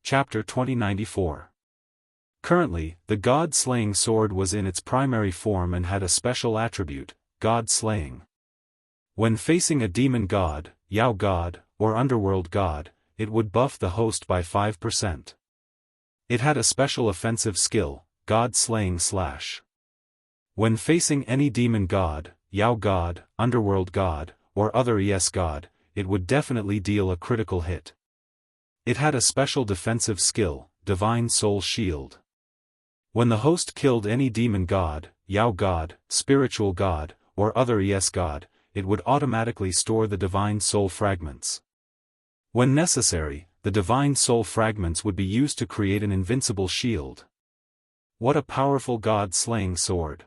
Chapter 2094. Currently, the god-slaying sword was in its primary form and had a special attribute, god-slaying. When facing a demon god, Yao god, or underworld god, it would buff the host by 5%. It had a special offensive skill, god-slaying slash. When facing any demon god, Yao god, underworld god, or other ES god, it would definitely deal a critical hit. It had a special defensive skill, divine soul shield. When the host killed any demon god, Yao god, spiritual god, or other ES god, it would automatically store the divine soul fragments. When necessary, the divine soul fragments would be used to create an invincible shield. What a powerful god-slaying sword.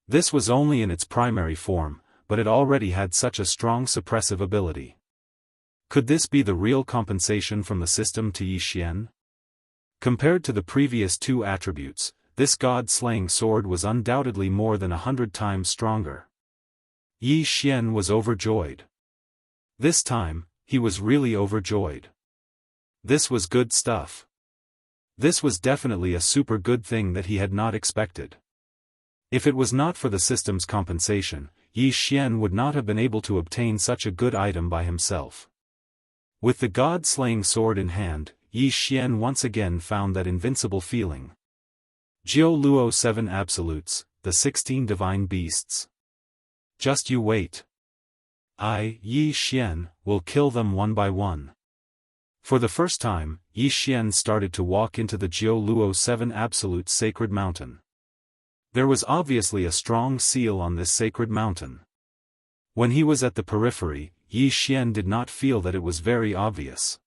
This was only in its primary form, but it already had such a strong suppressive ability. Could this be the real compensation from the system to Yi Xian? Compared to the previous two attributes, this god-slaying sword was undoubtedly more than 100 times stronger. Yi Xian was overjoyed. This time, he was really overjoyed. This was good stuff. This was definitely a super good thing that he had not expected. If it was not for the system's compensation, Yi Xian would not have been able to obtain such a good item by himself. With the god-slaying sword in hand, Yi Xian once again found that invincible feeling. Jiao Luo 7 Absolutes, the 16 Divine Beasts. Just you wait. I, Yi Xian, will kill them one by one. For the first time, Yi Xian started to walk into the Jiao Luo 7 Absolute Sacred Mountain. There was obviously a strong seal on this sacred mountain. When he was at the periphery, Yi Xian did not feel that it was very obvious.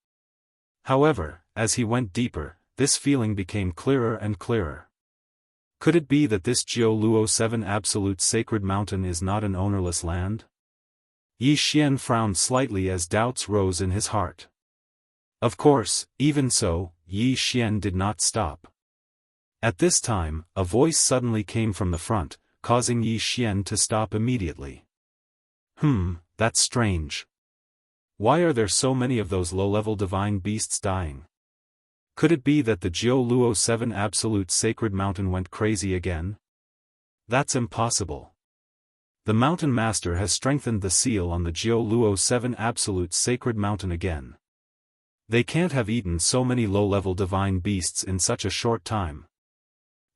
However, as he went deeper, this feeling became clearer and clearer. Could it be that this Jiao Luo 7 Absolute Sacred Mountain is not an ownerless land? Yi Xian frowned slightly as doubts rose in his heart. Of course, even so, Yi Xian did not stop. At this time, a voice suddenly came from the front, causing Yi Xian to stop immediately. That's strange. Why are there so many of those low-level divine beasts dying? Could it be that the Jiao Luo 7 Absolute Sacred Mountain went crazy again? That's impossible. The Mountain Master has strengthened the seal on the Jiao Luo 7 Absolute Sacred Mountain again. They can't have eaten so many low-level divine beasts in such a short time.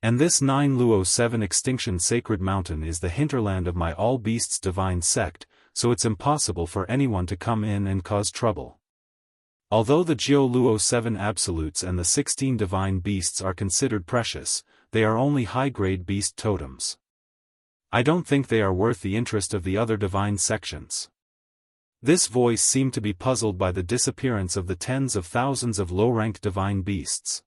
And this 9 Luo 7 Extinction Sacred Mountain is the hinterland of my All Beasts Divine Sect, so it's impossible for anyone to come in and cause trouble. Although the Jiao Luo 7 Absolutes and the 16 Divine Beasts are considered precious, they are only high-grade beast totems. I don't think they are worth the interest of the other divine sections. This voice seemed to be puzzled by the disappearance of the tens of thousands of low-ranked divine beasts.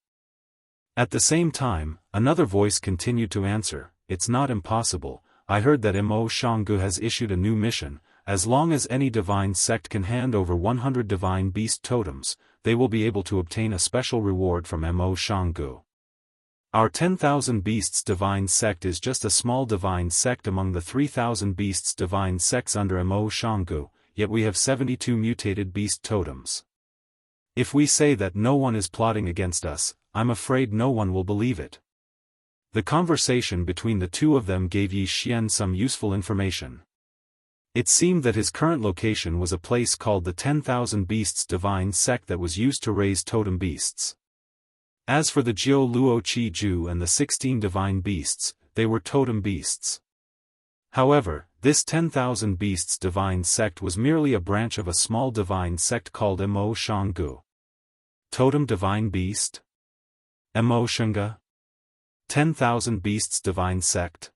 At the same time, another voice continued to answer, "It's not impossible. I heard that Mo Shanggu has issued a new mission. As long as any divine sect can hand over 100 divine beast totems, they will be able to obtain a special reward from Mo Shanggu. Our 10,000 beasts divine sect is just a small divine sect among the 3,000 beasts divine sects under Mo Shanggu, yet we have 72 mutated beast totems. If we say that no one is plotting against us, I'm afraid no one will believe it." The conversation between the two of them gave Yi Xian some useful information. It seemed that his current location was a place called the 10,000 Beasts Divine Sect that was used to raise totem beasts. As for the Jiao Luo Qi Ju and the 16 Divine Beasts, they were totem beasts. However, this 10,000 Beasts Divine Sect was merely a branch of a small divine sect called Mo Shanggu. Totem Divine Beast? Mo Shanggu? 10,000 Beasts Divine Sect?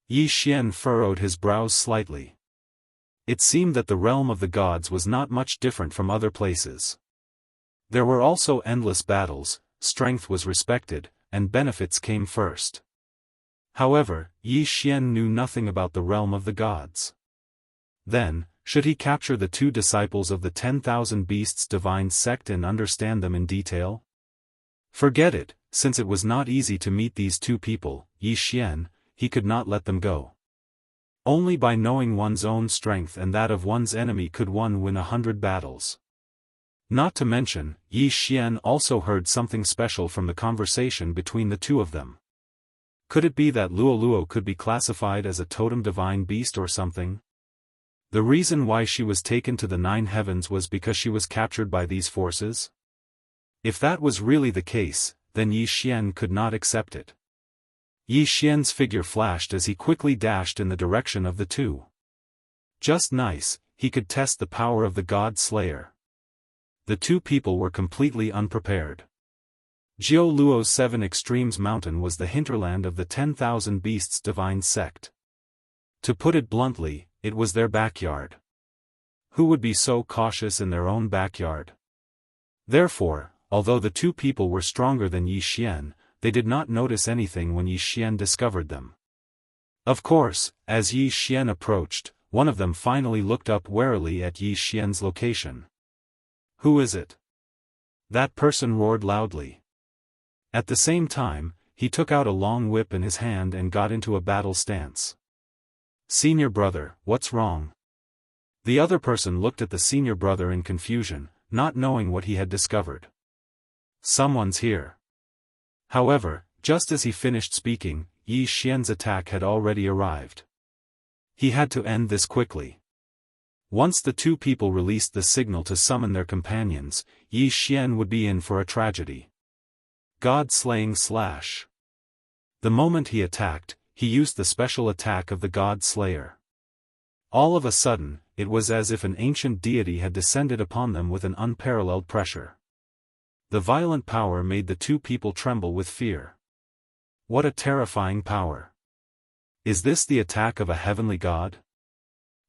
Yi Xian furrowed his brows slightly. It seemed that the realm of the gods was not much different from other places. There were also endless battles, strength was respected, and benefits came first. However, Yi Xian knew nothing about the realm of the gods. Then, should he capture the two disciples of the 10,000 Beasts Divine Sect and understand them in detail? Forget it, since it was not easy to meet these two people, Yi Xian, he could not let them go. Only by knowing one's own strength and that of one's enemy could one win 100 battles. Not to mention, Yi Xian also heard something special from the conversation between the two of them. Could it be that Luoluo could be classified as a totem divine beast or something? The reason why she was taken to the 9 heavens was because she was captured by these forces? If that was really the case, then Yi Xian could not accept it. Yi Xian's figure flashed as he quickly dashed in the direction of the two. Just nice, he could test the power of the God Slayer. The two people were completely unprepared. Jiao Luo's 7 Extremes Mountain was the hinterland of the 10,000 Beasts Divine sect. To put it bluntly, it was their backyard. Who would be so cautious in their own backyard? Therefore, although the two people were stronger than Yi Xian, they did not notice anything when Yi Xian discovered them. Of course, as Yi Xian approached, one of them finally looked up warily at Yi Xian's location. Who is it? That person roared loudly. At the same time, he took out a long whip in his hand and got into a battle stance. Senior brother, what's wrong? The other person looked at the senior brother in confusion, not knowing what he had discovered. Someone's here. However, just as he finished speaking, Yi Xian's attack had already arrived. He had to end this quickly. Once the two people released the signal to summon their companions, Yi Xian would be in for a tragedy. God-slaying slash. The moment he attacked, he used the special attack of the God Slayer. All of a sudden, it was as if an ancient deity had descended upon them with an unparalleled pressure. The violent power made the two people tremble with fear. What a terrifying power! Is this the attack of a heavenly god?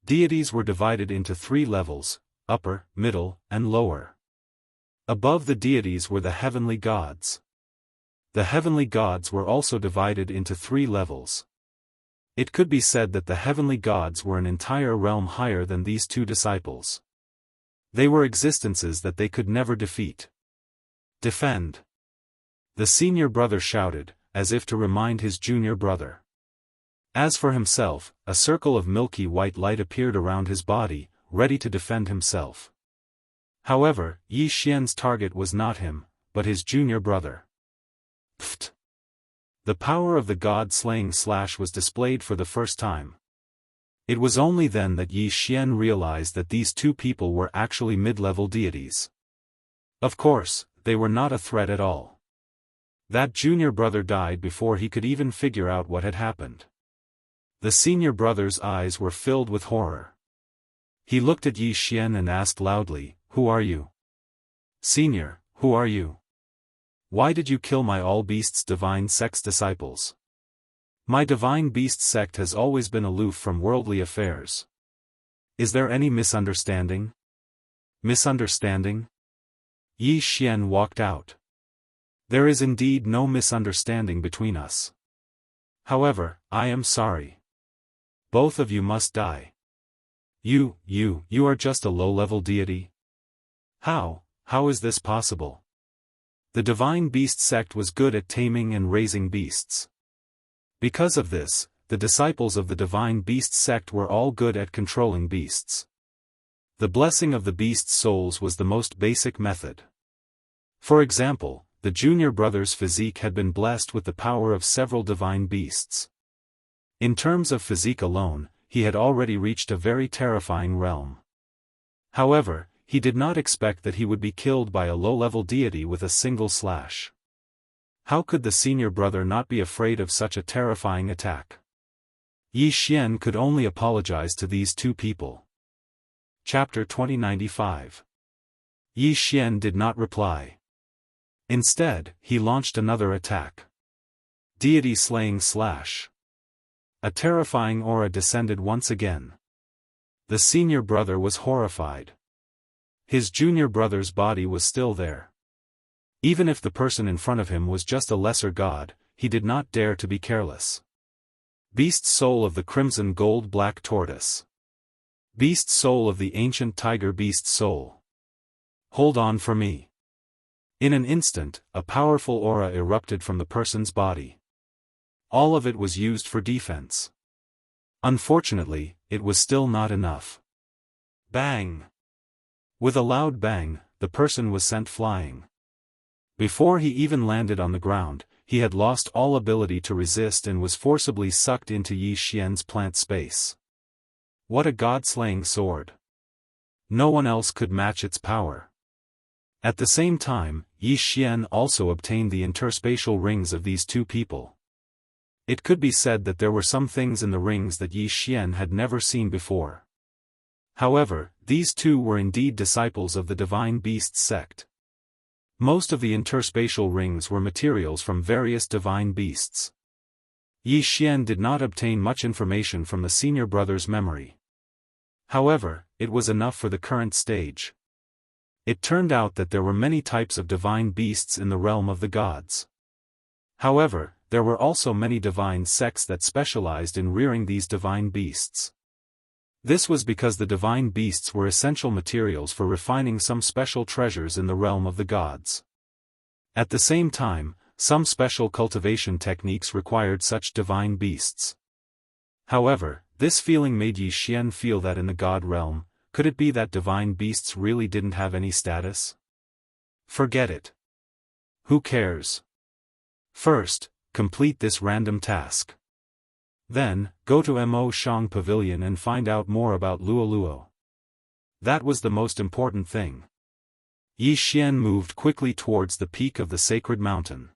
Deities were divided into 3 levels, upper, middle, and lower. Above the deities were the heavenly gods. The heavenly gods were also divided into 3 levels. It could be said that the heavenly gods were an entire realm higher than these two disciples. They were existences that they could never defeat. Defend! The senior brother shouted, as if to remind his junior brother. As for himself, a circle of milky white light appeared around his body, ready to defend himself. However, Yi Xian's target was not him, but his junior brother. Pfft! The power of the god-slaying slash was displayed for the first time. It was only then that Yi Xian realized that these two people were actually mid-level deities. Of course, they were not a threat at all. That junior brother died before he could even figure out what had happened. The senior brother's eyes were filled with horror. He looked at Yi Xian and asked loudly, "Who are you? Senior, who are you? Why did you kill my All Beasts Divine Sect's disciples? My Divine Beast sect has always been aloof from worldly affairs. Is there any misunderstanding?" Misunderstanding? Yi Xian walked out. There is indeed no misunderstanding between us. However, I am sorry. Both of you must die. You are just a low-level deity? How is this possible? The Divine Beast sect was good at taming and raising beasts. Because of this, the disciples of the Divine Beast sect were all good at controlling beasts. The blessing of the beast's souls was the most basic method. For example, the junior brother's physique had been blessed with the power of several divine beasts. In terms of physique alone, he had already reached a very terrifying realm. However, he did not expect that he would be killed by a low-level deity with a single slash. How could the senior brother not be afraid of such a terrifying attack? Yi Xian could only apologize to these two people. Chapter 2095. Yi Xian did not reply. Instead, he launched another attack. Deity Slaying Slash. A terrifying aura descended once again. The senior brother was horrified. His junior brother's body was still there. Even if the person in front of him was just a lesser god, he did not dare to be careless. Beast Soul of the Crimson Gold Black Tortoise. Beast Soul of the Ancient Tiger Beast Soul. Hold on for me. In an instant, a powerful aura erupted from the person's body. All of it was used for defense. Unfortunately, it was still not enough. Bang! With a loud bang, the person was sent flying. Before he even landed on the ground, he had lost all ability to resist and was forcibly sucked into Yi Xian's plant space. What a god-slaying sword! No one else could match its power. At the same time, Yi Xian also obtained the interspatial rings of these two people. It could be said that there were some things in the rings that Yi Xian had never seen before. However, these two were indeed disciples of the Divine Beasts sect. Most of the interspatial rings were materials from various divine beasts. Yi Xian did not obtain much information from the senior brother's memory. However, it was enough for the current stage. It turned out that there were many types of divine beasts in the realm of the gods. However, there were also many divine sects that specialized in rearing these divine beasts. This was because the divine beasts were essential materials for refining some special treasures in the realm of the gods. At the same time, some special cultivation techniques required such divine beasts. However, this feeling made Yi Xian feel that in the god realm, could it be that divine beasts really didn't have any status? Forget it. Who cares? First, complete this random task. Then, go to Mo Shang Pavilion and find out more about Luo Luo. That was the most important thing. Yi Xian moved quickly towards the peak of the sacred mountain.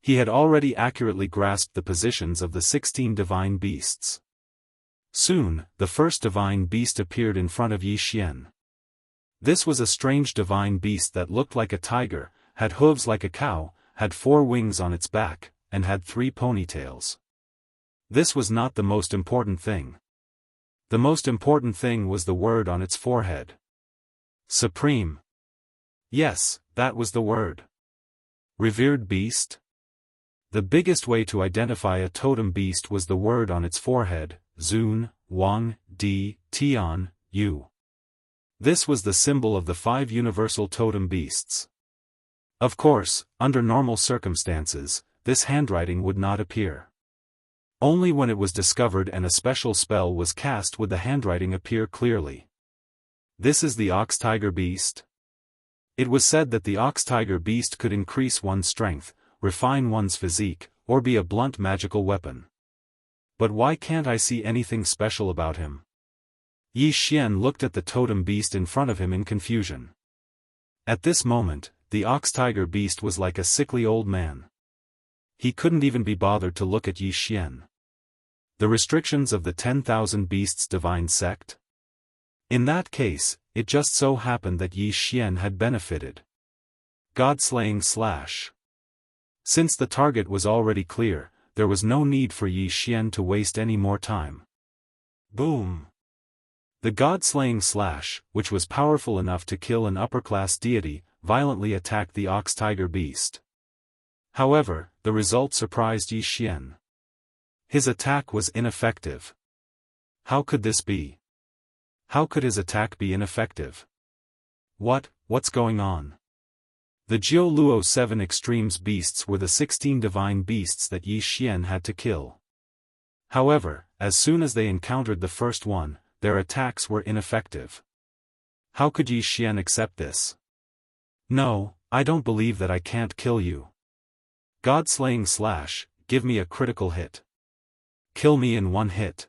He had already accurately grasped the positions of the 16 divine beasts. Soon, the first divine beast appeared in front of Yi Xian. This was a strange divine beast that looked like a tiger, had hooves like a cow, had 4 wings on its back, and had 3 ponytails. This was not the most important thing. The most important thing was the word on its forehead. Supreme. Yes, that was the word. Revered beast? The biggest way to identify a totem beast was the word on its forehead, Zun, Wang, Di, Tian, Yu. This was the symbol of the 5 universal totem beasts. Of course, under normal circumstances, this handwriting would not appear. Only when it was discovered and a special spell was cast would the handwriting appear clearly. This is the ox-tiger beast. It was said that the ox-tiger beast could increase one's strength, refine one's physique, or be a blunt magical weapon. But why can't I see anything special about him? Yi Xian looked at the totem beast in front of him in confusion. At this moment, the ox-tiger beast was like a sickly old man. He couldn't even be bothered to look at Yi Xian. The restrictions of the 10,000 Beasts Divine Sect? In that case, it just so happened that Yi Xian had benefited. God-slaying slash. Since the target was already clear, there was no need for Yi Xian to waste any more time. Boom! The God-slaying slash, which was powerful enough to kill an upper-class deity, violently attacked the ox-tiger beast. However, the result surprised Yi Xian. His attack was ineffective. How could this be? How could his attack be ineffective? What's going on? The Jiu Luo 7 Extremes beasts were the 16 divine beasts that Yi Xian had to kill. However, as soon as they encountered the first one, their attacks were ineffective. How could Yi Xian accept this? No, I don't believe that I can't kill you. God-slaying slash, give me a critical hit. Kill me in 1 hit.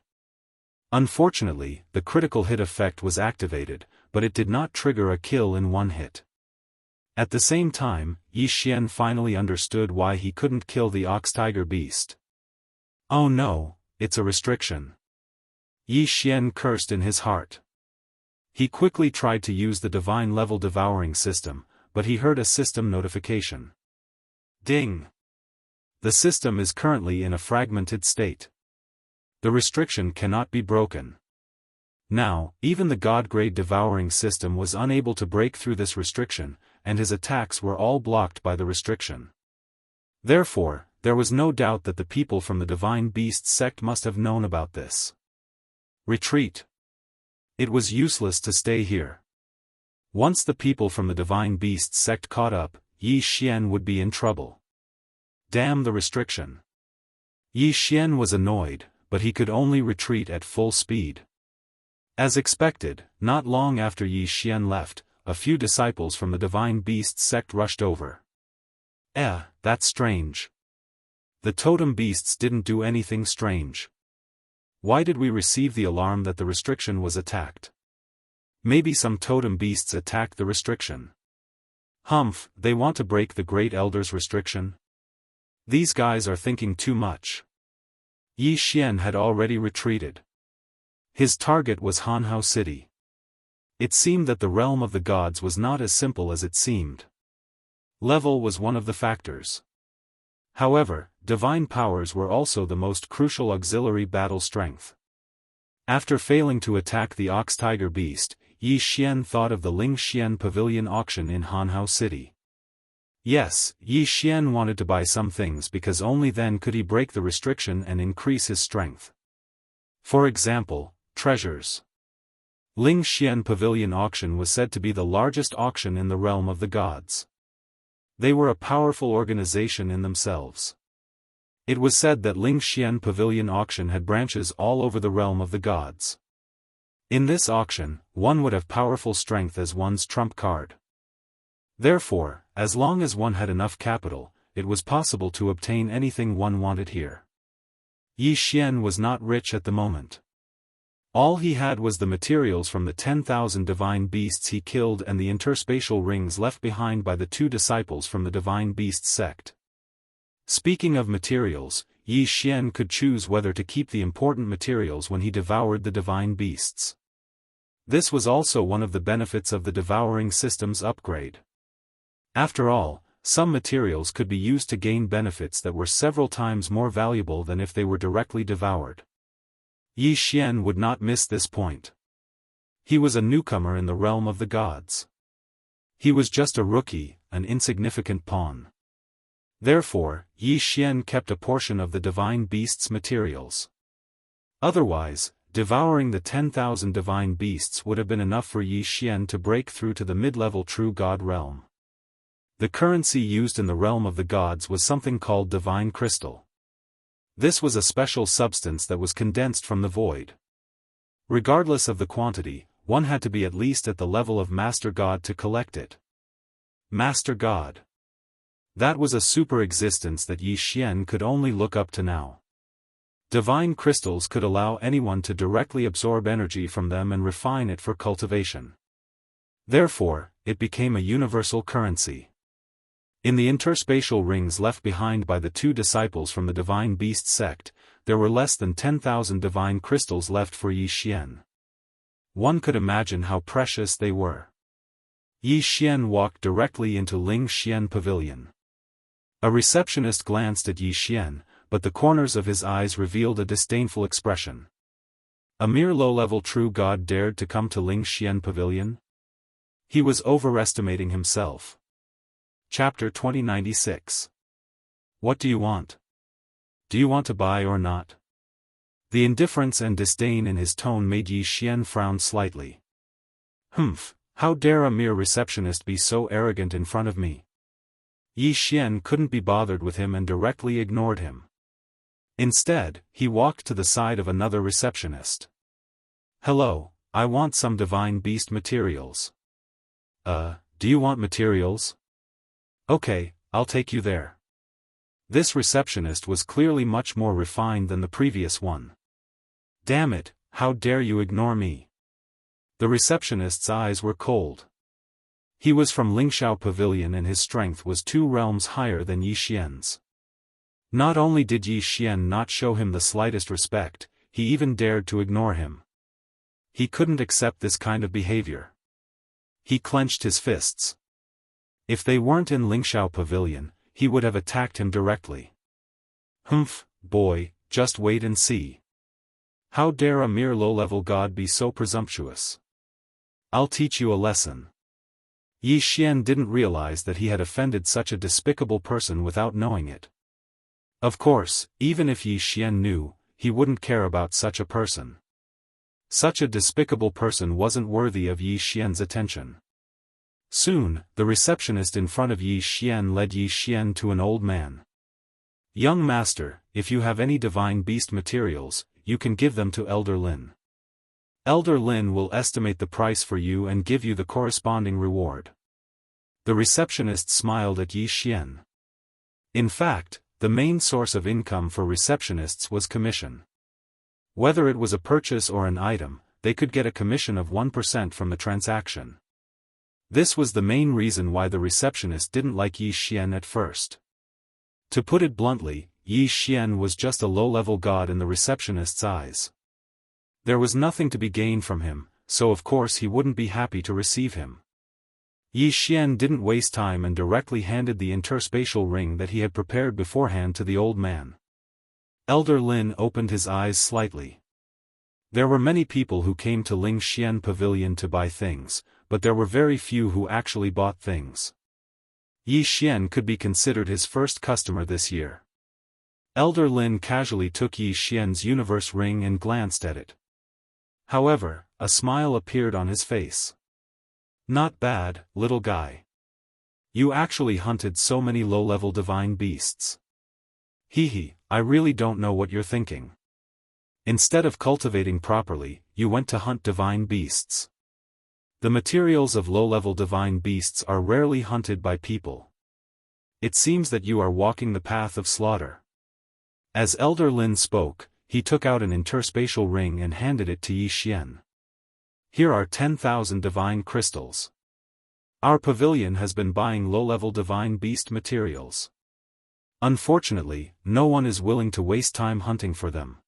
Unfortunately, the critical hit effect was activated, but it did not trigger a kill in 1 hit. At the same time, Yi Xian finally understood why he couldn't kill the ox-tiger beast. Oh no, it's a restriction. Yi Xian cursed in his heart. He quickly tried to use the divine-level devouring system, but he heard a system notification. Ding! The system is currently in a fragmented state. The restriction cannot be broken. Now, even the God-grade devouring system was unable to break through this restriction, and his attacks were all blocked by the restriction. Therefore, there was no doubt that the people from the Divine Beast sect must have known about this. Retreat. It was useless to stay here. Once the people from the Divine Beast sect caught up, Yi Xian would be in trouble. Damn the restriction. Yi Xian was annoyed, but he could only retreat at full speed. As expected, not long after Yi Xian left, a few disciples from the Divine Beast sect rushed over. That's strange. The totem beasts didn't do anything strange. Why did we receive the alarm that the restriction was attacked? Maybe some totem beasts attacked the restriction. Humph, they want to break the Great Elder's restriction? These guys are thinking too much. Yi Xian had already retreated. His target was Hanhao City. It seemed that the realm of the gods was not as simple as it seemed. Level was one of the factors. However, divine powers were also the most crucial auxiliary battle strength. After failing to attack the ox-tiger beast, Yi Xian thought of the Ling Xian Pavilion auction in Hanhao City. Yes, Yi Xian wanted to buy some things because only then could he break the restriction and increase his strength. For example, treasures. Ling Xian Pavilion auction was said to be the largest auction in the realm of the gods. They were a powerful organization in themselves. It was said that Ling Xian Pavilion auction had branches all over the realm of the gods. In this auction, one would have powerful strength as one's trump card. Therefore, as long as one had enough capital, it was possible to obtain anything one wanted here. Yi Xian was not rich at the moment. All he had was the materials from the 10,000 divine beasts he killed and the interspatial rings left behind by the 2 disciples from the divine beast sect. Speaking of materials, Yi Xian could choose whether to keep the important materials when he devoured the divine beasts. This was also one of the benefits of the devouring system's upgrade. After all, some materials could be used to gain benefits that were several times more valuable than if they were directly devoured. Yi Xian would not miss this point. He was a newcomer in the realm of the gods. He was just a rookie, an insignificant pawn. Therefore, Yi Xian kept a portion of the divine beast's materials. Otherwise, devouring the 10,000 divine beasts would have been enough for Yi Xian to break through to the mid-level true god realm. The currency used in the realm of the gods was something called divine crystal. This was a special substance that was condensed from the void. Regardless of the quantity, one had to be at least at the level of Master God to collect it. Master God. That was a super existence that Yi Xian could only look up to now. Divine crystals could allow anyone to directly absorb energy from them and refine it for cultivation. Therefore, it became a universal currency. In the interspatial rings left behind by the 2 disciples from the Divine Beast sect, there were less than 10,000 divine crystals left for Yi Xian. One could imagine how precious they were. Yi Xian walked directly into Ling Xian Pavilion. A receptionist glanced at Yi Xian, but the corners of his eyes revealed a disdainful expression. A mere low-level true god dared to come to Ling Xian Pavilion? He was overestimating himself. Chapter 2096. What do you want? Do you want to buy or not? The indifference and disdain in his tone made Yi Xian frown slightly. Humph, how dare a mere receptionist be so arrogant in front of me? Yi Xian couldn't be bothered with him and directly ignored him. Instead, he walked to the side of another receptionist. Hello, I want some divine beast materials. Do you want materials? Okay, I'll take you there. This receptionist was clearly much more refined than the previous one. Damn it, how dare you ignore me? The receptionist's eyes were cold. He was from Lingshao Pavilion and his strength was 2 realms higher than Yi Xian's. Not only did Yi Xian not show him the slightest respect, he even dared to ignore him. He couldn't accept this kind of behavior. He clenched his fists. If they weren't in Lingshao Pavilion, he would have attacked him directly. Humph, boy, just wait and see. How dare a mere low-level god be so presumptuous? I'll teach you a lesson. Yi Xian didn't realize that he had offended such a despicable person without knowing it. Of course, even if Yi Xian knew, he wouldn't care about such a person. Such a despicable person wasn't worthy of Yi Xian's attention. Soon, the receptionist in front of Yi Xian led Yi Xian to an old man. Young master, if you have any divine beast materials, you can give them to Elder Lin. Elder Lin will estimate the price for you and give you the corresponding reward. The receptionist smiled at Yi Xian. In fact, the main source of income for receptionists was commission. Whether it was a purchase or an item, they could get a commission of 1% from the transaction. This was the main reason why the receptionist didn't like Yi Xian at first. To put it bluntly, Yi Xian was just a low-level god in the receptionist's eyes. There was nothing to be gained from him, so of course he wouldn't be happy to receive him. Yi Xian didn't waste time and directly handed the interspatial ring that he had prepared beforehand to the old man. Elder Lin opened his eyes slightly. There were many people who came to Ling Xian Pavilion to buy things, but there were very few who actually bought things. Yi Xian could be considered his first customer this year. Elder Lin casually took Yi Xian's universe ring and glanced at it. However, a smile appeared on his face. Not bad, little guy. You actually hunted so many low-level divine beasts. Hee, I really don't know what you're thinking. Instead of cultivating properly, you went to hunt divine beasts. The materials of low-level divine beasts are rarely hunted by people. It seems that you are walking the path of slaughter. As Elder Lin spoke, he took out an interspatial ring and handed it to Yi Xian. Here are 10,000 divine crystals. Our pavilion has been buying low-level divine beast materials. Unfortunately, no one is willing to waste time hunting for them.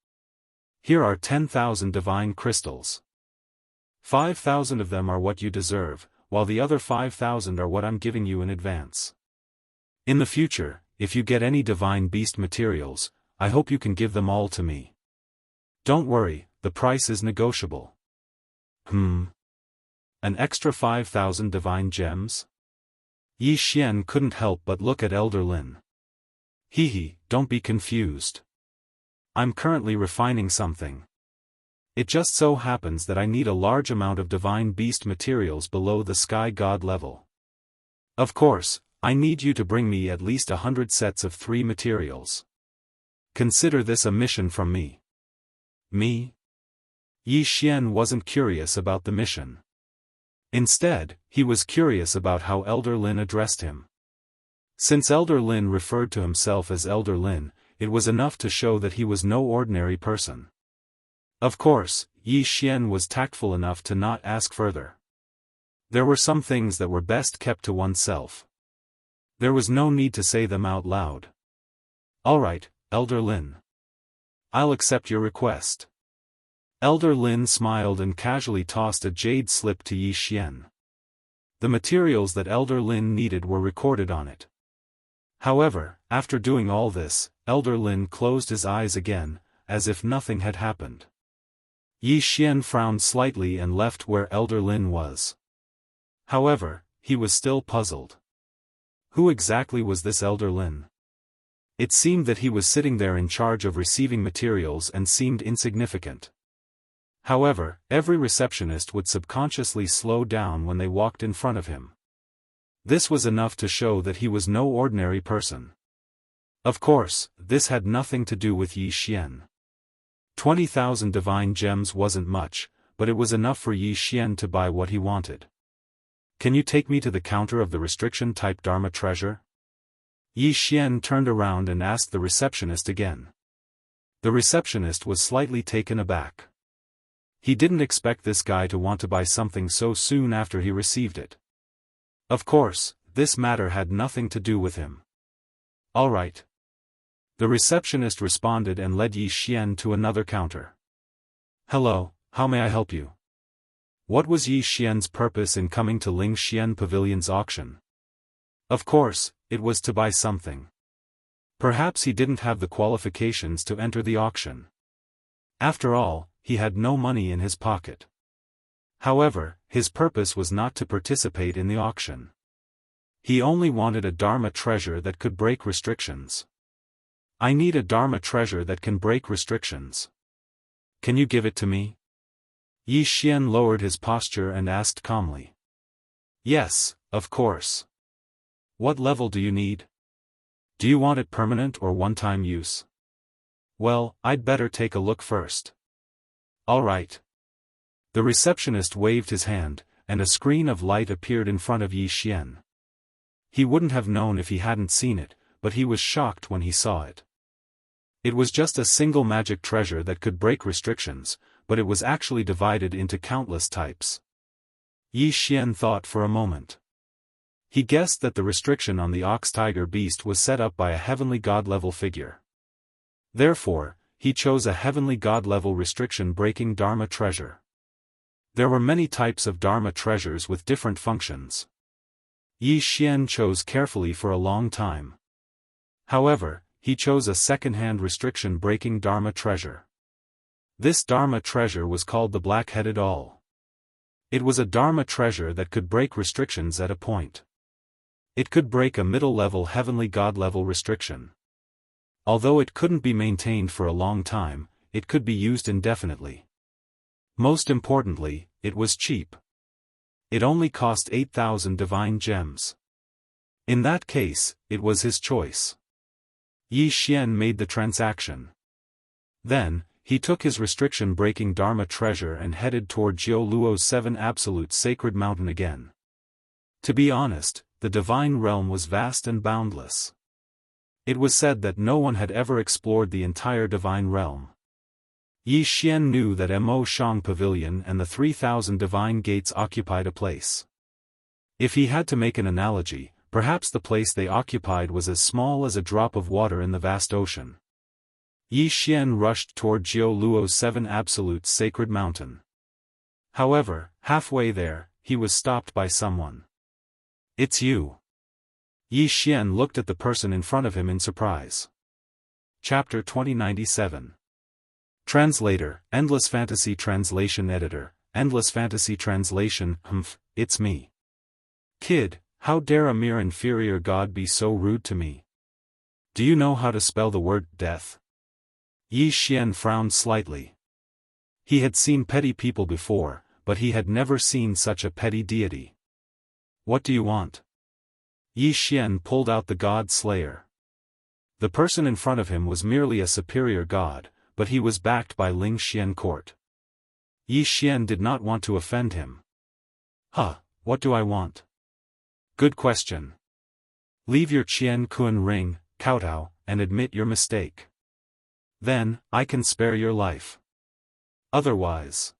Here are 10,000 divine crystals. 5,000 of them are what you deserve, while the other 5,000 are what I'm giving you in advance. In the future, if you get any divine beast materials, I hope you can give them all to me. Don't worry, the price is negotiable. An extra 5,000 divine gems? Yi Xian couldn't help but look at Elder Lin. Hee, don't be confused. I'm currently refining something. It just so happens that I need a large amount of divine beast materials below the sky god level. Of course, I need you to bring me at least 100 sets of 3 materials. Consider this a mission from me. Me? Yi Xian wasn't curious about the mission. Instead, he was curious about how Elder Lin addressed him. Since Elder Lin referred to himself as Elder Lin, it was enough to show that he was no ordinary person. Of course, Yi Xian was tactful enough to not ask further. There were some things that were best kept to oneself. There was no need to say them out loud. Alright, Elder Lin. I'll accept your request. Elder Lin smiled and casually tossed a jade slip to Yi Xian. The materials that Elder Lin needed were recorded on it. However, after doing all this, Elder Lin closed his eyes again, as if nothing had happened. Yi Xian frowned slightly and left where Elder Lin was. However, he was still puzzled. Who exactly was this Elder Lin? It seemed that he was sitting there in charge of receiving materials and seemed insignificant. However, every receptionist would subconsciously slow down when they walked in front of him. This was enough to show that he was no ordinary person. Of course, this had nothing to do with Yi Xian. 20,000 divine gems wasn't much, but it was enough for Yi Xian to buy what he wanted. Can you take me to the counter of the restriction-type Dharma treasure? Yi Xian turned around and asked the receptionist again. The receptionist was slightly taken aback. He didn't expect this guy to want to buy something so soon after he received it. Of course, this matter had nothing to do with him. All right. The receptionist responded and led Yi Xian to another counter. Hello, how may I help you? What was Yi Xian's purpose in coming to Ling Xian Pavilion's auction? Of course, it was to buy something. Perhaps he didn't have the qualifications to enter the auction. After all, he had no money in his pocket. However, his purpose was not to participate in the auction. He only wanted a Dharma treasure that could break restrictions. I need a Dharma treasure that can break restrictions. Can you give it to me? Yi Xian lowered his posture and asked calmly. Yes, of course. What level do you need? Do you want it permanent or one-time use? Well, I'd better take a look first. All right. The receptionist waved his hand, and a screen of light appeared in front of Yi Xian. He wouldn't have known if he hadn't seen it, but he was shocked when he saw it. It was just a single magic treasure that could break restrictions, but it was actually divided into countless types. Yi Xian thought for a moment. He guessed that the restriction on the ox-tiger beast was set up by a heavenly god-level figure. Therefore, he chose a heavenly god-level restriction-breaking Dharma treasure. There were many types of Dharma treasures with different functions. Yi Xian chose carefully for a long time. However, he chose a second-hand restriction-breaking Dharma treasure. This Dharma treasure was called the Black-Headed Awl. It was a Dharma treasure that could break restrictions at a point. It could break a middle-level heavenly god-level restriction. Although it couldn't be maintained for a long time, it could be used indefinitely. Most importantly, it was cheap. It only cost 8,000 divine gems. In that case, it was his choice. Yi Xian made the transaction. Then, he took his restriction-breaking Dharma treasure and headed toward Jiu Luo's 7 absolute sacred mountain again. To be honest, the divine realm was vast and boundless. It was said that no one had ever explored the entire divine realm. Yi Xian knew that Mo Shang Pavilion and the 3,000 divine gates occupied a place. If he had to make an analogy, perhaps the place they occupied was as small as a drop of water in the vast ocean. Yi Xian rushed toward Jiu Luo's 7 absolute sacred mountain. However, halfway there, he was stopped by someone. "It's you." Yi Xian looked at the person in front of him in surprise. Chapter 2097. Translator, Endless Fantasy Translation Editor, Endless Fantasy Translation. It's me. Kid, how dare a mere inferior god be so rude to me? Do you know how to spell the word death? Yi Xian frowned slightly. He had seen petty people before, but he had never seen such a petty deity. What do you want? Yi Xian pulled out the God Slayer. The person in front of him was merely a superior god, but he was backed by Ling Xian court. Yi Xian did not want to offend him. What do I want? Good question. Leave your Qian Kun ring, kowtow, and admit your mistake. Then, I can spare your life. Otherwise.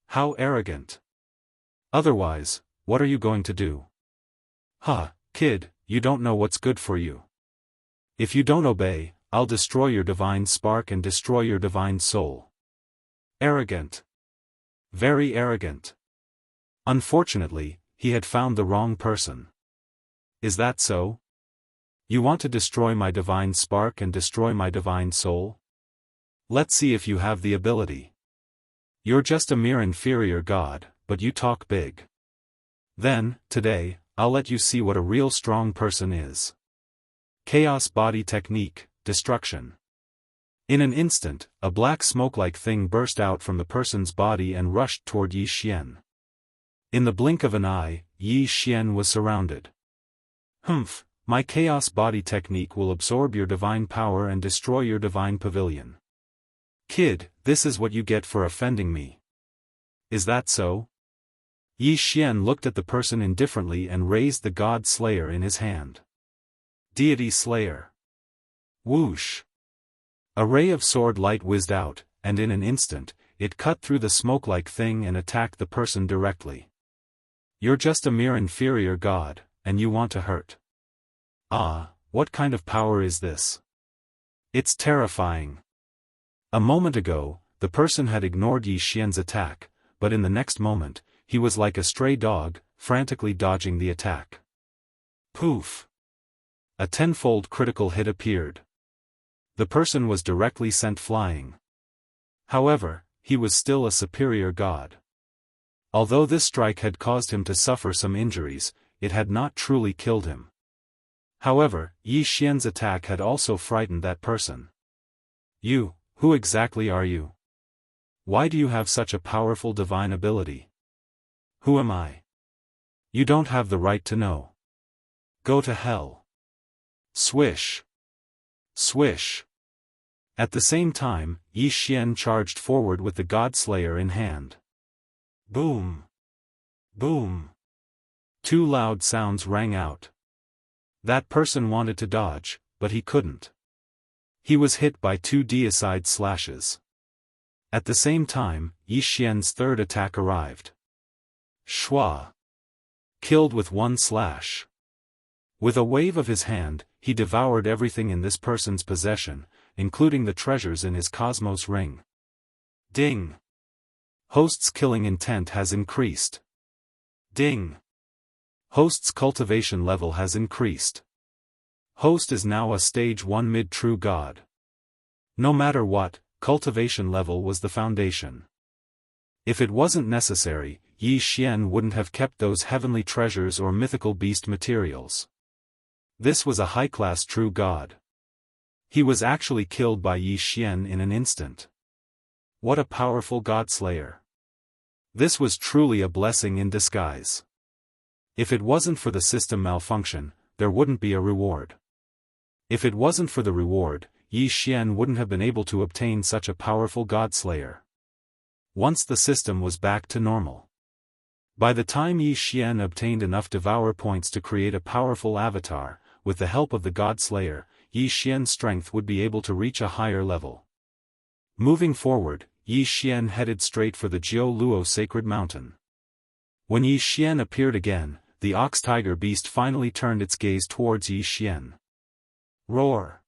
How arrogant. Otherwise, what are you going to do? Kid, you don't know what's good for you. If you don't obey, I'll destroy your divine spark and destroy your divine soul. Arrogant. Very arrogant. Unfortunately, he had found the wrong person. Is that so? You want to destroy my divine spark and destroy my divine soul? Let's see if you have the ability. You're just a mere inferior god, but you talk big. Then, today, I'll let you see what a real strong person is. Chaos Body Technique, Destruction. In an instant, a black smoke-like thing burst out from the person's body and rushed toward Yi Xian. In the blink of an eye, Yi Xian was surrounded. My Chaos Body Technique will absorb your divine power and destroy your divine pavilion. Kid, this is what you get for offending me. Is that so? Yi Xian looked at the person indifferently and raised the God Slayer in his hand. Deity Slayer. Whoosh! A ray of sword light whizzed out, and in an instant, it cut through the smoke-like thing and attacked the person directly. You're just a mere inferior god, and you want to hurt. What kind of power is this? It's terrifying. A moment ago, the person had ignored Yi Xian's attack, but in the next moment, he was like a stray dog, frantically dodging the attack. Poof! A tenfold critical hit appeared. The person was directly sent flying. However, he was still a superior god. Although this strike had caused him to suffer some injuries, it had not truly killed him. However, Yi Xian's attack had also frightened that person. Who exactly are you? Why do you have such a powerful divine ability? Who am I? You don't have the right to know. Go to hell. Swish. Swish. At the same time, Yi Xian charged forward with the God Slayer in hand. Boom! Boom! Two loud sounds rang out. That person wanted to dodge, but he couldn't. He was hit by two deicide slashes. At the same time, Yi Xian's third attack arrived. Shua! Killed with one slash. With a wave of his hand, he devoured everything in this person's possession, including the treasures in his cosmos ring. Ding! Host's killing intent has increased. Ding! Host's cultivation level has increased. Host is now a stage 1 mid-true god. No matter what, cultivation level was the foundation. If it wasn't necessary, Yi Xian wouldn't have kept those heavenly treasures or mythical beast materials. This was a high-class true god. He was actually killed by Yi Xian in an instant. What a powerful god-slayer. This was truly a blessing in disguise. If it wasn't for the system malfunction, there wouldn't be a reward. If it wasn't for the reward, Yi Xian wouldn't have been able to obtain such a powerful god-slayer. Once the system was back to normal. By the time Yi Xian obtained enough devour points to create a powerful avatar, with the help of the god-slayer, Yi Xian's strength would be able to reach a higher level. Moving forward, Yi Xian headed straight for the Jianghu sacred mountain. When Yi Xian appeared again, the ox-tiger beast finally turned its gaze towards Yi Xian. Roar!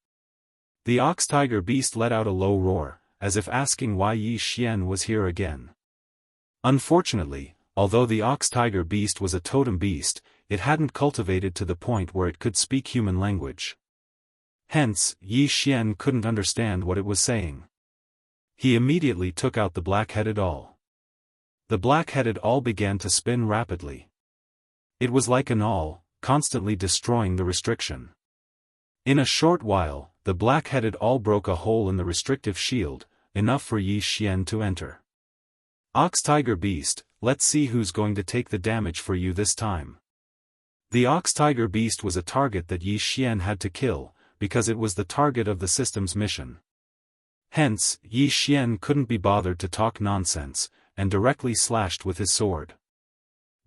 The ox-tiger beast let out a low roar, as if asking why Yi Xian was here again. Unfortunately, although the ox-tiger beast was a totem beast, it hadn't cultivated to the point where it could speak human language. Hence, Yi Xian couldn't understand what it was saying. He immediately took out the black-headed awl. The black-headed awl began to spin rapidly. It was like an awl, constantly destroying the restriction. In a short while, the black-headed awl broke a hole in the restrictive shield, enough for Yi Xian to enter. Ox-tiger beast, let's see who's going to take the damage for you this time. The ox-tiger beast was a target that Yi Xian had to kill, because it was the target of the system's mission. Hence, Yi Xian couldn't be bothered to talk nonsense, and directly slashed with his sword.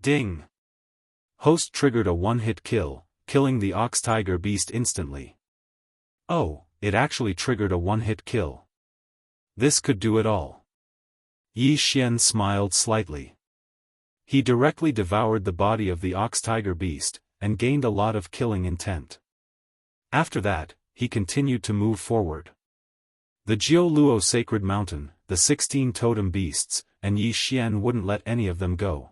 Ding! Host triggered a one-hit kill, killing the ox-tiger beast instantly. Oh, it actually triggered a one-hit kill. This could do it all. Yi Xian smiled slightly. He directly devoured the body of the ox-tiger beast, and gained a lot of killing intent. After that, he continued to move forward. The Jianghu sacred mountain, the 16 totem beasts, and Yi Xian wouldn't let any of them go.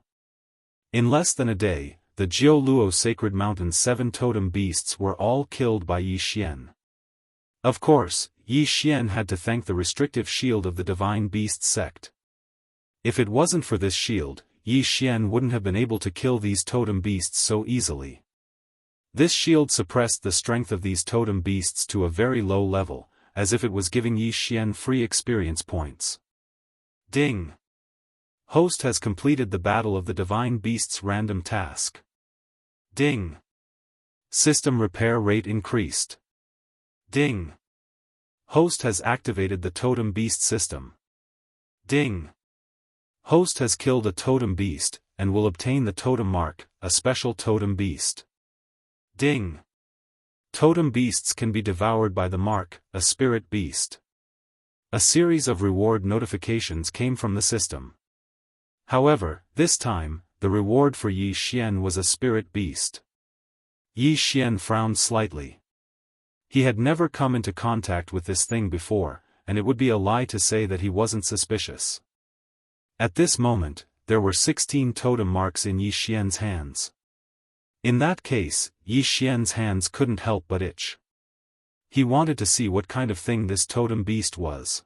In less than a day, the Jianghu sacred mountain's 7 totem beasts were all killed by Yi Xian. Of course, Yi Xian had to thank the restrictive shield of the divine beast sect. If it wasn't for this shield, Yi Xian wouldn't have been able to kill these totem beasts so easily. This shield suppressed the strength of these totem beasts to a very low level, as if it was giving Yi Xian free experience points. Ding! Host has completed the battle of the divine beast's random task. Ding! System repair rate increased. Ding! Host has activated the totem beast system. Ding! Host has killed a totem beast, and will obtain the totem mark, a special totem beast. Ding! Totem beasts can be devoured by the mark, a spirit beast. A series of reward notifications came from the system. However, this time, the reward for Yi Xian was a spirit beast. Yi Xian frowned slightly. He had never come into contact with this thing before, and it would be a lie to say that he wasn't suspicious. At this moment, there were 16 totem marks in Yi Xian's hands. In that case, Yi Xian's hands couldn't help but itch. He wanted to see what kind of thing this totem beast was.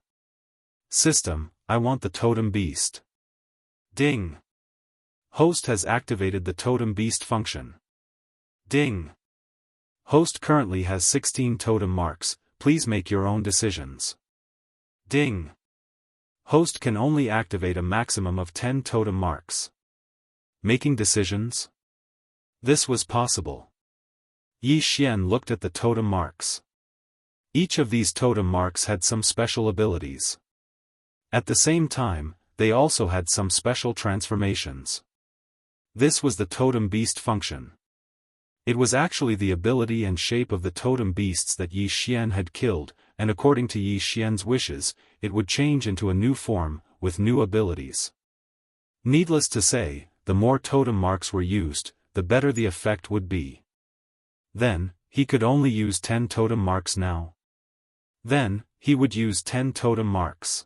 System, I want the totem beast. Ding! Host has activated the totem beast function. Ding! Host currently has 16 totem marks, please make your own decisions. Ding! Host can only activate a maximum of 10 totem marks. Making decisions? This was possible. Yi Xian looked at the totem marks. Each of these totem marks had some special abilities. At the same time, they also had some special transformations. This was the totem beast function. It was actually the ability and shape of the totem beasts that Yi Xian had killed, and according to Yi Xian's wishes, it would change into a new form, with new abilities. Needless to say, the more totem marks were used, the better the effect would be. Then, he could only use 10 totem marks now. Then, he would use 10 totem marks.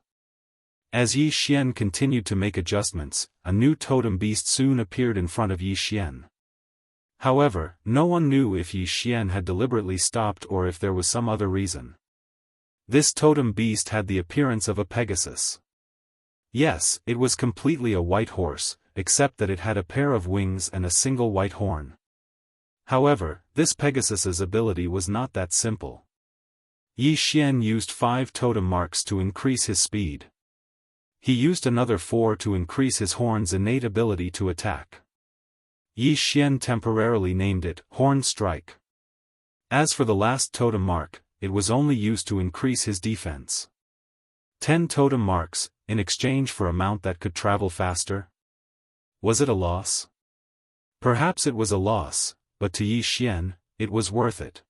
As Yi Xian continued to make adjustments, a new totem beast soon appeared in front of Yi Xian. However, no one knew if Yi Xian had deliberately stopped or if there was some other reason. This totem beast had the appearance of a Pegasus. Yes, it was completely a white horse, except that it had a pair of wings and a single white horn. However, this Pegasus's ability was not that simple. Yi Xian used 5 totem marks to increase his speed. He used another 4 to increase his horn's innate ability to attack. Yi Xian temporarily named it Horn Strike. As for the last totem mark, it was only used to increase his defense. 10 totem marks, in exchange for a mount that could travel faster? Was it a loss? Perhaps it was a loss, but to Yi Xian, it was worth it.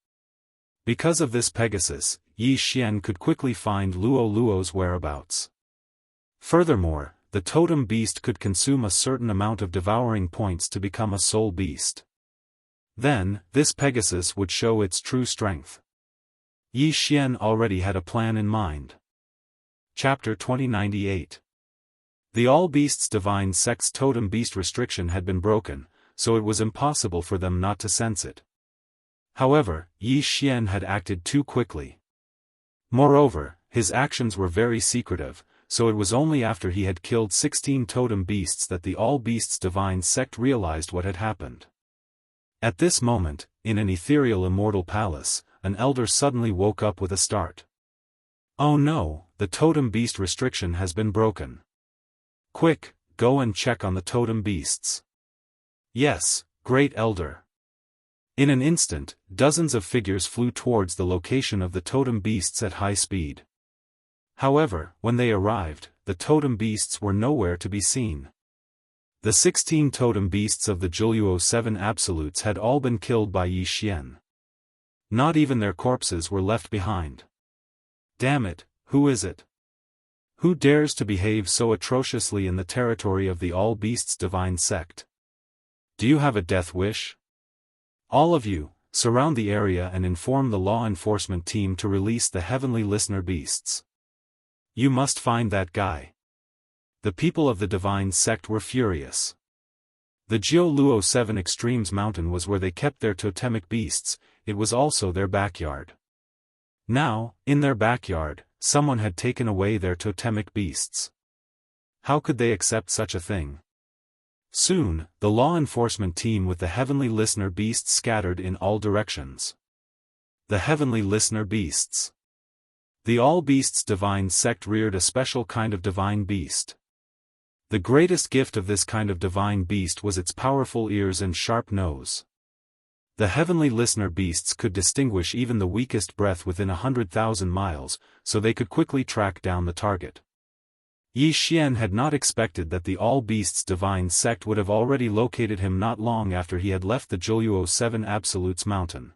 Because of this Pegasus, Yi Xian could quickly find Luo Luo's whereabouts. Furthermore, the totem beast could consume a certain amount of devouring points to become a soul beast. Then, this Pegasus would show its true strength. Yi Xian already had a plan in mind. Chapter 2098. The All Beasts Divine Sect's totem beast restriction had been broken, so it was impossible for them not to sense it. However, Yi Xian had acted too quickly. Moreover, his actions were very secretive, so it was only after he had killed 16 totem beasts that the All Beasts Divine Sect realized what had happened. At this moment, in an ethereal immortal palace, an elder suddenly woke up with a start. Oh no, the totem beast restriction has been broken. Quick, go and check on the totem beasts. Yes, great elder. In an instant, dozens of figures flew towards the location of the totem beasts at high speed. However, when they arrived, the totem beasts were nowhere to be seen. The 16 totem beasts of the Jianghu 7 Absolutes had all been killed by Yi Xian. Not even their corpses were left behind. Damn it, who is it? Who dares to behave so atrociously in the territory of the All Beasts Divine Sect? Do you have a death wish? All of you, surround the area and inform the law enforcement team to release the heavenly listener beasts. You must find that guy. The people of the Divine Sect were furious. The Jianghu 7 Extremes Mountain was where they kept their totemic beasts, it was also their backyard. Now, in their backyard, someone had taken away their totemic beasts. How could they accept such a thing? Soon, the law enforcement team with the heavenly listener beasts scattered in all directions. The heavenly listener beasts. The All Beasts Divine Sect reared a special kind of divine beast. The greatest gift of this kind of divine beast was its powerful ears and sharp nose. The heavenly listener beasts could distinguish even the weakest breath within 100,000 miles, so they could quickly track down the target. Yi Xian had not expected that the All Beasts Divine Sect would have already located him not long after he had left the Jianghu 7 Absolutes mountain.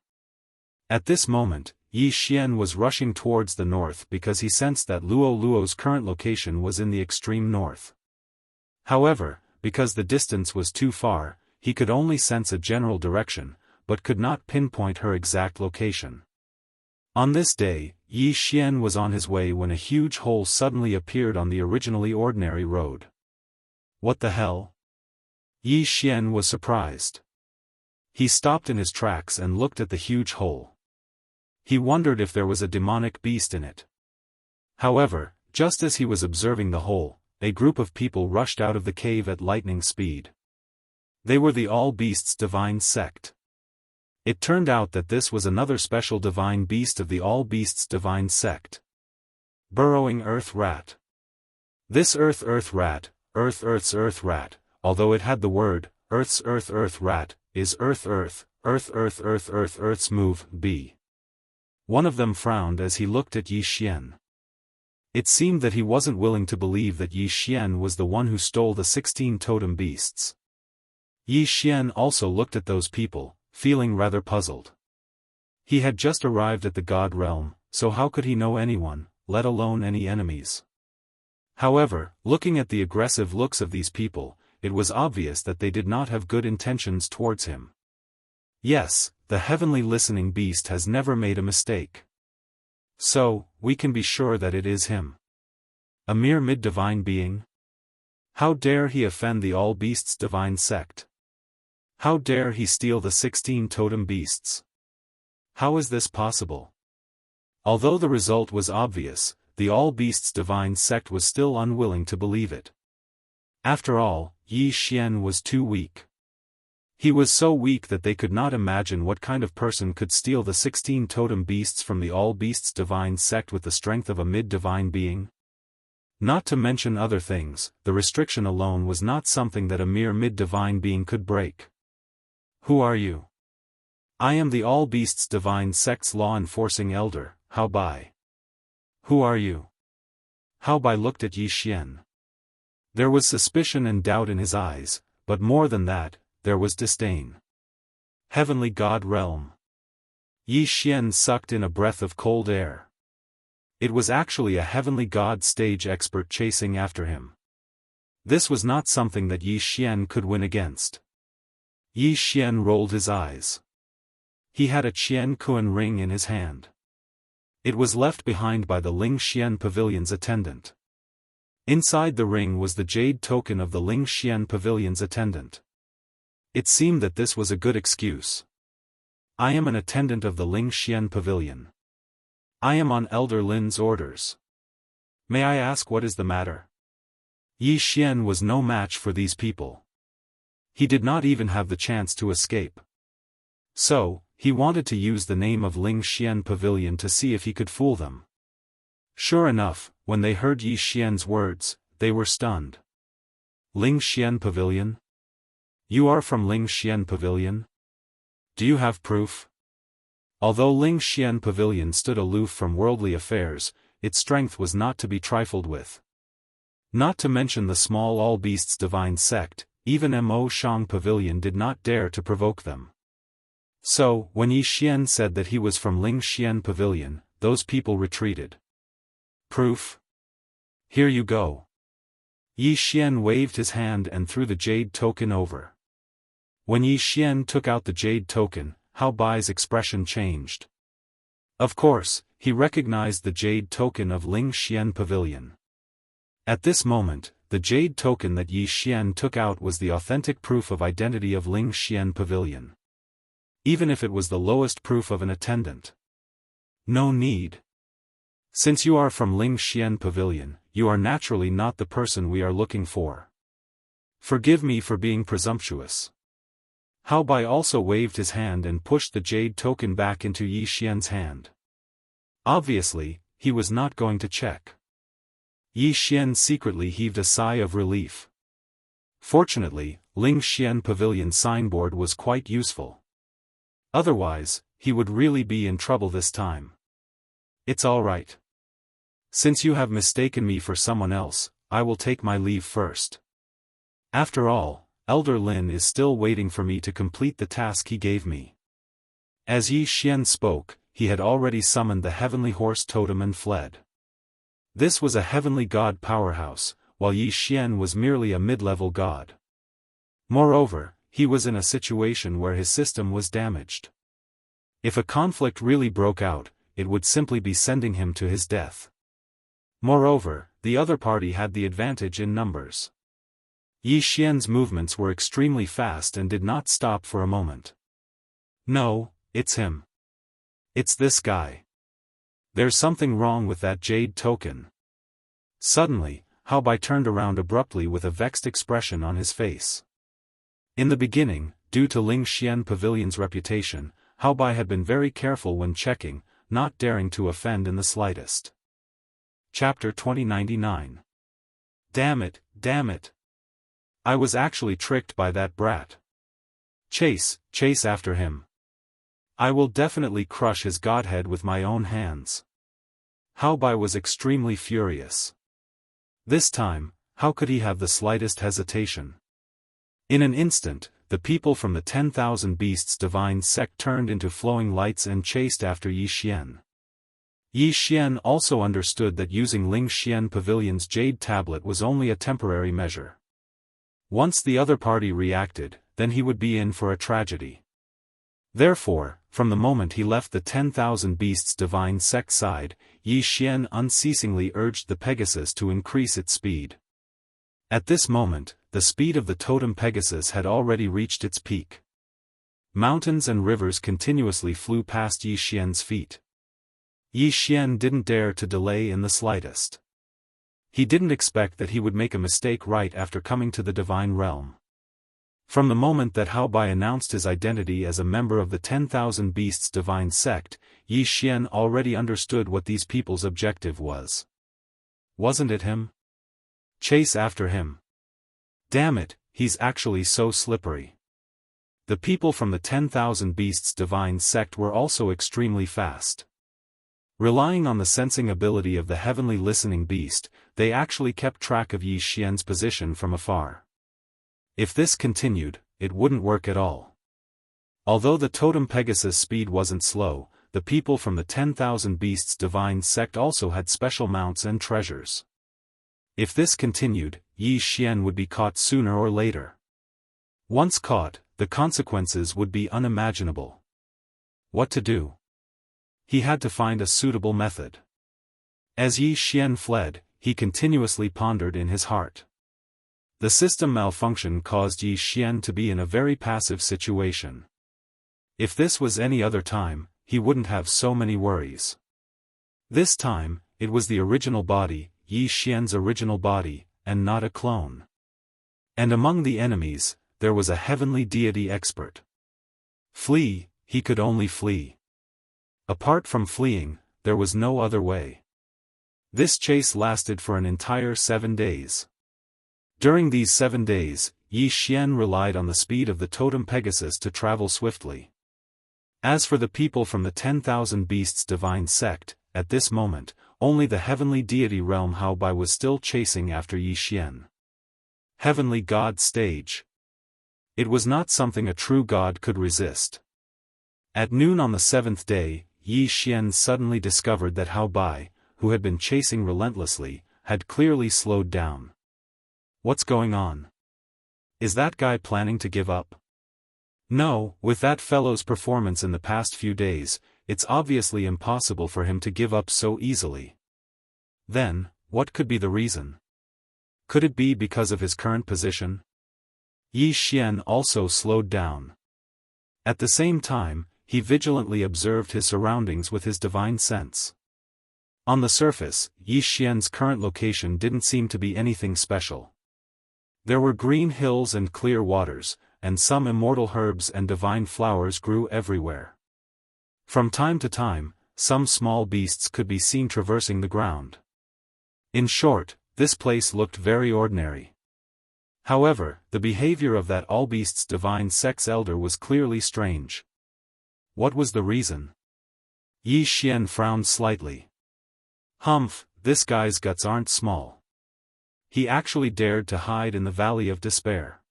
At this moment, Yi Xian was rushing towards the north because he sensed that Luo Luo's current location was in the extreme north. However, because the distance was too far, he could only sense a general direction, but could not pinpoint her exact location. On this day, Yi Xian was on his way when a huge hole suddenly appeared on the originally ordinary road. What the hell? Yi Xian was surprised. He stopped in his tracks and looked at the huge hole. He wondered if there was a demonic beast in it. However, just as he was observing the hole, a group of people rushed out of the cave at lightning speed. They were the All Beasts Divine Sect. It turned out that this was another special divine beast of the All Beasts Divine Sect. Burrowing Earth Rat. This Earth Rat, Earth's Earth Rat, although it had the word, Earth's Earth Rat, is Earth's move, B. One of them frowned as he looked at Yi Xian. It seemed that he wasn't willing to believe that Yi Xian was the one who stole the 16 totem beasts. Yi Xian also looked at those people, feeling rather puzzled. He had just arrived at the God realm, so how could he know anyone, let alone any enemies? However, looking at the aggressive looks of these people, it was obvious that they did not have good intentions towards him. Yes, the heavenly listening beast has never made a mistake. So, we can be sure that it is him. A mere mid-divine being? How dare he offend the all-beasts divine sect? How dare he steal the 16 totem beasts? How is this possible? Although the result was obvious, the all-beasts divine sect was still unwilling to believe it. After all, Yi Xian was too weak. He was so weak that they could not imagine what kind of person could steal the 16 totem beasts from the all-beasts divine sect with the strength of a mid-divine being. Not to mention other things, the restriction alone was not something that a mere mid-divine being could break. Who are you? I am the all-beasts divine sect's law-enforcing elder, Hao Bai. Who are you? Hao Bai looked at Yi Xian. There was suspicion and doubt in his eyes, but more than that, there was disdain. Heavenly God realm. Yi Xian sucked in a breath of cold air. It was actually a heavenly god stage expert chasing after him. This was not something that Yi Xian could win against. Yi Xian rolled his eyes. He had a Qian Kuan ring in his hand. It was left behind by the Ling Xian Pavilion's attendant. Inside the ring was the jade token of the Ling Xian Pavilion's attendant. It seemed that this was a good excuse. I am an attendant of the Ling Xian Pavilion. I am on Elder Lin's orders. May I ask what is the matter? Yi Xian was no match for these people. He did not even have the chance to escape. So, he wanted to use the name of Ling Xian Pavilion to see if he could fool them. Sure enough, when they heard Yi Xian's words, they were stunned. Ling Xian Pavilion? You are from Ling Xian Pavilion? Do you have proof? Although Ling Xian Pavilion stood aloof from worldly affairs, its strength was not to be trifled with. Not to mention the small all-beasts divine sect, even Mo Shang Pavilion did not dare to provoke them. So, when Yi Xian said that he was from Ling Xian Pavilion, those people retreated. Proof? Here you go. Yi Xian waved his hand and threw the jade token over. When Yi Xian took out the jade token, Hao Bai's expression changed. Of course, he recognized the jade token of Ling Xian Pavilion. At this moment, the jade token that Yi Xian took out was the authentic proof of identity of Ling Xian Pavilion. Even if it was the lowest proof of an attendant. No need. Since you are from Ling Xian Pavilion, you are naturally not the person we are looking for. Forgive me for being presumptuous. Hao Bai also waved his hand and pushed the jade token back into Yi Xian's hand. Obviously, he was not going to check. Yi Xian secretly heaved a sigh of relief. Fortunately, Ling Xian Pavilion's signboard was quite useful. Otherwise, he would really be in trouble this time. It's all right. Since you have mistaken me for someone else, I will take my leave first. After all, Elder Lin is still waiting for me to complete the task he gave me. As Yi Xian spoke, he had already summoned the heavenly horse totem and fled. This was a heavenly god powerhouse, while Yi Xian was merely a mid-level god. Moreover, he was in a situation where his system was damaged. If a conflict really broke out, it would simply be sending him to his death. Moreover, the other party had the advantage in numbers. Yi Xian's movements were extremely fast and did not stop for a moment. No, it's him. It's this guy. There's something wrong with that jade token. Suddenly, Hao Bai turned around abruptly with a vexed expression on his face. In the beginning, due to Ling Xian Pavilion's reputation, Hao Bai had been very careful when checking, not daring to offend in the slightest. Chapter 2099. Damn it, damn it. I was actually tricked by that brat. Chase after him. I will definitely crush his godhead with my own hands. Hao Bai was extremely furious. This time, how could he have the slightest hesitation? In an instant, the people from the 10,000 Beasts Divine sect turned into flowing lights and chased after Yi Xian. Yi Xian also understood that using Ling Xian Pavilion's jade tablet was only a temporary measure. Once the other party reacted, then he would be in for a tragedy. Therefore, from the moment he left the 10,000 Beasts Divine sect side, Yi Xian unceasingly urged the Pegasus to increase its speed. At this moment, the speed of the totem Pegasus had already reached its peak. Mountains and rivers continuously flew past Yi Xian's feet. Yi Xian didn't dare to delay in the slightest. He didn't expect that he would make a mistake right after coming to the divine realm. From the moment that Hao Bai announced his identity as a member of the 10,000 Beasts Divine sect, Yi Xian already understood what these people's objective was. Wasn't it him? Chase after him. Damn it, he's actually so slippery. The people from the 10,000 Beasts Divine sect were also extremely fast. Relying on the sensing ability of the heavenly listening beast, they actually kept track of Yi Xian's position from afar. If this continued, it wouldn't work at all. Although the totem Pegasus' speed wasn't slow, the people from the 10,000 Beasts Divine sect also had special mounts and treasures. If this continued, Yi Xian would be caught sooner or later. Once caught, the consequences would be unimaginable. What to do? He had to find a suitable method. As Yi Xian fled, he continuously pondered in his heart. The system malfunction caused Yi Xian to be in a very passive situation. If this was any other time, he wouldn't have so many worries. This time, it was the original body, Yi Xian's original body, and not a clone. And among the enemies, there was a heavenly deity expert. Flee, he could only flee. Apart from fleeing, there was no other way. This chase lasted for an entire 7 days. During these 7 days, Yi Xian relied on the speed of the totem Pegasus to travel swiftly. As for the people from the 10,000 Beasts Divine sect, at this moment, only the heavenly deity realm Hao Bai was still chasing after Yi Xian. Heavenly God stage. It was not something a true god could resist. At noon on the 7th day, Yi Xian suddenly discovered that Hao Bai, who had been chasing relentlessly, had clearly slowed down. What's going on? Is that guy planning to give up? No, with that fellow's performance in the past few days, it's obviously impossible for him to give up so easily. Then, what could be the reason? Could it be because of his current position? Yi Xian also slowed down. At the same time, he vigilantly observed his surroundings with his divine sense. On the surface, Yi Xian's current location didn't seem to be anything special. There were green hills and clear waters, and some immortal herbs and divine flowers grew everywhere. From time to time, some small beasts could be seen traversing the ground. In short, this place looked very ordinary. However, the behavior of that all beasts divine sect's elder was clearly strange. What was the reason? Yi Xian frowned slightly. Humph, this guy's guts aren't small. He actually dared to hide in the Valley of Despair.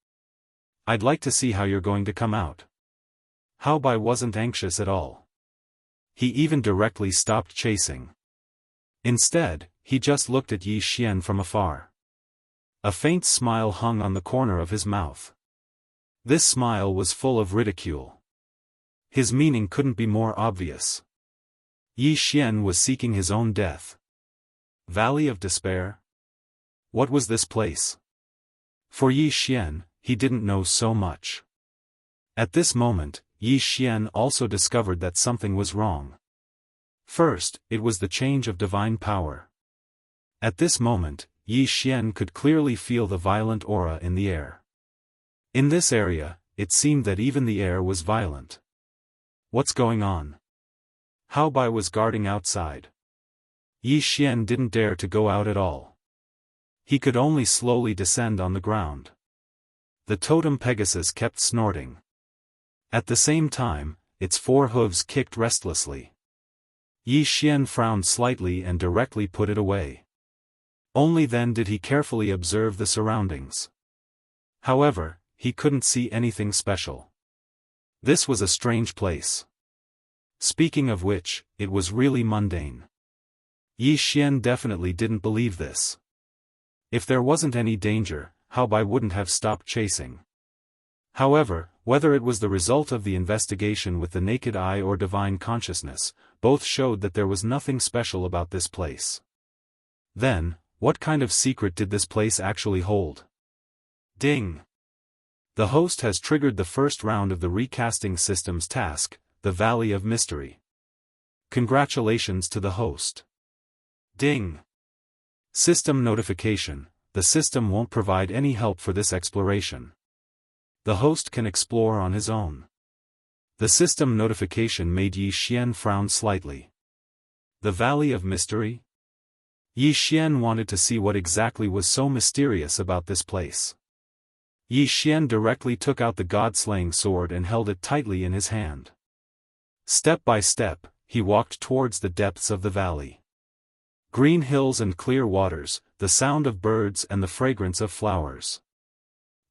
I'd like to see how you're going to come out. Hao Bai wasn't anxious at all. He even directly stopped chasing. Instead, he just looked at Yi Xian from afar. A faint smile hung on the corner of his mouth. This smile was full of ridicule. His meaning couldn't be more obvious. Yi Xian was seeking his own death. Valley of Despair? What was this place? For Yi Xian, he didn't know so much. At this moment, Yi Xian also discovered that something was wrong. First, it was the change of divine power. At this moment, Yi Xian could clearly feel the violent aura in the air. In this area, it seemed that even the air was violent. What's going on? Hao Bai was guarding outside. Yi Xian didn't dare to go out at all. He could only slowly descend on the ground. The totem Pegasus kept snorting. At the same time, its 4 hooves kicked restlessly. Yi Xian frowned slightly and directly put it away. Only then did he carefully observe the surroundings. However, he couldn't see anything special. This was a strange place. Speaking of which, it was really mundane. Yi Xian definitely didn't believe this. If there wasn't any danger, how Bai wouldn't have stopped chasing. However, whether it was the result of the investigation with the naked eye or divine consciousness, both showed that there was nothing special about this place. Then, what kind of secret did this place actually hold? Ding! The host has triggered the first round of the recasting system's task, the Valley of Mystery. Congratulations to the host. Ding! System notification: the system won't provide any help for this exploration. The host can explore on his own. The system notification made Yi Xian frown slightly. The Valley of Mystery? Yi Xian wanted to see what exactly was so mysterious about this place. Yi Xian directly took out the god-slaying sword and held it tightly in his hand. Step by step, he walked towards the depths of the valley. Green hills and clear waters, the sound of birds and the fragrance of flowers.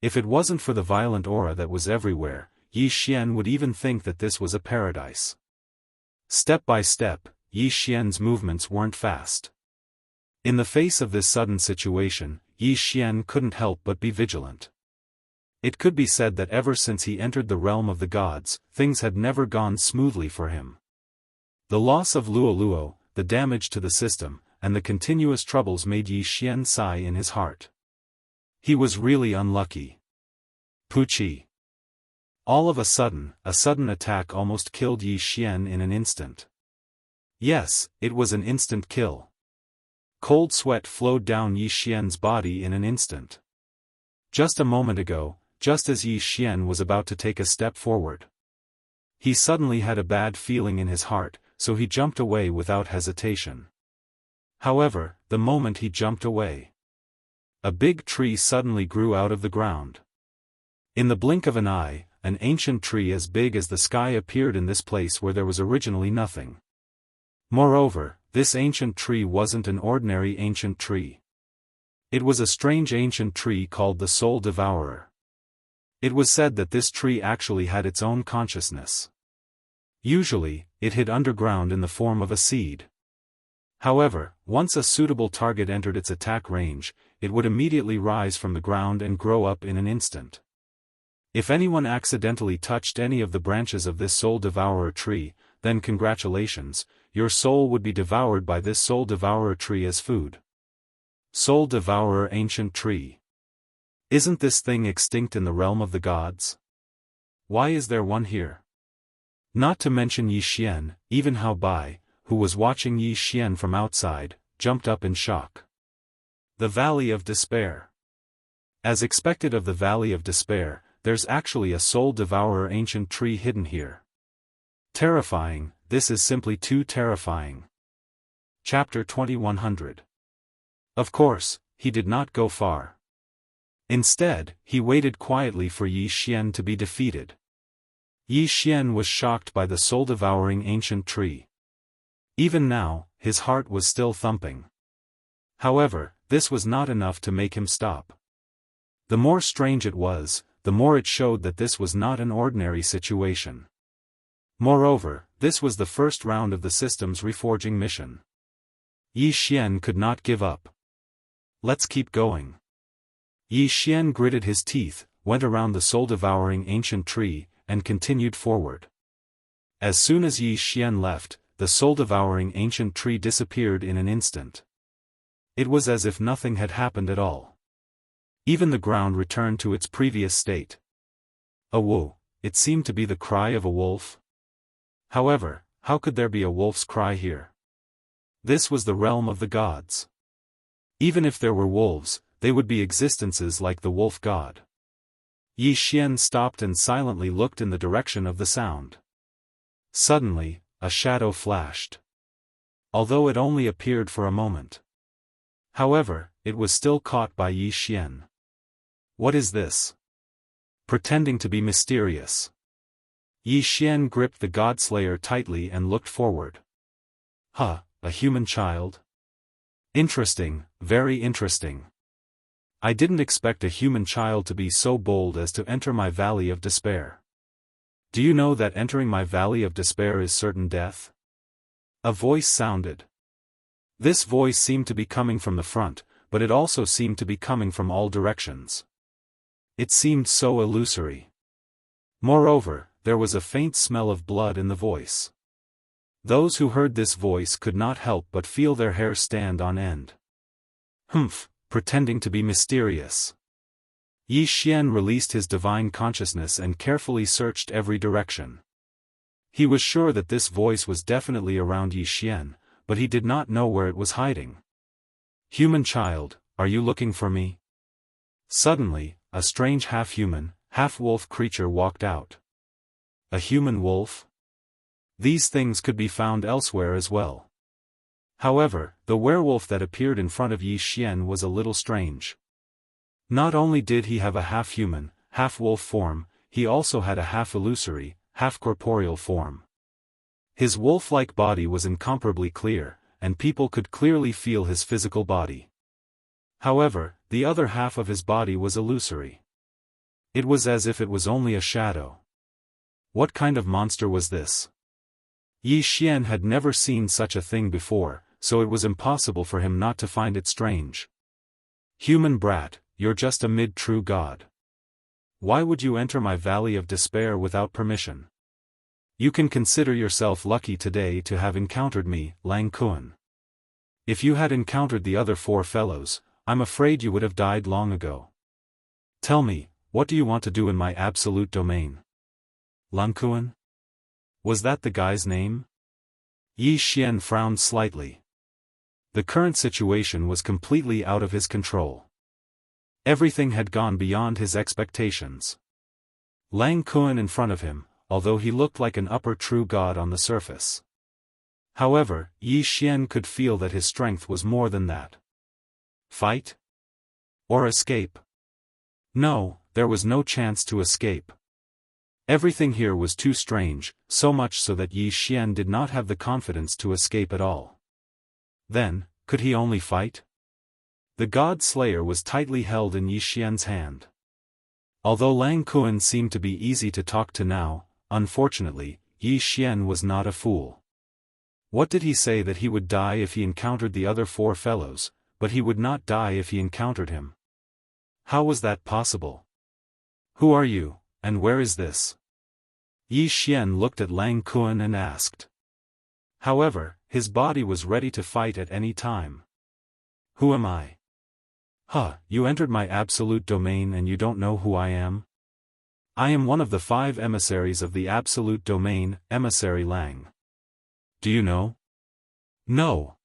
If it wasn't for the violent aura that was everywhere, Yi Xian would even think that this was a paradise. Step by step, Yi Xian's movements weren't fast. In the face of this sudden situation, Yi Xian couldn't help but be vigilant. It could be said that ever since he entered the realm of the gods, things had never gone smoothly for him. The loss of Luo, the damage to the system, and the continuous troubles made Yi Xian sigh in his heart. He was really unlucky. Puchi. All of a sudden attack almost killed Yi Xian in an instant. Yes, it was an instant kill. Cold sweat flowed down Yi Xian's body in an instant. Just a moment ago, just as Yi Xian was about to take a step forward, he suddenly had a bad feeling in his heart, so he jumped away without hesitation. However, the moment he jumped away, a big tree suddenly grew out of the ground. In the blink of an eye, an ancient tree as big as the sky appeared in this place where there was originally nothing. Moreover, this ancient tree wasn't an ordinary ancient tree. It was a strange ancient tree called the Soul Devourer. It was said that this tree actually had its own consciousness. Usually, it hid underground in the form of a seed. However, once a suitable target entered its attack range, it would immediately rise from the ground and grow up in an instant. If anyone accidentally touched any of the branches of this Soul Devourer tree, then congratulations, your soul would be devoured by this Soul Devourer tree as food. Soul Devourer ancient tree. Isn't this thing extinct in the realm of the gods? Why is there one here? Not to mention Yi Xian, even Hao Bai, who was watching Yi Xian from outside, jumped up in shock. The Valley of Despair. As expected of the Valley of Despair, there's actually a Soul Devourer ancient tree hidden here. Terrifying, this is simply too terrifying. Chapter 2100. Of course, he did not go far. Instead, he waited quietly for Yi Xian to be defeated. Yi Xian was shocked by the soul-devouring ancient tree. Even now, his heart was still thumping. However, this was not enough to make him stop. The more strange it was, the more it showed that this was not an ordinary situation. Moreover, this was the first round of the system's reforging mission. Yi Xian could not give up. Let's keep going. Yi Xian gritted his teeth, went around the soul-devouring ancient tree, and continued forward. As soon as Yi Xian left, the soul-devouring ancient tree disappeared in an instant. It was as if nothing had happened at all. Even the ground returned to its previous state. A woo, it seemed to be the cry of a wolf. However, how could there be a wolf's cry here? This was the realm of the gods. Even if there were wolves, they would be existences like the wolf god. Yi Xian stopped and silently looked in the direction of the sound. Suddenly, a shadow flashed. Although it only appeared for a moment. However, it was still caught by Yi Xian. What is this? Pretending to be mysterious, Yi Xian gripped the Godslayer tightly and looked forward. Huh, a human child? Interesting, very interesting. I didn't expect a human child to be so bold as to enter my valley of despair. Do you know that entering my valley of despair is certain death? A voice sounded. This voice seemed to be coming from the front, but it also seemed to be coming from all directions. It seemed so illusory. Moreover, there was a faint smell of blood in the voice. Those who heard this voice could not help but feel their hair stand on end. Humph, pretending to be mysterious. Yi Xian released his divine consciousness and carefully searched every direction. He was sure that this voice was definitely around Yi Xian, but he did not know where it was hiding. Human child, are you looking for me? Suddenly, a strange half-human, half-wolf creature walked out. A human wolf? These things could be found elsewhere as well. However, the werewolf that appeared in front of Yi Xian was a little strange. Not only did he have a half-human, half-wolf form, he also had a half-illusory, half-corporeal form. His wolf-like body was incomparably clear, and people could clearly feel his physical body. However, the other half of his body was illusory. It was as if it was only a shadow. What kind of monster was this? Yi Xian had never seen such a thing before, so it was impossible for him not to find it strange. Human brat, you're just a mid-true god. Why would you enter my valley of despair without permission? You can consider yourself lucky today to have encountered me, Lang Kun. If you had encountered the other four fellows, I'm afraid you would have died long ago. Tell me, what do you want to do in my absolute domain? Lang Kun? Was that the guy's name? Yi Xian frowned slightly. The current situation was completely out of his control. Everything had gone beyond his expectations. Lang Kun in front of him, although he looked like an upper true god on the surface. However, Yi Xian could feel that his strength was more than that. Fight? Or escape? No, there was no chance to escape. Everything here was too strange, so much so that Yi Xian did not have the confidence to escape at all. Then, could he only fight? The God Slayer was tightly held in Yi Xian's hand. Although Lang Kun seemed to be easy to talk to now, unfortunately, Yi Xian was not a fool. What did he say that he would die if he encountered the other four fellows, but he would not die if he encountered him? How was that possible? Who are you, and where is this? Yi Xian looked at Lang Kun and asked. However, his body was ready to fight at any time. Who am I? Huh, you entered my absolute domain and you don't know who I am? I am one of the 5 emissaries of the absolute domain, Emissary Lang. Do you know? No.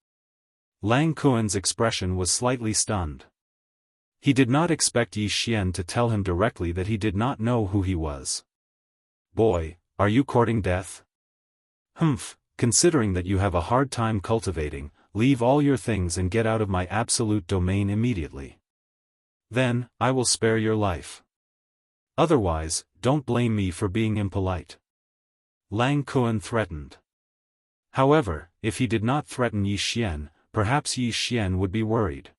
Lang Kun's expression was slightly stunned. He did not expect Yi Xian to tell him directly that he did not know who he was. Boy, are you courting death? Humph, considering that you have a hard time cultivating, leave all your things and get out of my absolute domain immediately. Then, I will spare your life. Otherwise, don't blame me for being impolite. Lang Kun threatened. However, if he did not threaten Yi Xian, perhaps Yi Xian would be worried.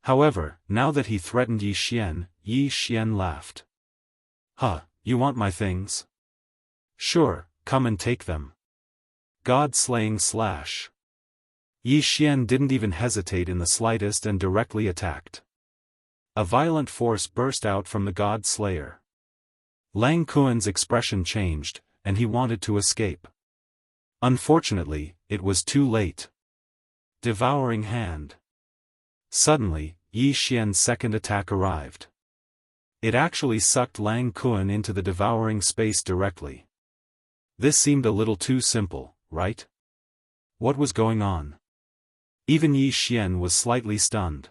However, now that he threatened Yi Xian laughed. Huh, you want my things? Sure, come and take them. God-slaying slash. Yi Xian didn't even hesitate in the slightest and directly attacked. A violent force burst out from the God Slayer. Lang Kun's expression changed, and he wanted to escape. Unfortunately, it was too late. Devouring hand. Suddenly, Yi Xian's second attack arrived. It actually sucked Lang Kun into the devouring space directly. This seemed a little too simple, right? What was going on? Even Yi Xian was slightly stunned.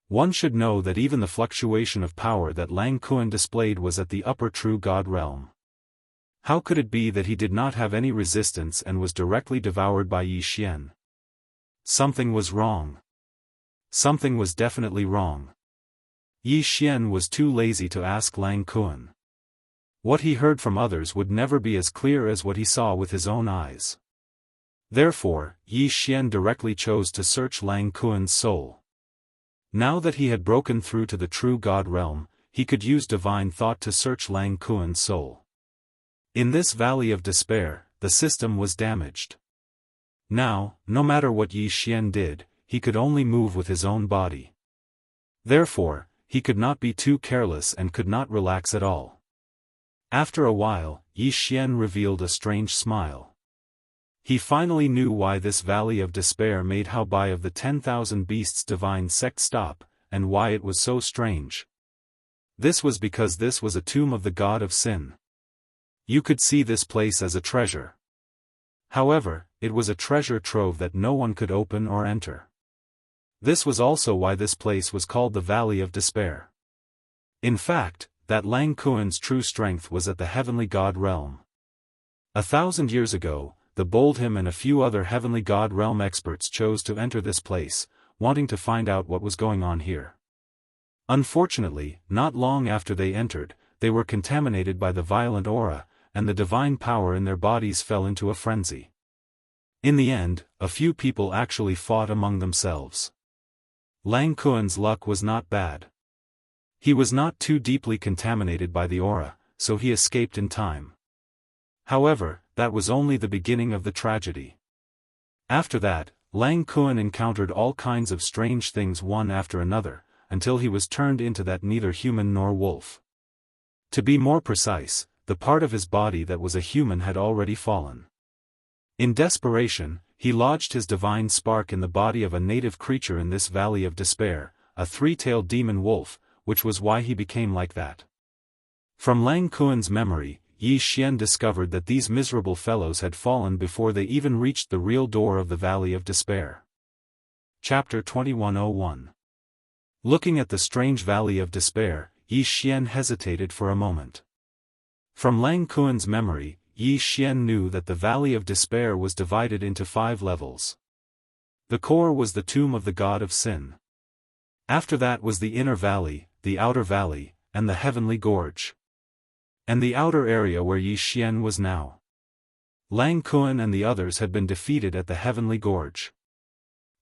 One should know that even the fluctuation of power that Lang Kun displayed was at the upper true god realm. How could it be that he did not have any resistance and was directly devoured by Yi Xian? Something was wrong. Something was definitely wrong. Yi Xian was too lazy to ask Lang Kun. What he heard from others would never be as clear as what he saw with his own eyes. Therefore, Yi Xian directly chose to search Lang Kuan's soul. Now that he had broken through to the true God realm, he could use divine thought to search Lang Kuan's soul. In this valley of despair, the system was damaged. Now, no matter what Yi Xian did, he could only move with his own body. Therefore, he could not be too careless and could not relax at all. After a while, Yi Xian revealed a strange smile. He finally knew why this valley of despair made Hao Bai of the 10,000 Beasts divine sect stop, and why it was so strange. This was because this was a tomb of the god of sin. You could see this place as a treasure. However, it was a treasure trove that no one could open or enter. This was also why this place was called the Valley of Despair. In fact, that Lang Kuan's true strength was at the heavenly god realm. 1,000 years ago, the bold him and a few other heavenly god realm experts chose to enter this place, wanting to find out what was going on here. Unfortunately, not long after they entered, they were contaminated by the violent aura, and the divine power in their bodies fell into a frenzy. In the end, a few people actually fought among themselves. Lang Kuan's luck was not bad. He was not too deeply contaminated by the aura, so he escaped in time. However, that was only the beginning of the tragedy. After that, Lang Kuan encountered all kinds of strange things one after another, until he was turned into that neither human nor wolf. To be more precise, the part of his body that was a human had already fallen. In desperation, he lodged his divine spark in the body of a native creature in this valley of despair, a three-tailed demon wolf, which was why he became like that. From Lang Kuan's memory, Yi Xian discovered that these miserable fellows had fallen before they even reached the real door of the Valley of Despair. Chapter 2101. Looking at the strange Valley of Despair, Yi Xian hesitated for a moment. From Lang Kuan's memory, Yi Xian knew that the Valley of Despair was divided into 5 levels. The core was the tomb of the god of sin. After that was the inner valley, the outer valley, and the heavenly gorge. And the outer area where Yi Xian was now. Lang Kuan and the others had been defeated at the heavenly gorge.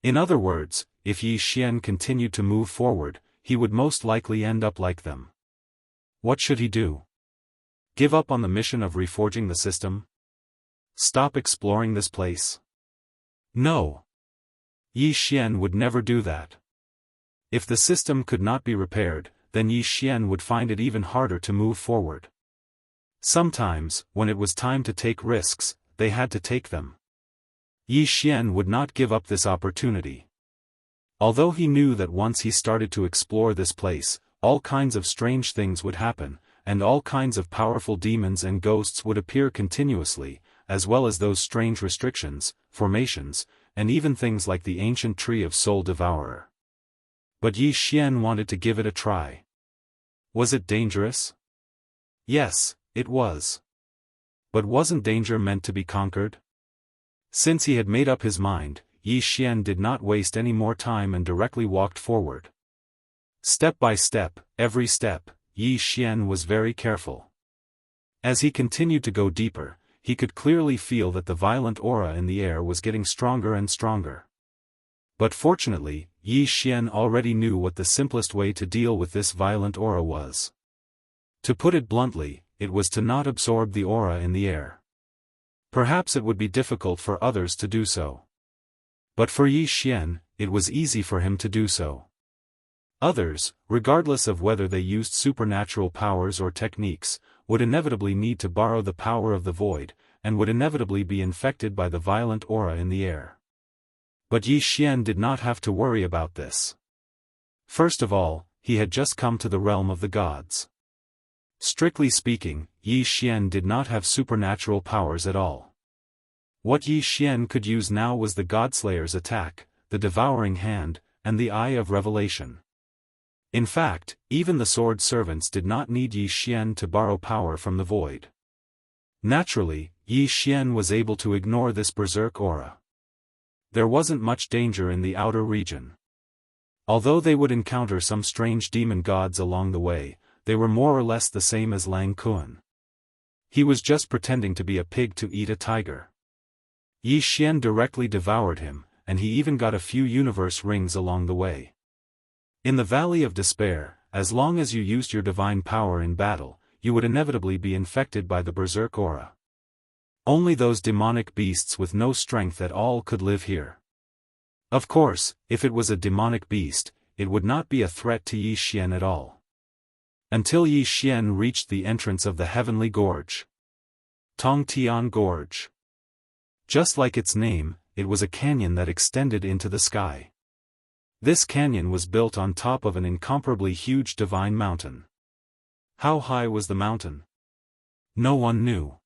In other words, if Yi Xian continued to move forward, he would most likely end up like them. What should he do? Give up on the mission of reforging the system? Stop exploring this place? No. Yi Xian would never do that. If the system could not be repaired, then Yi Xian would find it even harder to move forward. Sometimes, when it was time to take risks, they had to take them. Yi Xian would not give up this opportunity. Although he knew that once he started to explore this place, all kinds of strange things would happen, and all kinds of powerful demons and ghosts would appear continuously, as well as those strange restrictions, formations, and even things like the ancient tree of soul devourer. But Yi Xian wanted to give it a try. Was it dangerous? Yes, it was. But wasn't danger meant to be conquered? Since he had made up his mind, Yi Xian did not waste any more time and directly walked forward. Step by step, every step, Yi Xian was very careful. As he continued to go deeper, he could clearly feel that the violent aura in the air was getting stronger and stronger. But fortunately, Yi Xian already knew what the simplest way to deal with this violent aura was. To put it bluntly, it was to not absorb the aura in the air. Perhaps it would be difficult for others to do so. But for Yi Xian, it was easy for him to do so. Others, regardless of whether they used supernatural powers or techniques, would inevitably need to borrow the power of the void, and would inevitably be infected by the violent aura in the air. But Yi Xian did not have to worry about this. First of all, he had just come to the realm of the gods. Strictly speaking, Yi Xian did not have supernatural powers at all. What Yi Xian could use now was the Godslayer's attack, the Devouring Hand, and the Eye of Revelation. In fact, even the sword servants did not need Yi Xian to borrow power from the void. Naturally, Yi Xian was able to ignore this berserk aura. There wasn't much danger in the outer region. Although they would encounter some strange demon gods along the way, they were more or less the same as Lang Kuan. He was just pretending to be a pig to eat a tiger. Yi Xian directly devoured him, and he even got a few universe rings along the way. In the Valley of Despair, as long as you used your divine power in battle, you would inevitably be infected by the berserk aura. Only those demonic beasts with no strength at all could live here. Of course, if it was a demonic beast, it would not be a threat to Yi Xian at all. Until Yi Xian reached the entrance of the Heavenly Gorge. Tongtian Gorge. Just like its name, it was a canyon that extended into the sky. This canyon was built on top of an incomparably huge divine mountain. How high was the mountain? No one knew.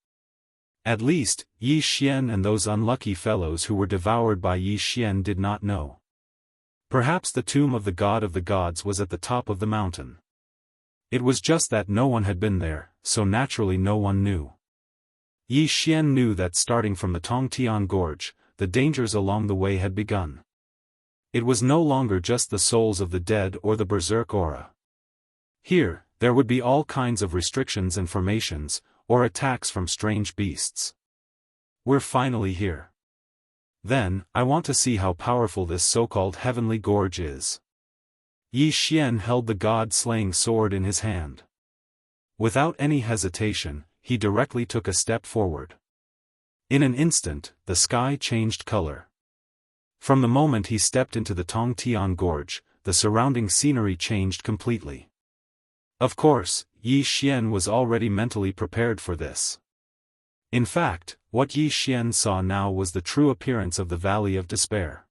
At least, Yi Xian and those unlucky fellows who were devoured by Yi Xian did not know. Perhaps the tomb of the god of the gods was at the top of the mountain. It was just that no one had been there, so naturally no one knew. Yi Xian knew that starting from the Tongtian Gorge, the dangers along the way had begun. It was no longer just the souls of the dead or the berserk aura. Here, there would be all kinds of restrictions and formations, or attacks from strange beasts. We're finally here. Then, I want to see how powerful this so-called Heavenly Gorge is. Yi Xian held the god-slaying sword in his hand. Without any hesitation, he directly took a step forward. In an instant, the sky changed color. From the moment he stepped into the Tongtian Gorge, the surrounding scenery changed completely. Of course, Yi Xian was already mentally prepared for this. In fact, what Yi Xian saw now was the true appearance of the Valley of Despair.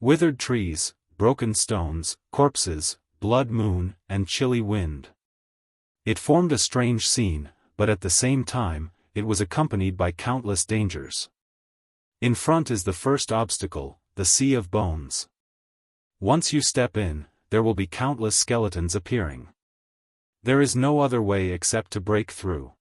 Withered trees, broken stones, corpses, blood moon, and chilly wind. It formed a strange scene, but at the same time, it was accompanied by countless dangers. In front is the first obstacle, the Sea of Bones. Once you step in, there will be countless skeletons appearing. There is no other way except to break through.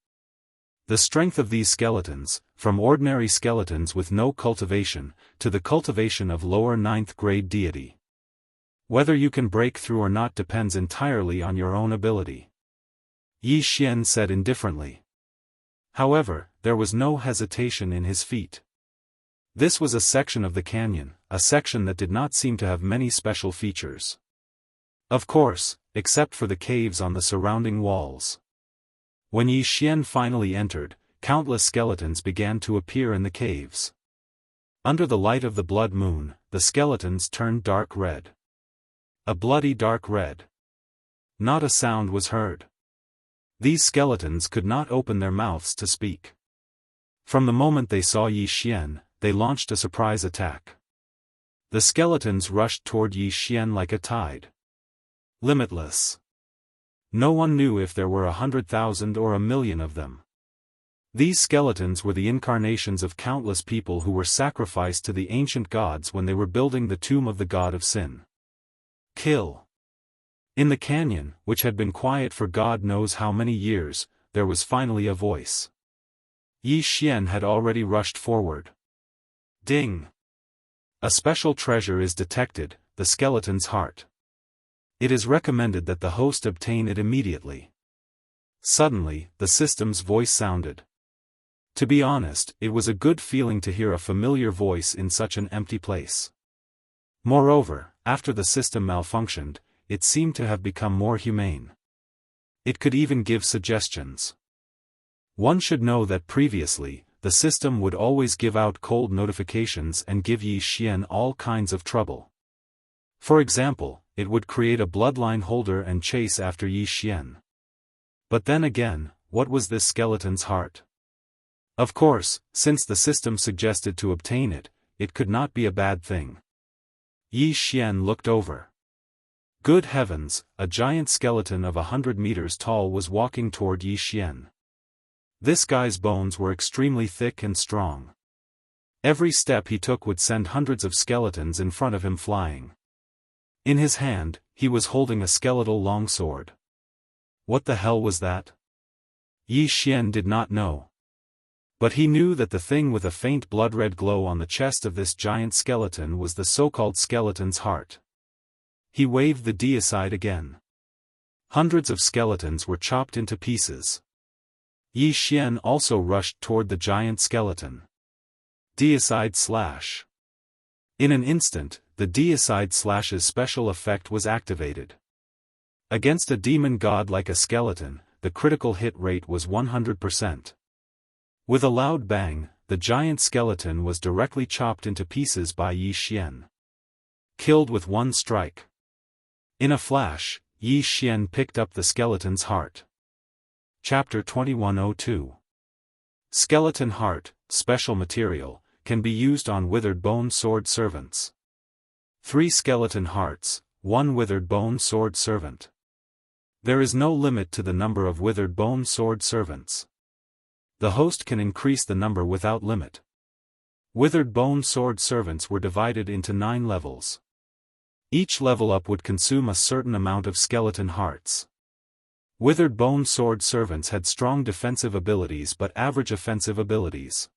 The strength of these skeletons, from ordinary skeletons with no cultivation, to the cultivation of lower 9th grade deity. Whether you can break through or not depends entirely on your own ability. Yi Xian said indifferently. However, there was no hesitation in his feet. This was a section of the canyon, a section that did not seem to have many special features. Of course, except for the caves on the surrounding walls. When Yi Xian finally entered, countless skeletons began to appear in the caves. Under the light of the blood moon, the skeletons turned dark red. A bloody dark red. Not a sound was heard. These skeletons could not open their mouths to speak. From the moment they saw Yi Xian, they launched a surprise attack. The skeletons rushed toward Yi Xian like a tide. Limitless. No one knew if there were 100,000 or 1,000,000 of them. These skeletons were the incarnations of countless people who were sacrificed to the ancient gods when they were building the tomb of the god of sin. Kill. In the canyon, which had been quiet for God knows how many years, there was finally a voice. Yi Xian had already rushed forward. Ding! A special treasure is detected, the skeleton's heart. It is recommended that the host obtain it immediately. Suddenly, the system's voice sounded. To be honest, it was a good feeling to hear a familiar voice in such an empty place. Moreover, after the system malfunctioned, it seemed to have become more humane. It could even give suggestions. One should know that previously, the system would always give out cold notifications and give Yi Xian all kinds of trouble. For example, it would create a bloodline holder and chase after Yi Xian. But then again, what was this skeleton's heart? Of course, since the system suggested to obtain it, it could not be a bad thing. Yi Xian looked over. Good heavens, a giant skeleton of 100 meters tall was walking toward Yi Xian. This guy's bones were extremely thick and strong. Every step he took would send hundreds of skeletons in front of him flying. In his hand, he was holding a skeletal longsword. What the hell was that? Yi Xian did not know. But he knew that the thing with a faint blood-red glow on the chest of this giant skeleton was the so-called skeleton's heart. He waved the deicide again. Hundreds of skeletons were chopped into pieces. Yi Xian also rushed toward the giant skeleton. Deicide Slash. In an instant, the Deicide Slash's special effect was activated. Against a demon god like a skeleton, the critical hit rate was 100%. With a loud bang, the giant skeleton was directly chopped into pieces by Yi Xian. Killed with one strike. In a flash, Yi Xian picked up the skeleton's heart. Chapter 2102. Skeleton Heart, Special Material, can be used on withered bone sword servants. 3 skeleton hearts, 1 withered bone sword servant. There is no limit to the number of withered bone sword servants. The host can increase the number without limit. Withered bone sword servants were divided into 9 levels. Each level up would consume a certain amount of skeleton hearts. Withered bone sword servants had strong defensive abilities but average offensive abilities.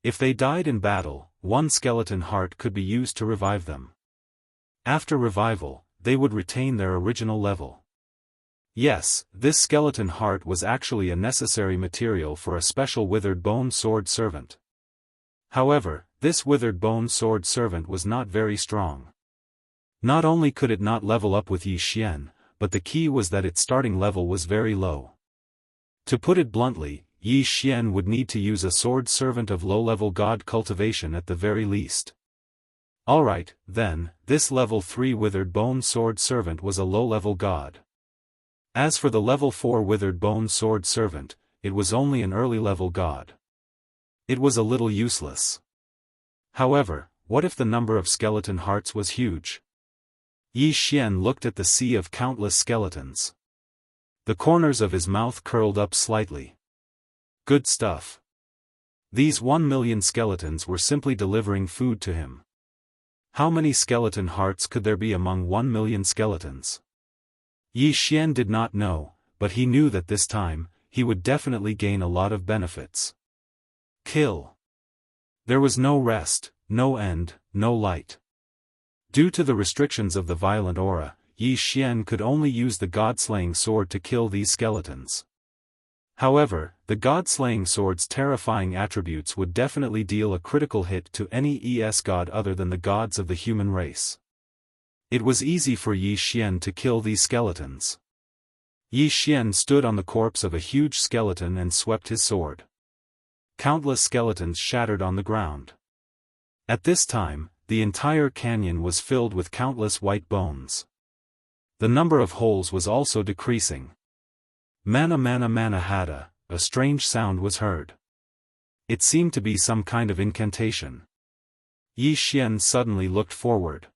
If they died in battle, 1 skeleton heart could be used to revive them. After revival, they would retain their original level. Yes, this skeleton heart was actually a necessary material for a special withered bone sword servant. However, this withered bone sword servant was not very strong. Not only could it not level up with Yi Xian, but the key was that its starting level was very low. To put it bluntly, Yi Xian would need to use a sword servant of low-level god cultivation at the very least. Alright, then, this level 3 withered bone sword servant was a low-level god. As for the level 4 withered bone sword servant, it was only an early-level god. It was a little useless. However, what if the number of skeleton hearts was huge? Yi Xian looked at the sea of countless skeletons. The corners of his mouth curled up slightly. Good stuff. These 1 million skeletons were simply delivering food to him. How many skeleton hearts could there be among 1 million skeletons? Yi Xian did not know, but he knew that this time, he would definitely gain a lot of benefits. Kill. There was no rest, no end, no light. Due to the restrictions of the violent aura, Yi Xian could only use the god-slaying sword to kill these skeletons. However, the god-slaying sword's terrifying attributes would definitely deal a critical hit to any ES god other than the gods of the human race. It was easy for Yi Xian to kill these skeletons. Yi Xian stood on the corpse of a huge skeleton and swept his sword. Countless skeletons shattered on the ground. At this time, the entire canyon was filled with countless white bones. The number of holes was also decreasing. Mana mana mana hada, a strange sound was heard. It seemed to be some kind of incantation. Yi Xian suddenly looked forward.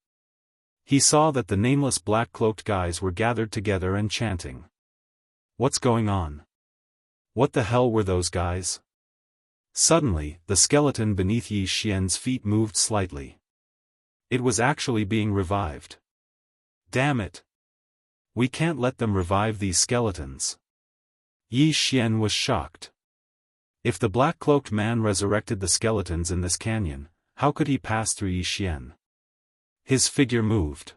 He saw that the nameless black-cloaked guys were gathered together and chanting. What's going on? What the hell were those guys? Suddenly, the skeleton beneath Yi Xian's feet moved slightly. It was actually being revived. Damn it! We can't let them revive these skeletons. Yi Xian was shocked. If the black-cloaked man resurrected the skeletons in this canyon, how could he pass through Yi Xian? His figure moved.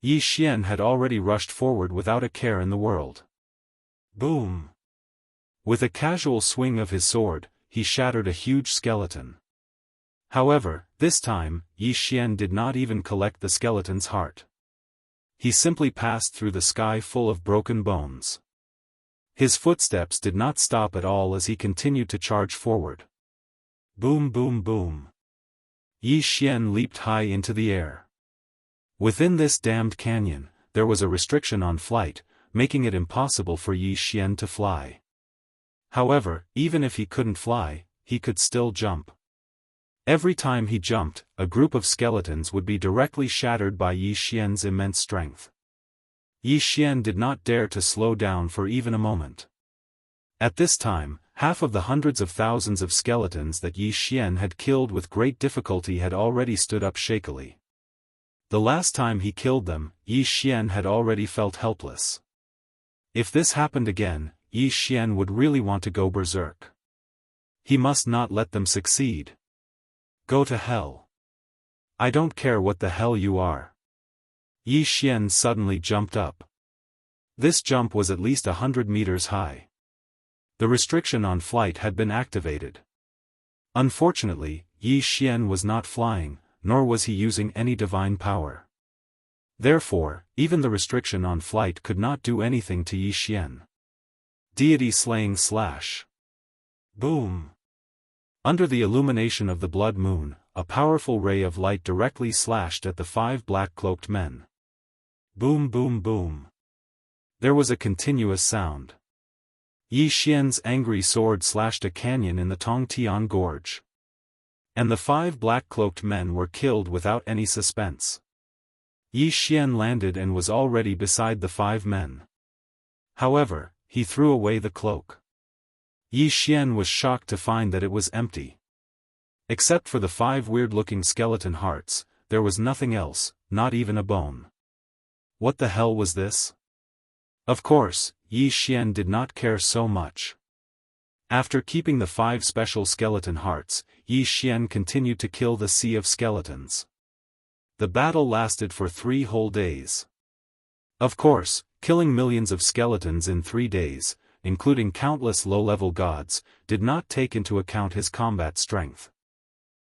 Yi Xian had already rushed forward without a care in the world. Boom! With a casual swing of his sword, he shattered a huge skeleton. However, this time, Yi Xian did not even collect the skeleton's heart. He simply passed through the sky full of broken bones. His footsteps did not stop at all as he continued to charge forward. Boom boom boom. Yi Xian leaped high into the air. Within this damned canyon, there was a restriction on flight, making it impossible for Yi Xian to fly. However, even if he couldn't fly, he could still jump. Every time he jumped, a group of skeletons would be directly shattered by Yi Xian's immense strength. Yi Xian did not dare to slow down for even a moment. At this time, half of the hundreds of thousands of skeletons that Yi Xian had killed with great difficulty had already stood up shakily. The last time he killed them, Yi Xian had already felt helpless. If this happened again, Yi Xian would really want to go berserk. He must not let them succeed. Go to hell. I don't care what the hell you are. Yi Xian suddenly jumped up. This jump was at least 100 meters high. The restriction on flight had been activated. Unfortunately, Yi Xian was not flying, nor was he using any divine power. Therefore, even the restriction on flight could not do anything to Yi Xian. Deity slaying slash. Boom! Under the illumination of the blood moon, a powerful ray of light directly slashed at the 5 black-cloaked men. Boom boom boom. There was a continuous sound. Yi Xian's angry sword slashed a canyon in the Tongtian Gorge. And the 5 black-cloaked men were killed without any suspense. Yi Xian landed and was already beside the 5 men. However, he threw away the cloak. Yi Xian was shocked to find that it was empty. Except for the 5 weird-looking skeleton hearts, there was nothing else, not even a bone. What the hell was this? Of course, Yi Xian did not care so much. After keeping the 5 special skeleton hearts, Yi Xian continued to kill the sea of skeletons. The battle lasted for 3 whole days. Of course, killing millions of skeletons in 3 days, including countless low-level gods, did not take into account his combat strength.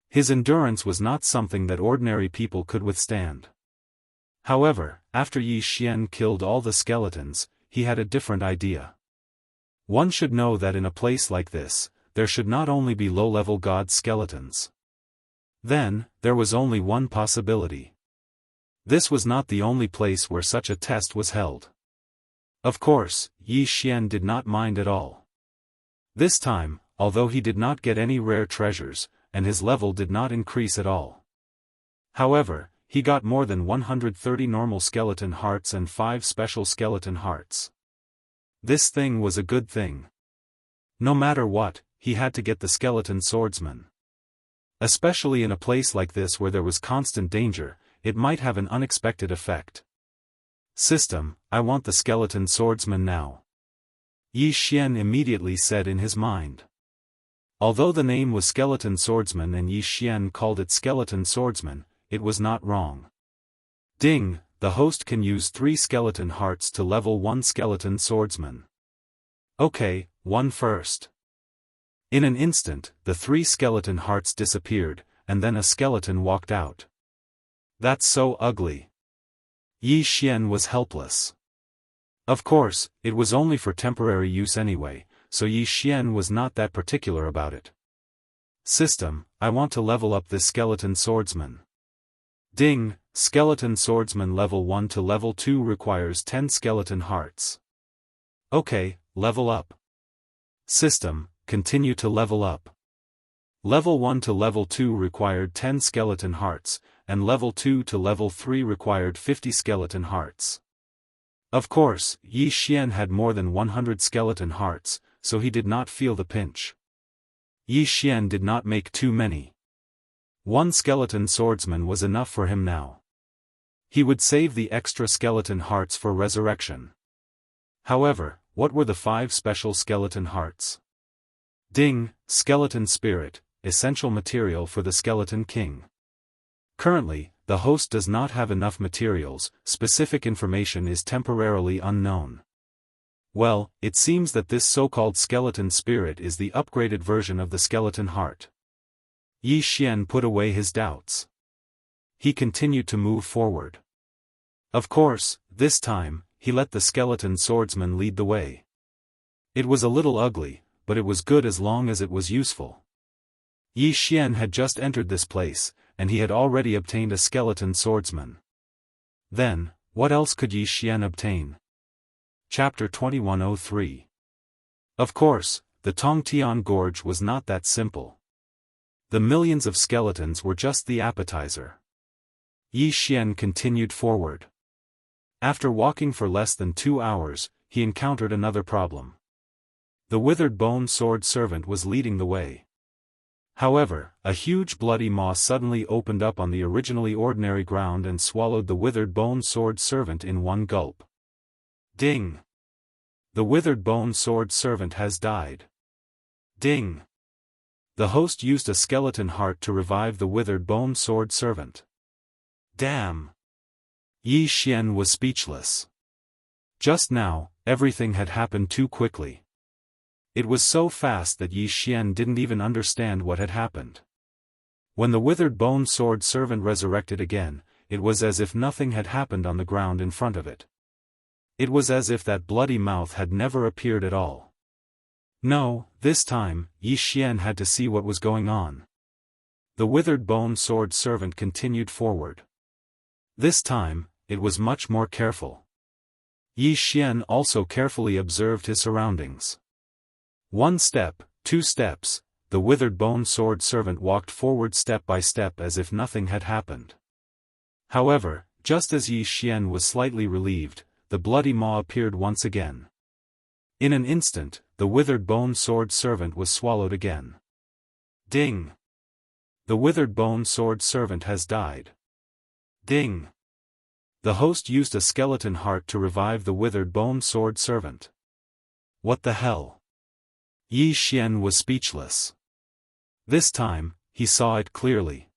His endurance was not something that ordinary people could withstand. However, after Yi Xian killed all the skeletons, he had a different idea. One should know that in a place like this, there should not only be low-level god skeletons. Then, there was only one possibility. This was not the only place where such a test was held. Of course, Yi Xian did not mind at all. This time, although he did not get any rare treasures, and his level did not increase at all. However, he got more than 130 normal skeleton hearts and 5 special skeleton hearts. This thing was a good thing. No matter what, he had to get the skeleton swordsman. Especially in a place like this where there was constant danger, it might have an unexpected effect. System, I want the skeleton swordsman now. Yi Xian immediately said in his mind. Although the name was skeleton swordsman and Yi Xian called it skeleton swordsman, it was not wrong. Ding, the host can use 3 skeleton hearts to level 1 skeleton swordsman. Okay, one first. In an instant, the 3 skeleton hearts disappeared, and then a skeleton walked out. That's so ugly. Yi Xian was helpless. Of course, it was only for temporary use anyway, so Yi Xian was not that particular about it. System, I want to level up this skeleton swordsman. Ding, skeleton swordsman level 1 to level 2 requires 10 skeleton hearts. Okay, level up. System, continue to level up. Level 1 to level 2 required 10 skeleton hearts, and level 2 to level 3 required 50 skeleton hearts. Of course, Yi Xian had more than 100 skeleton hearts, so he did not feel the pinch. Yi Xian did not make too many. 1 skeleton swordsman was enough for him now. He would save the extra skeleton hearts for resurrection. However, what were the 5 special skeleton hearts? Ding, skeleton spirit, essential material for the skeleton king. Currently, the host does not have enough materials, specific information is temporarily unknown. Well, it seems that this so-called skeleton spirit is the upgraded version of the skeleton heart. Yi Xian put away his doubts. He continued to move forward. Of course, this time, he let the skeleton swordsman lead the way. It was a little ugly, but it was good as long as it was useful. Yi Xian had just entered this place, and he had already obtained a skeleton swordsman. Then, what else could Yi Xian obtain? Chapter 2103. Of course, the Tongtian Gorge was not that simple. The millions of skeletons were just the appetizer. Yi Xian continued forward. After walking for less than 2 hours, he encountered another problem. The withered bone sword servant was leading the way. However, a huge bloody maw suddenly opened up on the originally ordinary ground and swallowed the withered bone sword servant in one gulp. Ding! The withered bone sword servant has died. Ding! The host used a skeleton heart to revive the withered bone sword servant. Damn! Yi Xian was speechless. Just now, everything had happened too quickly. It was so fast that Yi Xian didn't even understand what had happened. When the withered bone sword servant resurrected again, it was as if nothing had happened on the ground in front of it. It was as if that bloody mouth had never appeared at all. No, this time, Yi Xian had to see what was going on. The withered bone sword servant continued forward. This time, it was much more careful. Yi Xian also carefully observed his surroundings. 1 step, 2 steps, the withered bone sword servant walked forward step by step as if nothing had happened. However, just as Yi Xian was slightly relieved, the bloody maw appeared once again. In an instant, the withered bone sword servant was swallowed again. Ding! The withered bone sword servant has died. Ding! The host used a skeleton heart to revive the withered bone sword servant. What the hell? Yi Xian was speechless. This time, he saw it clearly.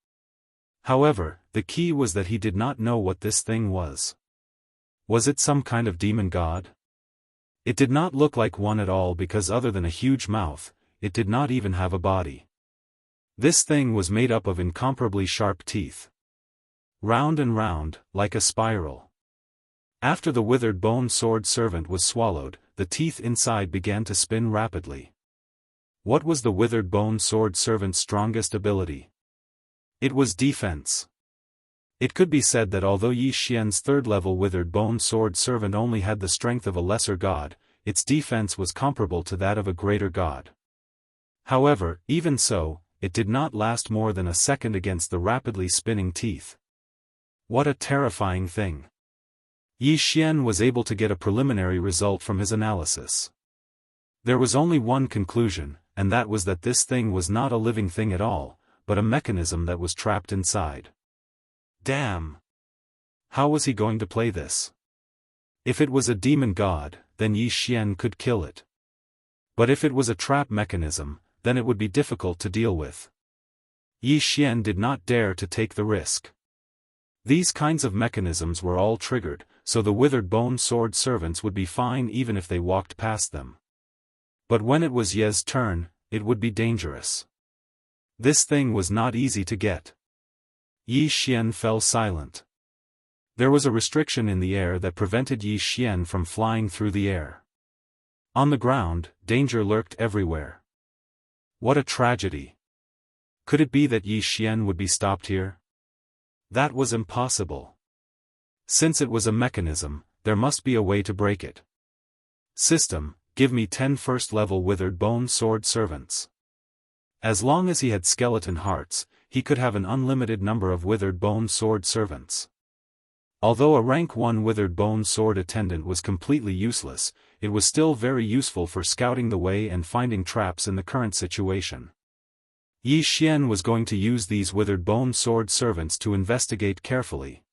However, the key was that he did not know what this thing was. Was it some kind of demon god? It did not look like one at all because other than a huge mouth, it did not even have a body. This thing was made up of incomparably sharp teeth. Round and round, like a spiral. After the withered bone sword servant was swallowed, the teeth inside began to spin rapidly. What was the withered bone sword servant's strongest ability? It was defense. It could be said that although Yi Xian's third-level withered bone sword servant only had the strength of a lesser god, its defense was comparable to that of a greater god. However, even so, it did not last more than a second against the rapidly spinning teeth. What a terrifying thing! Yi Xian was able to get a preliminary result from his analysis. There was only one conclusion, and that was that this thing was not a living thing at all, but a mechanism that was trapped inside. Damn! How was he going to play this? If it was a demon god, then Yi Xian could kill it. But if it was a trap mechanism, then it would be difficult to deal with. Yi Xian did not dare to take the risk. These kinds of mechanisms were all triggered, so the withered bone sword servants would be fine even if they walked past them. But when it was Ye's turn, it would be dangerous. This thing was not easy to get. Yi Xian fell silent. There was a restriction in the air that prevented Yi Xian from flying through the air. On the ground, danger lurked everywhere. What a tragedy! Could it be that Yi Xian would be stopped here? That was impossible. Since it was a mechanism, there must be a way to break it. System, give me 10 first-level withered bone sword servants. As long as he had skeleton hearts, he could have an unlimited number of withered bone sword servants. Although a rank 1 withered bone sword attendant was completely useless, it was still very useful for scouting the way and finding traps in the current situation. Yi Xian was going to use these withered bone sword servants to investigate carefully.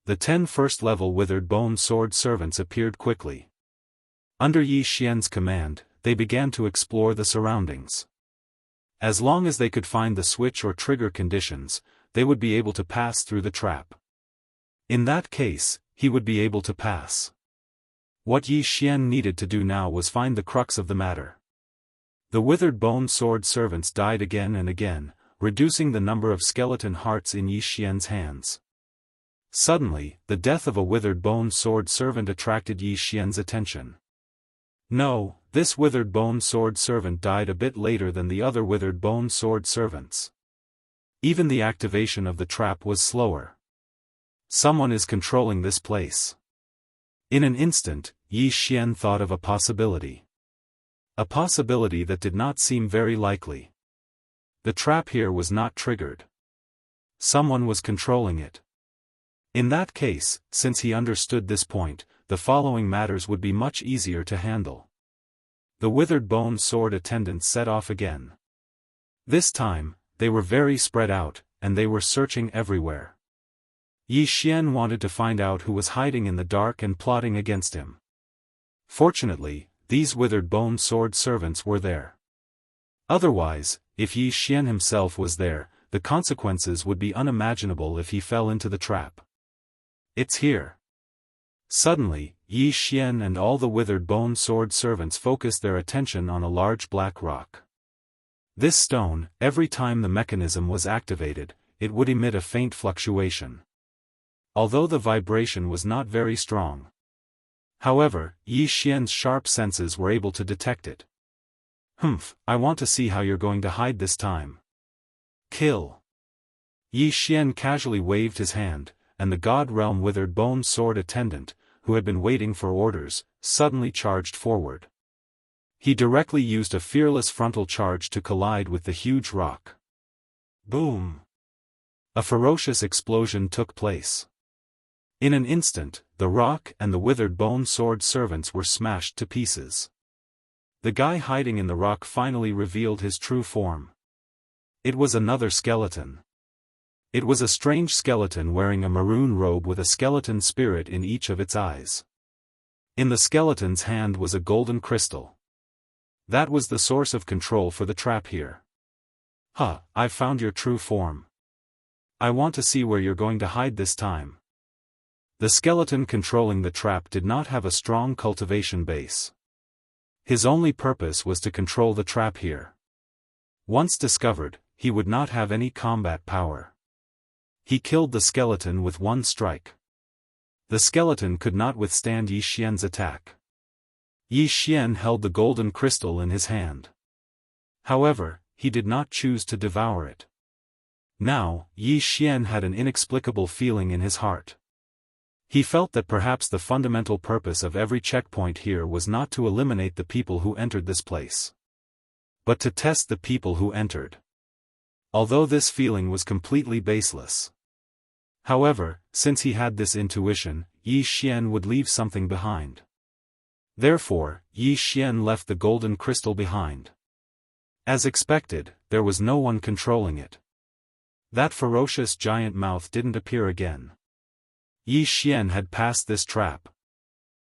The 10 first-level withered bone sword servants appeared quickly. Under Yi Xian's command, they began to explore the surroundings. As long as they could find the switch or trigger conditions, they would be able to pass through the trap. In that case, he would be able to pass. What Yi Xian needed to do now was find the crux of the matter. The withered bone sword servants died again and again, reducing the number of skeleton hearts in Yi Xian's hands. Suddenly, the death of a withered bone sword servant attracted Yi Xian's attention. No, this withered bone sword servant died a bit later than the other withered bone sword servants. Even the activation of the trap was slower. Someone is controlling this place. In an instant, Yi Xian thought of a possibility. A possibility that did not seem very likely. The trap here was not triggered. Someone was controlling it. In that case, since he understood this point, the following matters would be much easier to handle. The withered bone sword attendants set off again. This time, they were very spread out, and they were searching everywhere. Yi Xian wanted to find out who was hiding in the dark and plotting against him. Fortunately, these withered bone sword servants were there. Otherwise, if Yi Xian himself was there, the consequences would be unimaginable if he fell into the trap. It's here. Suddenly, Yi Xian and all the withered bone sword servants focused their attention on a large black rock. This stone, every time the mechanism was activated, it would emit a faint fluctuation. Although the vibration was not very strong. However, Yi Xian's sharp senses were able to detect it. "Humph, I want to see how you're going to hide this time." "Kill." Yi Xian casually waved his hand, and the God Realm withered bone sword attendant, who had been waiting for orders, suddenly charged forward. He directly used a fearless frontal charge to collide with the huge rock. Boom! A ferocious explosion took place. In an instant, the rock and the withered bone sword servants were smashed to pieces. The guy hiding in the rock finally revealed his true form. It was another skeleton. It was a strange skeleton wearing a maroon robe with a skeleton spirit in each of its eyes. In the skeleton's hand was a golden crystal. That was the source of control for the trap here. "Huh, I've found your true form. I want to see where you're going to hide this time." The skeleton controlling the trap did not have a strong cultivation base. His only purpose was to control the trap here. Once discovered, he would not have any combat power. He killed the skeleton with one strike. The skeleton could not withstand Yi Xian's attack. Yi Xian held the golden crystal in his hand. However, he did not choose to devour it. Now, Yi Xian had an inexplicable feeling in his heart. He felt that perhaps the fundamental purpose of every checkpoint here was not to eliminate the people who entered this place, but to test the people who entered. Although this feeling was completely baseless. However, since he had this intuition, Yi Xian would leave something behind. Therefore, Yi Xian left the golden crystal behind. As expected, there was no one controlling it. That ferocious giant mouth didn't appear again. Yi Xian had passed this trap.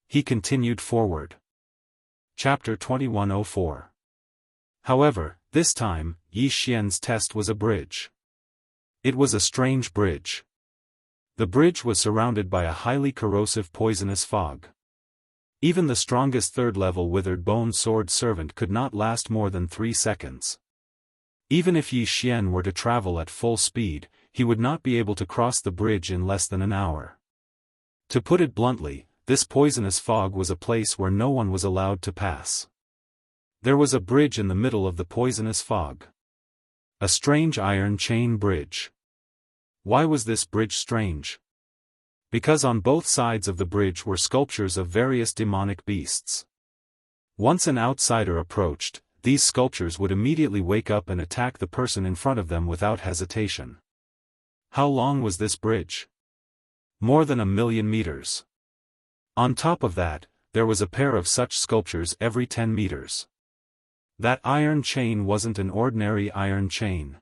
He continued forward. Chapter 2104. However, this time, Yi Xian's test was a bridge. It was a strange bridge. The bridge was surrounded by a highly corrosive poisonous fog. Even the strongest third-level withered bone sword servant could not last more than 3 seconds. Even if Yi Xian were to travel at full speed, he would not be able to cross the bridge in less than an hour. To put it bluntly, this poisonous fog was a place where no one was allowed to pass. There was a bridge in the middle of the poisonous fog. A strange iron chain bridge. Why was this bridge strange? Because on both sides of the bridge were sculptures of various demonic beasts. Once an outsider approached, these sculptures would immediately wake up and attack the person in front of them without hesitation. How long was this bridge? More than 1,000,000 meters. On top of that, there was a pair of such sculptures every 10 meters. That iron chain wasn't an ordinary iron chain.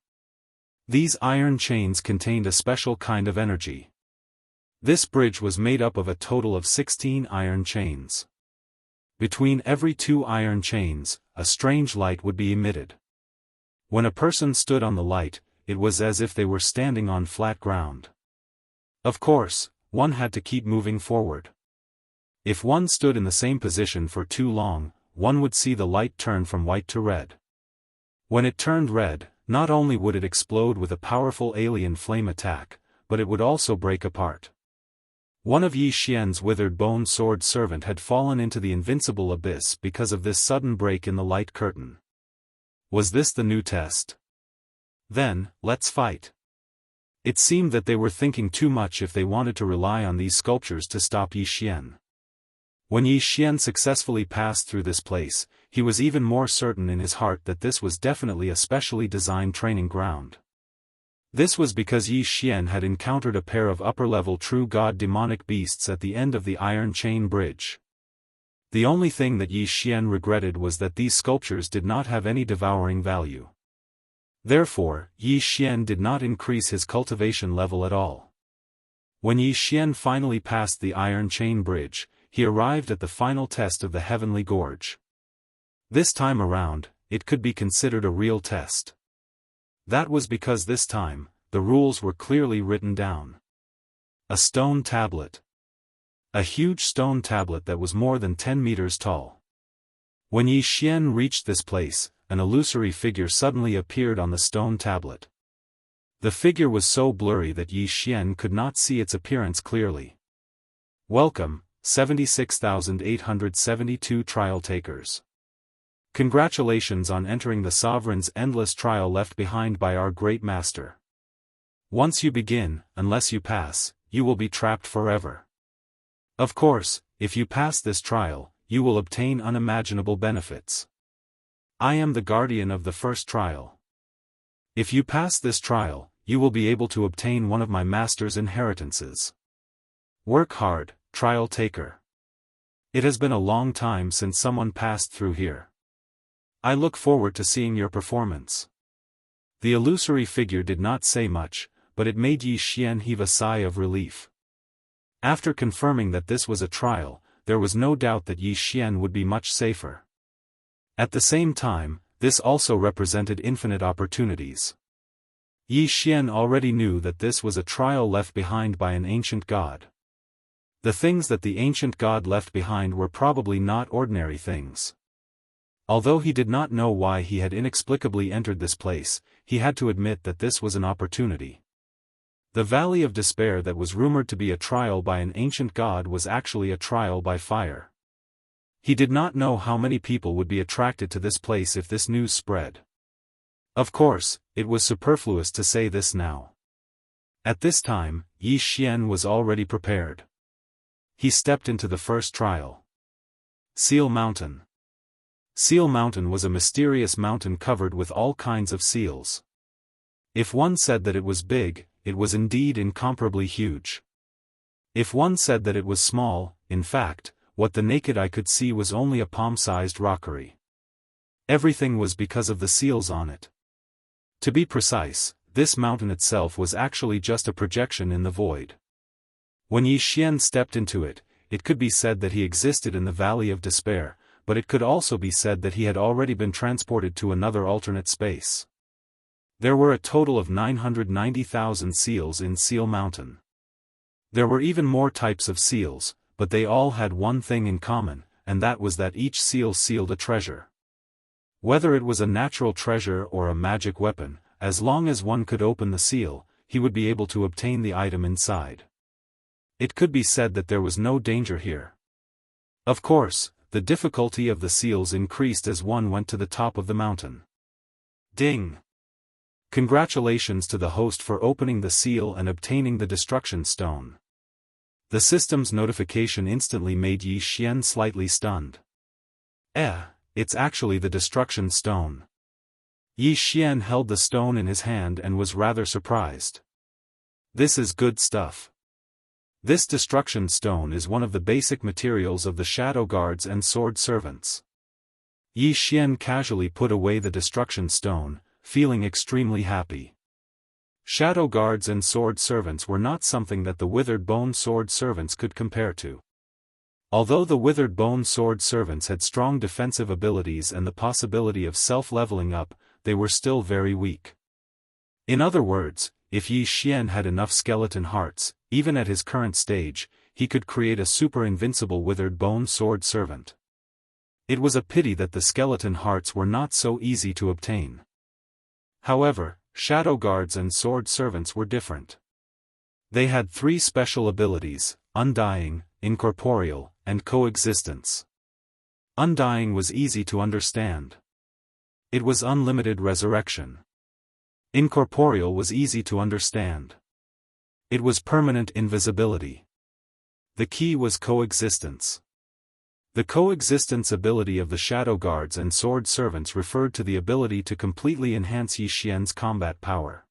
These iron chains contained a special kind of energy. This bridge was made up of a total of 16 iron chains. Between every 2 iron chains, a strange light would be emitted. When a person stood on the light, it was as if they were standing on flat ground. Of course, one had to keep moving forward. If one stood in the same position for too long, one would see the light turn from white to red. When it turned red, not only would it explode with a powerful alien flame attack, but it would also break apart. One of Yi Xian's withered bone sword servant had fallen into the invincible abyss because of this sudden break in the light curtain. Was this the new test? Then, let's fight. It seemed that they were thinking too much if they wanted to rely on these sculptures to stop Yi Xian. When Yi Xian successfully passed through this place, he was even more certain in his heart that this was definitely a specially designed training ground. This was because Yi Xian had encountered a pair of upper-level true god demonic beasts at the end of the iron chain bridge. The only thing that Yi Xian regretted was that these sculptures did not have any devouring value. Therefore, Yi Xian did not increase his cultivation level at all. When Yi Xian finally passed the iron chain bridge, he arrived at the final test of the heavenly gorge. This time around, it could be considered a real test. That was because this time, the rules were clearly written down. A stone tablet. A huge stone tablet that was more than 10 meters tall. When Yi Xian reached this place, an illusory figure suddenly appeared on the stone tablet. The figure was so blurry that Yi Xian could not see its appearance clearly. Welcome, 76,872 trial takers. Congratulations on entering the Sovereign's endless trial left behind by our great master. Once you begin, unless you pass, you will be trapped forever. Of course, if you pass this trial, you will obtain unimaginable benefits. I am the guardian of the first trial. If you pass this trial, you will be able to obtain one of my master's inheritances. Work hard, trial taker. It has been a long time since someone passed through here. I look forward to seeing your performance. The illusory figure did not say much, but it made Yi Xian heave a sigh of relief. After confirming that this was a trial, there was no doubt that Yi Xian would be much safer. At the same time, this also represented infinite opportunities. Yi Xian already knew that this was a trial left behind by an ancient god. The things that the ancient god left behind were probably not ordinary things. Although he did not know why he had inexplicably entered this place, he had to admit that this was an opportunity. The Valley of Despair that was rumored to be a trial by an ancient god was actually a trial by fire. He did not know how many people would be attracted to this place if this news spread. Of course, it was superfluous to say this now. At this time, Yi Xian was already prepared. He stepped into the first trial. Seal Mountain. Seal Mountain was a mysterious mountain covered with all kinds of seals. If one said that it was big, it was indeed incomparably huge. If one said that it was small, in fact, what the naked eye could see was only a palm-sized rockery. Everything was because of the seals on it. To be precise, this mountain itself was actually just a projection in the void. When Yi Xian stepped into it, it could be said that he existed in the Valley of Despair, but it could also be said that he had already been transported to another alternate space. There were a total of 990,000 seals in Seal Mountain. There were even more types of seals, but they all had one thing in common, and that was that each seal sealed a treasure. Whether it was a natural treasure or a magic weapon, as long as one could open the seal, he would be able to obtain the item inside. It could be said that there was no danger here. Of course, the difficulty of the seals increased as one went to the top of the mountain. Ding! Congratulations to the host for opening the seal and obtaining the destruction stone. The system's notification instantly made Yi Xian slightly stunned. It's actually the destruction stone. Yi Xian held the stone in his hand and was rather surprised. This is good stuff. This destruction stone is one of the basic materials of the shadow guards and sword servants. Yi Xian casually put away the destruction stone, feeling extremely happy. Shadow guards and sword servants were not something that the withered bone sword servants could compare to. Although the withered bone sword servants had strong defensive abilities and the possibility of self-leveling up, they were still very weak. In other words, if Yi Xian had enough skeleton hearts, even at his current stage, he could create a super-invincible withered bone sword servant. It was a pity that the skeleton hearts were not so easy to obtain. However, shadow guards and sword servants were different. They had three special abilities: undying, incorporeal, and coexistence. Undying was easy to understand. It was unlimited resurrection. Incorporeal was easy to understand. It was permanent invisibility. The key was coexistence. The coexistence ability of the shadow guards and sword servants referred to the ability to completely enhance Yi Xian's combat power.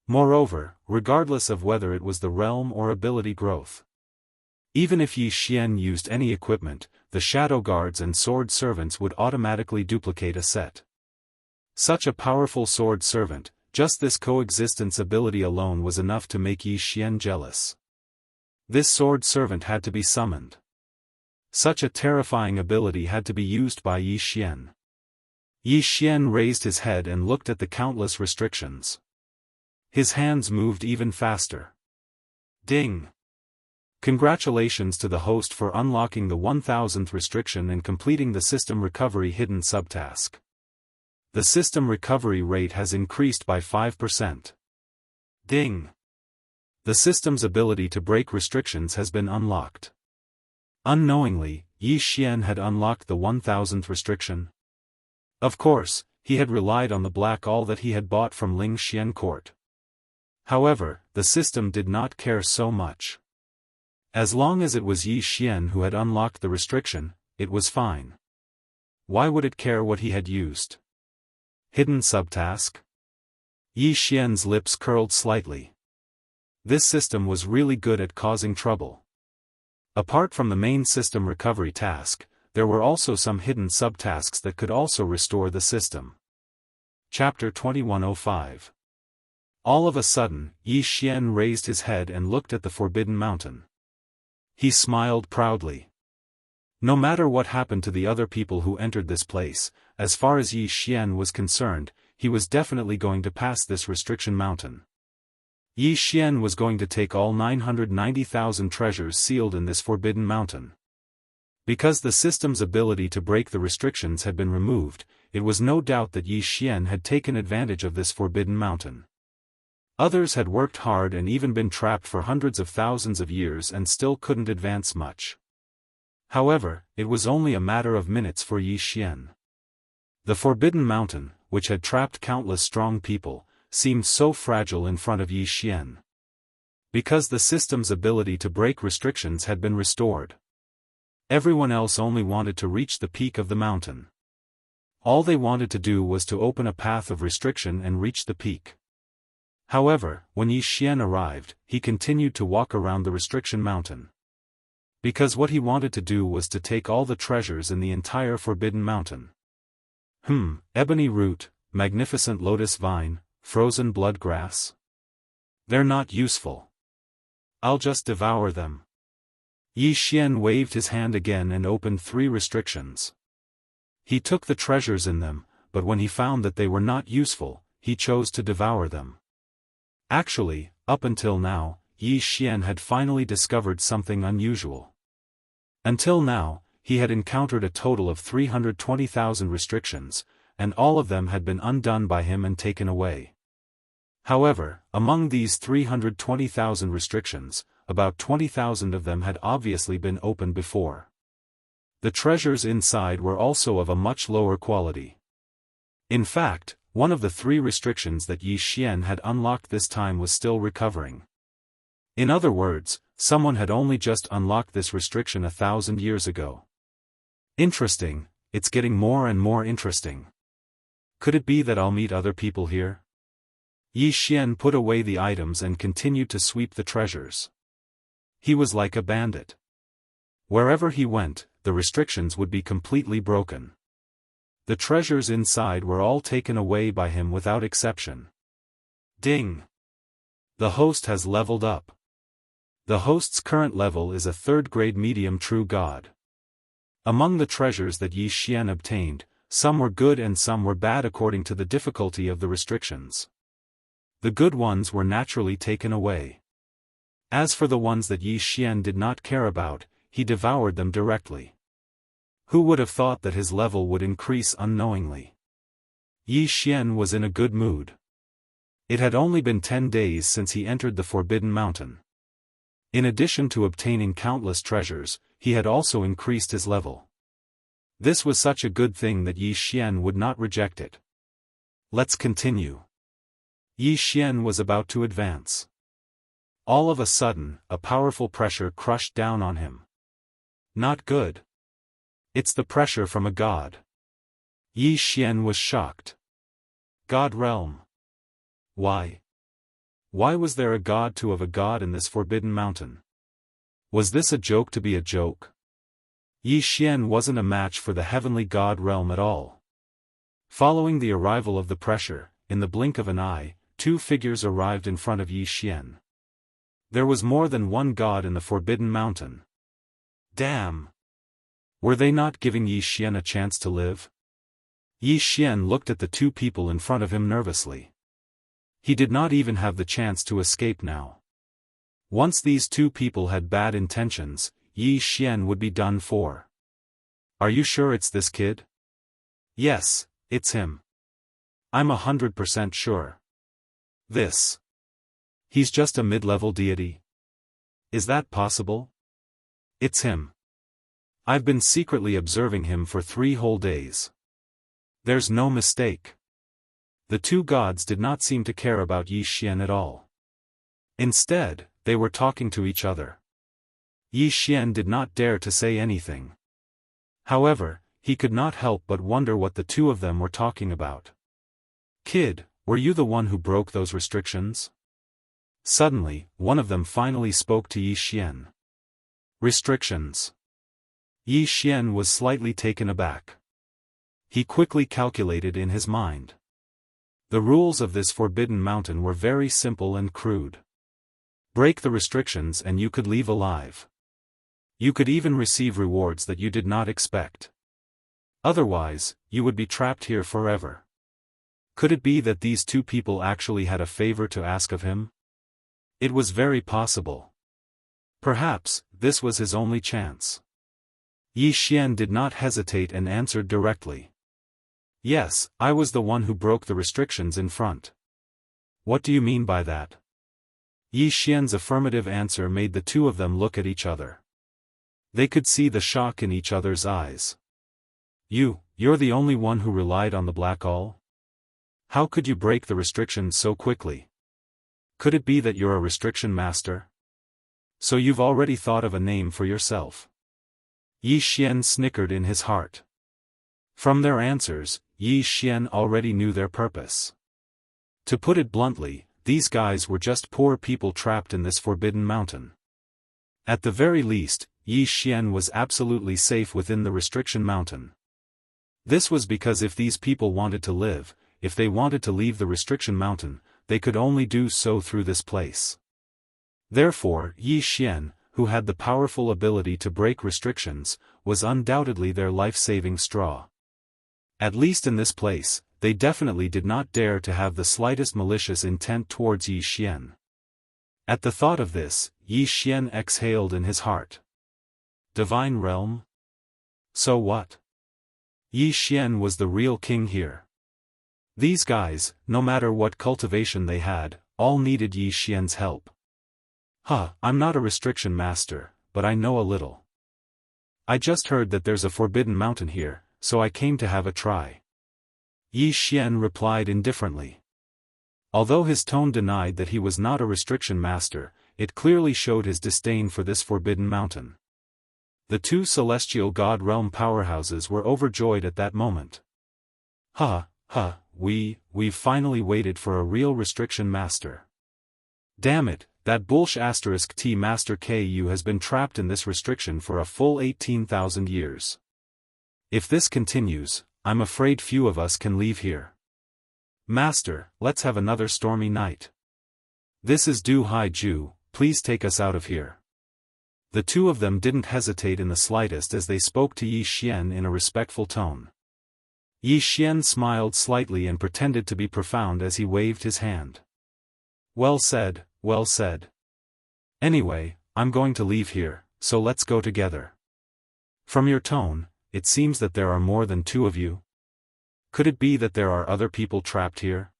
Moreover, regardless of whether it was the realm or ability growth. Even if Yi Xian used any equipment, the shadow guards and sword servants would automatically duplicate a set. Such a powerful sword servant, just this coexistence ability alone was enough to make Yi Xian jealous. This sword servant had to be summoned. Such a terrifying ability had to be used by Yi Xian. Yi Xian raised his head and looked at the countless restrictions. His hands moved even faster. Ding! Congratulations to the host for unlocking the 1000th restriction and completing the system recovery hidden subtask. The system recovery rate has increased by 5%. Ding! The system's ability to break restrictions has been unlocked. Unknowingly, Yi Xian had unlocked the 1000th restriction. Of course, he had relied on the black all that he had bought from Ling Xian court. However, the system did not care so much. As long as it was Yi Xian who had unlocked the restriction, it was fine. Why would it care what he had used? Hidden subtask? Yi Xian's lips curled slightly. This system was really good at causing trouble. Apart from the main system recovery task, there were also some hidden subtasks that could also restore the system. Chapter 2105. All of a sudden, Yi Xian raised his head and looked at the Forbidden Mountain. He smiled proudly. No matter what happened to the other people who entered this place, as far as Yi Xian was concerned, he was definitely going to pass this restriction mountain. Yi Xian was going to take all 990,000 treasures sealed in this Forbidden Mountain. Because the system's ability to break the restrictions had been removed, it was no doubt that Yi Xian had taken advantage of this Forbidden Mountain. Others had worked hard and even been trapped for hundreds of thousands of years and still couldn't advance much. However, it was only a matter of minutes for Yi Xian. The Forbidden Mountain, which had trapped countless strong people, seemed so fragile in front of Yi Xian. Because the system's ability to break restrictions had been restored. Everyone else only wanted to reach the peak of the mountain. All they wanted to do was to open a path of restriction and reach the peak. However, when Yi Xian arrived, he continued to walk around the restriction mountain. Because what he wanted to do was to take all the treasures in the entire Forbidden Mountain. Ebony root, magnificent lotus vine, frozen blood grass. They're not useful. I'll just devour them. Yi Xian waved his hand again and opened 3 restrictions. He took the treasures in them, but when he found that they were not useful, he chose to devour them. Actually, up until now, Yi Xian had finally discovered something unusual. Until now, he had encountered a total of 320,000 restrictions, and all of them had been undone by him and taken away. However, among these 320,000 restrictions, about 20,000 of them had obviously been opened before. The treasures inside were also of a much lower quality. In fact, one of the 3 restrictions that Yi Xian had unlocked this time was still recovering. In other words, someone had only just unlocked this restriction 1,000 years ago. Interesting, it's getting more and more interesting. Could it be that I'll meet other people here? Yi Xian put away the items and continued to sweep the treasures. He was like a bandit. Wherever he went, the restrictions would be completely broken. The treasures inside were all taken away by him without exception. Ding! The host has leveled up. The host's current level is a 3rd-grade medium true god. Among the treasures that Yi Xian obtained, some were good and some were bad according to the difficulty of the restrictions. The good ones were naturally taken away. As for the ones that Yi Xian did not care about, he devoured them directly. Who would have thought that his level would increase unknowingly? Yi Xian was in a good mood. It had only been 10 days since he entered the Forbidden Mountain. In addition to obtaining countless treasures, he had also increased his level. This was such a good thing that Yi Xian would not reject it. Let's continue. Yi Xian was about to advance. All of a sudden, a powerful pressure crushed down on him. Not good. It's the pressure from a god. Yi Xian was shocked. God realm. Why? Why was there a god to of a god in this Forbidden Mountain? Was this a joke to be a joke? Yi Xian wasn't a match for the heavenly god realm at all. Following the arrival of the pressure, in the blink of an eye, 2 figures arrived in front of Yi Xian. There was more than one god in the Forbidden Mountain. Damn! Were they not giving Yi Xian a chance to live? Yi Xian looked at the 2 people in front of him nervously. He did not even have the chance to escape now. Once these two people had bad intentions, Yi Xian would be done for. Are you sure it's this kid? Yes, it's him. I'm 100% sure. This. He's just a mid-level deity. Is that possible? It's him. I've been secretly observing him for 3 whole days. There's no mistake. The two gods did not seem to care about Yi Xian at all. Instead, they were talking to each other. Yi Xian did not dare to say anything. However, he could not help but wonder what the two of them were talking about. Kid, were you the one who broke those restrictions? Suddenly, one of them finally spoke to Yi Xian. Restrictions. Yi Xian was slightly taken aback. He quickly calculated in his mind. The rules of this forbidden mountain were very simple and crude. Break the restrictions and you could leave alive. You could even receive rewards that you did not expect. Otherwise, you would be trapped here forever. Could it be that these two people actually had a favor to ask of him? It was very possible. Perhaps, this was his only chance. Yi Xian did not hesitate and answered directly. Yes, I was the one who broke the restrictions in front. What do you mean by that? Yi Xian's affirmative answer made the two of them look at each other. They could see the shock in each other's eyes. You're the only one who relied on the black all? How could you break the restrictions so quickly? Could it be that you're a restriction master? So you've already thought of a name for yourself. Yi Xian snickered in his heart. From their answers, Yi Xian already knew their purpose. To put it bluntly, these guys were just poor people trapped in this forbidden mountain. At the very least, Yi Xian was absolutely safe within the restriction mountain. This was because if these people wanted to live, if they wanted to leave the restriction mountain, they could only do so through this place. Therefore, Yi Xian, who had the powerful ability to break restrictions, was undoubtedly their life-saving straw. At least in this place, they definitely did not dare to have the slightest malicious intent towards Yi Xian. At the thought of this, Yi Xian exhaled in his heart. Divine realm? So what? Yi Xian was the real king here. These guys, no matter what cultivation they had, all needed Yi Xian's help. I'm not a restriction master, but I know a little. I just heard that there's a forbidden mountain here, so I came to have a try. Yi Xian replied indifferently. Although his tone denied that he was not a restriction master, it clearly showed his disdain for this forbidden mountain. The two celestial god realm powerhouses were overjoyed at that moment. We've finally waited for a real restriction master. Damn it, that bullsh** T Master KU has been trapped in this restriction for a full 18,000 years. If this continues, I'm afraid few of us can leave here. Master, let's have another stormy night. This is Du Hai Ju, please take us out of here. The two of them didn't hesitate in the slightest as they spoke to Yi Xian in a respectful tone. Yi Xian smiled slightly and pretended to be profound as he waved his hand. Well said, well said. Anyway, I'm going to leave here, so let's go together. From your tone, it seems that there are more than two of you. Could it be that there are other people trapped here?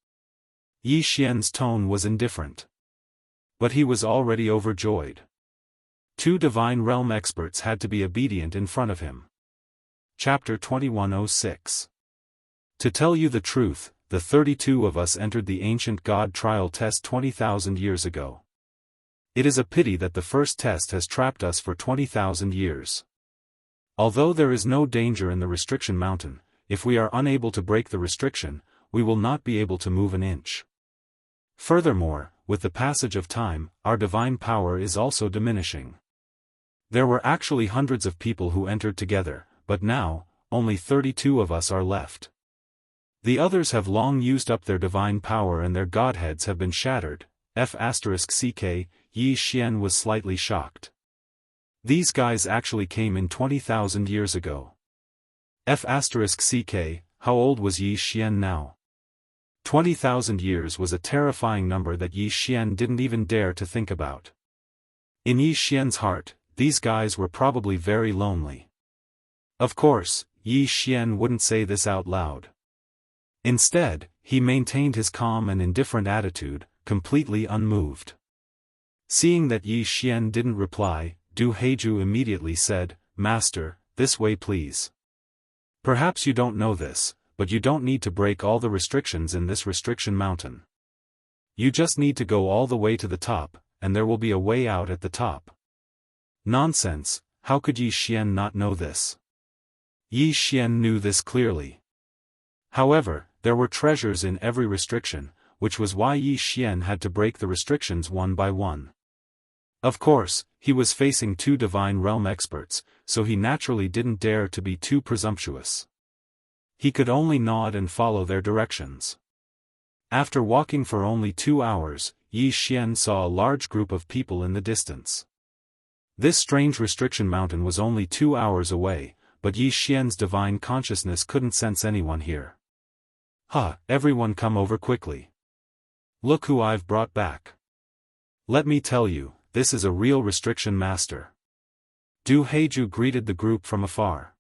Yi Xian's tone was indifferent. But he was already overjoyed. Two divine realm experts had to be obedient in front of him. Chapter 2106. To tell you the truth, the 32 of us entered the ancient god trial test 20,000 years ago. It is a pity that the first test has trapped us for 20,000 years. Although there is no danger in the restriction mountain, if we are unable to break the restriction, we will not be able to move an inch. Furthermore, with the passage of time, our divine power is also diminishing. There were actually hundreds of people who entered together, but now, only 32 of us are left. The others have long used up their divine power and their godheads have been shattered. F***ck, Yi Xian was slightly shocked. These guys actually came in 20,000 years ago. F***ck, how old was Yi Xian now? 20,000 years was a terrifying number that Yi Xian didn't even dare to think about. In Yi Xian's heart, these guys were probably very lonely. Of course, Yi Xian wouldn't say this out loud. Instead, he maintained his calm and indifferent attitude, completely unmoved. Seeing that Yi Xian didn't reply, Du Heiju immediately said, "Master, this way please. Perhaps you don't know this, but you don't need to break all the restrictions in this restriction mountain. You just need to go all the way to the top, and there will be a way out at the top." Nonsense, how could Yi Xian not know this? Yi Xian knew this clearly. However, there were treasures in every restriction, which was why Yi Xian had to break the restrictions one by one. Of course, he was facing two Divine Realm experts, so he naturally didn't dare to be too presumptuous. He could only nod and follow their directions. After walking for only 2 hours, Yi Xian saw a large group of people in the distance. This strange restriction mountain was only 2 hours away, but Yi Xian's divine consciousness couldn't sense anyone here. Everyone come over quickly. Look who I've brought back. Let me tell you, this is a real restriction master. Du Heiju greeted the group from afar.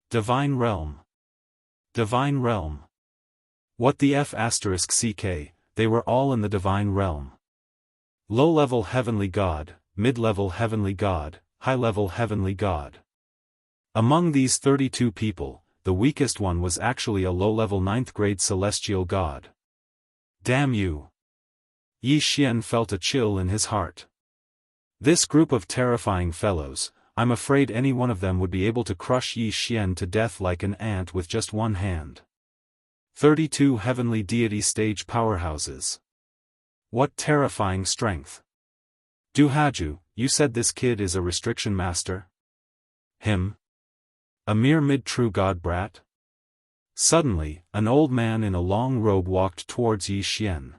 Divine Realm. Divine Realm. What the F***ck, they were all in the Divine Realm. Low-level Heavenly God, mid-level Heavenly God, high-level Heavenly God. Among these 32 people, the weakest one was actually a low-level 9th-grade Celestial God. Damn you! Yi Xian felt a chill in his heart. This group of terrifying fellows, I'm afraid any one of them would be able to crush Yi Xian to death like an ant with just one hand. 32 heavenly deity stage powerhouses. What terrifying strength. Du Heiju, you said this kid is a restriction master? Him? A mere mid-true god brat? Suddenly, an old man in a long robe walked towards Yi Xian.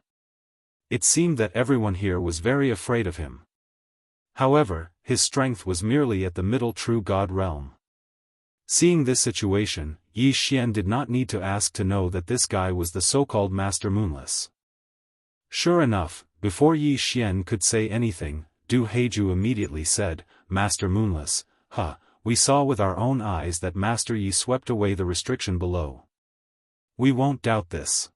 It seemed that everyone here was very afraid of him. However, his strength was merely at the middle true god realm. Seeing this situation, Yi Xian did not need to ask to know that this guy was the so-called Master Moonless. Sure enough, before Yi Xian could say anything, Du Heiju immediately said, "Master Moonless, we saw with our own eyes that Master Yi swept away the restriction below. We won't doubt this."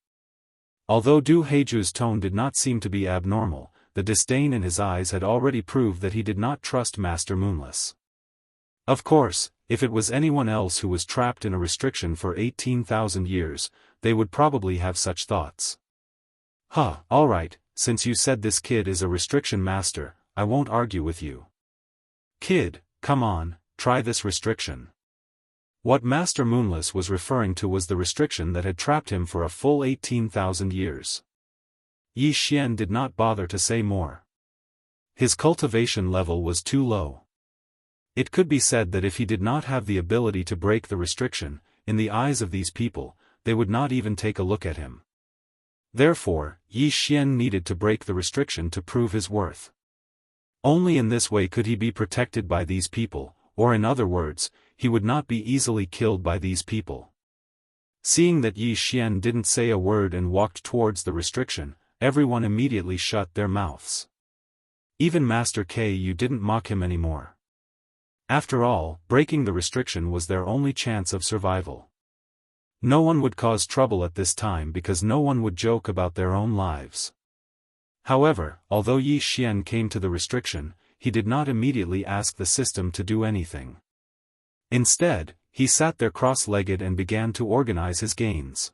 Although Du Heiju's tone did not seem to be abnormal, the disdain in his eyes had already proved that he did not trust Master Moonless. Of course, if it was anyone else who was trapped in a restriction for 18,000 years, they would probably have such thoughts. Alright, since you said this kid is a restriction master, I won't argue with you. Kid, come on, try this restriction. What Master Moonless was referring to was the restriction that had trapped him for a full 18,000 years. Yi Xian did not bother to say more. His cultivation level was too low. It could be said that if he did not have the ability to break the restriction, in the eyes of these people, they would not even take a look at him. Therefore, Yi Xian needed to break the restriction to prove his worth. Only in this way could he be protected by these people, or in other words, he would not be easily killed by these people. Seeing that Yi Xian didn't say a word and walked towards the restriction, everyone immediately shut their mouths. Even Master Ku didn't mock him anymore. After all, breaking the restriction was their only chance of survival. No one would cause trouble at this time because no one would joke about their own lives. However, although Yi Xian came to the restriction, he did not immediately ask the system to do anything. Instead, he sat there cross-legged and began to organize his gains.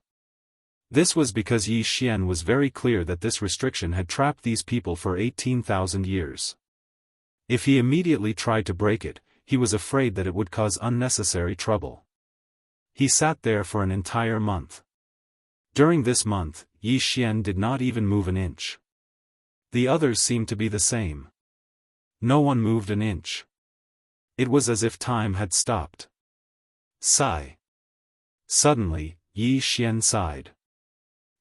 This was because Yi Xian was very clear that this restriction had trapped these people for 18,000 years. If he immediately tried to break it, he was afraid that it would cause unnecessary trouble. He sat there for an entire month. During this month, Yi Xian did not even move an inch. The others seemed to be the same. No one moved an inch. It was as if time had stopped. Sigh. Suddenly, Yi Xian sighed.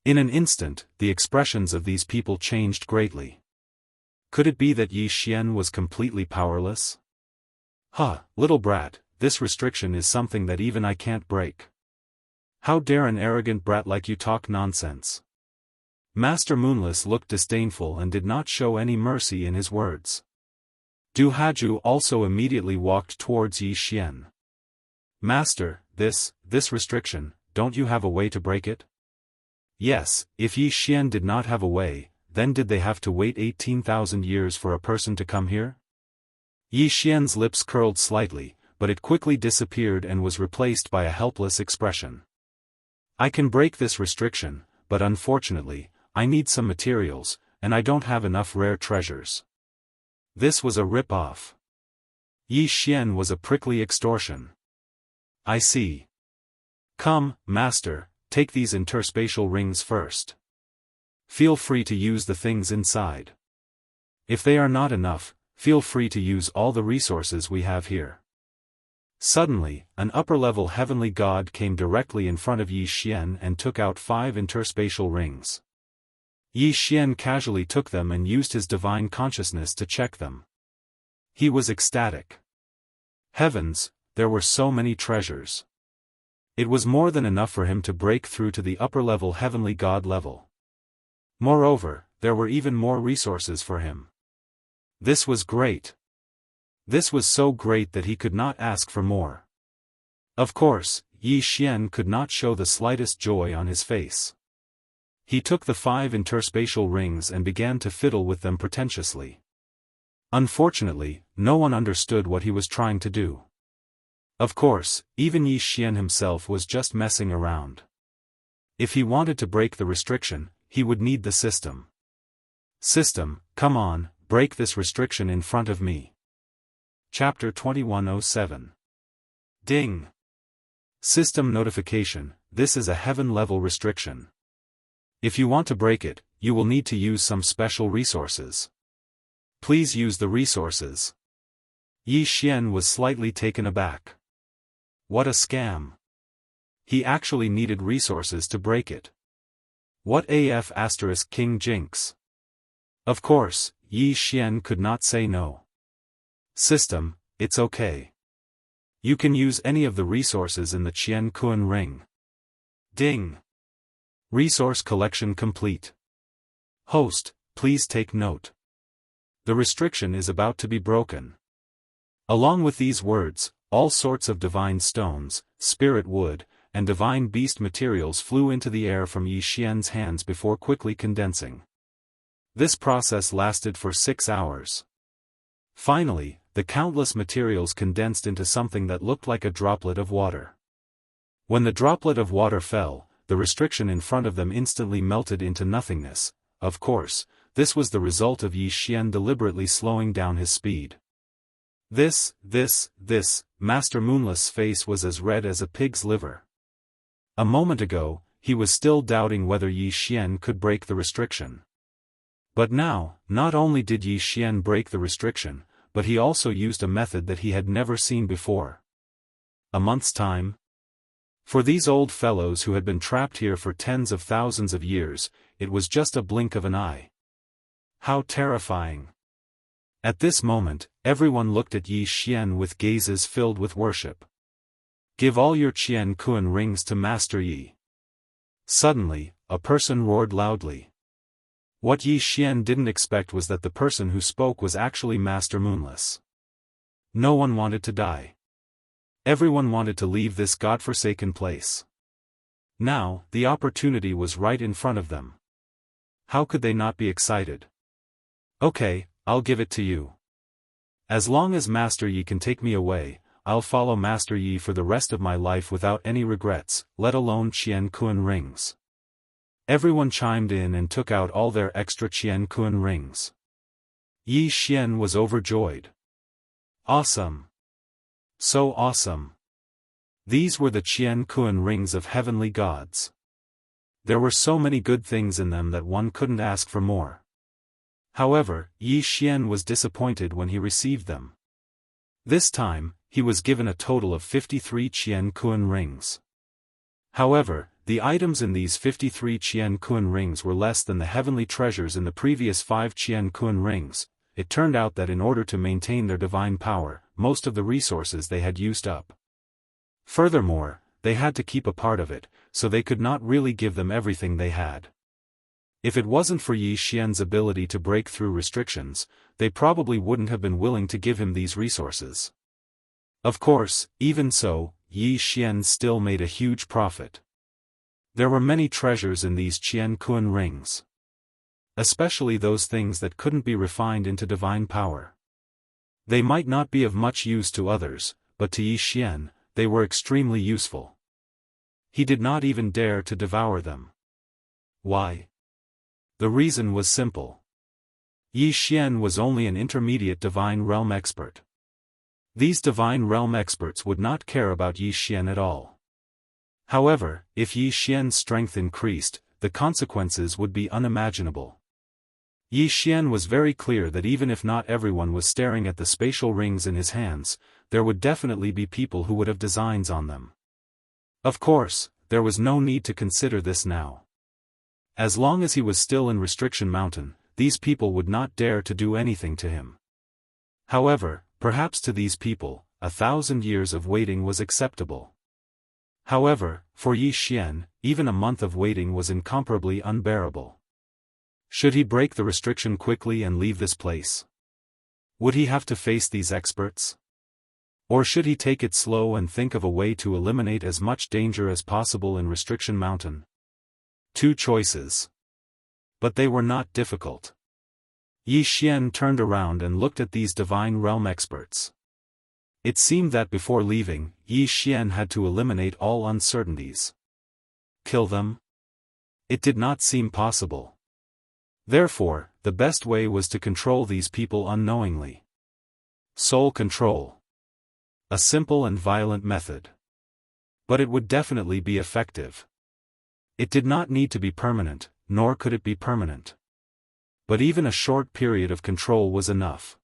In an instant, the expressions of these people changed greatly. Could it be that Yi Xian was completely powerless? Little brat, this restriction is something that even I can't break. How dare an arrogant brat like you talk nonsense? Master Moonless looked disdainful and did not show any mercy in his words. Du Haju also immediately walked towards Yi Xian. Master, this restriction, don't you have a way to break it? Yes, if Yi Xian did not have a way, then did they have to wait 18,000 years for a person to come here? Yi Xian's lips curled slightly, but it quickly disappeared and was replaced by a helpless expression. I can break this restriction, but unfortunately, I need some materials, and I don't have enough rare treasures. This was a rip-off. Yi Xian was a prickly extortion. I see. Come, master, take these interspatial rings first. Feel free to use the things inside. If they are not enough, feel free to use all the resources we have here. Suddenly, an upper-level heavenly god came directly in front of Yi Xian and took out 5 interspatial rings. Yi Xian casually took them and used his divine consciousness to check them. He was ecstatic. Heavens, there were so many treasures. It was more than enough for him to break through to the upper-level heavenly god level. Moreover, there were even more resources for him. This was great. This was so great that he could not ask for more. Of course, Yi Xian could not show the slightest joy on his face. He took the 5 interspatial rings and began to fiddle with them pretentiously. Unfortunately, no one understood what he was trying to do. Of course, even Yi Xian himself was just messing around. If he wanted to break the restriction, he would need the system. System, come on, break this restriction in front of me. Chapter 2107. Ding. System notification, this is a heaven-level restriction. If you want to break it, you will need to use some special resources. Please use the resources. Yi Xian was slightly taken aback. What a scam. He actually needed resources to break it. What AF * King Jinx. Of course, Yi Xian could not say no. System, it's okay. You can use any of the resources in the Qian Kun ring. Ding. Resource collection complete. Host, please take note. The restriction is about to be broken. Along with these words, all sorts of divine stones, spirit wood, and divine beast materials flew into the air from Yi Xian's hands before quickly condensing. This process lasted for 6 hours. Finally, the countless materials condensed into something that looked like a droplet of water. When the droplet of water fell, the restriction in front of them instantly melted into nothingness. Of course, this was the result of Yi Xian deliberately slowing down his speed. This, Master Moonless's face was as red as a pig's liver. A moment ago, he was still doubting whether Yi Xian could break the restriction. But now, not only did Yi Xian break the restriction, but he also used a method that he had never seen before. A month's time? For these old fellows who had been trapped here for tens of thousands of years, it was just a blink of an eye. How terrifying. At this moment, everyone looked at Yi Xian with gazes filled with worship. Give all your Qian Kun rings to Master Yi. Suddenly, a person roared loudly. What Yi Xian didn't expect was that the person who spoke was actually Master Moonless. No one wanted to die. Everyone wanted to leave this godforsaken place. Now, the opportunity was right in front of them. How could they not be excited? Okay, I'll give it to you. As long as Master Yi can take me away, I'll follow Master Yi for the rest of my life without any regrets, let alone Qian Kun rings. Everyone chimed in and took out all their extra Qian Kun rings. Yi Xian was overjoyed. Awesome! So awesome! These were the Qian Kun rings of heavenly gods. There were so many good things in them that one couldn't ask for more. However, Yi Xian was disappointed when he received them. This time, he was given a total of 53 Qian Kun rings. However, the items in these 53 Qian Kun rings were less than the heavenly treasures in the previous 5 Qian Kun rings. It turned out that in order to maintain their divine power, most of the resources they had used up. Furthermore, they had to keep a part of it, so they could not really give them everything they had. If it wasn't for Yi Xian's ability to break through restrictions, they probably wouldn't have been willing to give him these resources. Of course, even so, Yi Xian still made a huge profit. There were many treasures in these Qian Kun rings. Especially those things that couldn't be refined into divine power. They might not be of much use to others, but to Yi Xian, they were extremely useful. He did not even dare to devour them. Why? The reason was simple. Yi Xian was only an intermediate divine realm expert. These divine realm experts would not care about Yi Xian at all. However, if Yi Xian's strength increased, the consequences would be unimaginable. Yi Xian was very clear that even if not everyone was staring at the spatial rings in his hands, there would definitely be people who would have designs on them. Of course, there was no need to consider this now. As long as he was still in Restriction Mountain, these people would not dare to do anything to him. However, perhaps to these people, 1,000 years of waiting was acceptable. However, for Yi Xian, even a month of waiting was incomparably unbearable. Should he break the restriction quickly and leave this place? Would he have to face these experts? Or should he take it slow and think of a way to eliminate as much danger as possible in Restriction Mountain? Two choices. But they were not difficult. Yi Xian turned around and looked at these divine realm experts. It seemed that before leaving, Yi Xian had to eliminate all uncertainties. Kill them? It did not seem possible. Therefore, the best way was to control these people unknowingly. Soul control. A simple and violent method. But it would definitely be effective. It did not need to be permanent, nor could it be permanent. But even a short period of control was enough.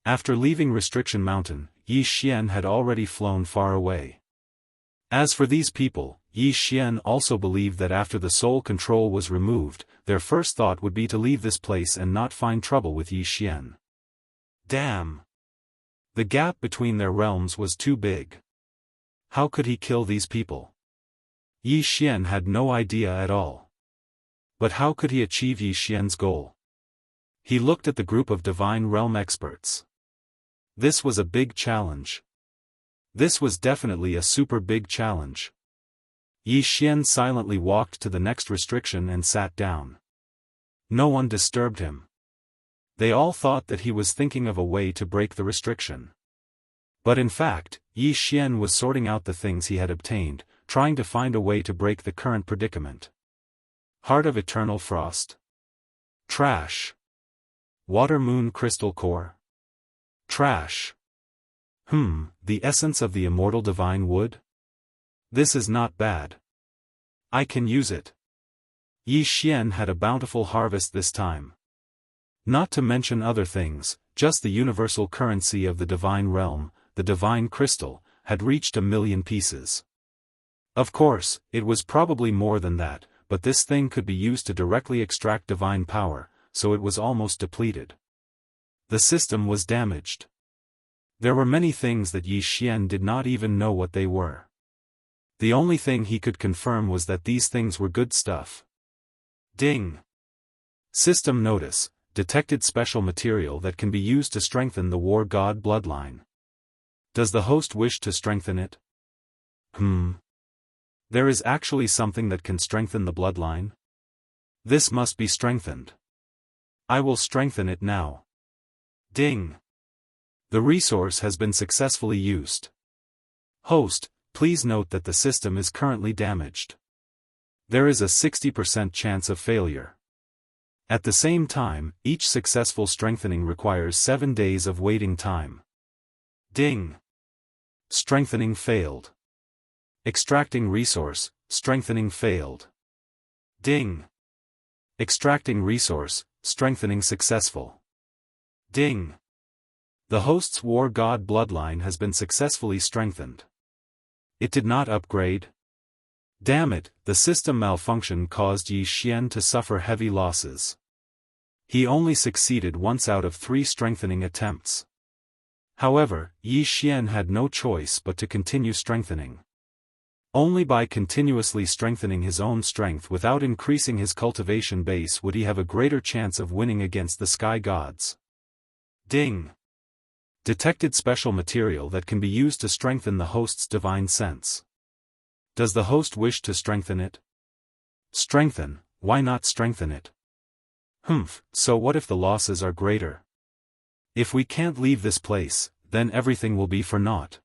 After leaving Restriction Mountain, Yi Xian had already flown far away. As for these people, Yi Xian also believed that after the soul control was removed, their first thought would be to leave this place and not find trouble with Yi Xian. Damn! The gap between their realms was too big. How could he kill these people? Yi Xian had no idea at all. But how could he achieve Yi Xian's goal? He looked at the group of divine realm experts. This was a big challenge. This was definitely a super big challenge. Yi Xian silently walked to the next restriction and sat down. No one disturbed him. They all thought that he was thinking of a way to break the restriction. But in fact, Yi Xian was sorting out the things he had obtained, trying to find a way to break the current predicament. Heart of Eternal Frost. Trash. Water Moon Crystal Core. Trash. The essence of the immortal divine wood? This is not bad. I can use it. Yi Xian had a bountiful harvest this time. Not to mention other things, just the universal currency of the divine realm, the divine crystal, had reached 1,000,000 pieces. Of course, it was probably more than that, but this thing could be used to directly extract divine power, so it was almost depleted. The system was damaged. There were many things that Yi Xian did not even know what they were. The only thing he could confirm was that these things were good stuff. Ding! System notice, detected special material that can be used to strengthen the war god bloodline. Does the host wish to strengthen it? There is actually something that can strengthen the bloodline? This must be strengthened. I will strengthen it now. Ding! The resource has been successfully used. Host, please note that the system is currently damaged. There is a 60% chance of failure. At the same time, each successful strengthening requires 7 days of waiting time. Ding! Strengthening failed. Extracting resource, strengthening failed. Ding! Extracting resource, strengthening successful. Ding! The host's war god bloodline has been successfully strengthened. It did not upgrade. Damn it, the system malfunction caused Yi Xian to suffer heavy losses. He only succeeded once out of 3 strengthening attempts. However, Yi Xian had no choice but to continue strengthening. Only by continuously strengthening his own strength without increasing his cultivation base would he have a greater chance of winning against the sky gods. Ding! Detected special material that can be used to strengthen the host's divine sense. Does the host wish to strengthen it? Strengthen, why not strengthen it? So what if the losses are greater? If we can't leave this place, then everything will be for naught.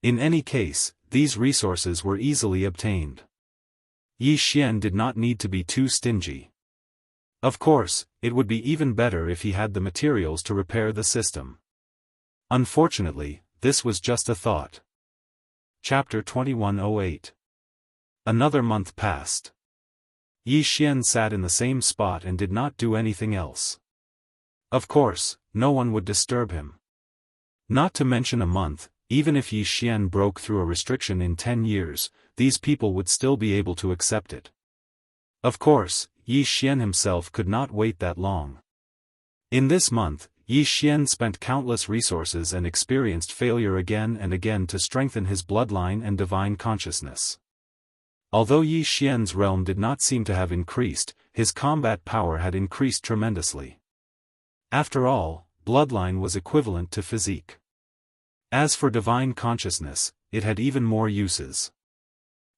In any case, these resources were easily obtained. Yi Xian did not need to be too stingy. Of course, it would be even better if he had the materials to repair the system. Unfortunately, this was just a thought. Chapter 2108. Another month passed. Yi Xian sat in the same spot and did not do anything else. Of course, no one would disturb him. Not to mention a month, even if Yi Xian broke through a restriction in 10 years, these people would still be able to accept it. Of course, Yi Xian himself could not wait that long. In this month, Yi Xian spent countless resources and experienced failure again and again to strengthen his bloodline and divine consciousness. Although Yi Xian's realm did not seem to have increased, his combat power had increased tremendously. After all, bloodline was equivalent to physique. As for divine consciousness, it had even more uses.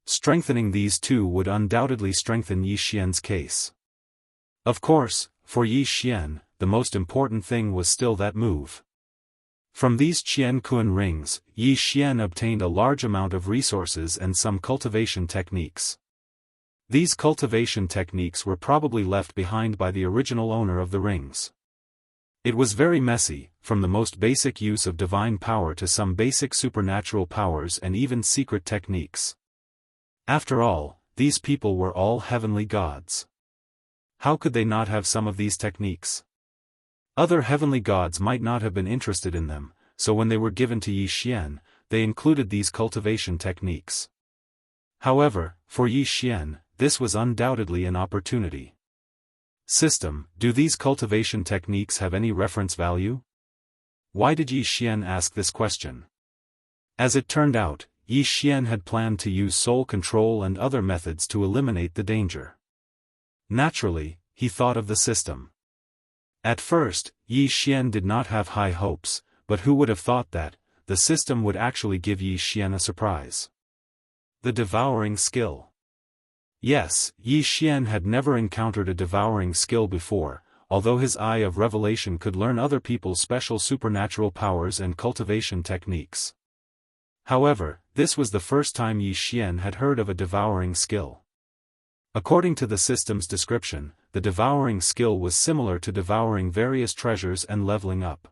Strengthening these two would undoubtedly strengthen Yi Xian's case. Of course, for Yi Xian, the most important thing was still that move. From these Qianquan rings, Yi Xian obtained a large amount of resources and some cultivation techniques. These cultivation techniques were probably left behind by the original owner of the rings. It was very messy, from the most basic use of divine power to some basic supernatural powers and even secret techniques. After all, these people were all heavenly gods. How could they not have some of these techniques? Other heavenly gods might not have been interested in them, so when they were given to Yi Xian, they included these cultivation techniques. However, for Yi Xian, this was undoubtedly an opportunity. System, do these cultivation techniques have any reference value? Why did Yi Xian ask this question? As it turned out, Yi Xian had planned to use soul control and other methods to eliminate the danger. Naturally, he thought of the system. At first, Yi Xian did not have high hopes, but who would have thought that the system would actually give Yi Xian a surprise? The devouring skill. Yes, Yi Xian had never encountered a devouring skill before, although his eye of revelation could learn other people's special supernatural powers and cultivation techniques. However, this was the first time Yi Xian had heard of a devouring skill. According to the system's description, the devouring skill was similar to devouring various treasures and leveling up.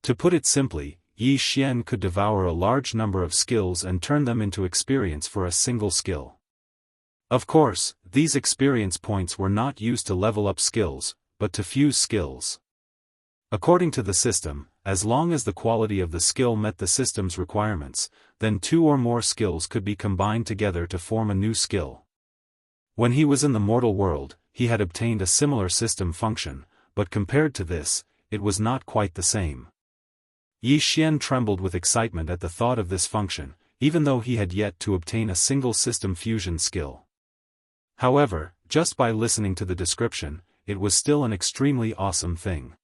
To put it simply, Yi Xian could devour a large number of skills and turn them into experience for a single skill. Of course, these experience points were not used to level up skills, but to fuse skills. According to the system, as long as the quality of the skill met the system's requirements, then 2 or more skills could be combined together to form a new skill. When he was in the mortal world, he had obtained a similar system function, but compared to this, it was not quite the same. Yi Xian trembled with excitement at the thought of this function, even though he had yet to obtain a single system fusion skill. However, just by listening to the description, it was still an extremely awesome thing.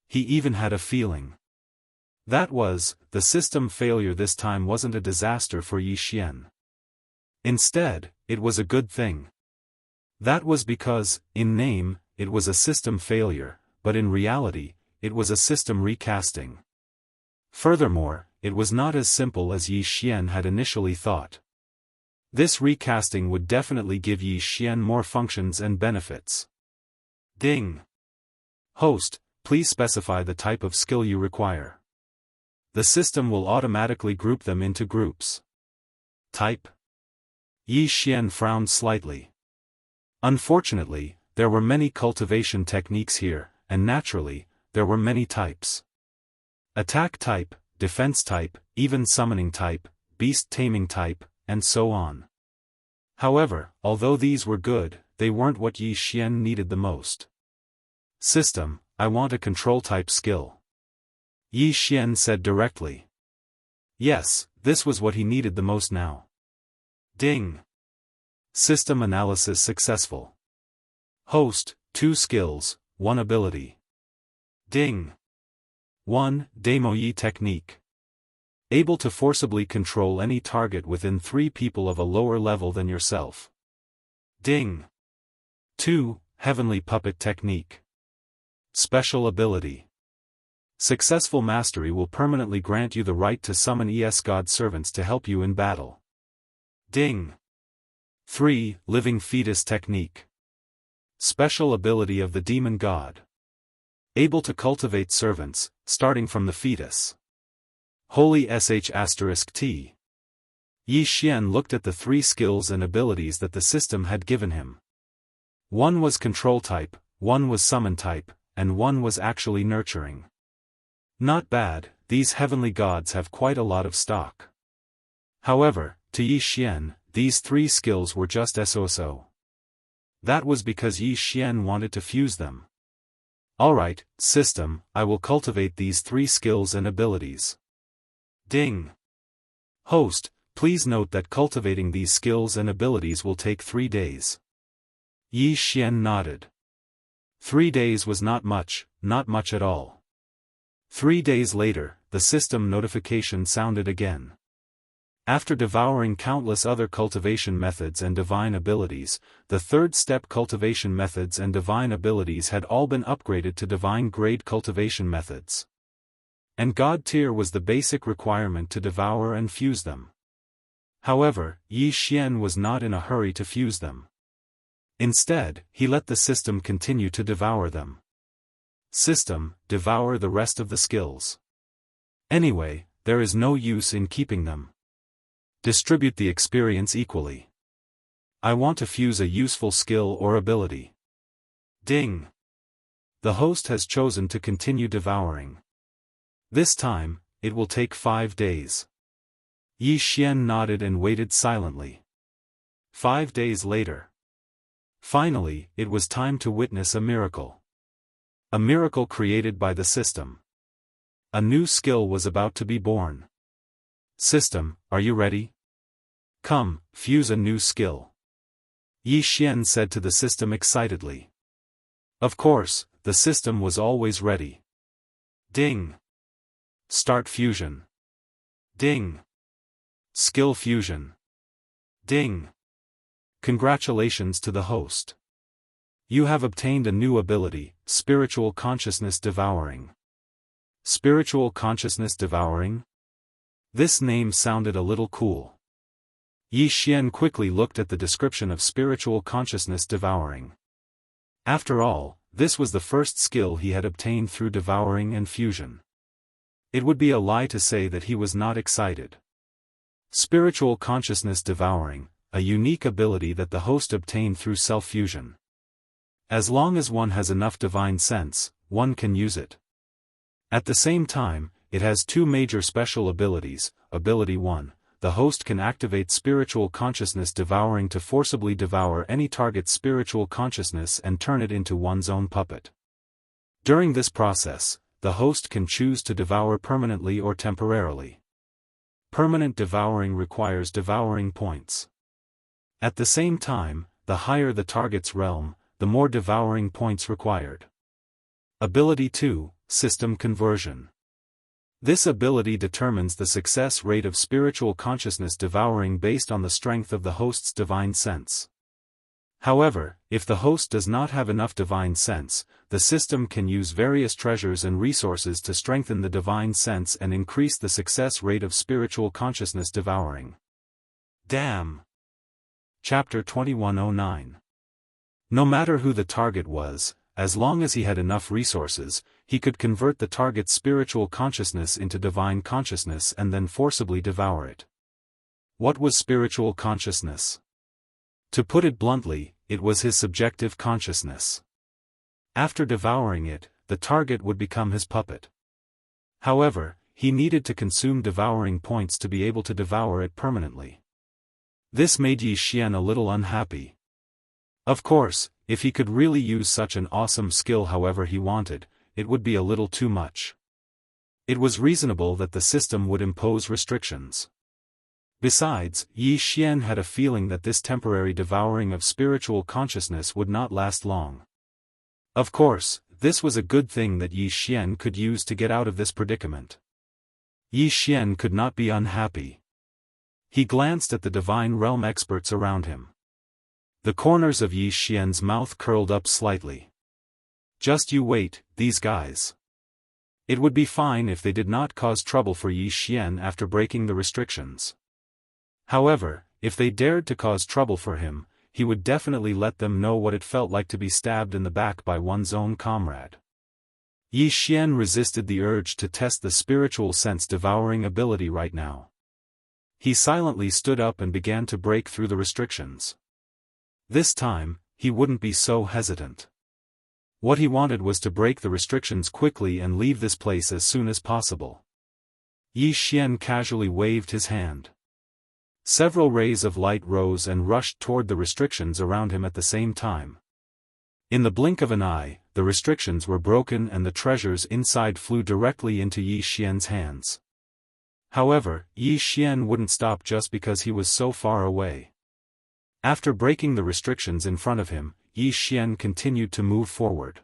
He even had a feeling. That was, the system failure this time wasn't a disaster for Yi Xian. Instead, it was a good thing. That was because, in name, it was a system failure, but in reality, it was a system recasting. Furthermore, it was not as simple as Yi Xian had initially thought. This recasting would definitely give Yi Xian more functions and benefits. Ding! Host, please specify the type of skill you require. The system will automatically group them into groups. Type? Yi Xian frowned slightly. Unfortunately, there were many cultivation techniques here, and naturally, there were many types. Attack type, defense type, even summoning type, beast taming type, and so on. However, although these were good, they weren't what Yi Xian needed the most. System, I want a control type skill. Yi Xian said directly. Yes, this was what he needed the most now. Ding. System analysis successful. Host, 2 skills, 1 ability. Ding. 1. Daoist technique. Able to forcibly control any target within 3 people of a lower level than yourself. Ding. 2. Heavenly puppet technique. Special ability. Successful mastery will permanently grant you the right to summon God servants to help you in battle. Ding. 3. Living fetus technique. Special ability of the demon god. Able to cultivate servants, starting from the fetus. Holy **T. Yi Xian looked at the 3 skills and abilities that the system had given him. 1 was control type, 1 was summon type, and 1 was actually nurturing. Not bad, these heavenly gods have quite a lot of stock. However, to Yi Xian, these 3 skills were just so. That was because Yi Xian wanted to fuse them. Alright, system, I will cultivate these 3 skills and abilities. Ding. Host, please note that cultivating these skills and abilities will take 3 days. Yi Xian nodded. 3 days was not much at all. 3 days later, the system notification sounded again. After devouring countless other cultivation methods and divine abilities, the 3rd step cultivation methods and divine abilities had all been upgraded to divine grade cultivation methods. And God tier was the basic requirement to devour and fuse them. However, Yi Xian was not in a hurry to fuse them. Instead, he let the system continue to devour them. System, devour the rest of the skills. Anyway, there is no use in keeping them. Distribute the experience equally. I want to fuse a useful skill or ability. Ding. The host has chosen to continue devouring. This time, it will take 5 days. Yi Xian nodded and waited silently. 5 days later. Finally, it was time to witness a miracle. A miracle created by the system. A new skill was about to be born. System, are you ready? Come, fuse a new skill. Yi Xian said to the system excitedly. Of course, the system was always ready. Ding. Start fusion. Ding. Skill fusion. Ding. Congratulations to the host. You have obtained a new ability, Spiritual Consciousness Devouring. Spiritual Consciousness Devouring? This name sounded a little cool. Yi Xian quickly looked at the description of Spiritual Consciousness Devouring. After all, this was the first skill he had obtained through devouring and fusion. It would be a lie to say that he was not excited. Spiritual Consciousness Devouring, a unique ability that the host obtained through self-fusion. As long as one has enough divine sense, one can use it. At the same time, it has 2 major special abilities. Ability 1, the host can activate Spiritual Consciousness Devouring to forcibly devour any target's spiritual consciousness and turn it into one's own puppet. During this process, the host can choose to devour permanently or temporarily. Permanent devouring requires devouring points. At the same time, the higher the target's realm, the more devouring points required. Ability 2, System Conversion. This ability determines the success rate of spiritual consciousness devouring based on the strength of the host's divine sense. However, if the host does not have enough divine sense, the system can use various treasures and resources to strengthen the divine sense and increase the success rate of spiritual consciousness devouring. Damn! Chapter 2109. No matter who the target was, as long as he had enough resources, he could convert the target's spiritual consciousness into divine consciousness and then forcibly devour it. What was spiritual consciousness? To put it bluntly, it was his subjective consciousness. After devouring it, the target would become his puppet. However, he needed to consume devouring points to be able to devour it permanently. This made Yi Xian a little unhappy. Of course, if he could really use such an awesome skill however he wanted, it would be a little too much. It was reasonable that the system would impose restrictions. Besides, Yi Xian had a feeling that this temporary devouring of spiritual consciousness would not last long. Of course, this was a good thing that Yi Xian could use to get out of this predicament. Yi Xian could not be unhappy. He glanced at the divine realm experts around him. The corners of Yi Xian's mouth curled up slightly. Just you wait, these guys. It would be fine if they did not cause trouble for Yi Xian after breaking the restrictions. However, if they dared to cause trouble for him, he would definitely let them know what it felt like to be stabbed in the back by one's own comrade. Yi Xian resisted the urge to test the spiritual sense devouring ability right now. He silently stood up and began to break through the restrictions. This time, he wouldn't be so hesitant. What he wanted was to break the restrictions quickly and leave this place as soon as possible. Yi Xian casually waved his hand. Several rays of light rose and rushed toward the restrictions around him at the same time. In the blink of an eye, the restrictions were broken and the treasures inside flew directly into Yi Xian's hands. However, Yi Xian wouldn't stop just because he was so far away. After breaking the restrictions in front of him, Yi Xian continued to move forward.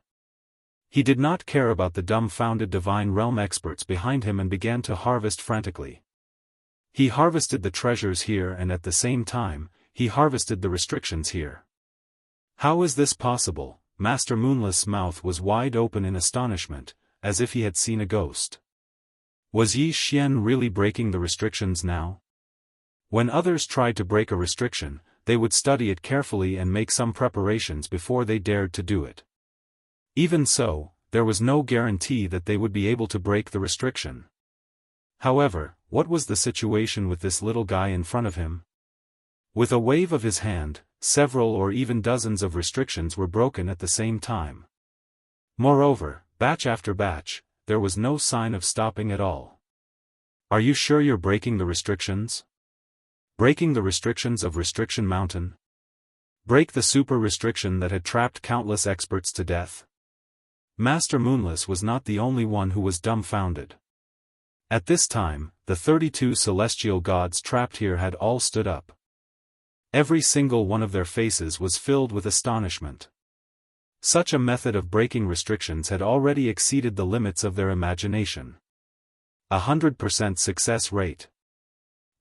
He did not care about the dumbfounded divine realm experts behind him and began to harvest frantically. He harvested the treasures here and at the same time, he harvested the restrictions here. How is this possible? Master Moonless's mouth was wide open in astonishment, as if he had seen a ghost. Was Yi Xian really breaking the restrictions now? When others tried to break a restriction, they would study it carefully and make some preparations before they dared to do it. Even so, there was no guarantee that they would be able to break the restriction. However, what was the situation with this little guy in front of him? With a wave of his hand, several or even dozens of restrictions were broken at the same time. Moreover, batch after batch, there was no sign of stopping at all. Are you sure you're breaking the restrictions? Breaking the restrictions of Restriction Mountain? Break the super restriction that had trapped countless experts to death? Master Moonless was not the only one who was dumbfounded. At this time, the 32 celestial gods trapped here had all stood up. Every single one of their faces was filled with astonishment. Such a method of breaking restrictions had already exceeded the limits of their imagination. 100% success rate.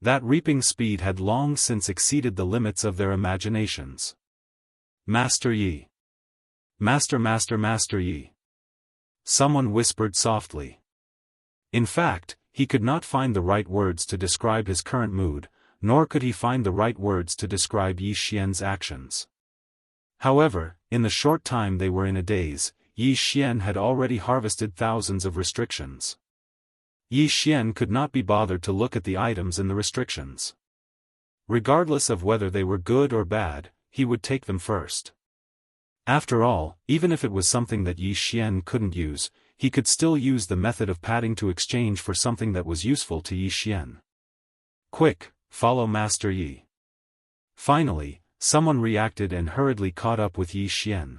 That reaping speed had long since exceeded the limits of their imaginations. Master Yi. Master Yi. Someone whispered softly. In fact, he could not find the right words to describe his current mood, nor could he find the right words to describe Yi Xian's actions. However, in the short time they were in a daze, Yi Xian had already harvested thousands of restrictions. Yi Xian could not be bothered to look at the items in the restrictions. Regardless of whether they were good or bad, he would take them first. After all, even if it was something that Yi Xian couldn't use, he could still use the method of padding to exchange for something that was useful to Yi Xian. Quick, follow Master Yi. Finally, someone reacted and hurriedly caught up with Yi Xian.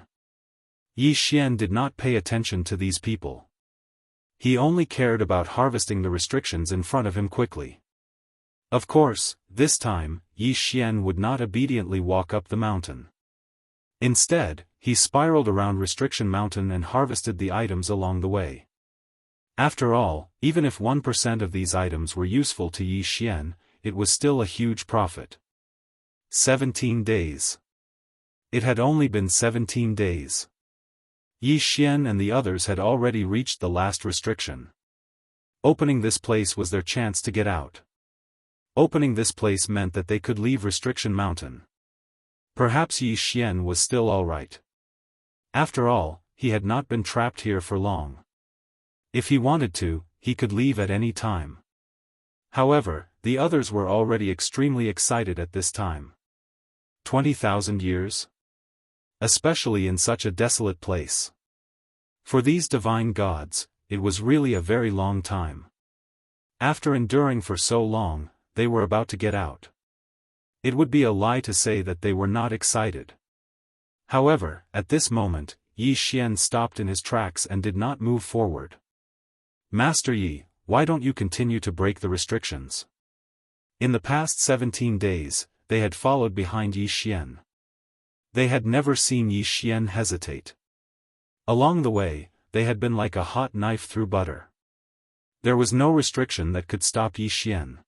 Yi Xian did not pay attention to these people. He only cared about harvesting the restrictions in front of him quickly. Of course, this time, Yi Xian would not obediently walk up the mountain. Instead, he spiraled around Restriction Mountain and harvested the items along the way. After all, even if 1% of these items were useful to Yi Xian, it was still a huge profit. 17 days. It had only been 17 days. Yi Xian and the others had already reached the last restriction. Opening this place was their chance to get out. Opening this place meant that they could leave Restriction Mountain. Perhaps Yi Xian was still alright. After all, he had not been trapped here for long. If he wanted to, he could leave at any time. However, the others were already extremely excited at this time. 20,000 years? Especially in such a desolate place. For these divine gods, it was really a very long time. After enduring for so long, they were about to get out. It would be a lie to say that they were not excited. However, at this moment, Yi Xian stopped in his tracks and did not move forward. Master Yi, why don't you continue to break the restrictions? In the past 17 days, they had followed behind Yi Xian. They had never seen Yi Xian hesitate. Along the way, they had been like a hot knife through butter. There was no restriction that could stop Yi Xian.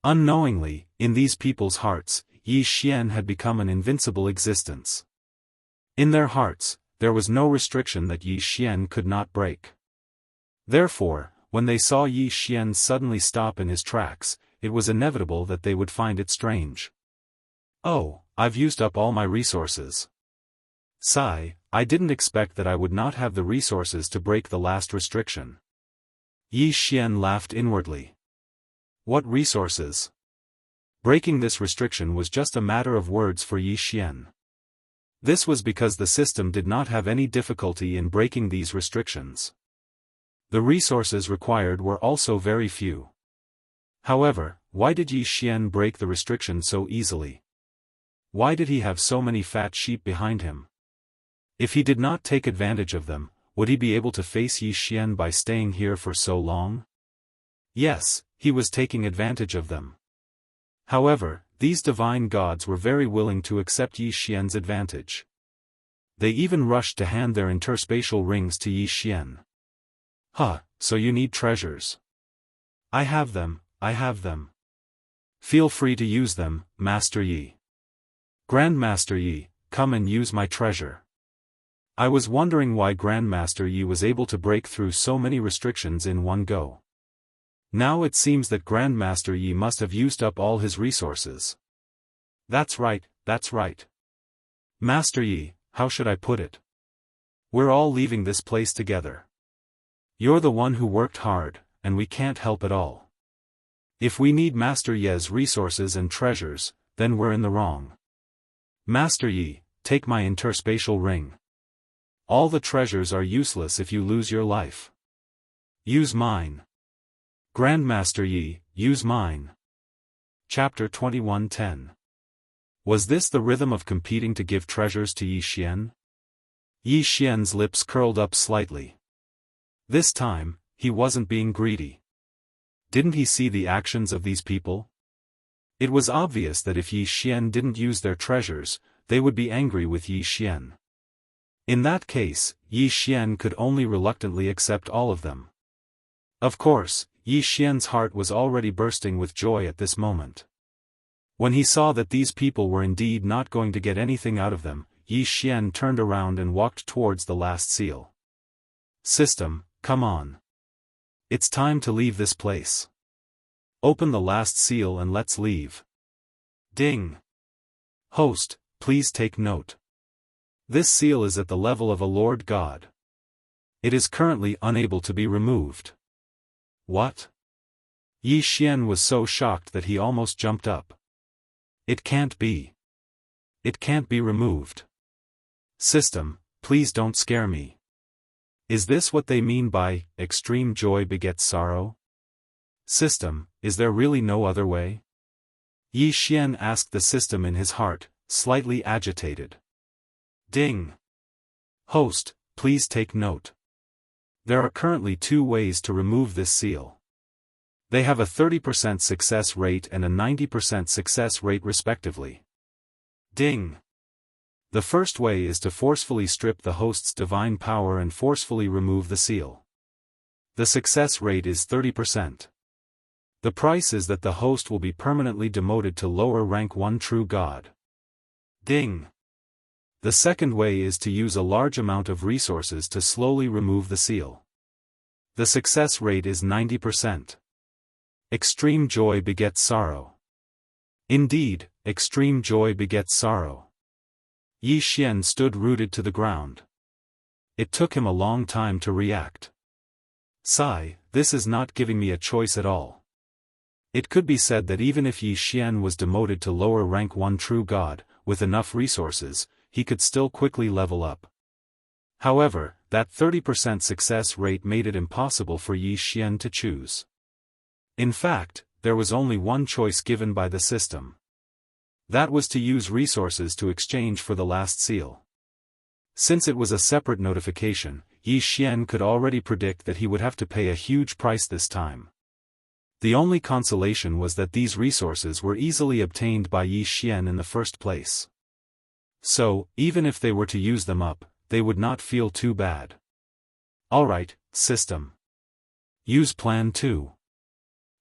Unknowingly, in these people's hearts, Yi Xian had become an invincible existence. In their hearts, there was no restriction that Yi Xian could not break. Therefore, when they saw Yi Xian suddenly stop in his tracks, it was inevitable that they would find it strange. "Oh, I've used up all my resources. Sigh, I didn't expect that I would not have the resources to break the last restriction." Yi Xian laughed inwardly. What resources? Breaking this restriction was just a matter of words for Yi Xian. This was because the system did not have any difficulty in breaking these restrictions. The resources required were also very few. However, why did Yi Xian break the restriction so easily? Why did he have so many fat sheep behind him? If he did not take advantage of them, would he be able to face Yi Xian by staying here for so long? Yes, he was taking advantage of them. However, these divine gods were very willing to accept Yi Xian's advantage. They even rushed to hand their interspatial rings to Yi Xian. "Huh, so you need treasures. I have them, I have them. Feel free to use them, Master Yi. Grandmaster Yi, come and use my treasure." I was wondering why Grandmaster Yi was able to break through so many restrictions in one go. Now it seems that Grandmaster Yi must have used up all his resources. That's right, that's right. Master Yi, how should I put it? We're all leaving this place together. You're the one who worked hard, and we can't help it all. If we need Master Yi's resources and treasures, then we're in the wrong. Master Yi, take my interspatial ring. All the treasures are useless if you lose your life. Use mine. Grandmaster Yi, use mine. Chapter 21:10. Was this the rhythm of competing to give treasures to Yi Xian? Yi Xian's lips curled up slightly. This time, he wasn't being greedy. Didn't he see the actions of these people? It was obvious that if Yi Xian didn't use their treasures, they would be angry with Yi Xian. In that case, Yi Xian could only reluctantly accept all of them. Of course, Yi Xian's heart was already bursting with joy at this moment. When he saw that these people were indeed not going to get anything out of them, Yi Xian turned around and walked towards the last seal. "System, come on. It's time to leave this place. Open the last seal and let's leave." Ding. Host, please take note. This seal is at the level of a Lord God. It is currently unable to be removed. What? Yi Xian was so shocked that he almost jumped up. It can't be. It can't be removed. System, please don't scare me. Is this what they mean by, extreme joy begets sorrow? System, is there really no other way? Yi Xian asked the system in his heart, slightly agitated. Ding. Host, please take note. There are currently 2 ways to remove this seal. They have a 30% success rate and a 90% success rate respectively. Ding. The first way is to forcefully strip the host's divine power and forcefully remove the seal. The success rate is 30%. The price is that the host will be permanently demoted to lower rank 1 true god. Ding. The second way is to use a large amount of resources to slowly remove the seal. The success rate is 90%. Extreme joy begets sorrow. Indeed, extreme joy begets sorrow. Yi Xian stood rooted to the ground. It took him a long time to react. Sigh, this is not giving me a choice at all. It could be said that even if Yi Xian was demoted to lower rank 1 true god, with enough resources, he could still quickly level up. However, that 30% success rate made it impossible for Yi Xian to choose. In fact, there was only one choice given by the system. That was to use resources to exchange for the last seal. Since it was a separate notification, Yi Xian could already predict that he would have to pay a huge price this time. The only consolation was that these resources were easily obtained by Yi Xian in the first place. So, even if they were to use them up, they would not feel too bad. Alright, system. Use plan 2.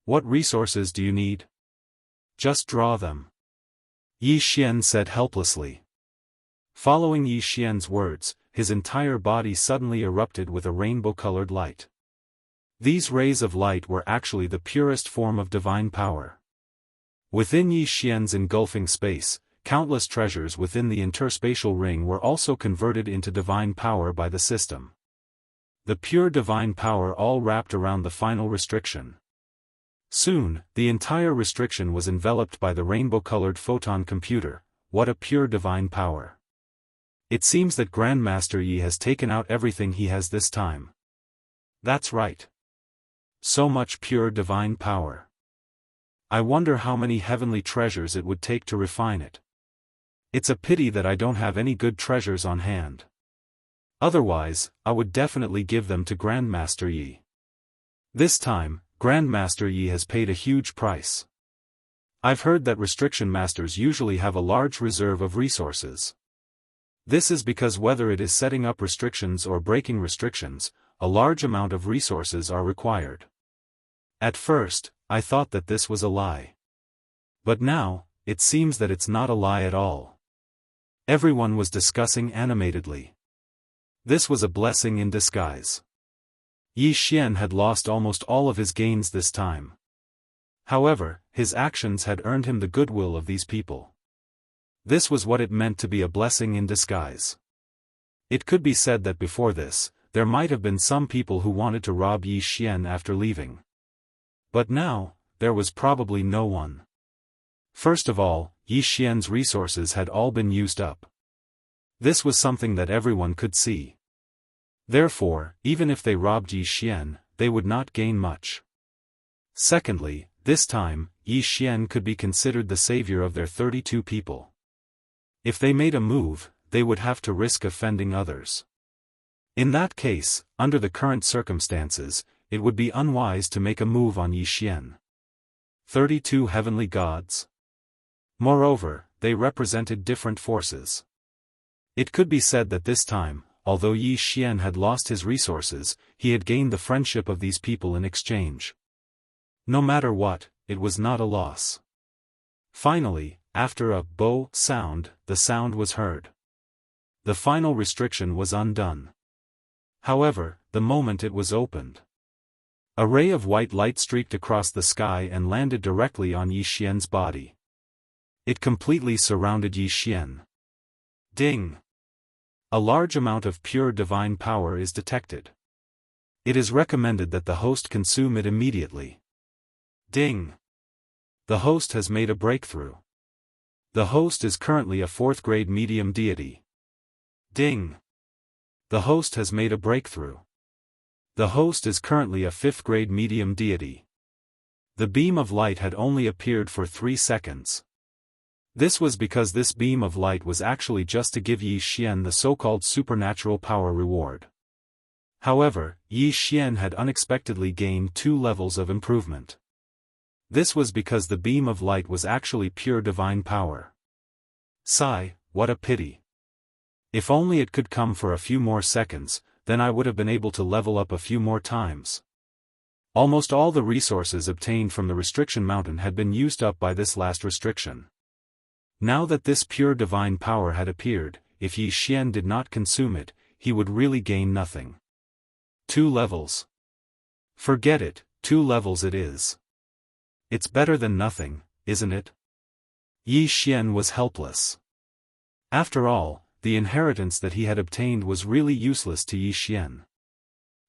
What resources do you need? Just draw them. Yi Xian said helplessly. Following Yi Xian's words, his entire body suddenly erupted with a rainbow-colored light. These rays of light were actually the purest form of divine power. Within Yi Xian's engulfing space, countless treasures within the interspatial ring were also converted into divine power by the system. The pure divine power all wrapped around the final restriction. Soon, the entire restriction was enveloped by the rainbow-colored photon computer. What a pure divine power. It seems that Grandmaster Yi has taken out everything he has this time. That's right. So much pure divine power. I wonder how many heavenly treasures it would take to refine it. It's a pity that I don't have any good treasures on hand. Otherwise, I would definitely give them to Grandmaster Yi. This time, Grandmaster Yi has paid a huge price. I've heard that restriction masters usually have a large reserve of resources. This is because whether it is setting up restrictions or breaking restrictions, a large amount of resources are required. At first, I thought that this was a lie. But now, it seems that it's not a lie at all. Everyone was discussing animatedly. This was a blessing in disguise. Yi Xian had lost almost all of his gains this time. However, his actions had earned him the goodwill of these people. This was what it meant to be a blessing in disguise. It could be said that before this, there might have been some people who wanted to rob Yi Xian after leaving. But now, there was probably no one. First of all, Yi Xian's resources had all been used up. This was something that everyone could see. Therefore, even if they robbed Yi Xian, they would not gain much. Secondly, this time, Yi Xian could be considered the savior of their 32 people. If they made a move, they would have to risk offending others. In that case, under the current circumstances, it would be unwise to make a move on Yi Xian. 32 heavenly gods. Moreover, they represented different forces. It could be said that this time, although Yi Xian had lost his resources, he had gained the friendship of these people in exchange. No matter what, it was not a loss. Finally, after a "bo" sound, the sound was heard. The final restriction was undone. However, the moment it was opened, a ray of white light streaked across the sky and landed directly on Yi Xian's body. It completely surrounded Yi Xian. Ding! A large amount of pure divine power is detected. It is recommended that the host consume it immediately. Ding! The host has made a breakthrough. The host is currently a 4th-grade medium deity. Ding! The host has made a breakthrough. The host is currently a 5th-grade medium deity. The beam of light had only appeared for 3 seconds. This was because this beam of light was actually just to give Yi Xian the so-called supernatural power reward. However, Yi Xian had unexpectedly gained 2 levels of improvement. This was because the beam of light was actually pure divine power. Sigh, what a pity. If only it could come for a few more seconds, then I would have been able to level up a few more times. Almost all the resources obtained from the restriction mountain had been used up by this last restriction. Now that this pure divine power had appeared, if Yi Xian did not consume it, he would really gain nothing. 2 levels. Forget it, 2 levels it is. It's better than nothing, isn't it? Yi Xian was helpless. After all, the inheritance that he had obtained was really useless to Yi Xian.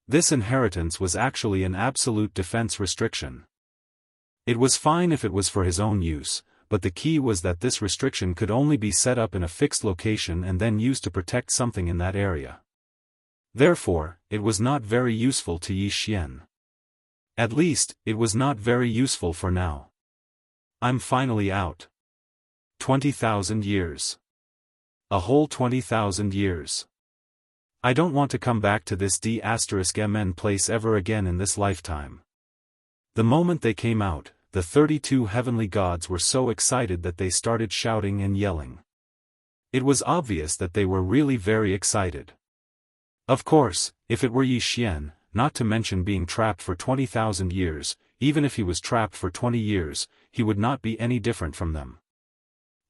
This inheritance was actually an absolute defense restriction. It was fine if it was for his own use, but the key was that this restriction could only be set up in a fixed location and then used to protect something in that area. Therefore, it was not very useful to Yi Xian. At least, it was not very useful for now. I'm finally out. 20,000 years. A whole 20,000 years. I don't want to come back to this D*MN place ever again in this lifetime. The moment they came out, the 32 heavenly gods were so excited that they started shouting and yelling. It was obvious that they were really very excited. Of course, if it were Yi Xian, not to mention being trapped for 20,000 years, even if he was trapped for 20 years, he would not be any different from them.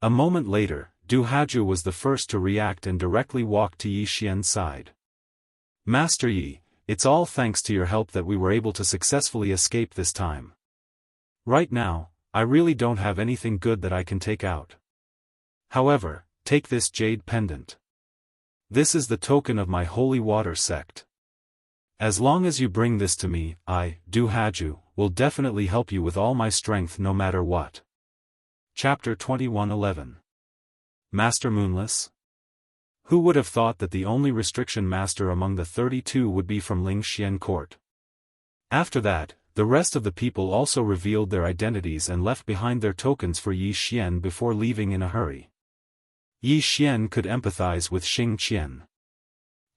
A moment later, Du Haju was the first to react and directly walked to Yi Xian's side. Master Yi, it's all thanks to your help that we were able to successfully escape this time. Right now, I really don't have anything good that I can take out. However, take this jade pendant. This is the token of my holy water sect. As long as you bring this to me, I, Du Haju, will definitely help you with all my strength no matter what. Chapter 21:11. Master Moonless? Who would have thought that the only restriction master among the 32 would be from Ling Xian court? After that, the rest of the people also revealed their identities and left behind their tokens for Yi Xian before leaving in a hurry. Yi Xian could empathize with Xing Qian.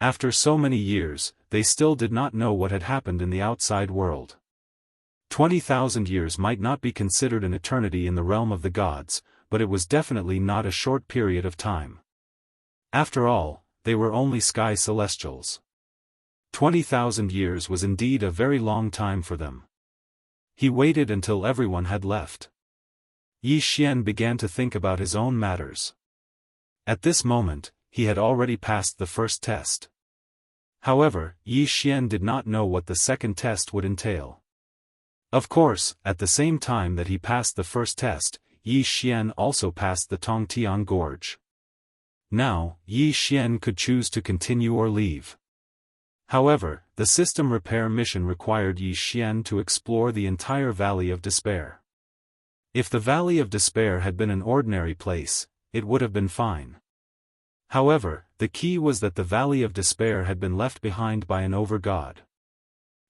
After so many years, they still did not know what had happened in the outside world. 20,000 years might not be considered an eternity in the realm of the gods, but it was definitely not a short period of time. After all, they were only sky celestials. 20,000 years was indeed a very long time for them. He waited until everyone had left. Yi Xian began to think about his own matters. At this moment, he had already passed the first test. However, Yi Xian did not know what the second test would entail. Of course, at the same time that he passed the first test, Yi Xian also passed the Tongtian Gorge. Now, Yi Xian could choose to continue or leave. However, the system repair mission required Yi Xian to explore the entire Valley of Despair. If the Valley of Despair had been an ordinary place, it would have been fine. However, the key was that the Valley of Despair had been left behind by an over-god.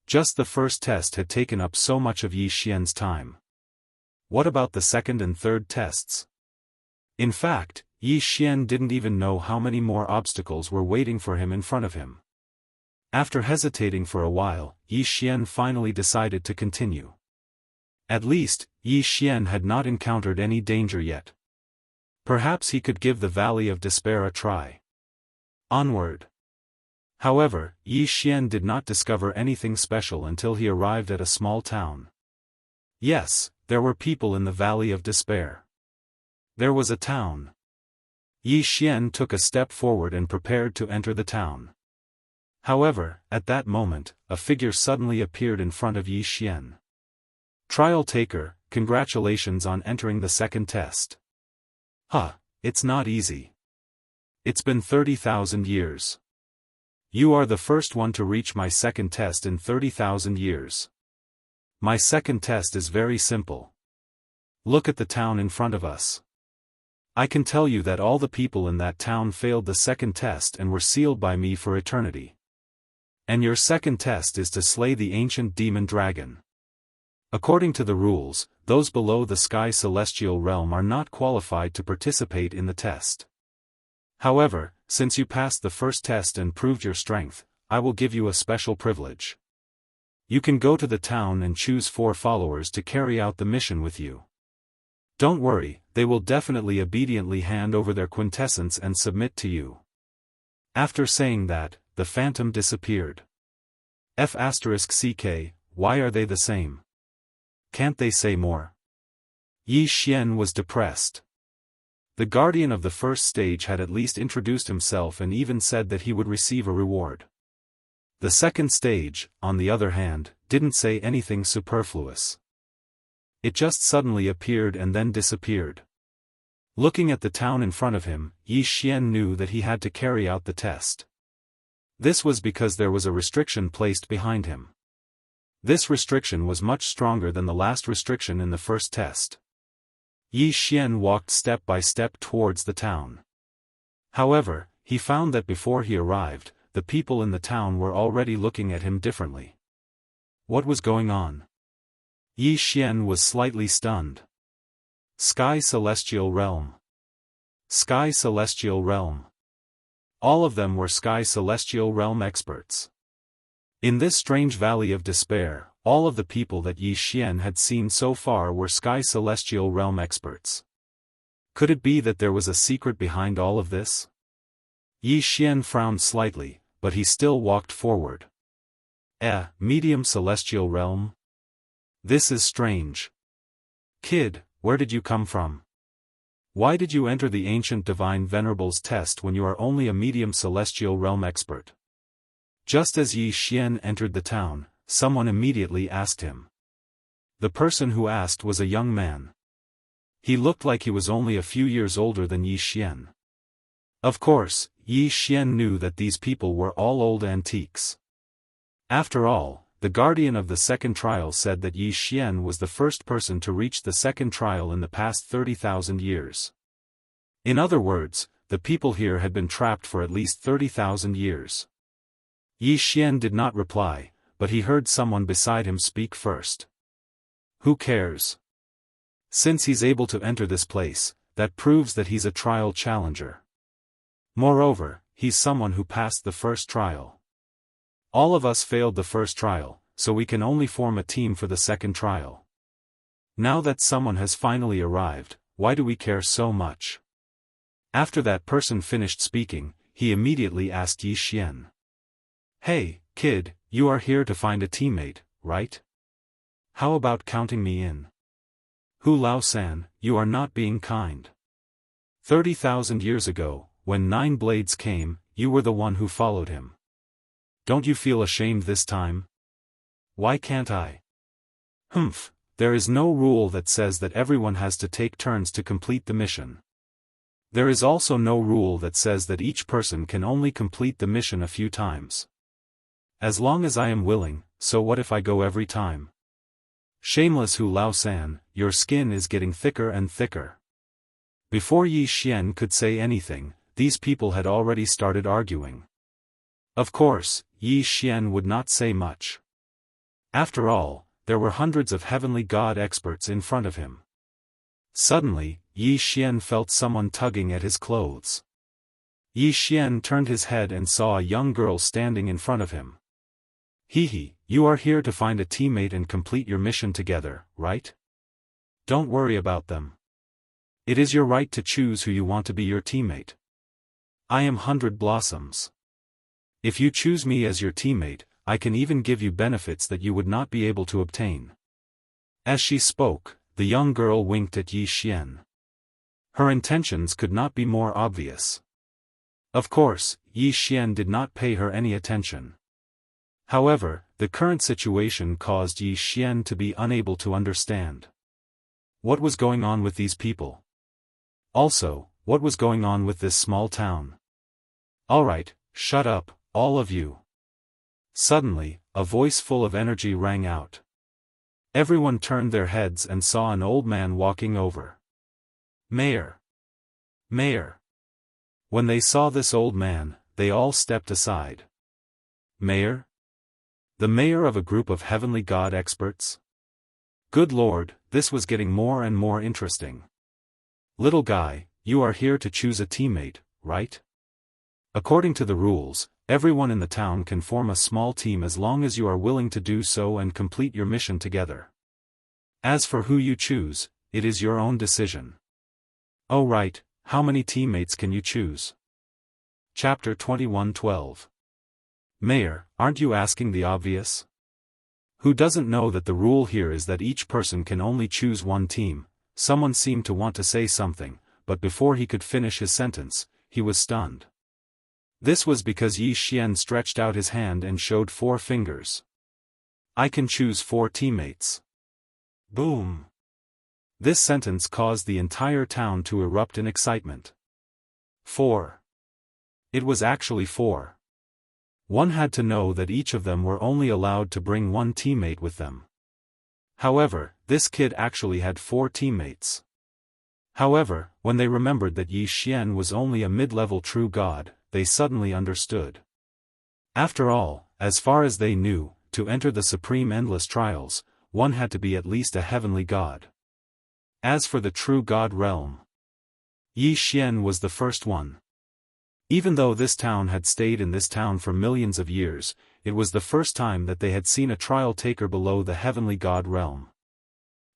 Just the first test had taken up so much of Yi Xian's time. What about the second and third tests? In fact, Yi Xian didn't even know how many more obstacles were waiting for him in front of him. After hesitating for a while, Yi Xian finally decided to continue. At least, Yi Xian had not encountered any danger yet. Perhaps he could give the Valley of Despair a try. Onward. However, Yi Xian did not discover anything special until he arrived at a small town. Yes, there were people in the Valley of Despair. There was a town. Yi Xian took a step forward and prepared to enter the town. However, at that moment, a figure suddenly appeared in front of Yi Xian. Trial taker, congratulations on entering the second test. Huh, it's not easy. It's been 30,000 years. You are the first one to reach my second test in 30,000 years. My second test is very simple. Look at the town in front of us. I can tell you that all the people in that town failed the second test and were sealed by me for eternity. And your second test is to slay the ancient demon dragon. According to the rules, those below the sky celestial realm are not qualified to participate in the test. However, since you passed the first test and proved your strength, I will give you a special privilege. You can go to the town and choose 4 followers to carry out the mission with you. Don't worry, they will definitely obediently hand over their quintessence and submit to you. After saying that, the phantom disappeared. F***ck, why are they the same? Can't they say more? Yi Xian was depressed. The guardian of the first stage had at least introduced himself and even said that he would receive a reward. The second stage, on the other hand, didn't say anything superfluous. It just suddenly appeared and then disappeared. Looking at the town in front of him, Yi Xian knew that he had to carry out the test. This was because there was a restriction placed behind him. This restriction was much stronger than the last restriction in the first test. Yi Xian walked step by step towards the town. However, he found that before he arrived, the people in the town were already looking at him differently. What was going on? Yi Xian was slightly stunned. Sky Celestial Realm. Sky Celestial Realm. All of them were Sky Celestial Realm experts. In this strange Valley of Despair, all of the people that Yi Xian had seen so far were Sky Celestial Realm experts. Could it be that there was a secret behind all of this? Yi Xian frowned slightly, but he still walked forward. Medium Celestial Realm? This is strange. Kid, where did you come from? Why did you enter the ancient divine venerables test when you are only a medium Celestial Realm expert? Just as Yi Xian entered the town, someone immediately asked him. The person who asked was a young man. He looked like he was only a few years older than Yi Xian. Of course, Yi Xian knew that these people were all old antiques. After all, the guardian of the second trial said that Yi Xian was the first person to reach the second trial in the past 30,000 years. In other words, the people here had been trapped for at least 30,000 years. Yi Xian did not reply, but he heard someone beside him speak first. Who cares? Since he's able to enter this place, that proves that he's a trial challenger. Moreover, he's someone who passed the first trial. All of us failed the first trial, so we can only form a team for the second trial. Now that someone has finally arrived, why do we care so much? After that person finished speaking, he immediately asked Yi Xian. Hey, kid, you are here to find a teammate, right? How about counting me in? Hu Lao-san, you are not being kind. 30,000 years ago, when 9 blades came, you were the one who followed him. Don't you feel ashamed this time? Why can't I? Humph, there is no rule that says that everyone has to take turns to complete the mission. There is also no rule that says that each person can only complete the mission a few times. As long as I am willing, so what if I go every time? Shameless Hu Lao-san, your skin is getting thicker and thicker. Before Yi Xian could say anything, these people had already started arguing. Of course, Yi Xian would not say much. After all, there were hundreds of heavenly god experts in front of him. Suddenly, Yi Xian felt someone tugging at his clothes. Yi Xian turned his head and saw a young girl standing in front of him. Hee, you are here to find a teammate and complete your mission together, right? Don't worry about them. It is your right to choose who you want to be your teammate. I am 100 Blossoms. If you choose me as your teammate, I can even give you benefits that you would not be able to obtain. As she spoke, the young girl winked at Yi Xian. Her intentions could not be more obvious. Of course, Yi Xian did not pay her any attention. However, the current situation caused Yi Xian to be unable to understand. What was going on with these people? Also, what was going on with this small town? Alright, shut up, all of you. Suddenly, a voice full of energy rang out. Everyone turned their heads and saw an old man walking over. Mayor! Mayor! When they saw this old man, they all stepped aside. Mayor? The mayor of a group of heavenly god experts? Good lord, this was getting more and more interesting. Little guy, you are here to choose a teammate, right? According to the rules, everyone in the town can form a small team as long as you are willing to do so and complete your mission together. As for who you choose, it is your own decision. Oh right, how many teammates can you choose? Chapter 21:12. Mayor, aren't you asking the obvious? Who doesn't know that the rule here is that each person can only choose one team? Someone seemed to want to say something, but before he could finish his sentence, he was stunned. This was because Yi Xian stretched out his hand and showed 4 fingers. I can choose 4 teammates. Boom! This sentence caused the entire town to erupt in excitement. 4. It was actually 4. One had to know that each of them were only allowed to bring 1 teammate with them. However, this kid actually had 4 teammates. However, when they remembered that Yi Xian was only a mid-level true god, they suddenly understood. After all, as far as they knew, to enter the supreme endless trials, one had to be at least a heavenly god. As for the true god realm, Yi Xian was the first one. Even though this town had stayed in this town for millions of years, it was the first time that they had seen a trial taker below the heavenly god realm.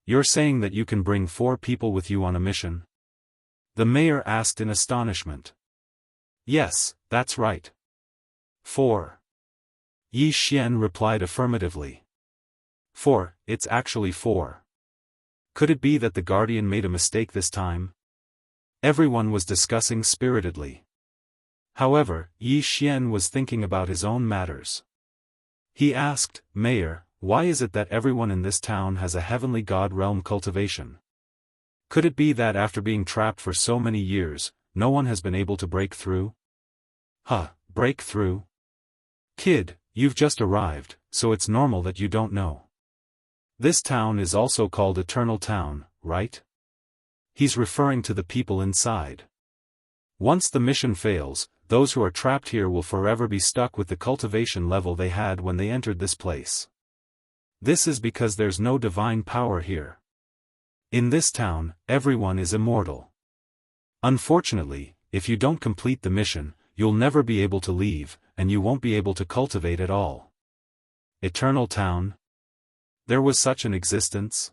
"You're saying that you can bring 4 people with you on a mission?" the mayor asked in astonishment. "Yes, that's right. 4. Yi Xian replied affirmatively. 4, it's actually 4. Could it be that the guardian made a mistake this time? Everyone was discussing spiritedly. However, Yi Xian was thinking about his own matters. He asked, "Mayor, why is it that everyone in this town has a heavenly god realm cultivation? Could it be that after being trapped for so many years, no one has been able to break through?" Break through? Kid, you've just arrived, so it's normal that you don't know. This town is also called Eternal Town, right? He's referring to the people inside. Once the mission fails, those who are trapped here will forever be stuck with the cultivation level they had when they entered this place. This is because there's no divine power here. In this town, everyone is immortal. Unfortunately, if you don't complete the mission, you'll never be able to leave, and you won't be able to cultivate at all. Eternal Town? There was such an existence?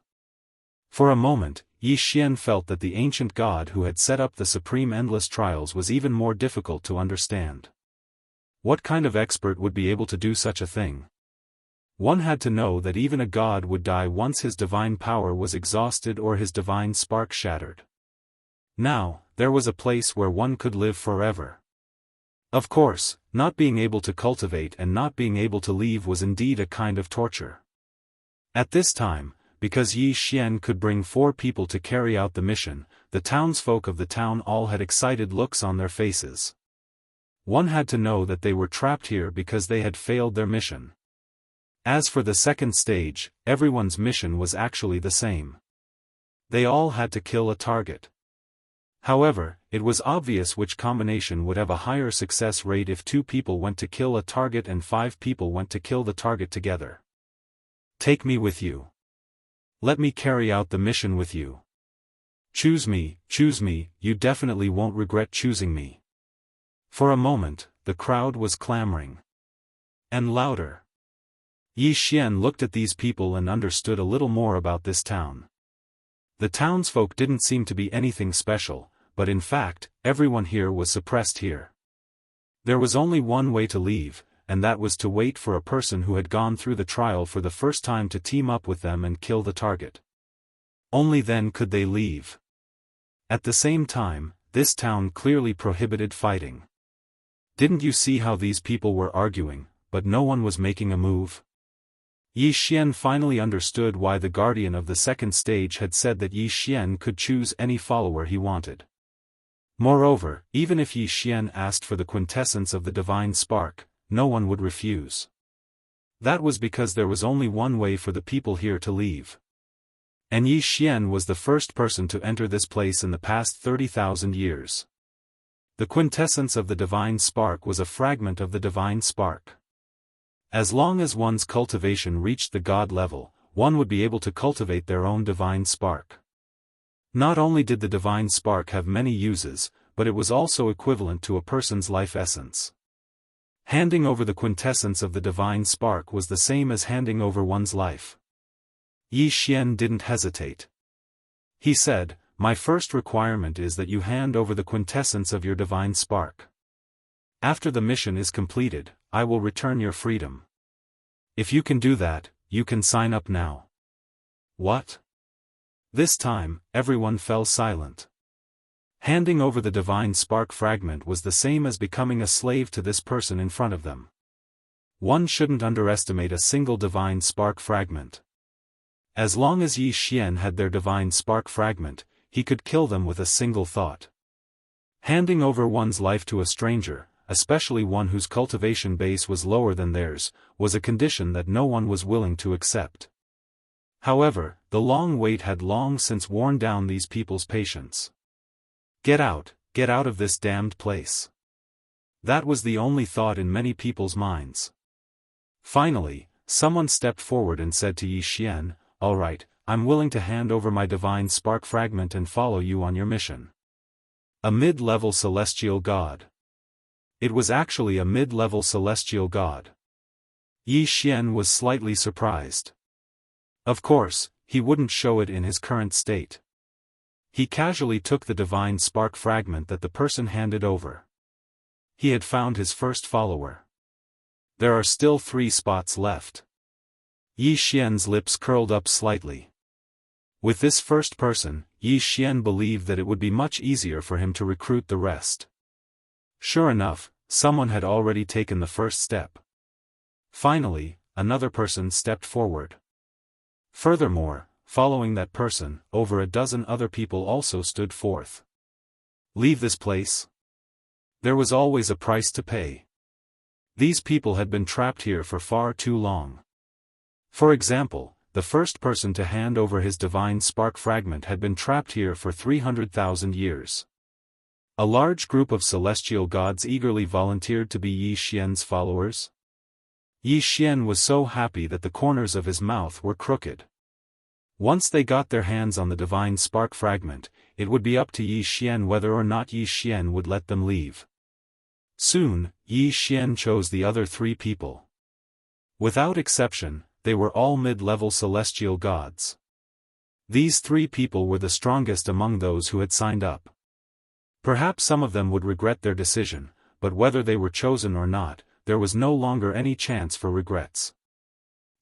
For a moment, Yi Xian felt that the ancient god who had set up the supreme endless trials was even more difficult to understand. What kind of expert would be able to do such a thing? One had to know that even a god would die once his divine power was exhausted or his divine spark shattered. Now, there was a place where one could live forever. Of course, not being able to cultivate and not being able to leave was indeed a kind of torture. At this time, because Yi Xian could bring 4 people to carry out the mission, the townsfolk of the town all had excited looks on their faces. One had to know that they were trapped here because they had failed their mission. As for the second stage, everyone's mission was actually the same. They all had to kill a target. However, it was obvious which combination would have a higher success rate if 2 people went to kill a target and 5 people went to kill the target together. "Take me with you. Let me carry out the mission with you. Choose me, you definitely won't regret choosing me." For a moment, the crowd was clamoring. And louder. Yi Xian looked at these people and understood a little more about this town. The townsfolk didn't seem to be anything special, but in fact, everyone here was suppressed here. There was only one way to leave, and that was to wait for a person who had gone through the trial for the first time to team up with them and kill the target. Only then could they leave. At the same time, this town clearly prohibited fighting. Didn't you see how these people were arguing, but no one was making a move? Yi Xian finally understood why the guardian of the second stage had said that Yi Xian could choose any follower he wanted. Moreover, even if Yi Xian asked for the quintessence of the divine spark, no one would refuse. That was because there was only one way for the people here to leave. And Yi Xian was the first person to enter this place in the past 30,000 years. The quintessence of the divine spark was a fragment of the divine spark. As long as one's cultivation reached the god level, one would be able to cultivate their own divine spark. Not only did the divine spark have many uses, but it was also equivalent to a person's life essence. Handing over the quintessence of the divine spark was the same as handing over one's life. Yi Xian didn't hesitate. He said, "My first requirement is that you hand over the quintessence of your divine spark. After the mission is completed, I will return your freedom. If you can do that, you can sign up now." What? This time, everyone fell silent. Handing over the divine spark fragment was the same as becoming a slave to this person in front of them. One shouldn't underestimate a single divine spark fragment. As long as Yi Xian had their divine spark fragment, he could kill them with a single thought. Handing over one's life to a stranger, especially one whose cultivation base was lower than theirs, was a condition that no one was willing to accept. However, the long wait had long since worn down these people's patience. Get out of this damned place. That was the only thought in many people's minds. Finally, someone stepped forward and said to Yi Xian, "All right, I'm willing to hand over my divine spark fragment and follow you on your mission." A mid-level celestial god. It was actually a mid-level celestial god. Yi Xian was slightly surprised. Of course, he wouldn't show it in his current state. He casually took the divine spark fragment that the person handed over. He had found his first follower. There are still 3 spots left. Yi Xian's lips curled up slightly. With this first person, Yi Xian believed that it would be much easier for him to recruit the rest. Sure enough, someone had already taken the first step. Finally, another person stepped forward. Furthermore, following that person, over a dozen other people also stood forth. Leave this place? There was always a price to pay. These people had been trapped here for far too long. For example, the first person to hand over his divine spark fragment had been trapped here for 300,000 years. A large group of celestial gods eagerly volunteered to be Yi Xian's followers. Yi Xian was so happy that the corners of his mouth were crooked. Once they got their hands on the divine spark fragment, it would be up to Yi Xian whether or not Yi Xian would let them leave. Soon, Yi Xian chose the other 3 people. Without exception, they were all mid-level celestial gods. These 3 people were the strongest among those who had signed up. Perhaps some of them would regret their decision, but whether they were chosen or not, there was no longer any chance for regrets.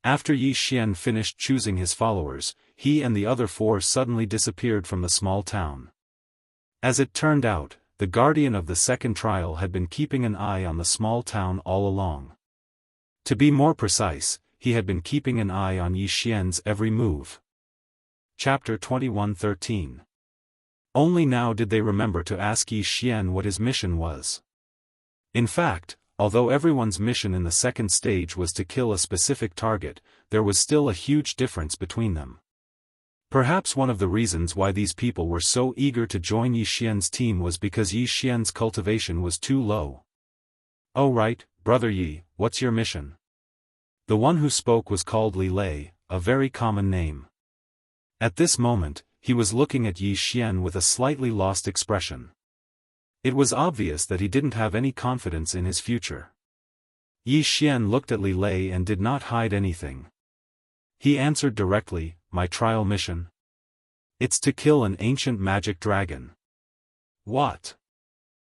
After Yi Xian finished choosing his followers, he and the other 4 suddenly disappeared from the small town. As it turned out, the guardian of the second trial had been keeping an eye on the small town all along. To be more precise, he had been keeping an eye on Yi Xian's every move. Chapter 21:13. Only now did they remember to ask Yi Xian what his mission was. In fact, although everyone's mission in the second stage was to kill a specific target, there was still a huge difference between them. Perhaps one of the reasons why these people were so eager to join Yi Xian's team was because Yi Xian's cultivation was too low. "Oh right, Brother Yi, what's your mission?" The one who spoke was called Li Lei, a very common name. At this moment, he was looking at Yi Xian with a slightly lost expression. It was obvious that he didn't have any confidence in his future. Yi Xian looked at Li Lei and did not hide anything. He answered directly, "My trial mission? It's to kill an ancient magic dragon." "What?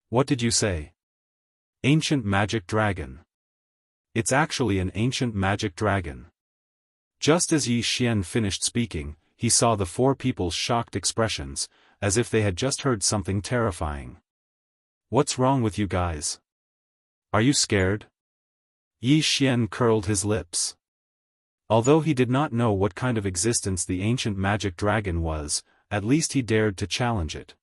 What did you say?" "Ancient magic dragon. It's actually an ancient magic dragon." Just as Yi Xian finished speaking, he saw the 4 people's shocked expressions, as if they had just heard something terrifying. "What's wrong with you guys? Are you scared?" Yi Xian curled his lips. Although he did not know what kind of existence the ancient magic dragon was, at least he dared to challenge it.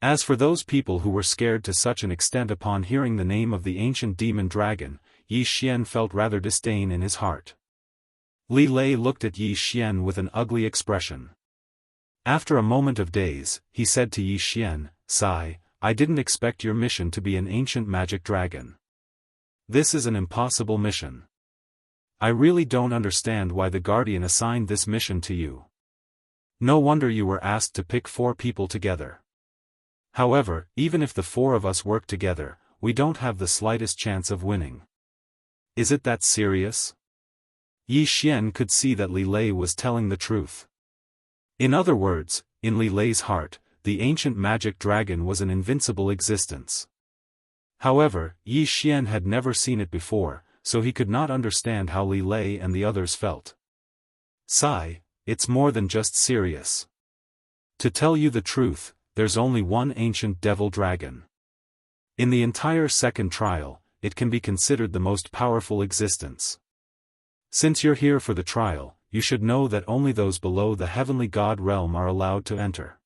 As for those people who were scared to such an extent upon hearing the name of the ancient demon dragon, Yi Xian felt rather disdain in his heart. Li Lei looked at Yi Xian with an ugly expression. After a moment of daze, he said to Yi Xian, "Sigh, I didn't expect your mission to be an ancient magic dragon. This is an impossible mission. I really don't understand why the Guardian assigned this mission to you. No wonder you were asked to pick 4 people together. However, even if the 4 of us work together, we don't have the slightest chance of winning. Is it that serious?" Yi Xian could see that Li Lei was telling the truth. In other words, in Li Lei's heart, the ancient magic dragon was an invincible existence. However, Yi Xian had never seen it before, so he could not understand how Li Lei and the others felt. "Sigh, it's more than just serious. To tell you the truth, there's only one ancient devil dragon. In the entire second trial, it can be considered the most powerful existence. Since you're here for the trial, you should know that only those below the heavenly god realm are allowed to enter.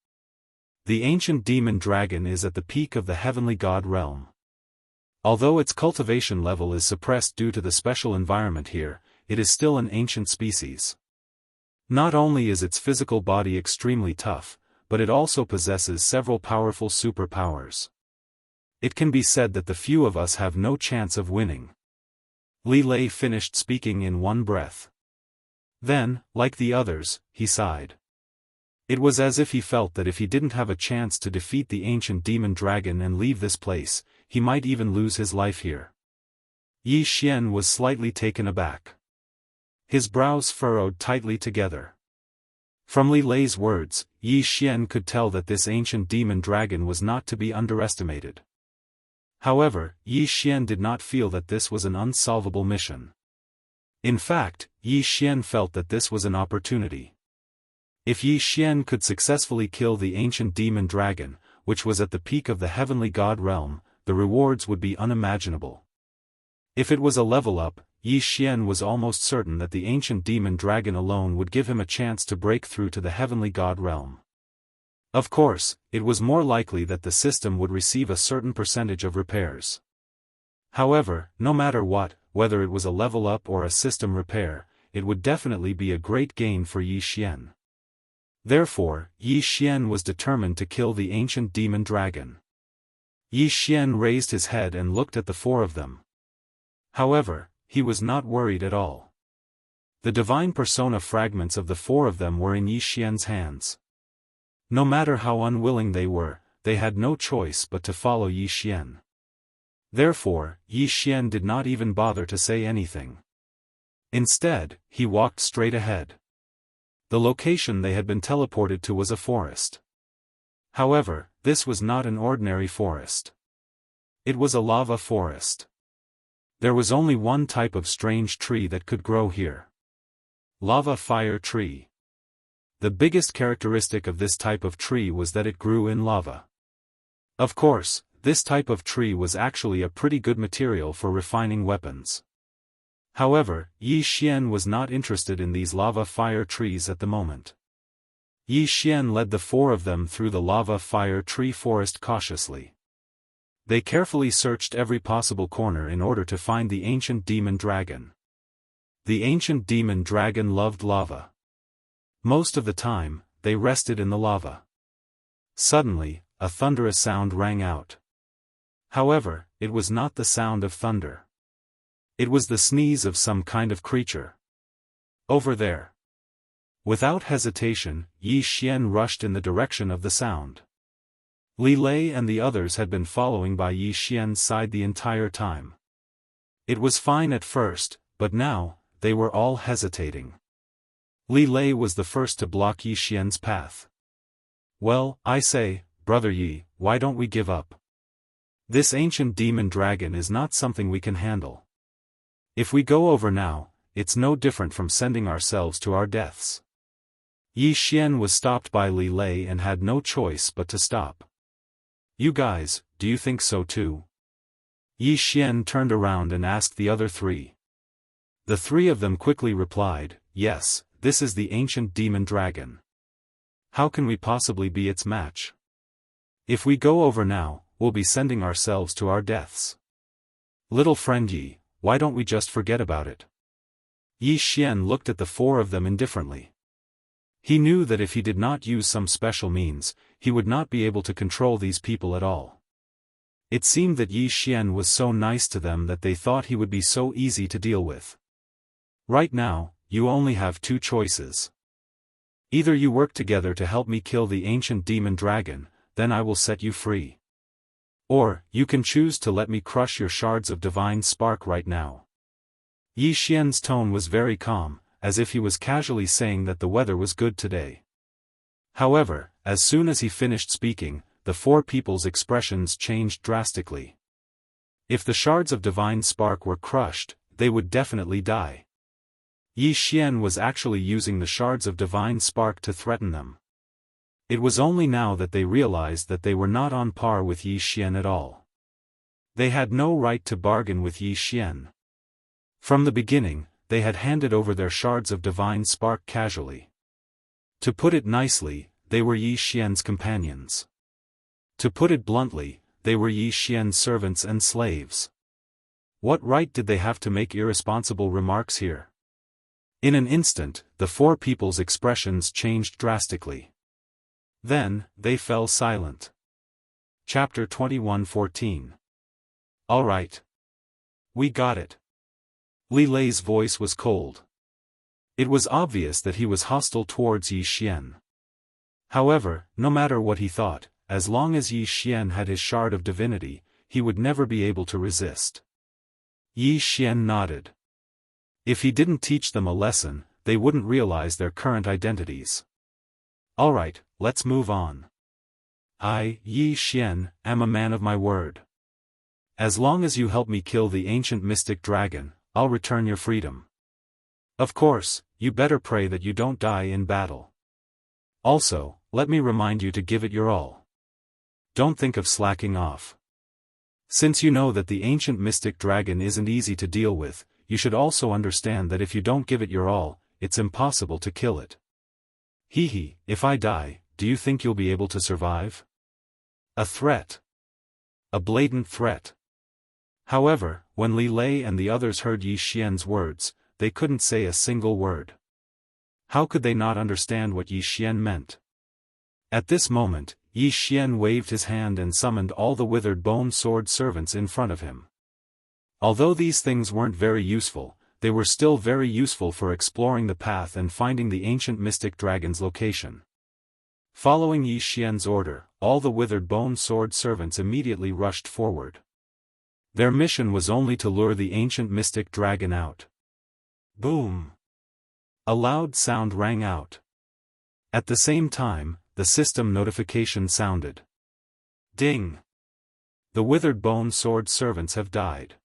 The ancient demon dragon is at the peak of the heavenly god realm. Although its cultivation level is suppressed due to the special environment here, it is still an ancient species. Not only is its physical body extremely tough, but it also possesses several powerful superpowers. It can be said that the few of us have no chance of winning." Li Lei finished speaking in one breath. Then, like the others, he sighed. It was as if he felt that if he didn't have a chance to defeat the ancient demon dragon and leave this place, he might even lose his life here. Yi Xian was slightly taken aback. His brows furrowed tightly together. From Li Lei's words, Yi Xian could tell that this ancient demon dragon was not to be underestimated. However, Yi Xian did not feel that this was an unsolvable mission. In fact, Yi Xian felt that this was an opportunity. If Yi Xian could successfully kill the ancient demon dragon, which was at the peak of the heavenly god realm, the rewards would be unimaginable. If it was a level up, Yi Xian was almost certain that the ancient demon dragon alone would give him a chance to break through to the heavenly god realm. Of course, it was more likely that the system would receive a certain percentage of repairs. However, no matter what, whether it was a level up or a system repair, it would definitely be a great gain for Yi Xian. Therefore, Yi Xian was determined to kill the ancient demon dragon. Yi Xian raised his head and looked at the four of them. However, he was not worried at all. The divine persona fragments of the four of them were in Yi Xian's hands. No matter how unwilling they were, they had no choice but to follow Yi Xian. Therefore, Yi Xian did not even bother to say anything. Instead, he walked straight ahead. The location they had been teleported to was a forest. However, this was not an ordinary forest. It was a lava forest. There was only one type of strange tree that could grow here. Lava fire tree. The biggest characteristic of this type of tree was that it grew in lava. Of course, this type of tree was actually a pretty good material for refining weapons. However, Yi Xian was not interested in these lava fire trees at the moment. Yi Xian led the four of them through the lava fire tree forest cautiously. They carefully searched every possible corner in order to find the ancient demon dragon. The ancient demon dragon loved lava. Most of the time, they rested in the lava. Suddenly, a thunderous sound rang out. However, it was not the sound of thunder. It was the sneeze of some kind of creature. Over there. Without hesitation, Yi Xian rushed in the direction of the sound. Li Lei and the others had been following by Yi Xian's side the entire time. It was fine at first, but now, they were all hesitating. Li Lei was the first to block Yi Xian's path. Well, I say, Brother Yi, why don't we give up? This ancient demon dragon is not something we can handle. If we go over now, it's no different from sending ourselves to our deaths. Yi Xian was stopped by Li Lei and had no choice but to stop. You guys, do you think so too? Yi Xian turned around and asked the other three. The three of them quickly replied, yes, this is the ancient demon dragon. How can we possibly be its match? If we go over now, we'll be sending ourselves to our deaths. Little friend Yi, why don't we just forget about it? Yi Xian looked at the four of them indifferently. He knew that if he did not use some special means, he would not be able to control these people at all. It seemed that Yi Xian was so nice to them that they thought he would be so easy to deal with. Right now, you only have two choices. Either you work together to help me kill the ancient demon dragon, then I will set you free. Or, you can choose to let me crush your shards of divine spark right now. Yi Xian's tone was very calm, as if he was casually saying that the weather was good today. However, as soon as he finished speaking, the four people's expressions changed drastically. If the shards of divine spark were crushed, they would definitely die. Yi Xian was actually using the shards of divine spark to threaten them. It was only now that they realized that they were not on par with Yi Xian at all. They had no right to bargain with Yi Xian. From the beginning, they had handed over their shards of divine spark casually. To put it nicely, they were Yi Xian's companions. To put it bluntly, they were Yi Xian's servants and slaves. What right did they have to make irresponsible remarks here? In an instant, the four people's expressions changed drastically. Then, they fell silent. Chapter 21:14. All right. We got it. Li Lei's voice was cold. It was obvious that he was hostile towards Yi Xian. However, no matter what he thought, as long as Yi Xian had his shard of divinity, he would never be able to resist. Yi Xian nodded. If he didn't teach them a lesson, they wouldn't realize their current identities. Alright, let's move on. I, Yi Xian, am a man of my word. As long as you help me kill the ancient mystic dragon, I'll return your freedom. Of course, you better pray that you don't die in battle. Also, let me remind you to give it your all. Don't think of slacking off. Since you know that the ancient mystic dragon isn't easy to deal with, you should also understand that if you don't give it your all, it's impossible to kill it. Hee, if I die, do you think you'll be able to survive? A threat. A blatant threat. However, when Li Lei and the others heard Yi Xian's words, they couldn't say a single word. How could they not understand what Yi Xian meant? At this moment, Yi Xian waved his hand and summoned all the withered bone sword servants in front of him. Although these things weren't very useful, they were still very useful for exploring the path and finding the ancient mystic dragon's location. Following Yi Xian's order, all the withered bone sword servants immediately rushed forward. Their mission was only to lure the ancient mystic dragon out. Boom! A loud sound rang out. At the same time, the system notification sounded. Ding! The withered bone sword servants have died.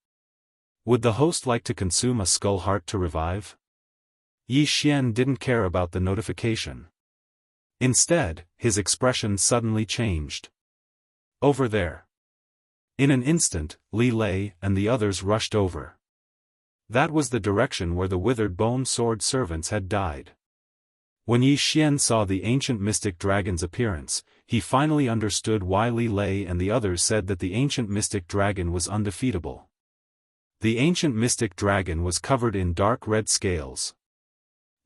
Would the host like to consume a skull heart to revive? Yi Xian didn't care about the notification. Instead, his expression suddenly changed. Over there. In an instant, Li Lei and the others rushed over. That was the direction where the withered bone sword servants had died. When Yi Xian saw the ancient mystic dragon's appearance, he finally understood why Li Lei and the others said that the ancient mystic dragon was undefeatable. The ancient mystic dragon was covered in dark red scales.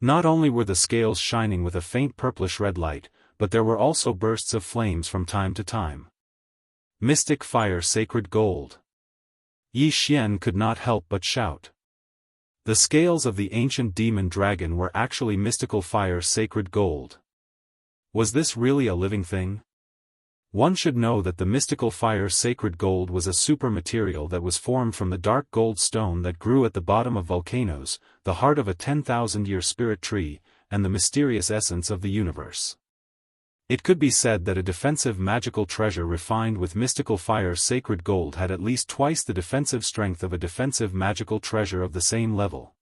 Not only were the scales shining with a faint purplish red light, but there were also bursts of flames from time to time. Mystic fire sacred gold. Yi Xian could not help but shout. The scales of the ancient demon dragon were actually mystical fire sacred gold. Was this really a living thing? One should know that the mystical fire sacred gold was a super material that was formed from the dark gold stone that grew at the bottom of volcanoes, the heart of a 10,000-year spirit tree, and the mysterious essence of the universe. It could be said that a defensive magical treasure refined with mystical fire sacred gold had at least twice the defensive strength of a defensive magical treasure of the same level.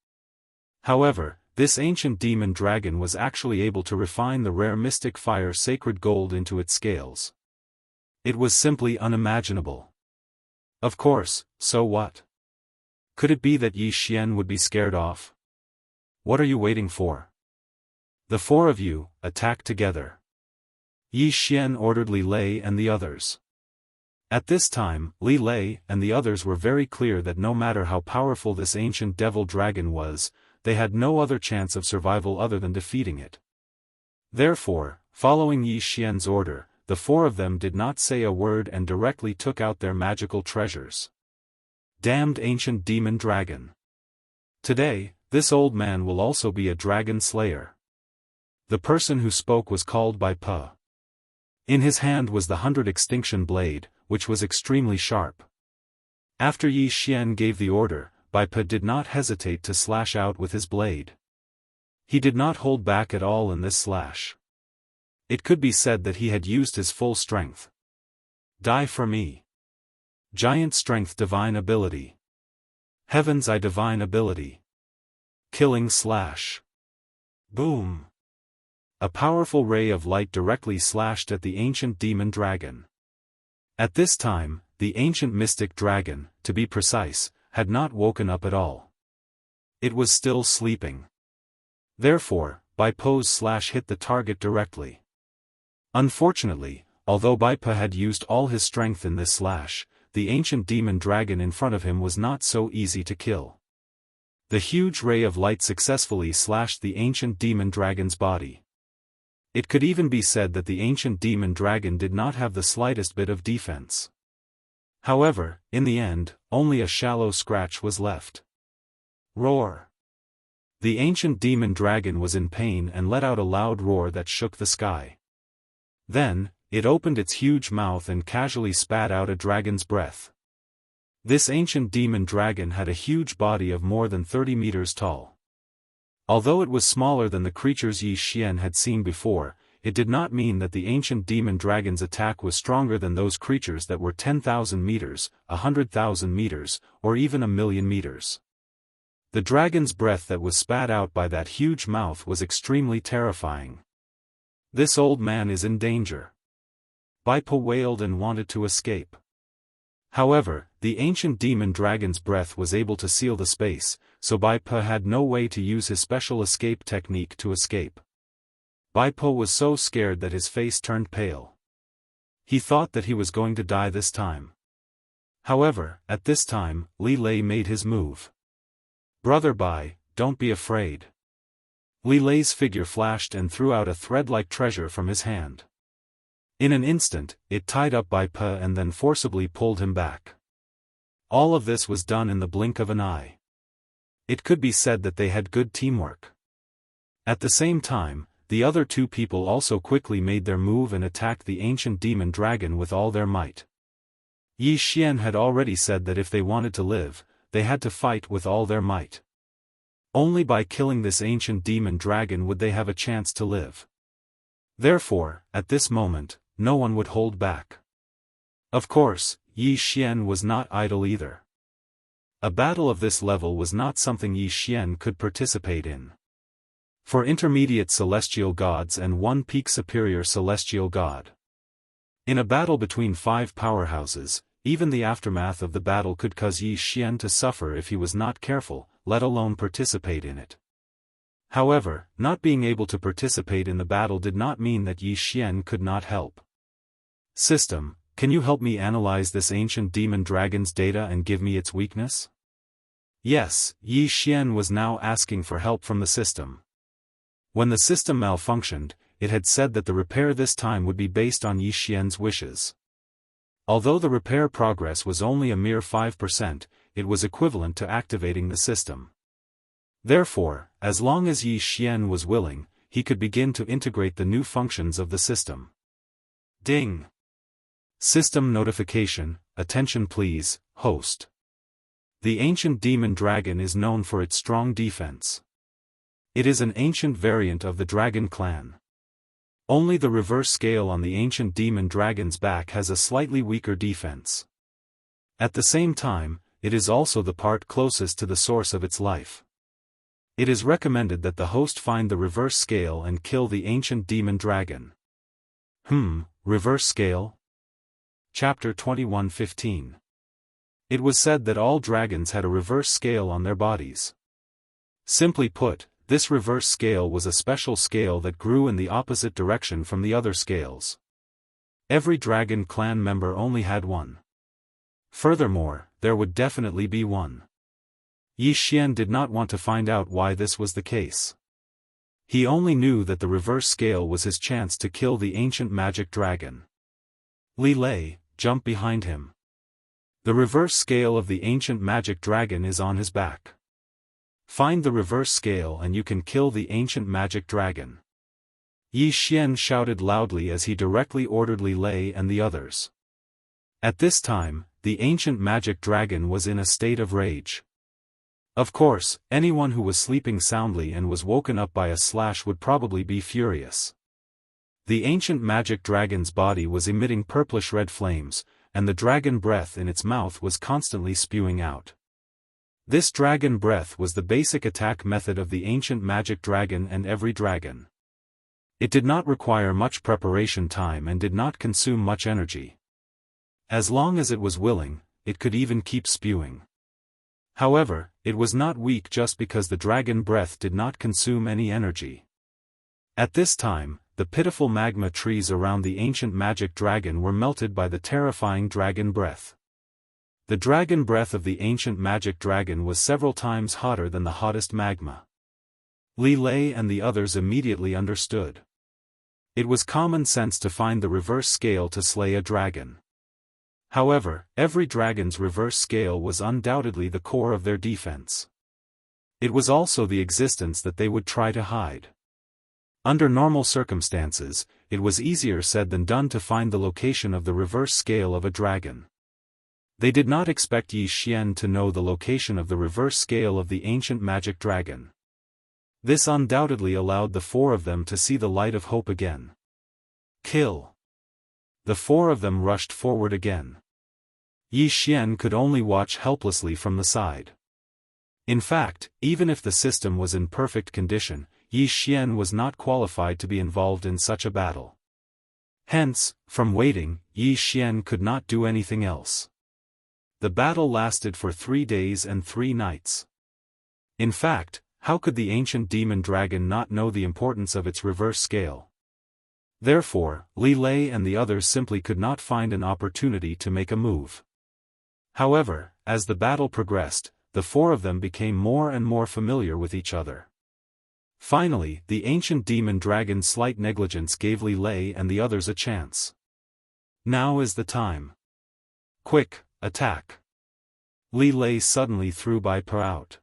However, this ancient demon dragon was actually able to refine the rare mystic fire sacred gold into its scales. It was simply unimaginable. Of course, so what? Could it be that Yi Xian would be scared off? What are you waiting for? The four of you, attack together. Yi Xian ordered Li Lei and the others. At this time, Li Lei and the others were very clear that no matter how powerful this ancient devil dragon was, they had no other chance of survival other than defeating it. Therefore, following Yi Xian's order, the four of them did not say a word and directly took out their magical treasures. Damned ancient demon dragon. Today, this old man will also be a dragon slayer. The person who spoke was called Bai Pe. In his hand was the 100 extinction blade, which was extremely sharp. After Yi Xian gave the order, Bai Pe did not hesitate to slash out with his blade. He did not hold back at all in this slash. It could be said that he had used his full strength. Die for me. Giant strength divine ability. Heaven's eye divine ability. Killing slash. Boom. A powerful ray of light directly slashed at the ancient demon dragon. At this time, the ancient mystic dragon, to be precise, had not woken up at all. It was still sleeping. Therefore, Bai Pe's slash hit the target directly. Unfortunately, although Bai Pe had used all his strength in this slash, the ancient demon dragon in front of him was not so easy to kill. The huge ray of light successfully slashed the ancient demon dragon's body. It could even be said that the ancient demon dragon did not have the slightest bit of defense. However, in the end, only a shallow scratch was left. Roar! The ancient demon dragon was in pain and let out a loud roar that shook the sky. Then, it opened its huge mouth and casually spat out a dragon's breath. This ancient demon dragon had a huge body of more than 30 meters tall. Although it was smaller than the creatures Yi Xian had seen before, it did not mean that the ancient demon dragon's attack was stronger than those creatures that were 10,000 meters, 100,000 meters, or even 1,000,000 meters. The dragon's breath that was spat out by that huge mouth was extremely terrifying. This old man is in danger. Bai Po wailed and wanted to escape. However, the ancient demon dragon's breath was able to seal the space, so Bai Po had no way to use his special escape technique to escape. Bai Po was so scared that his face turned pale. He thought that he was going to die this time. However, at this time, Li Lei made his move. "Brother Bai, don't be afraid." Li Lei's figure flashed and threw out a thread-like treasure from his hand. In an instant, it tied up Bai Po and then forcibly pulled him back. All of this was done in the blink of an eye. It could be said that they had good teamwork. At the same time, the other two people also quickly made their move and attacked the ancient demon dragon with all their might. Yi Xian had already said that if they wanted to live, they had to fight with all their might. Only by killing this ancient demon dragon would they have a chance to live. Therefore, at this moment, no one would hold back. Of course, Yi Xian was not idle either. A battle of this level was not something Yi Xian could participate in. For intermediate celestial gods and one peak superior celestial god. In a battle between 5 powerhouses, even the aftermath of the battle could cause Yi Xian to suffer if he was not careful, let alone participate in it. However, not being able to participate in the battle did not mean that Yi Xian could not help. "System, can you help me analyze this ancient demon dragon's data and give me its weakness?" Yes, Yi Xian was now asking for help from the system. When the system malfunctioned, it had said that the repair this time would be based on Yi Xian's wishes. Although the repair progress was only a mere 5%, it was equivalent to activating the system. Therefore, as long as Yi Xian was willing, he could begin to integrate the new functions of the system. Ding! System notification, attention please, host. The ancient demon dragon is known for its strong defense. It is an ancient variant of the dragon clan. Only the reverse scale on the ancient demon dragon's back has a slightly weaker defense. At the same time, it is also the part closest to the source of its life. It is recommended that the host find the reverse scale and kill the ancient demon dragon. Reverse scale? Chapter 21:15. It was said that all dragons had a reverse scale on their bodies. Simply put, this reverse scale was a special scale that grew in the opposite direction from the other scales. Every dragon clan member only had one. Furthermore, there would definitely be one. Yi Xian did not want to find out why this was the case. He only knew that the reverse scale was his chance to kill the ancient magic dragon. Li Lei, jump behind him. The reverse scale of the ancient magic dragon is on his back. Find the reverse scale and you can kill the ancient magic dragon. Yi Xian shouted loudly as he directly ordered Li Lei and the others. At this time, the ancient magic dragon was in a state of rage. Of course, anyone who was sleeping soundly and was woken up by a slash would probably be furious. The ancient magic dragon's body was emitting purplish-red flames, and the dragon breath in its mouth was constantly spewing out. This dragon breath was the basic attack method of the ancient magic dragon and every dragon. It did not require much preparation time and did not consume much energy. As long as it was willing, it could even keep spewing. However, it was not weak just because the dragon breath did not consume any energy. At this time, the pitiful magma trees around the ancient magic dragon were melted by the terrifying dragon breath. The dragon breath of the ancient magic dragon was several times hotter than the hottest magma. Li Lei and the others immediately understood. It was common sense to find the reverse scale to slay a dragon. However, every dragon's reverse scale was undoubtedly the core of their defense. It was also the existence that they would try to hide. Under normal circumstances, it was easier said than done to find the location of the reverse scale of a dragon. They did not expect Yi Xian to know the location of the reverse scale of the ancient magic dragon. This undoubtedly allowed the four of them to see the light of hope again. Kill! The four of them rushed forward again. Yi Xian could only watch helplessly from the side. In fact, even if the system was in perfect condition, Yi Xian was not qualified to be involved in such a battle. Hence, from waiting, Yi Xian could not do anything else. The battle lasted for 3 days and 3 nights. In fact, how could the ancient demon dragon not know the importance of its reverse scale? Therefore, Li Lei and the others simply could not find an opportunity to make a move. However, as the battle progressed, the four of them became more and more familiar with each other. Finally, the ancient demon dragon's slight negligence gave Li Lei and the others a chance. Now is the time. Quick, attack! Li Lei suddenly threw Bai Po out.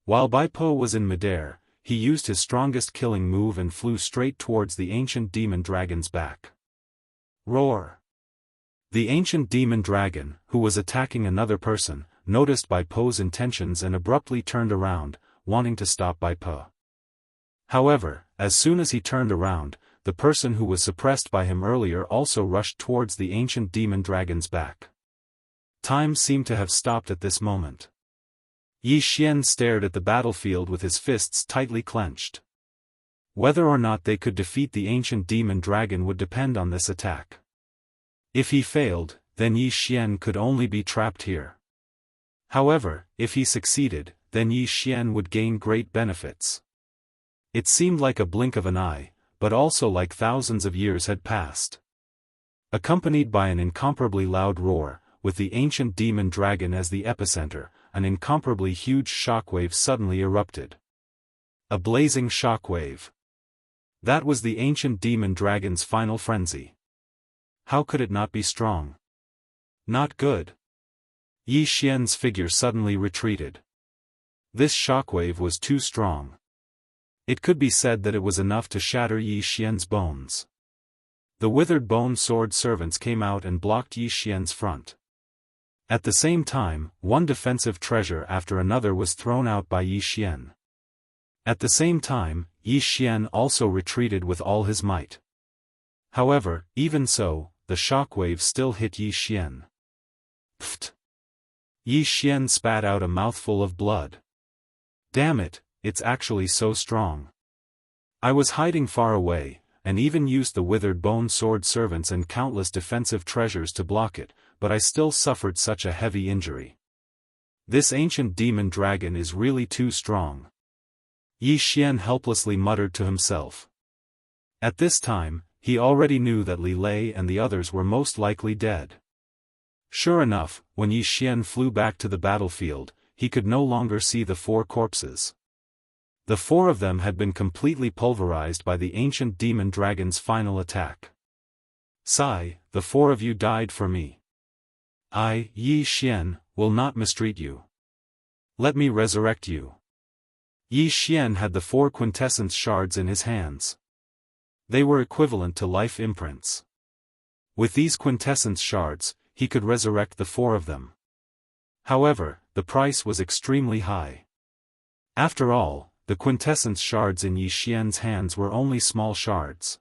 While Bai Po was in midair, he used his strongest killing move and flew straight towards the ancient demon dragon's back. Roar! The ancient demon dragon, who was attacking another person, noticed Bai Po's intentions and abruptly turned around, wanting to stop Bai Po. However, as soon as he turned around, the person who was suppressed by him earlier also rushed towards the ancient demon dragon's back. Time seemed to have stopped at this moment. Yi Xian stared at the battlefield with his fists tightly clenched. Whether or not they could defeat the ancient demon dragon would depend on this attack. If he failed, then Yi Xian could only be trapped here. However, if he succeeded, then Yi Xian would gain great benefits. It seemed like a blink of an eye, but also like thousands of years had passed. Accompanied by an incomparably loud roar, with the ancient demon dragon as the epicenter, an incomparably huge shockwave suddenly erupted. A blazing shockwave. That was the ancient demon dragon's final frenzy. How could it not be strong? Not good. Yi Xian's figure suddenly retreated. This shockwave was too strong. It could be said that it was enough to shatter Yi Xian's bones. The withered bone sword servants came out and blocked Yi Xian's front. At the same time, one defensive treasure after another was thrown out by Yi Xian. At the same time, Yi Xian also retreated with all his might. However, even so, the shockwave still hit Yi Xian. Pfft! Yi Xian spat out a mouthful of blood. Damn it, it's actually so strong. I was hiding far away, and even used the withered bone sword servants and countless defensive treasures to block it, but I still suffered such a heavy injury. This ancient demon dragon is really too strong. Yi Xian helplessly muttered to himself. At this time, he already knew that Li Lei and the others were most likely dead. Sure enough, when Yi Xian flew back to the battlefield, he could no longer see the 4 corpses. The 4 of them had been completely pulverized by the ancient demon dragon's final attack. Sigh, the 4 of you died for me. I, Yi Xian, will not mistreat you. Let me resurrect you. Yi Xian had the 4 quintessence shards in his hands. They were equivalent to life imprints. With these quintessence shards, he could resurrect the 4 of them. However, the price was extremely high. After all, the quintessence shards in Yi Xian's hands were only small shards.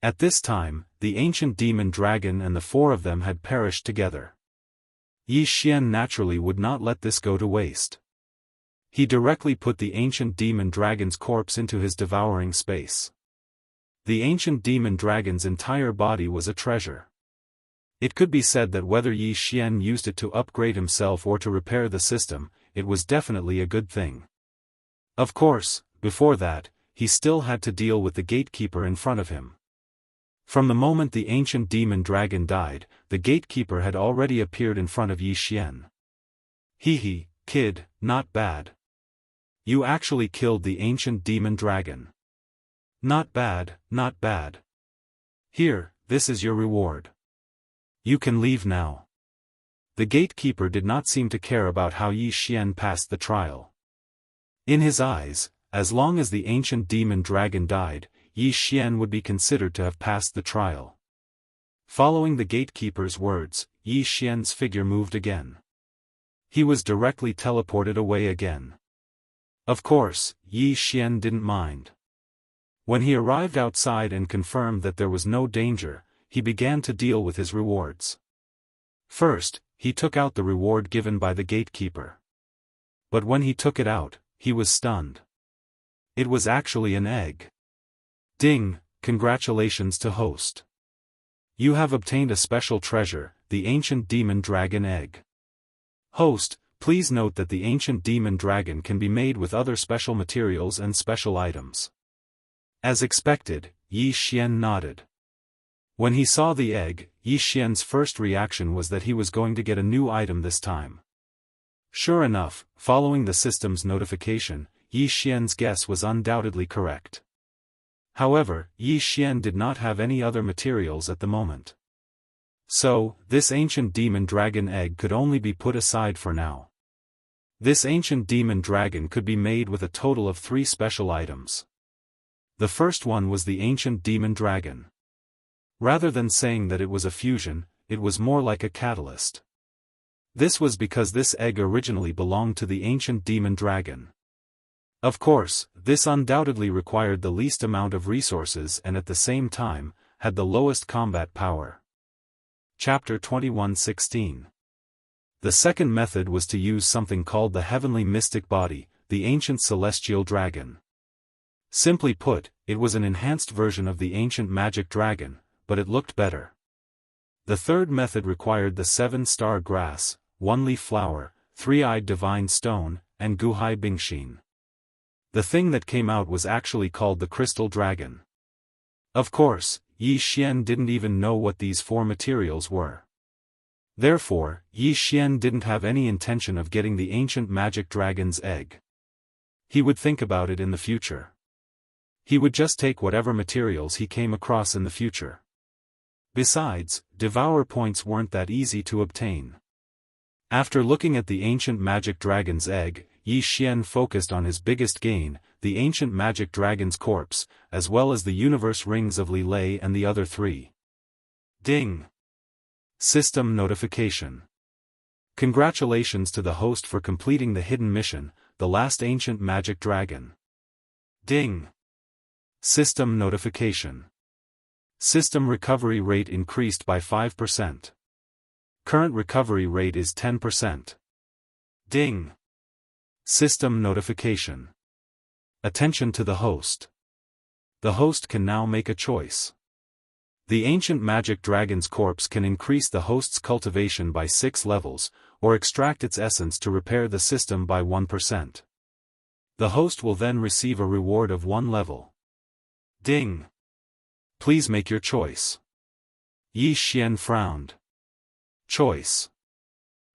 At this time, the ancient demon dragon and the 4 of them had perished together. Yi Xian naturally would not let this go to waste. He directly put the ancient demon dragon's corpse into his devouring space. The ancient demon dragon's entire body was a treasure. It could be said that whether Yi Xian used it to upgrade himself or to repair the system, it was definitely a good thing. Of course, before that, he still had to deal with the gatekeeper in front of him. From the moment the ancient demon dragon died, the gatekeeper had already appeared in front of Yi Xian. Hee, kid, not bad. You actually killed the ancient demon dragon. Not bad, not bad. Here, this is your reward. You can leave now. The gatekeeper did not seem to care about how Yi Xian passed the trial. In his eyes, as long as the ancient demon dragon died, Yi Xian would be considered to have passed the trial. Following the gatekeeper's words, Yi Xian's figure moved again. He was directly teleported away again. Of course, Yi Xian didn't mind. When he arrived outside and confirmed that there was no danger, he began to deal with his rewards. First, he took out the reward given by the gatekeeper. But when he took it out, he was stunned. It was actually an egg. Ding, congratulations to host. You have obtained a special treasure, the ancient demon dragon egg. Host, please note that the ancient demon dragon can be made with other special materials and special items. As expected, Yi Xian nodded. When he saw the egg, Yi Xian's first reaction was that he was going to get a new item this time. Sure enough, following the system's notification, Yi Xian's guess was undoubtedly correct. However, Yi Xian did not have any other materials at the moment. So, this ancient demon dragon egg could only be put aside for now. This ancient demon dragon could be made with a total of 3 special items. The first one was the ancient demon dragon. Rather than saying that it was a fusion, it was more like a catalyst. This was because this egg originally belonged to the ancient demon dragon. Of course, this undoubtedly required the least amount of resources and at the same time, had the lowest combat power. Chapter 21:16. The second method was to use something called the heavenly mystic body, the ancient celestial dragon. Simply put, it was an enhanced version of the ancient magic dragon, but it looked better. The third method required the 7-star grass, 1-leaf flower, 3-eyed divine stone, and Guhai Bingshin. The thing that came out was actually called the crystal dragon. Of course, Yi Xian didn't even know what these 4 materials were. Therefore, Yi Xian didn't have any intention of getting the ancient magic dragon's egg. He would think about it in the future. He would just take whatever materials he came across in the future. Besides, devour points weren't that easy to obtain. After looking at the ancient magic dragon's egg, Yi Xian focused on his biggest gain, the ancient magic dragon's corpse, as well as the universe rings of Li Lei and the other 3. Ding! System notification. Congratulations to the host for completing the hidden mission, the last ancient magic dragon. Ding! System notification. System recovery rate increased by 5%. Current recovery rate is 10%. Ding! System notification. Attention to the host. The host can now make a choice. The ancient magic dragon's corpse can increase the host's cultivation by 6 levels, or extract its essence to repair the system by 1%. The host will then receive a reward of 1 level. Ding! Please make your choice. Yi Xian frowned. Choice.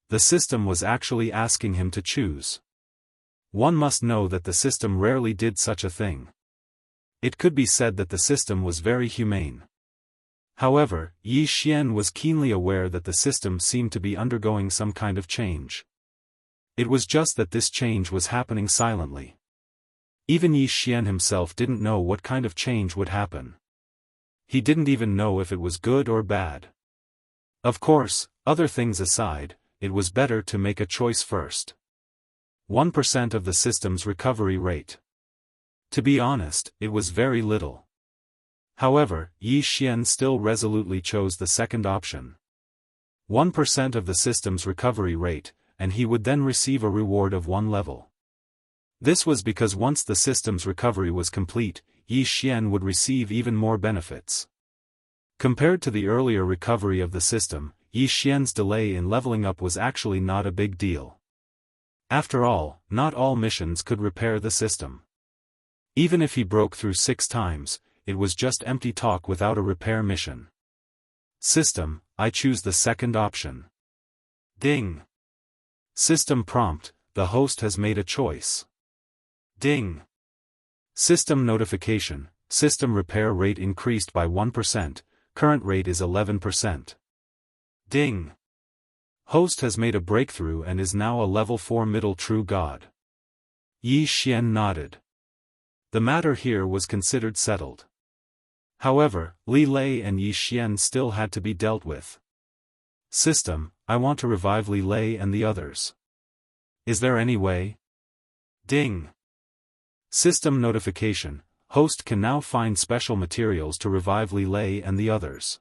The system was actually asking him to choose. One must know that the system rarely did such a thing. It could be said that the system was very humane. However, Yi Xian was keenly aware that the system seemed to be undergoing some kind of change. It was just that this change was happening silently. Even Yi Xian himself didn't know what kind of change would happen. He didn't even know if it was good or bad. Of course, other things aside, it was better to make a choice first. 1% of the system's recovery rate. To be honest, it was very little. However, Yi Xian still resolutely chose the second option. 1% of the system's recovery rate, and he would then receive a reward of 1 level. This was because once the system's recovery was complete, Yi Xian would receive even more benefits. Compared to the earlier recovery of the system, Yi Xian's delay in leveling up was actually not a big deal. After all, not all missions could repair the system. Even if he broke through 6 times, it was just empty talk without a repair mission. System, I choose the second option. Ding! System prompt, the host has made a choice. Ding! System notification, system repair rate increased by 1%, current rate is 11%. Ding! Host has made a breakthrough and is now a level 4 middle true god. Yi Xian nodded. The matter here was considered settled. However, Li Lei and Yi Xian still had to be dealt with. System, I want to revive Li Lei and the others. Is there any way? Ding. System notification, host can now find special materials to revive Li Lei and the others.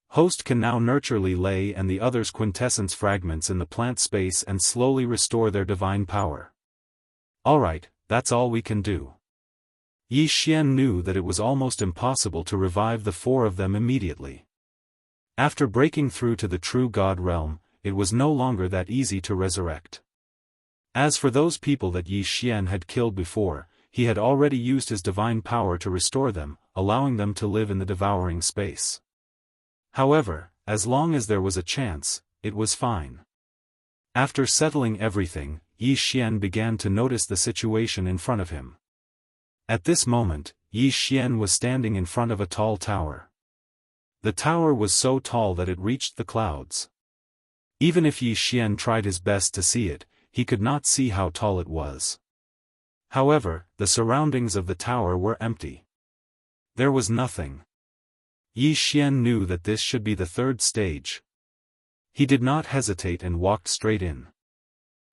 Host can now nurture Li Lei and the others' quintessence fragments in the plant space and slowly restore their divine power. Alright, that's all we can do. Yi Xian knew that it was almost impossible to revive the four of them immediately. After breaking through to the true God realm, it was no longer that easy to resurrect. As for those people that Yi Xian had killed before, he had already used his divine power to restore them, allowing them to live in the devouring space. However, as long as there was a chance, it was fine. After settling everything, Yi Xian began to notice the situation in front of him. At this moment, Yi Xian was standing in front of a tall tower. The tower was so tall that it reached the clouds. Even if Yi Xian tried his best to see it, he could not see how tall it was. However, the surroundings of the tower were empty. There was nothing. Yi Xian knew that this should be the third stage. He did not hesitate and walked straight in.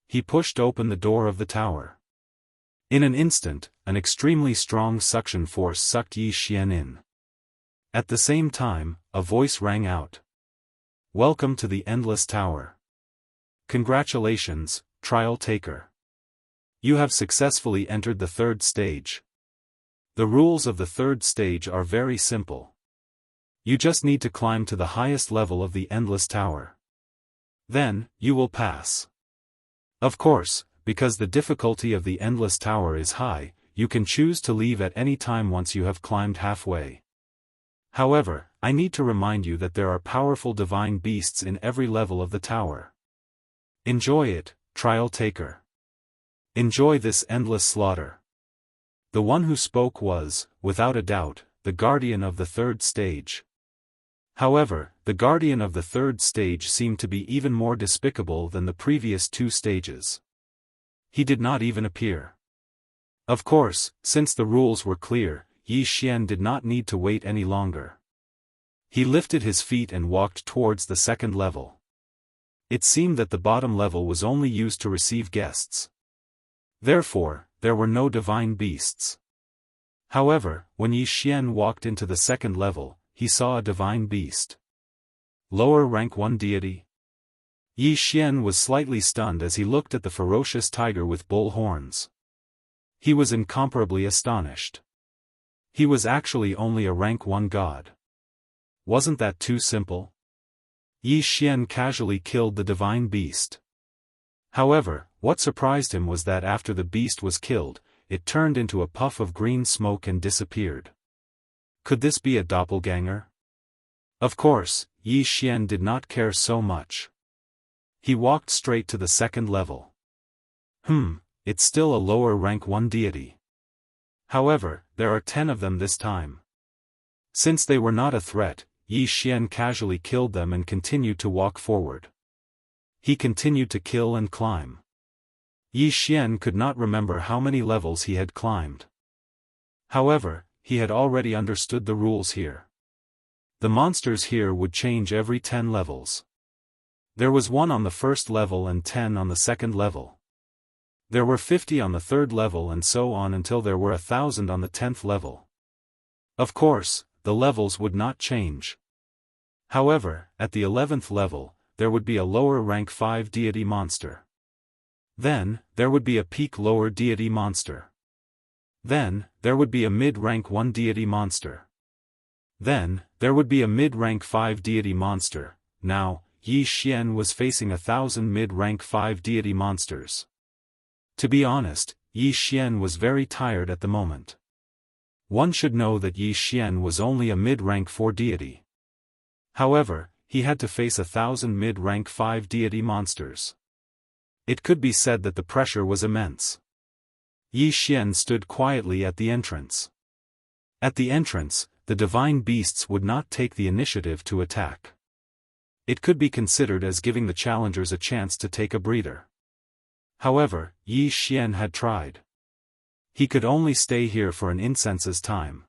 He pushed open the door of the tower. In an instant, an extremely strong suction force sucked Yi Xian in. At the same time, a voice rang out. Welcome to the Endless Tower. Congratulations, trial taker. You have successfully entered the third stage. The rules of the third stage are very simple. You just need to climb to the highest level of the Endless Tower. Then, you will pass. Of course, because the difficulty of the Endless Tower is high, you can choose to leave at any time once you have climbed halfway. However, I need to remind you that there are powerful divine beasts in every level of the tower. Enjoy it, trial taker. Enjoy this endless slaughter. The one who spoke was, without a doubt, the guardian of the third stage. However, the guardian of the third stage seemed to be even more despicable than the previous two stages. He did not even appear. Of course, since the rules were clear, Yi Xian did not need to wait any longer. He lifted his feet and walked towards the second level. It seemed that the bottom level was only used to receive guests. Therefore, there were no divine beasts. However, when Yi Xian walked into the second level, he saw a divine beast. Lower rank 1 deity. Yi Xian was slightly stunned as he looked at the ferocious tiger with bull horns. He was incomparably astonished. He was actually only a rank 1 god. Wasn't that too simple? Yi Xian casually killed the divine beast. However, what surprised him was that after the beast was killed, it turned into a puff of green smoke and disappeared. Could this be a doppelganger? Of course, Yi Xian did not care so much. He walked straight to the second level. It's still a lower rank 1 deity. However, there are 10 of them this time. Since they were not a threat, Yi Xian casually killed them and continued to walk forward. He continued to kill and climb. Yi Xian could not remember how many levels he had climbed. However, he had already understood the rules here. The monsters here would change every 10 levels. There was 1 on the first level and 10 on the second level. There were 50 on the third level and so on until there were 1,000 on the 10th level. Of course, the levels would not change. However, at the 11th level, there would be a lower rank 5 deity monster. Then, there would be a peak lower deity monster. Then, there would be a mid-rank 1 deity monster. Then, there would be a mid-rank 5 deity monster. Now, Yi Xian was facing 1,000 mid-rank 5 deity monsters. To be honest, Yi Xian was very tired at the moment. One should know that Yi Xian was only a mid-rank 4 deity. However, he had to face 1,000 mid-rank 5 deity monsters. It could be said that the pressure was immense. Yi Xian stood quietly at the entrance. At the entrance, the divine beasts would not take the initiative to attack. It could be considered as giving the challengers a chance to take a breather. However, Yi Xian had tried. He could only stay here for an incense's time.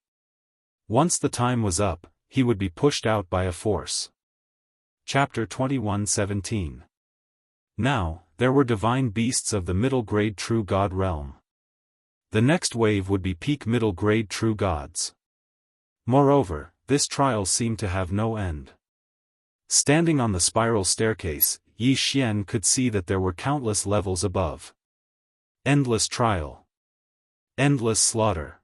Once the time was up, he would be pushed out by a force. Chapter 21:17. Now, there were divine beasts of the middle-grade true god realm. The next wave would be peak middle-grade true gods. Moreover, this trial seemed to have no end. Standing on the spiral staircase, Yi Xian could see that there were countless levels above. Endless trial. Endless slaughter.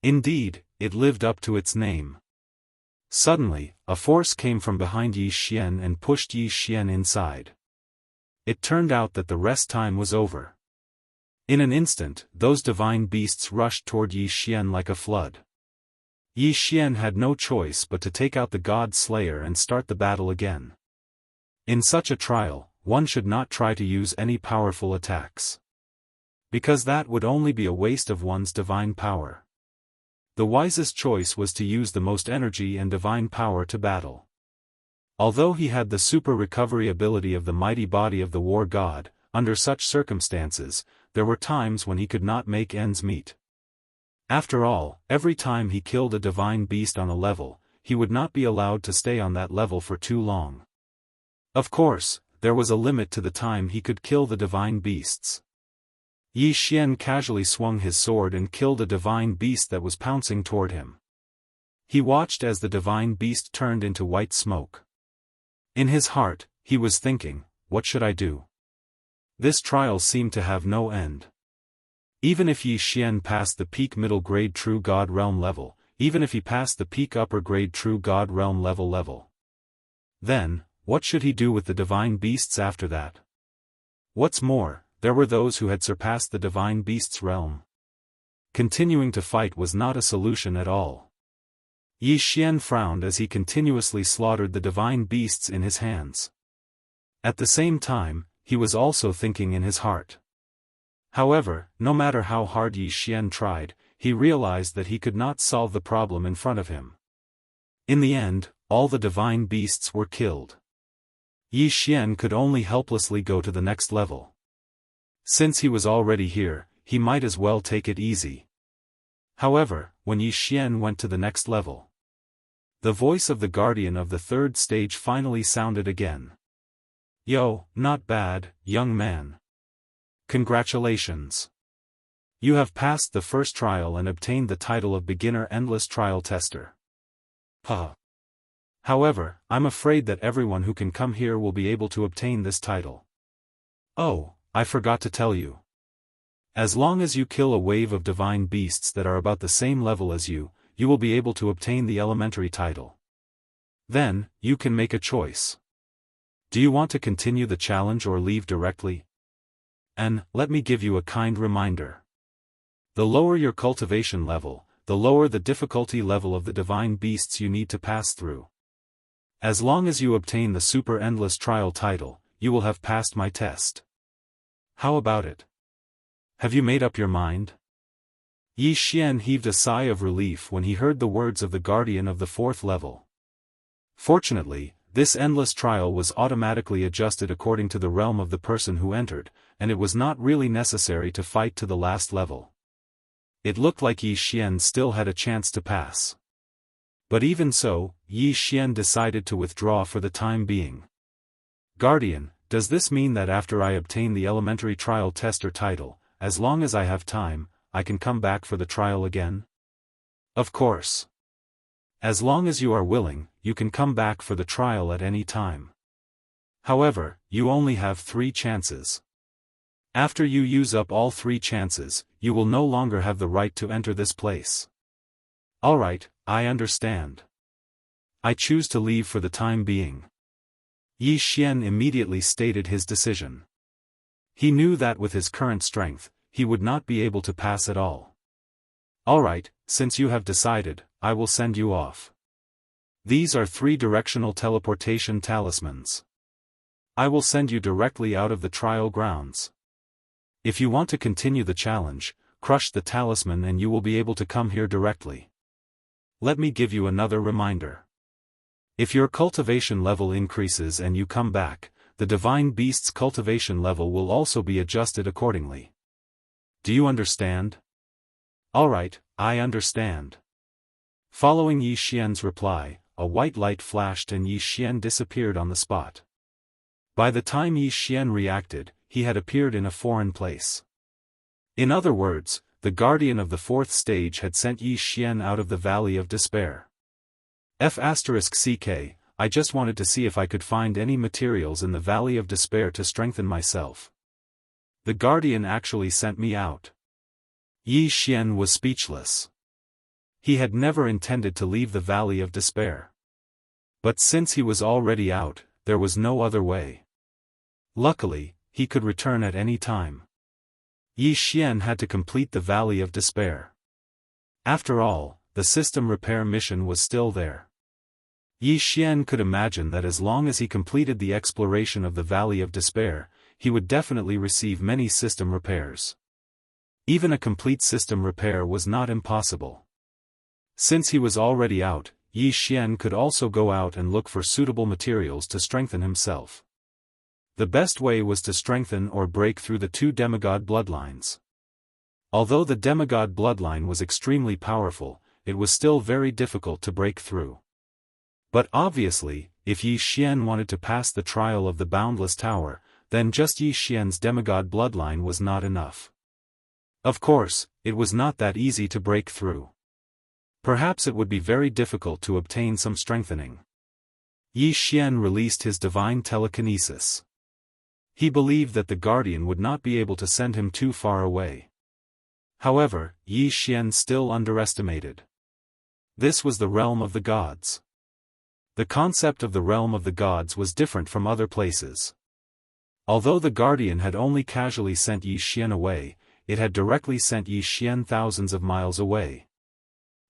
Indeed, it lived up to its name. Suddenly, a force came from behind Yi Xian and pushed Yi Xian inside. It turned out that the rest time was over. In an instant, those divine beasts rushed toward Yi Xian like a flood. Yi Xian had no choice but to take out the god slayer and start the battle again. In such a trial, one should not try to use any powerful attacks, because that would only be a waste of one's divine power. The wisest choice was to use the most energy and divine power to battle. Although he had the super recovery ability of the mighty body of the war god, under such circumstances, there were times when he could not make ends meet. After all, every time he killed a divine beast on a level, he would not be allowed to stay on that level for too long. Of course, there was a limit to the time he could kill the divine beasts. Yi Xian casually swung his sword and killed a divine beast that was pouncing toward him. He watched as the divine beast turned into white smoke. In his heart, he was thinking, what should I do? This trial seemed to have no end. Even if Yi Xian passed the peak middle grade true god realm level, even if he passed the peak upper grade true god realm level. Then, what should he do with the divine beasts after that? What's more, there were those who had surpassed the divine beast's realm. Continuing to fight was not a solution at all. Yi Xian frowned as he continuously slaughtered the divine beasts in his hands. At the same time, he was also thinking in his heart. However, no matter how hard Yi Xian tried, he realized that he could not solve the problem in front of him. In the end, all the divine beasts were killed. Yi Xian could only helplessly go to the next level. Since he was already here, he might as well take it easy. However, when Yi Xian went to the next level, the voice of the guardian of the third stage finally sounded again. Yo, not bad, young man. Congratulations. You have passed the first trial and obtained the title of Beginner Endless Trial Tester. However, I'm afraid that everyone who can come here will be able to obtain this title. Oh, I forgot to tell you. As long as you kill a wave of divine beasts that are about the same level as you, you will be able to obtain the elementary title. Then, you can make a choice. Do you want to continue the challenge or leave directly? And, let me give you a kind reminder. The lower your cultivation level, the lower the difficulty level of the divine beasts you need to pass through. As long as you obtain the Super Endless Trial title, you will have passed my test. How about it? Have you made up your mind? Yi Xian heaved a sigh of relief when he heard the words of the guardian of the fourth level. Fortunately, this endless trial was automatically adjusted according to the realm of the person who entered, and it was not really necessary to fight to the last level. It looked like Yi Xian still had a chance to pass. But even so, Yi Xian decided to withdraw for the time being. Guardian, does this mean that after I obtain the elementary trial tester title, as long as I have time, I can come back for the trial again? Of course. As long as you are willing, you can come back for the trial at any time. However, you only have 3 chances. After you use up all 3 chances, you will no longer have the right to enter this place. Alright, I understand. I choose to leave for the time being. Yi Xian immediately stated his decision. He knew that with his current strength, he would not be able to pass at all. Alright, since you have decided, I will send you off. These are 3 directional teleportation talismans. I will send you directly out of the trial grounds. If you want to continue the challenge, crush the talisman and you will be able to come here directly. Let me give you another reminder. If your cultivation level increases and you come back, the divine beast's cultivation level will also be adjusted accordingly. Do you understand? Alright, I understand. Following Yi Xian's reply, a white light flashed and Yi Xian disappeared on the spot. By the time Yi Xian reacted, he had appeared in a foreign place. In other words, the guardian of the fourth stage had sent Yi Xian out of the Valley of Despair. *CK, I just wanted to see if I could find any materials in the Valley of Despair to strengthen myself. The guardian actually sent me out. Yi Xian was speechless. He had never intended to leave the Valley of Despair. But since he was already out, there was no other way. Luckily, he could return at any time. Yi Xian had to complete the Valley of Despair. After all, the system repair mission was still there. Yi Xian could imagine that as long as he completed the exploration of the Valley of Despair, he would definitely receive many system repairs. Even a complete system repair was not impossible. Since he was already out, Yi Xian could also go out and look for suitable materials to strengthen himself. The best way was to strengthen or break through the two demigod bloodlines. Although the demigod bloodline was extremely powerful, it was still very difficult to break through. But obviously, if Yi Xian wanted to pass the trial of the Boundless Tower, then just Yi Xian's demigod bloodline was not enough. Of course, it was not that easy to break through. Perhaps it would be very difficult to obtain some strengthening. Yi Xian released his divine telekinesis. He believed that the guardian would not be able to send him too far away. However, Yi Xian still underestimated. This was the realm of the gods. The concept of the realm of the gods was different from other places. Although the guardian had only casually sent Yi Xian away, it had directly sent Yi Xian thousands of miles away.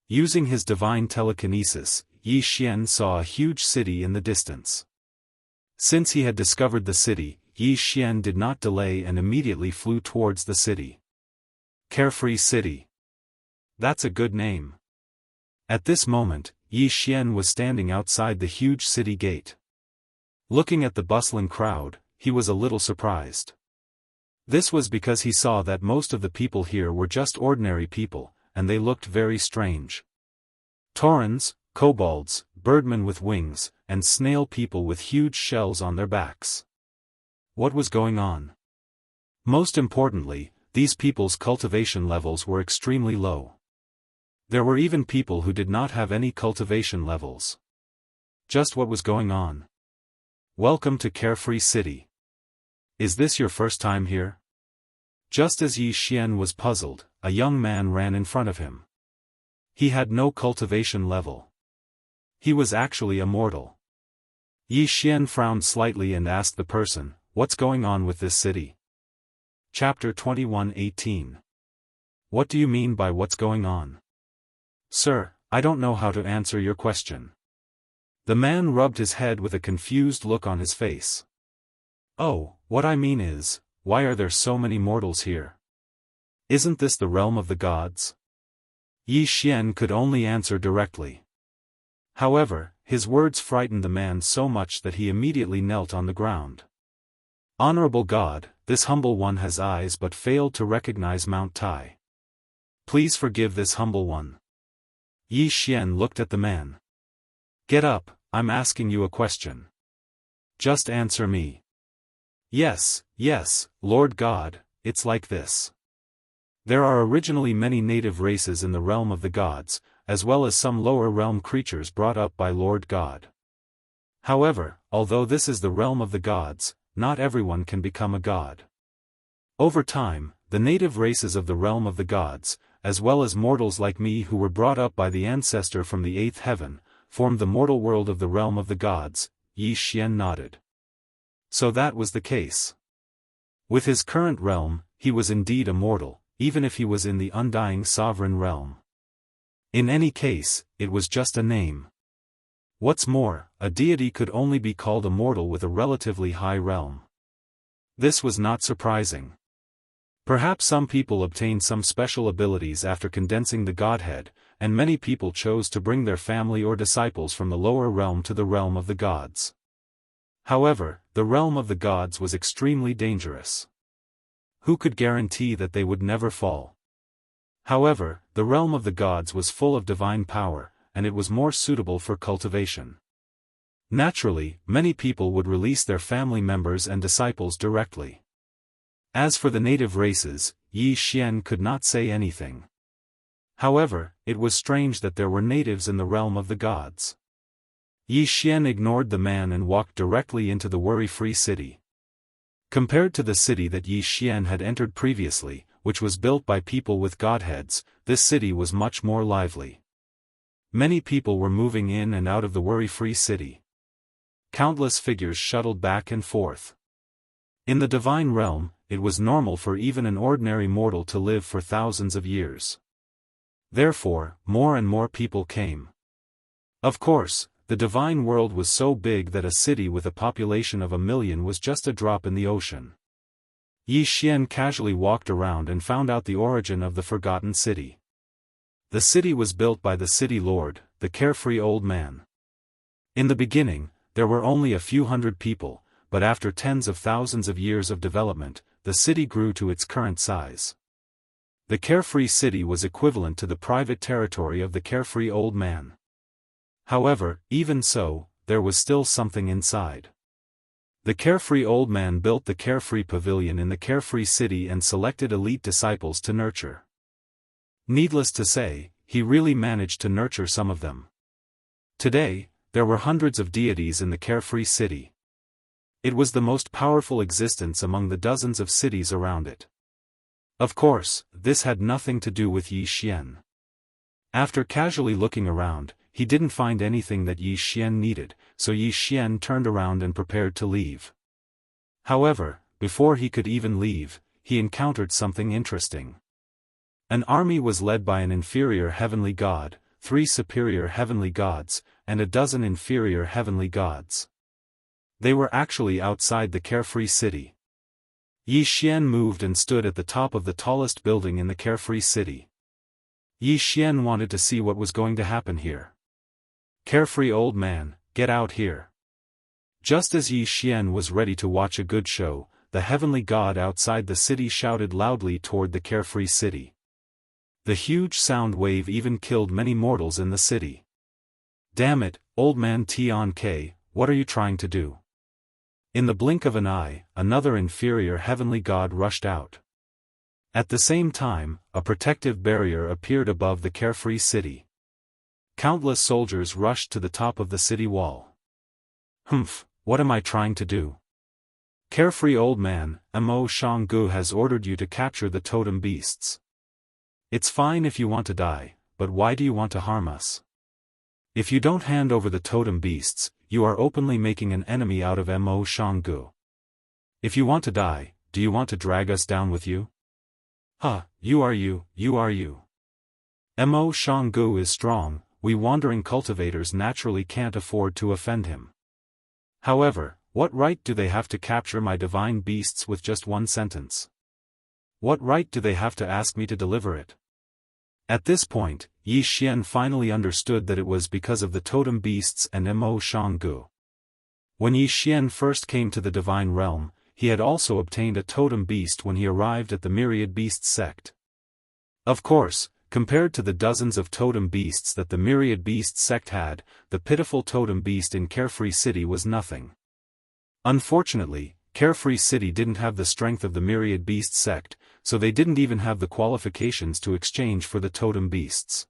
Using his divine telekinesis, Yi Xian saw a huge city in the distance. Since he had discovered the city, Yi Xian did not delay and immediately flew towards the city. Carefree City. That's a good name. At this moment, Yi Xian was standing outside the huge city gate. Looking at the bustling crowd, he was a little surprised. This was because he saw that most of the people here were just ordinary people, and they looked very strange. Taurens, kobolds, birdmen with wings, and snail people with huge shells on their backs. What was going on? Most importantly, these people's cultivation levels were extremely low. There were even people who did not have any cultivation levels. Just what was going on? Welcome to Carefree City. Is this your first time here? Just as Yi Xian was puzzled, a young man ran in front of him. He had no cultivation level. He was actually immortal. Yi Xian frowned slightly and asked the person, "What's going on with this city?" Chapter 21:18. What do you mean by what's going on? Sir, I don't know how to answer your question. The man rubbed his head with a confused look on his face. Oh, what I mean is, why are there so many mortals here? Isn't this the realm of the gods? Yi Xian could only answer directly. However, his words frightened the man so much that he immediately knelt on the ground. Honorable God, this humble one has eyes but failed to recognize Mount Tai. Please forgive this humble one. Yi Xian looked at the man. Get up, I'm asking you a question. Just answer me. Yes, Lord God, it's like this. There are originally many native races in the realm of the gods, as well as some lower realm creatures brought up by Lord God. However, although this is the realm of the gods, not everyone can become a god. Over time, the native races of the realm of the gods, as well as mortals like me who were brought up by the ancestor from the eighth heaven, formed the mortal world of the realm of the gods. Yi Xian nodded. So that was the case. With his current realm, he was indeed immortal, even if he was in the undying sovereign realm. In any case, it was just a name. What's more, a deity could only be called immortal with a relatively high realm. This was not surprising. Perhaps some people obtained some special abilities after condensing the godhead, and many people chose to bring their family or disciples from the lower realm to the realm of the gods. However, the realm of the gods was extremely dangerous. Who could guarantee that they would never fall? However, the realm of the gods was full of divine power, and it was more suitable for cultivation. Naturally, many people would release their family members and disciples directly. As for the native races, Yi Xian could not say anything. However, it was strange that there were natives in the realm of the gods. Yi Xian ignored the man and walked directly into the worry-free city. Compared to the city that Yi Xian had entered previously, which was built by people with godheads, this city was much more lively. Many people were moving in and out of the worry-free city. Countless figures shuttled back and forth. In the divine realm, it was normal for even an ordinary mortal to live for thousands of years. Therefore, more and more people came. Of course, the divine world was so big that a city with a population of 1 million was just a drop in the ocean. Yi Xian casually walked around and found out the origin of the forgotten city. The city was built by the city lord, the carefree old man. In the beginning, there were only a few hundred people, but after tens of thousands of years of development, the city grew to its current size. The carefree city was equivalent to the private territory of the carefree old man. However, even so, there was still something inside. The carefree old man built the carefree pavilion in the carefree city and selected elite disciples to nurture. Needless to say, he really managed to nurture some of them. Today, there were hundreds of deities in the carefree city. It was the most powerful existence among the dozens of cities around it. Of course, this had nothing to do with Yi Xian. After casually looking around, he didn't find anything that Yi Xian needed, so Yi Xian turned around and prepared to leave. However, before he could even leave, he encountered something interesting. An army was led by an inferior heavenly god, 3 superior heavenly gods, and a dozen inferior heavenly gods. They were actually outside the carefree city. Yi Xian moved and stood at the top of the tallest building in the carefree city. Yi Xian wanted to see what was going to happen here. Carefree old man, get out here. Just as Yi Xian was ready to watch a good show, the heavenly god outside the city shouted loudly toward the carefree city. The huge sound wave even killed many mortals in the city. Damn it, old man Tian Ke, what are you trying to do? In the blink of an eye, another inferior heavenly god rushed out. At the same time, a protective barrier appeared above the carefree city. Countless soldiers rushed to the top of the city wall. Humph, what am I trying to do? Carefree old man, Mo Shanggu has ordered you to capture the totem beasts. It's fine if you want to die, but why do you want to harm us? If you don't hand over the totem beasts, you are openly making an enemy out of Mo Shanggu. If you want to die, do you want to drag us down with you? You are you. Mo Shanggu is strong, we wandering cultivators naturally can't afford to offend him. However, what right do they have to capture my divine beasts with just one sentence? What right do they have to ask me to deliver it? At this point, Yi Xian finally understood that it was because of the totem beasts and Mo Shanggu. When Yi Xian first came to the divine realm, he had also obtained a totem beast when he arrived at the myriad beast sect. Of course, compared to the dozens of totem beasts that the myriad beast sect had, the pitiful totem beast in Carefree City was nothing. Unfortunately, Carefree City didn't have the strength of the myriad beast sect, so they didn't even have the qualifications to exchange for the totem beasts.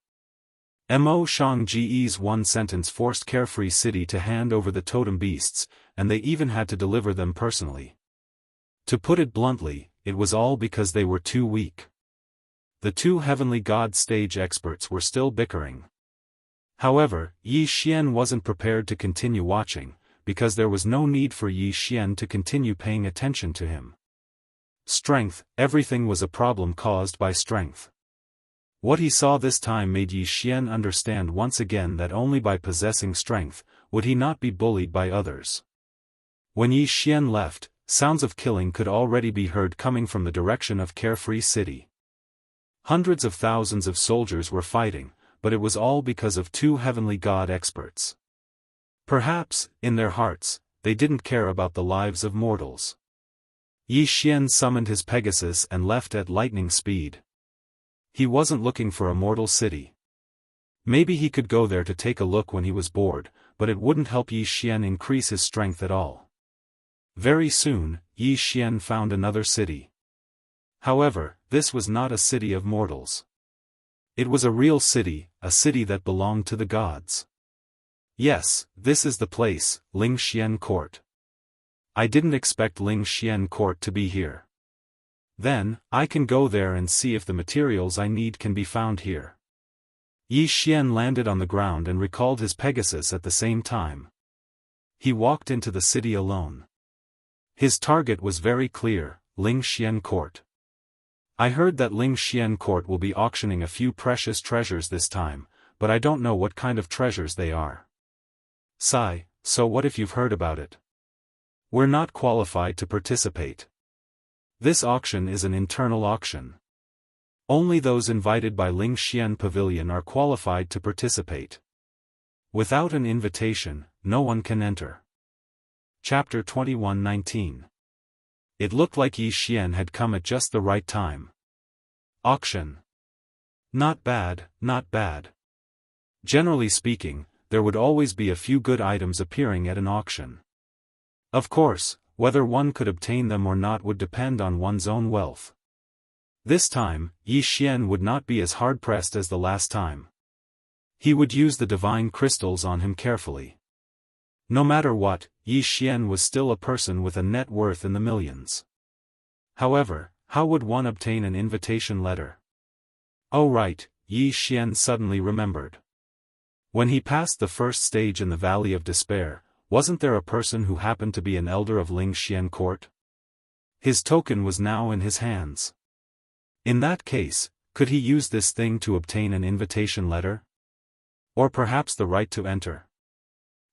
Mo Shangji's one sentence forced Carefree City to hand over the totem beasts, and they even had to deliver them personally. To put it bluntly, it was all because they were too weak. The two heavenly god stage experts were still bickering. However, Yi Xian wasn't prepared to continue watching, because there was no need for Yi Xian to continue paying attention to him. Strength, everything was a problem caused by strength. What he saw this time made Yi Xian understand once again that only by possessing strength, would he not be bullied by others. When Yi Xian left, sounds of killing could already be heard coming from the direction of Carefree City. Hundreds of thousands of soldiers were fighting, but it was all because of two heavenly god experts. Perhaps, in their hearts, they didn't care about the lives of mortals. Yi Xian summoned his Pegasus and left at lightning speed. He wasn't looking for a mortal city. Maybe he could go there to take a look when he was bored, but it wouldn't help Yi Xian increase his strength at all. Very soon, Yi Xian found another city. However, this was not a city of mortals. It was a real city, a city that belonged to the gods. Yes, this is the place, Ling Xian Court. I didn't expect Ling Xian Court to be here. Then, I can go there and see if the materials I need can be found here. Yi Xian landed on the ground and recalled his Pegasus at the same time. He walked into the city alone. His target was very clear, Ling Xian Court. I heard that Ling Xian Court will be auctioning a few precious treasures this time, but I don't know what kind of treasures they are. Sigh, so what if you've heard about it? We're not qualified to participate. This auction is an internal auction. Only those invited by Ling Xian Pavilion are qualified to participate. Without an invitation, no one can enter. Chapter 21:19. It looked like Yi Xian had come at just the right time. Auction. Not bad, not bad. Generally speaking, there would always be a few good items appearing at an auction. Of course, whether one could obtain them or not would depend on one's own wealth. This time, Yi Xian would not be as hard-pressed as the last time. He would use the divine crystals on him carefully. No matter what, Yi Xian was still a person with a net worth in the millions. However, how would one obtain an invitation letter? Oh right, Yi Xian suddenly remembered. When he passed the first stage in the Valley of Despair, wasn't there a person who happened to be an elder of Ling Xian Court? His token was now in his hands. In that case, could he use this thing to obtain an invitation letter? Or perhaps the right to enter?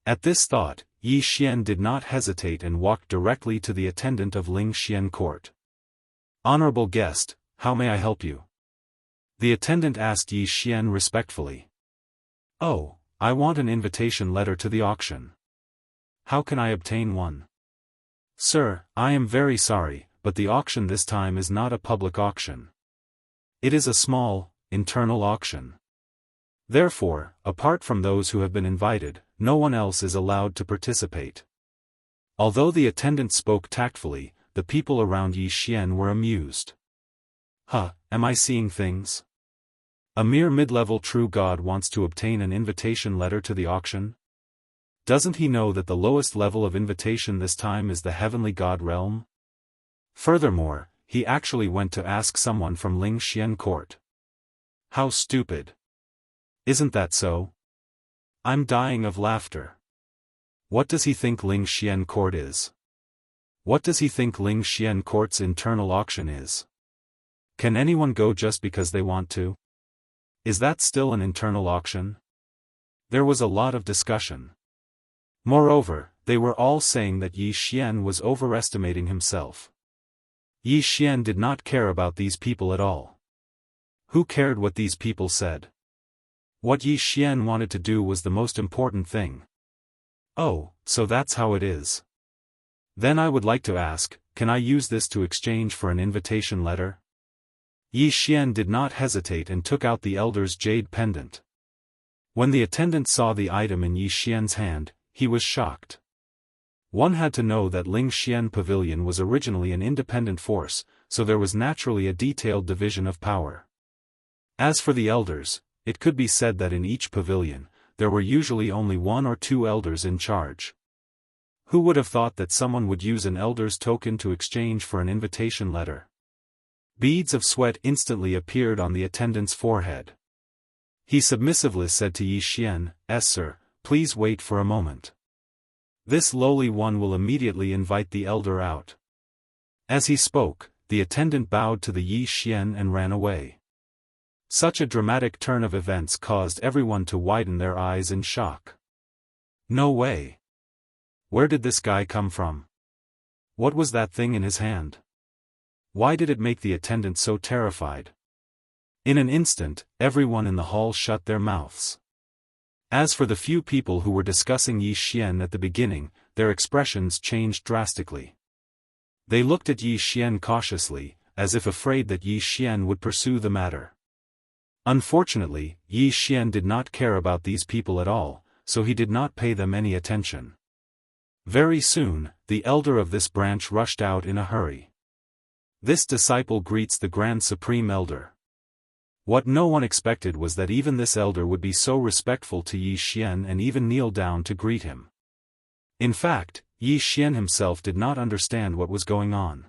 At this thought, Yi Xian did not hesitate and walked directly to the attendant of Ling Xian Court. Honorable guest, how may I help you? The attendant asked Yi Xian respectfully. Oh, I want an invitation letter to the auction. How can I obtain one? Sir, I am very sorry, but the auction this time is not a public auction. It is a small, internal auction. Therefore, apart from those who have been invited, no one else is allowed to participate. Although the attendant spoke tactfully, the people around Yi Xian were amused. Huh, am I seeing things? A mere mid-level true god wants to obtain an invitation letter to the auction? Doesn't he know that the lowest level of invitation this time is the heavenly god realm? Furthermore, he actually went to ask someone from Ling Xian Court. How stupid. Isn't that so? I'm dying of laughter. What does he think Ling Xian Court is? What does he think Ling Xian Court's internal auction is? Can anyone go just because they want to? Is that still an internal auction? There was a lot of discussion. Moreover, they were all saying that Yi Xian was overestimating himself. Yi Xian did not care about these people at all. Who cared what these people said? What Yi Xian wanted to do was the most important thing. Oh, so that's how it is. Then I would like to ask, can I use this to exchange for an invitation letter? Yi Xian did not hesitate and took out the elder's jade pendant. When the attendant saw the item in Yi Xian's hand, he was shocked. One had to know that Ling Xian Pavilion was originally an independent force, so there was naturally a detailed division of power. As for the elders, it could be said that in each pavilion, there were usually only 1 or 2 elders in charge. Who would have thought that someone would use an elder's token to exchange for an invitation letter? Beads of sweat instantly appeared on the attendant's forehead. He submissively said to Yi Xian, Sir, please wait for a moment. This lowly one will immediately invite the elder out. As he spoke, the attendant bowed to the Yi Xian and ran away. Such a dramatic turn of events caused everyone to widen their eyes in shock. No way. Where did this guy come from? What was that thing in his hand? Why did it make the attendant so terrified? In an instant, everyone in the hall shut their mouths. As for the few people who were discussing Yi Xian at the beginning, their expressions changed drastically. They looked at Yi Xian cautiously, as if afraid that Yi Xian would pursue the matter. Unfortunately, Yi Xian did not care about these people at all, so he did not pay them any attention. Very soon, the elder of this branch rushed out in a hurry. This disciple greets the Grand Supreme Elder. What no one expected was that even this elder would be so respectful to Yi Xian and even kneel down to greet him. In fact, Yi Xian himself did not understand what was going on.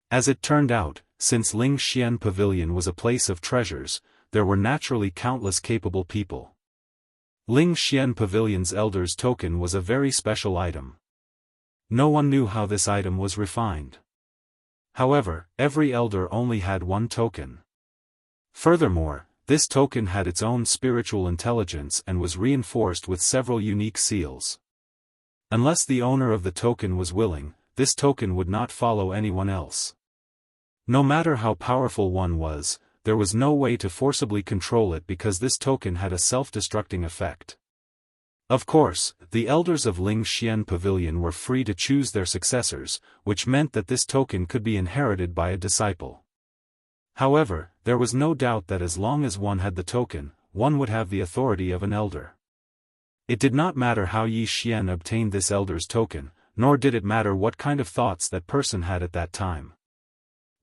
As it turned out, since Ling Xian Pavilion was a place of treasures, there were naturally countless capable people. Ling Xian Pavilion's elder's token was a very special item. No one knew how this item was refined. However, every elder only had one token. Furthermore, this token had its own spiritual intelligence and was reinforced with several unique seals. Unless the owner of the token was willing, this token would not follow anyone else. No matter how powerful one was, there was no way to forcibly control it because this token had a self-destructing effect. Of course, the elders of Ling Xian Pavilion were free to choose their successors, which meant that this token could be inherited by a disciple. However, there was no doubt that as long as one had the token, one would have the authority of an elder. It did not matter how Yi Xian obtained this elder's token, nor did it matter what kind of thoughts that person had at that time.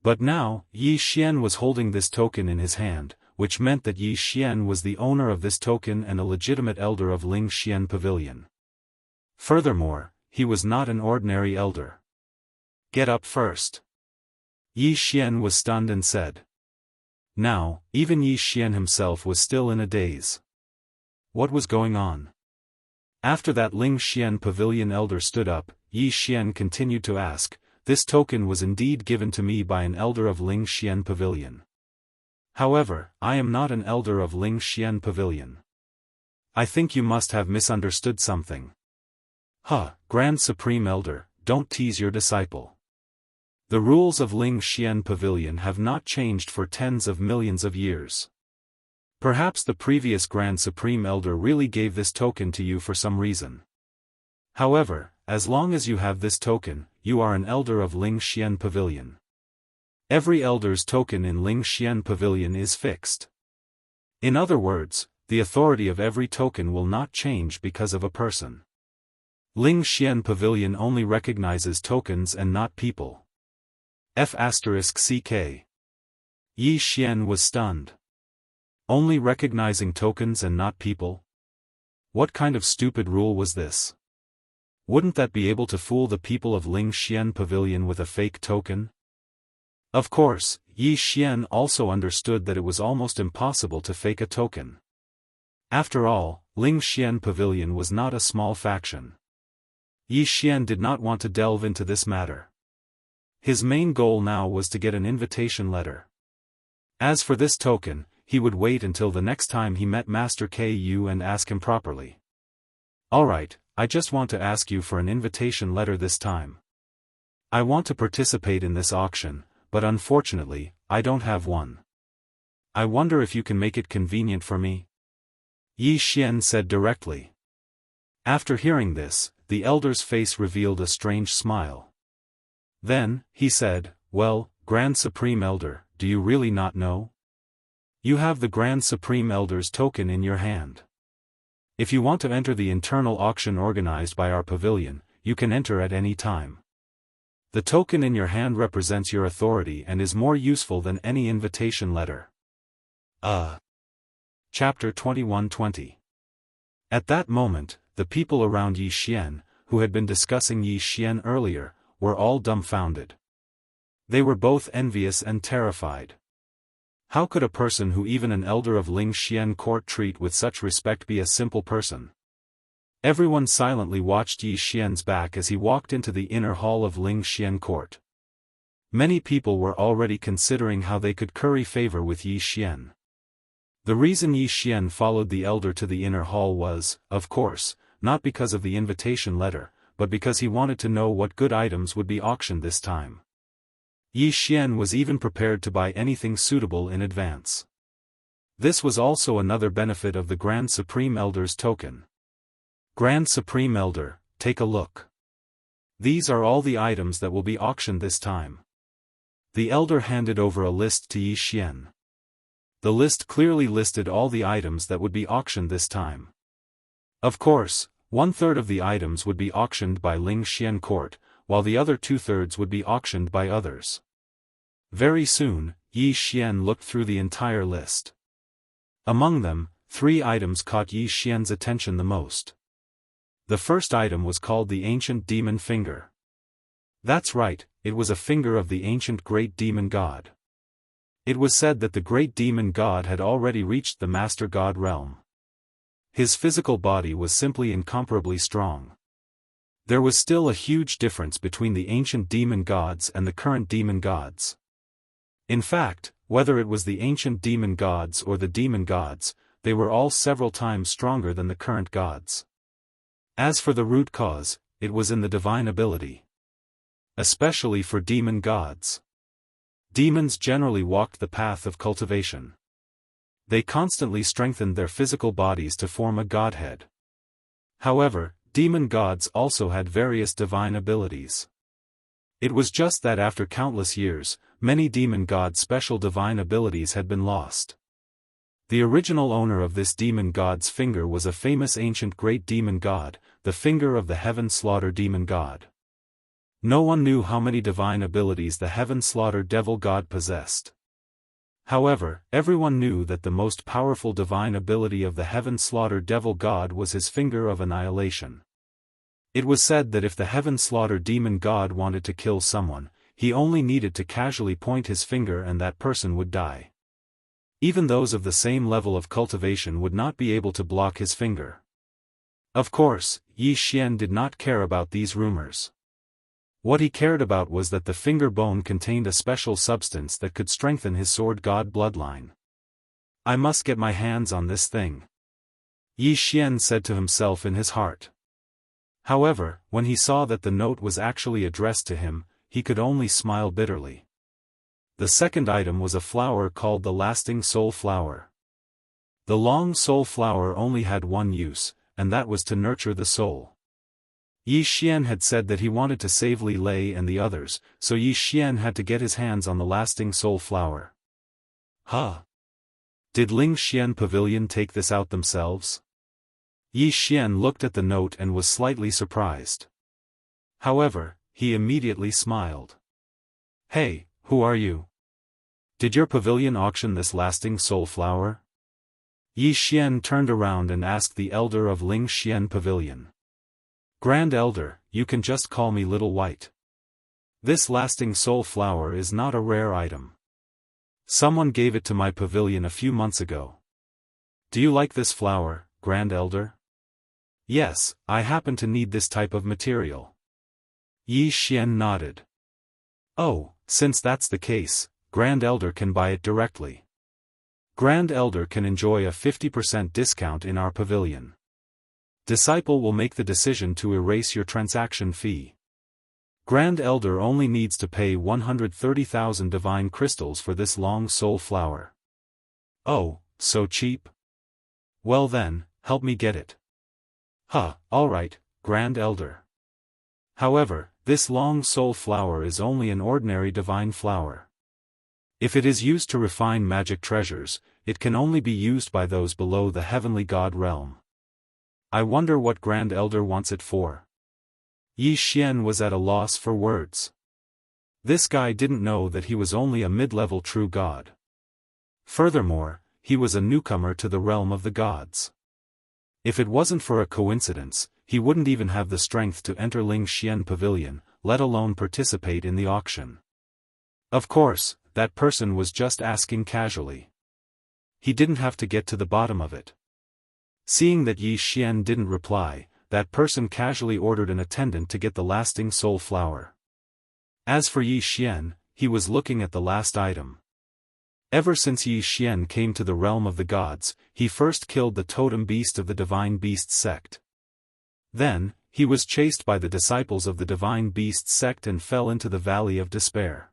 But now, Yi Xian was holding this token in his hand, which meant that Yi Xian was the owner of this token and a legitimate elder of Ling Xian Pavilion. Furthermore, he was not an ordinary elder. "Get up first." Yi Xian was stunned and said. Now, even Yi Xian himself was still in a daze. What was going on? After that Ling Xian Pavilion elder stood up, Yi Xian continued to ask, "This token was indeed given to me by an elder of Ling Xian Pavilion. However, I am not an elder of Ling Xian Pavilion. I think you must have misunderstood something." Grand Supreme Elder, don't tease your disciple. The rules of Ling Xian Pavilion have not changed for tens of millions of years. Perhaps the previous Grand Supreme Elder really gave this token to you for some reason. However, as long as you have this token, you are an elder of Ling Xian Pavilion. Every elder's token in Ling Xian Pavilion is fixed. In other words, the authority of every token will not change because of a person. Ling Xian Pavilion only recognizes tokens and not people. F***ck. Yi Xian was stunned. Only recognizing tokens and not people? What kind of stupid rule was this? Wouldn't that be able to fool the people of Ling Xian Pavilion with a fake token? Of course, Yi Xian also understood that it was almost impossible to fake a token. After all, Ling Xian Pavilion was not a small faction. Yi Xian did not want to delve into this matter. His main goal now was to get an invitation letter. As for this token, he would wait until the next time he met Master Ku and ask him properly. "Alright, I just want to ask you for an invitation letter this time. I want to participate in this auction, but unfortunately, I don't have one. I wonder if you can make it convenient for me?" Yi Xian said directly. After hearing this, the elder's face revealed a strange smile. Then, he said, "Well, Grand Supreme Elder, do you really not know? You have the Grand Supreme Elder's token in your hand. If you want to enter the internal auction organized by our pavilion, you can enter at any time. The token in your hand represents your authority and is more useful than any invitation letter." Chapter 21:20. At that moment, the people around Yi Xian, who had been discussing Yi Xian earlier, were all dumbfounded. They were both envious and terrified. How could a person who even an elder of Ling Xian court treat with such respect be a simple person? Everyone silently watched Yi Xian's back as he walked into the inner hall of Ling Xian court. Many people were already considering how they could curry favor with Yi Xian. The reason Yi Xian followed the elder to the inner hall was, of course, not because of the invitation letter, but because he wanted to know what good items would be auctioned this time. Yi Xian was even prepared to buy anything suitable in advance. This was also another benefit of the Grand Supreme Elder's token. "Grand Supreme Elder, take a look. These are all the items that will be auctioned this time." The elder handed over a list to Yi Xian. The list clearly listed all the items that would be auctioned this time. Of course, 1/3 of the items would be auctioned by Ling Xian court, while the other 2/3 would be auctioned by others. Very soon, Yi Xian looked through the entire list. Among them, 3 items caught Yi Xian's attention the most. The first item was called the Ancient Demon Finger. That's right, it was a finger of the ancient great demon god. It was said that the great demon god had already reached the master god realm. His physical body was simply incomparably strong. There was still a huge difference between the ancient demon gods and the current demon gods. In fact, whether it was the ancient demon gods or the demon gods, they were all several times stronger than the current gods. As for the root cause, it was in the divine ability. Especially for demon gods. Demons generally walked the path of cultivation. They constantly strengthened their physical bodies to form a godhead. However, demon gods also had various divine abilities. It was just that after countless years, many demon gods' special divine abilities had been lost. The original owner of this demon god's finger was a famous ancient great demon god, the finger of the Heaven Slaughter demon god. No one knew how many divine abilities the Heaven Slaughter devil god possessed. However, everyone knew that the most powerful divine ability of the Heaven Slaughter devil god was his finger of annihilation. It was said that if the Heaven Slaughter demon god wanted to kill someone, he only needed to casually point his finger and that person would die. Even those of the same level of cultivation would not be able to block his finger. Of course, Yi Xian did not care about these rumors. What he cared about was that the finger bone contained a special substance that could strengthen his sword god bloodline. I must get my hands on this thing, Yi Xian said to himself in his heart. However, when he saw that the note was actually addressed to him, he could only smile bitterly. The second item was a flower called the Lasting Soul Flower. The Long Soul Flower only had one use, and that was to nurture the soul. Yi Xian had said that he wanted to save Li Lei and the others, so Yi Xian had to get his hands on the Lasting Soul Flower. Huh? Did Ling Xian Pavilion take this out themselves? Yi Xian looked at the note and was slightly surprised. However, he immediately smiled. Hey, who are you? Did your pavilion auction this Lasting Soul Flower? Yi Xian turned around and asked the elder of Ling Xian Pavilion. Grand Elder, you can just call me Little White. This Lasting Soul Flower is not a rare item. Someone gave it to my pavilion a few months ago. Do you like this flower, Grand Elder? Yes, I happen to need this type of material. Yi Xian nodded. Oh, since that's the case, Grand Elder can buy it directly. Grand Elder can enjoy a 50% discount in our pavilion. Disciple will make the decision to erase your transaction fee. Grand Elder only needs to pay 130,000 divine crystals for this long soul flower. Oh, so cheap? Well then, help me get it. Huh, alright, Grand Elder. However, this long soul flower is only an ordinary divine flower. If it is used to refine magic treasures, it can only be used by those below the heavenly god realm. I wonder what Grand Elder wants it for. Yi Xian was at a loss for words. This guy didn't know that he was only a mid-level true god. Furthermore, he was a newcomer to the realm of the gods. If it wasn't for a coincidence, he wouldn't even have the strength to enter Ling Xian Pavilion, let alone participate in the auction. Of course, that person was just asking casually. He didn't have to get to the bottom of it. Seeing that Yi Xian didn't reply, that person casually ordered an attendant to get the Lasting Soul Flower. As for Yi Xian, he was looking at the last item. Ever since Yi Xian came to the realm of the gods, he first killed the totem beast of the Divine Beast sect. Then, he was chased by the disciples of the Divine Beast sect and fell into the Valley of Despair.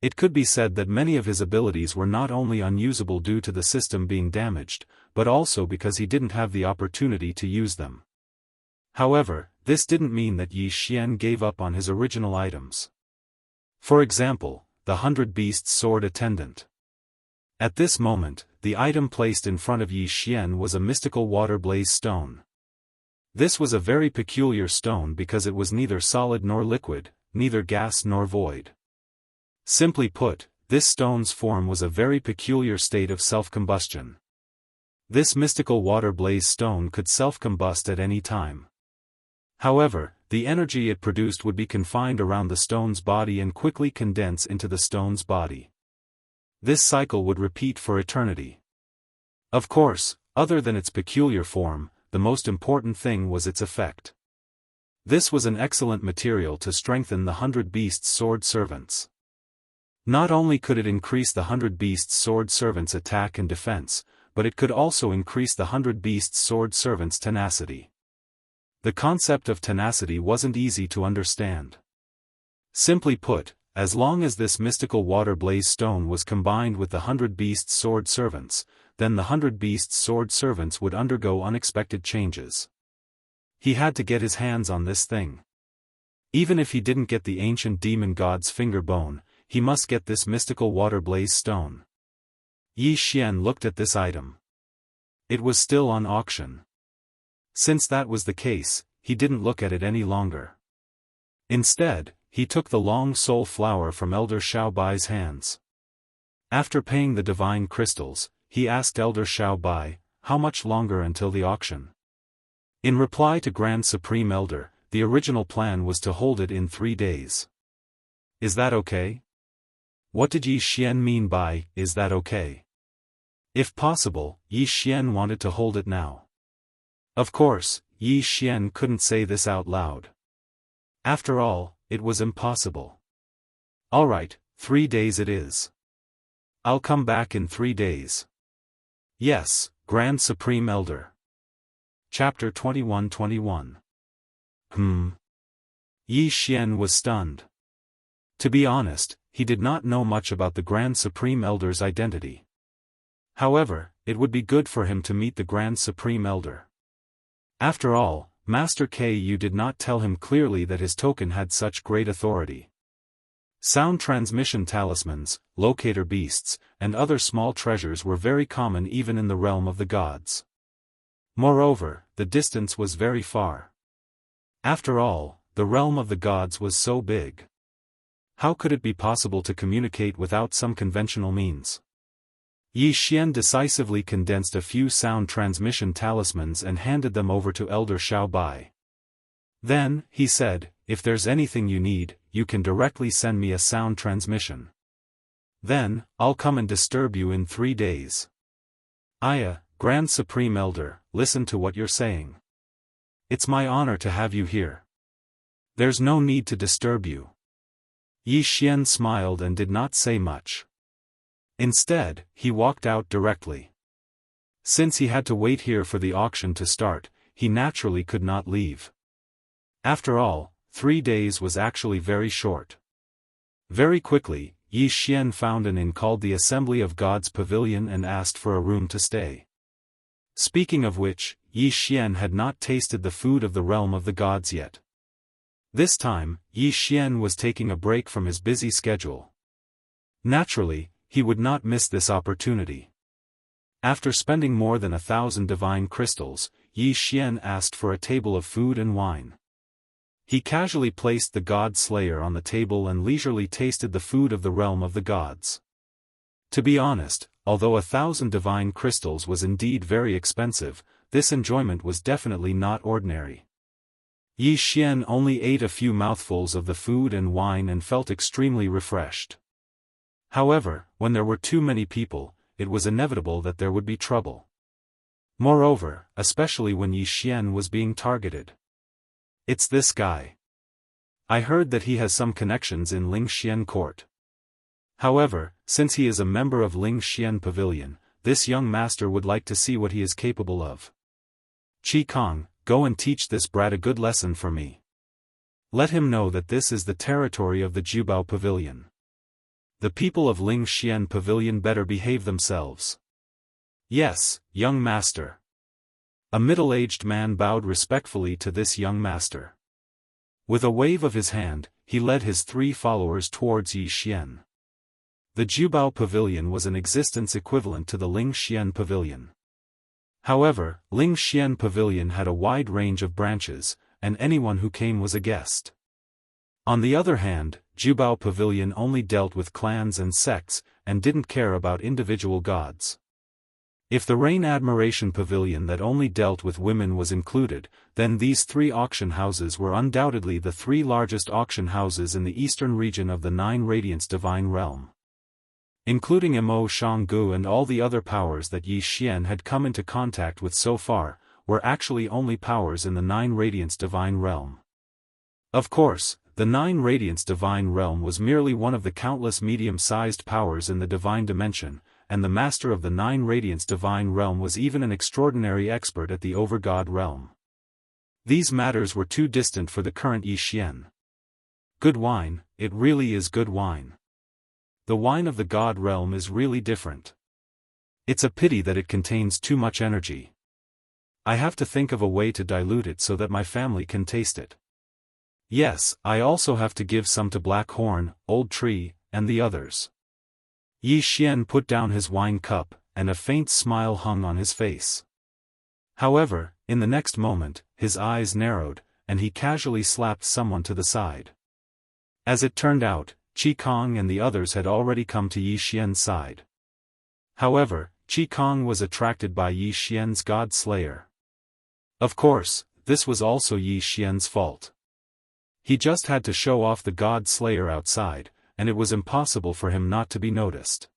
It could be said that many of his abilities were not only unusable due to the system being damaged, but also because he didn't have the opportunity to use them. However, this didn't mean that Yi Xian gave up on his original items. For example, the 100 Beasts Sword Attendant. At this moment, the item placed in front of Yi Xian was a mystical water blaze stone. This was a very peculiar stone because it was neither solid nor liquid, neither gas nor void. Simply put, this stone's form was a very peculiar state of self-combustion. This mystical water blaze stone could self-combust at any time. However, the energy it produced would be confined around the stone's body and quickly condense into the stone's body. This cycle would repeat for eternity. Of course, other than its peculiar form, the most important thing was its effect. This was an excellent material to strengthen the 100 Beasts' sword servants. Not only could it increase the 100 Beasts' sword servants' attack and defense, but it could also increase the 100 Beasts' sword servants' tenacity. The concept of tenacity wasn't easy to understand. Simply put, as long as this mystical water blaze stone was combined with the 100 Beasts' sword servants, then the 100 Beasts' sword servants would undergo unexpected changes. He had to get his hands on this thing. Even if he didn't get the ancient demon god's finger bone, he must get this mystical water blaze stone. Yi Xian looked at this item. It was still on auction. Since that was the case, he didn't look at it any longer. Instead, he took the long soul flower from Elder Xiaobai's hands. After paying the divine crystals, he asked Elder Xiaobai, how much longer until the auction? In reply to Grand Supreme Elder, the original plan was to hold it in 3 days. Is that okay? What did Yi Xian mean by, is that okay? If possible, Yi Xian wanted to hold it now. Of course, Yi Xian couldn't say this out loud. After all, it was impossible. Alright, 3 days it is. I'll come back in 3 days. Yes, Grand Supreme Elder. Chapter 21-21. Yi Xian was stunned. To be honest, he did not know much about the Grand Supreme Elder's identity. However, it would be good for him to meet the Grand Supreme Elder. After all, Master Ku did not tell him clearly that his token had such great authority. Sound transmission talismans, locator beasts, and other small treasures were very common even in the realm of the gods. Moreover, the distance was very far. After all, the realm of the gods was so big. How could it be possible to communicate without some conventional means? Yi Xian decisively condensed a few sound transmission talismans and handed them over to Elder Xiaobai. Then, he said, if there's anything you need, you can directly send me a sound transmission. Then, I'll come and disturb you in 3 days. Aya, Grand Supreme Elder, listen to what you're saying. It's my honor to have you here. There's no need to disturb you. Yi Xian smiled and did not say much. Instead, he walked out directly. Since he had to wait here for the auction to start, he naturally could not leave. After all, 3 days was actually very short. Very quickly, Yi Xian found an inn called the Assembly of Gods Pavilion and asked for a room to stay. Speaking of which, Yi Xian had not tasted the food of the realm of the gods yet. This time, Yi Xian was taking a break from his busy schedule. Naturally, he would not miss this opportunity. After spending more than 1,000 divine crystals, Yi Xian asked for a table of food and wine. He casually placed the God Slayer on the table and leisurely tasted the food of the realm of the gods. To be honest, although 1,000 divine crystals was indeed very expensive, this enjoyment was definitely not ordinary. Yi Xian only ate a few mouthfuls of the food and wine and felt extremely refreshed. However, when there were too many people, it was inevitable that there would be trouble. Moreover, especially when Yi Xian was being targeted. It's this guy. I heard that he has some connections in Ling Xian court. However, since he is a member of Ling Xian Pavilion, this young master would like to see what he is capable of. Qi Kong, go and teach this brat a good lesson for me. Let him know that this is the territory of the Jubao Pavilion. The people of Ling Xian Pavilion better behave themselves. Yes, young master. A middle-aged man bowed respectfully to this young master. With a wave of his hand, he led his 3 followers towards Yi Xian. The Jubao Pavilion was an existence equivalent to the Ling Xian Pavilion. However, Ling Xian Pavilion had a wide range of branches, and anyone who came was a guest. On the other hand, Jubao Pavilion only dealt with clans and sects, and didn't care about individual gods. If the Rain Admiration Pavilion that only dealt with women was included, then these three auction houses were undoubtedly the three largest auction houses in the eastern region of the Nine Radiance Divine Realm. Including Imo Shanggu and all the other powers that Yi Xian had come into contact with so far, were actually only powers in the Nine Radiance Divine Realm. Of course, the Nine Radiance Divine Realm was merely one of the countless medium-sized powers in the Divine Dimension, and the Master of the Nine Radiance Divine Realm was even an extraordinary expert at the Overgod Realm. These matters were too distant for the current Yi Xian. Good wine, it really is good wine. The wine of the God Realm is really different. It's a pity that it contains too much energy. I have to think of a way to dilute it so that my family can taste it. Yes, I also have to give some to Black Horn, Old Tree, and the others. Yi Xian put down his wine cup, and a faint smile hung on his face. However, in the next moment, his eyes narrowed, and he casually slapped someone to the side. As it turned out, Qi Kong and the others had already come to Yi Xian's side. However, Qi Kong was attracted by Yi Xian's God Slayer. Of course, this was also Yi Xian's fault. He just had to show off the God Slayer outside, and it was impossible for him not to be noticed.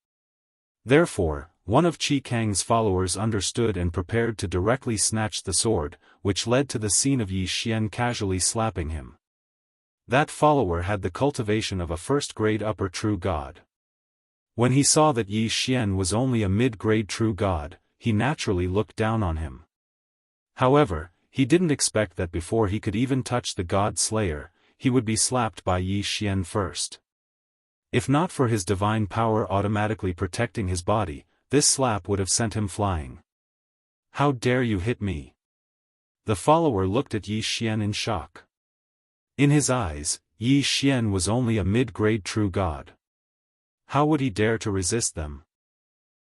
Therefore, one of Qi Kang's followers understood and prepared to directly snatch the sword, which led to the scene of Yi Xian casually slapping him. That follower had the cultivation of a first-grade upper true god. When he saw that Yi Xian was only a mid-grade true god, he naturally looked down on him. However, he didn't expect that before he could even touch the God Slayer, he would be slapped by Yi Xian first. If not for his divine power automatically protecting his body, this slap would have sent him flying. How dare you hit me? The follower looked at Yi Xian in shock. In his eyes, Yi Xian was only a mid-grade true god. How would he dare to resist them?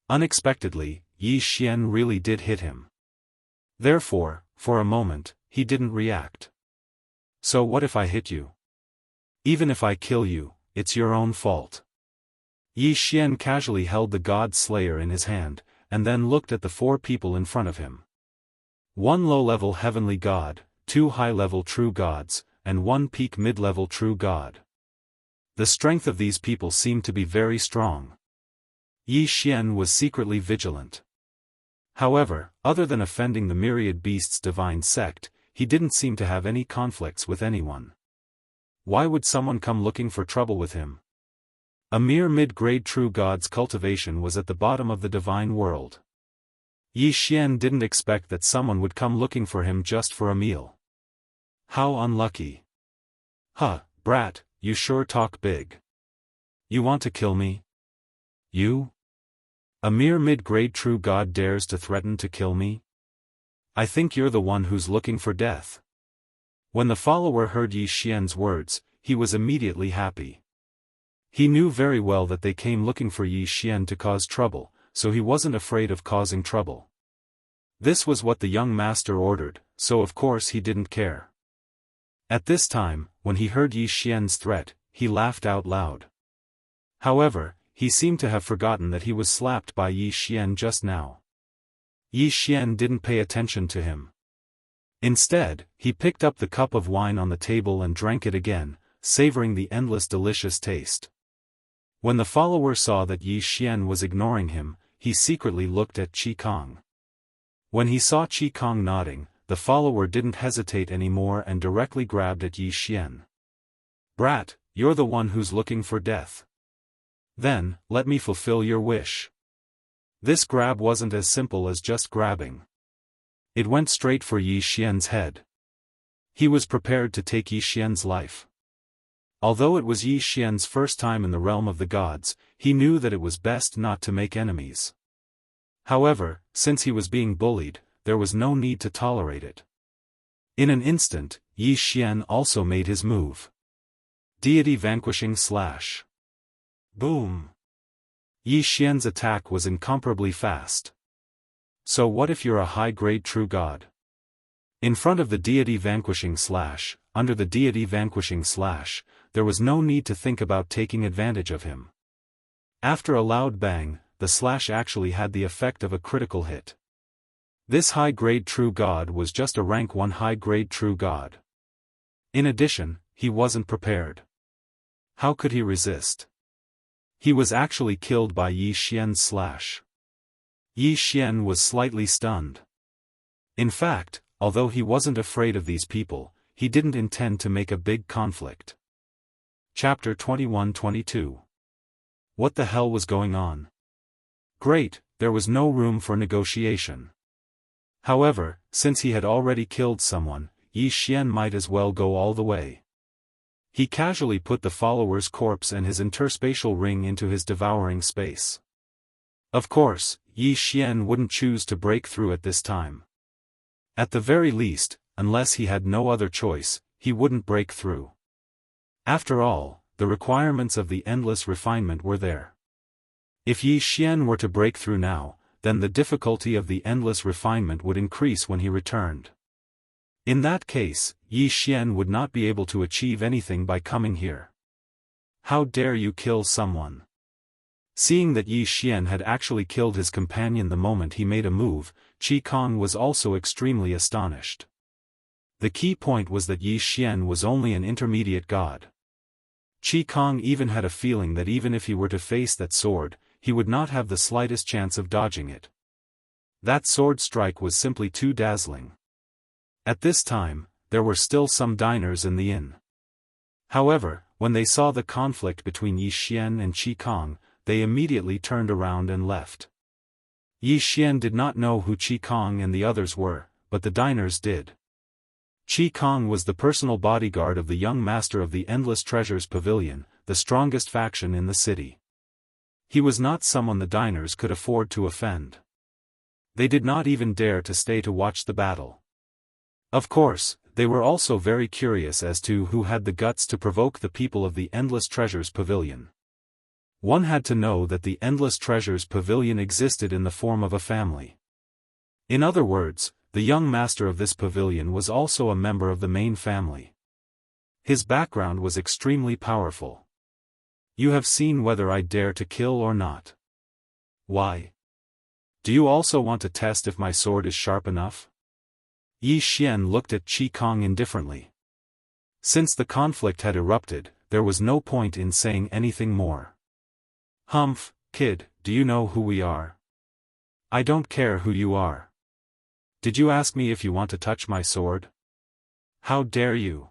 Unexpectedly, Yi Xian really did hit him. Therefore, for a moment, he didn't react. So what if I hit you? Even if I kill you, it's your own fault. Yi Xian casually held the God Slayer in his hand, and then looked at the four people in front of him. One low-level heavenly god, two high-level true gods, and one peak mid-level true god. The strength of these people seemed to be very strong. Yi Xian was secretly vigilant. However, other than offending the myriad beasts' divine sect, he didn't seem to have any conflicts with anyone. Why would someone come looking for trouble with him? A mere mid-grade true god's cultivation was at the bottom of the divine world. Yi Xian didn't expect that someone would come looking for him just for a meal. How unlucky. Huh, brat, you sure talk big. You want to kill me? You? A mere mid-grade true god dares to threaten to kill me? I think you're the one who's looking for death. When the follower heard Yi Xian's words, he was immediately happy. He knew very well that they came looking for Yi Xian to cause trouble, so he wasn't afraid of causing trouble. This was what the young master ordered, so of course he didn't care. At this time, when he heard Yi Xian's threat, he laughed out loud. However, he seemed to have forgotten that he was slapped by Yi Xian just now. Yi Xian didn't pay attention to him. Instead, he picked up the cup of wine on the table and drank it again, savoring the endless delicious taste. When the follower saw that Yi Xian was ignoring him, he secretly looked at Qi Kong. When he saw Qi Kong nodding, the follower didn't hesitate anymore and directly grabbed at Yi Xian. Brat, you're the one who's looking for death. Then, let me fulfill your wish. This grab wasn't as simple as just grabbing. It went straight for Yi Xian's head. He was prepared to take Yi Xian's life. Although it was Yi Xian's first time in the realm of the gods, he knew that it was best not to make enemies. However, since he was being bullied, there was no need to tolerate it. In an instant, Yi Xian also made his move. Deity Vanquishing Slash. Boom! Yi Xian's attack was incomparably fast. So what if you're a high-grade true god? In front of the deity vanquishing slash, under the deity vanquishing slash, there was no need to think about taking advantage of him. After a loud bang, the slash actually had the effect of a critical hit. This high-grade true god was just a rank 1 high-grade true god. In addition, he wasn't prepared. How could he resist? He was actually killed by Yi Xian's slash. Yi Xian was slightly stunned. In fact, although he wasn't afraid of these people, he didn't intend to make a big conflict. Chapter 21-22. What the hell was going on? Great, there was no room for negotiation. However, since he had already killed someone, Yi Xian might as well go all the way. He casually put the follower's corpse and his interspatial ring into his devouring space. Of course, Yi Xian wouldn't choose to break through at this time. At the very least, unless he had no other choice, he wouldn't break through. After all, the requirements of the endless refinement were there. If Yi Xian were to break through now, then the difficulty of the endless refinement would increase when he returned. In that case, Yi Xian would not be able to achieve anything by coming here. How dare you kill someone? Seeing that Yi Xian had actually killed his companion the moment he made a move, Qi Kong was also extremely astonished. The key point was that Yi Xian was only an intermediate god. Qi Kong even had a feeling that even if he were to face that sword, he would not have the slightest chance of dodging it. That sword strike was simply too dazzling. At this time, there were still some diners in the inn. However, when they saw the conflict between Yi Xian and Qi Kong, they immediately turned around and left. Yi Xian did not know who Qi Kong and the others were, but the diners did. Qi Kong was the personal bodyguard of the young master of the Endless Treasures Pavilion, the strongest faction in the city. He was not someone the diners could afford to offend. They did not even dare to stay to watch the battle. Of course, they were also very curious as to who had the guts to provoke the people of the Endless Treasures Pavilion. One had to know that the Endless Treasures Pavilion existed in the form of a family. In other words, the young master of this pavilion was also a member of the main family. His background was extremely powerful. You have seen whether I dare to kill or not. Why? Do you also want to test if my sword is sharp enough? Yi Xian looked at Qi Kong indifferently. Since the conflict had erupted, there was no point in saying anything more. Humph, kid, do you know who we are? I don't care who you are. Did you ask me if you want to touch my sword? How dare you?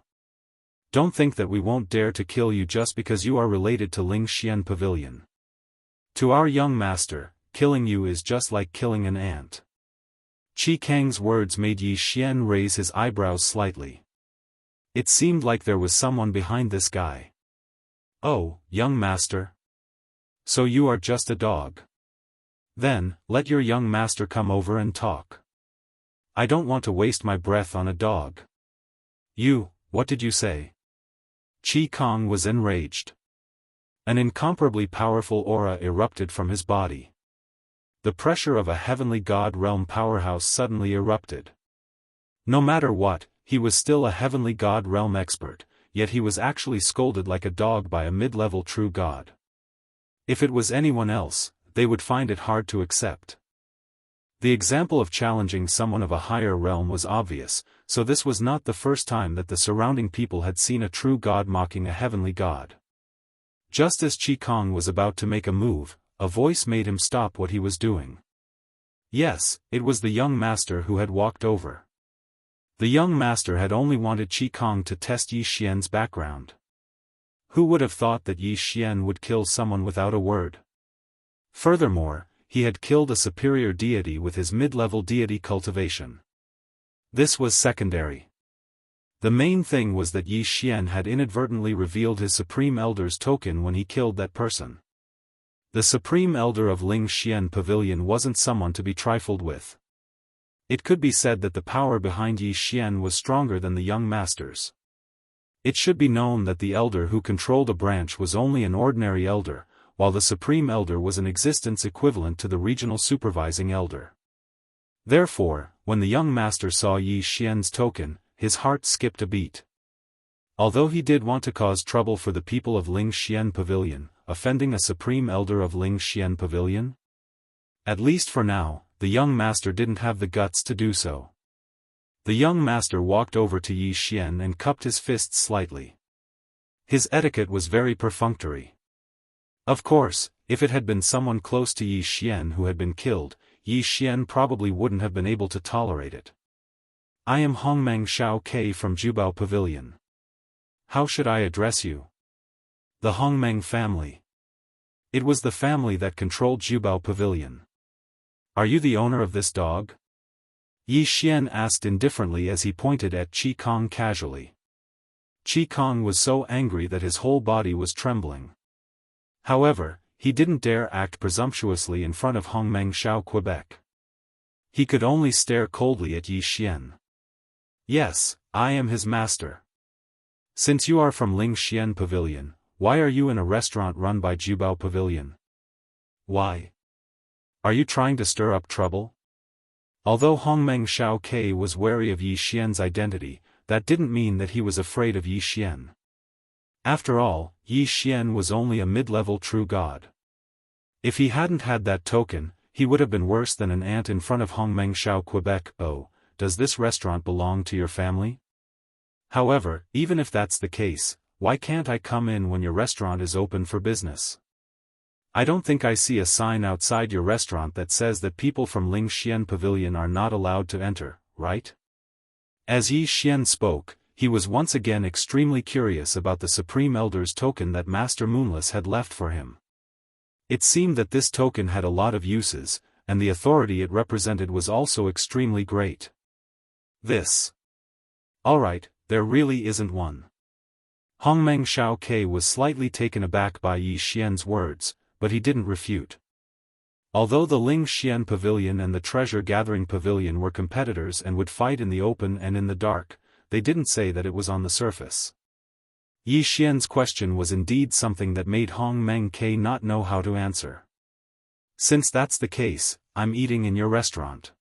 Don't think that we won't dare to kill you just because you are related to Ling Xian Pavilion. To our young master, killing you is just like killing an ant. Qi Kang's words made Yi Xian raise his eyebrows slightly. It seemed like there was someone behind this guy. Oh, young master. So you are just a dog. Then, let your young master come over and talk. I don't want to waste my breath on a dog. You, what did you say? Qi Kong was enraged. An incomparably powerful aura erupted from his body. The pressure of a heavenly god realm powerhouse suddenly erupted. No matter what, he was still a heavenly god realm expert, yet he was actually scolded like a dog by a mid-level true god. If it was anyone else, they would find it hard to accept. The example of challenging someone of a higher realm was obvious, so this was not the first time that the surrounding people had seen a true god mocking a heavenly god. Just as Qi Kong was about to make a move, a voice made him stop what he was doing. Yes, it was the young master who had walked over. The young master had only wanted Qi Kong to test Yi Xian's background. Who would have thought that Yi Xian would kill someone without a word? Furthermore, he had killed a superior deity with his mid-level deity cultivation. This was secondary. The main thing was that Yi Xian had inadvertently revealed his Supreme Elder's token when he killed that person. The Supreme Elder of Ling Xian Pavilion wasn't someone to be trifled with. It could be said that the power behind Yi Xian was stronger than the young masters. It should be known that the elder who controlled a branch was only an ordinary elder, while the Supreme Elder was an existence equivalent to the regional supervising elder. Therefore, when the young master saw Yi Xian's token, his heart skipped a beat. Although he did want to cause trouble for the people of Ling Xian Pavilion, offending a Supreme Elder of Ling Xian Pavilion? At least for now, the young master didn't have the guts to do so. The young master walked over to Yi Xian and cupped his fists slightly. His etiquette was very perfunctory. Of course, if it had been someone close to Yi Xian who had been killed, Yi Xian probably wouldn't have been able to tolerate it. I am Hongmeng Shao Ke from Jubao Pavilion. How should I address you? The Hongmeng family. It was the family that controlled Jubao Pavilion. Are you the owner of this dog? Yi Xian asked indifferently as he pointed at Qi Kong casually. Qi Kong was so angry that his whole body was trembling. However, he didn't dare act presumptuously in front of Hongmeng Shao Quebec. He could only stare coldly at Yi Xian. Yes, I am his master. Since you are from Ling Xian Pavilion, why are you in a restaurant run by Jubao Pavilion? Why? Are you trying to stir up trouble? Although Hongmeng Shao Ke was wary of Yi Xian's identity, that didn't mean that he was afraid of Yi Xian. After all, Yi Xian was only a mid-level true god. If he hadn't had that token, he would have been worse than an ant in front of Hongmeng Shao Quebec. Oh, does this restaurant belong to your family? However, even if that's the case, why can't I come in when your restaurant is open for business? I don't think I see a sign outside your restaurant that says that people from Ling Xian Pavilion are not allowed to enter, right? As Yi Xian spoke, he was once again extremely curious about the Supreme Elder's token that Master Moonless had left for him. It seemed that this token had a lot of uses, and the authority it represented was also extremely great. This. Alright, there really isn't one. Hongmeng Shao Ke was slightly taken aback by Yi Xian's words, but he didn't refute. Although the Ling Xian Pavilion and the Treasure Gathering Pavilion were competitors and would fight in the open and in the dark, they didn't say that it was on the surface. Yi Xian's question was indeed something that made Hongmeng Ke not know how to answer. Since that's the case, I'm eating in your restaurant.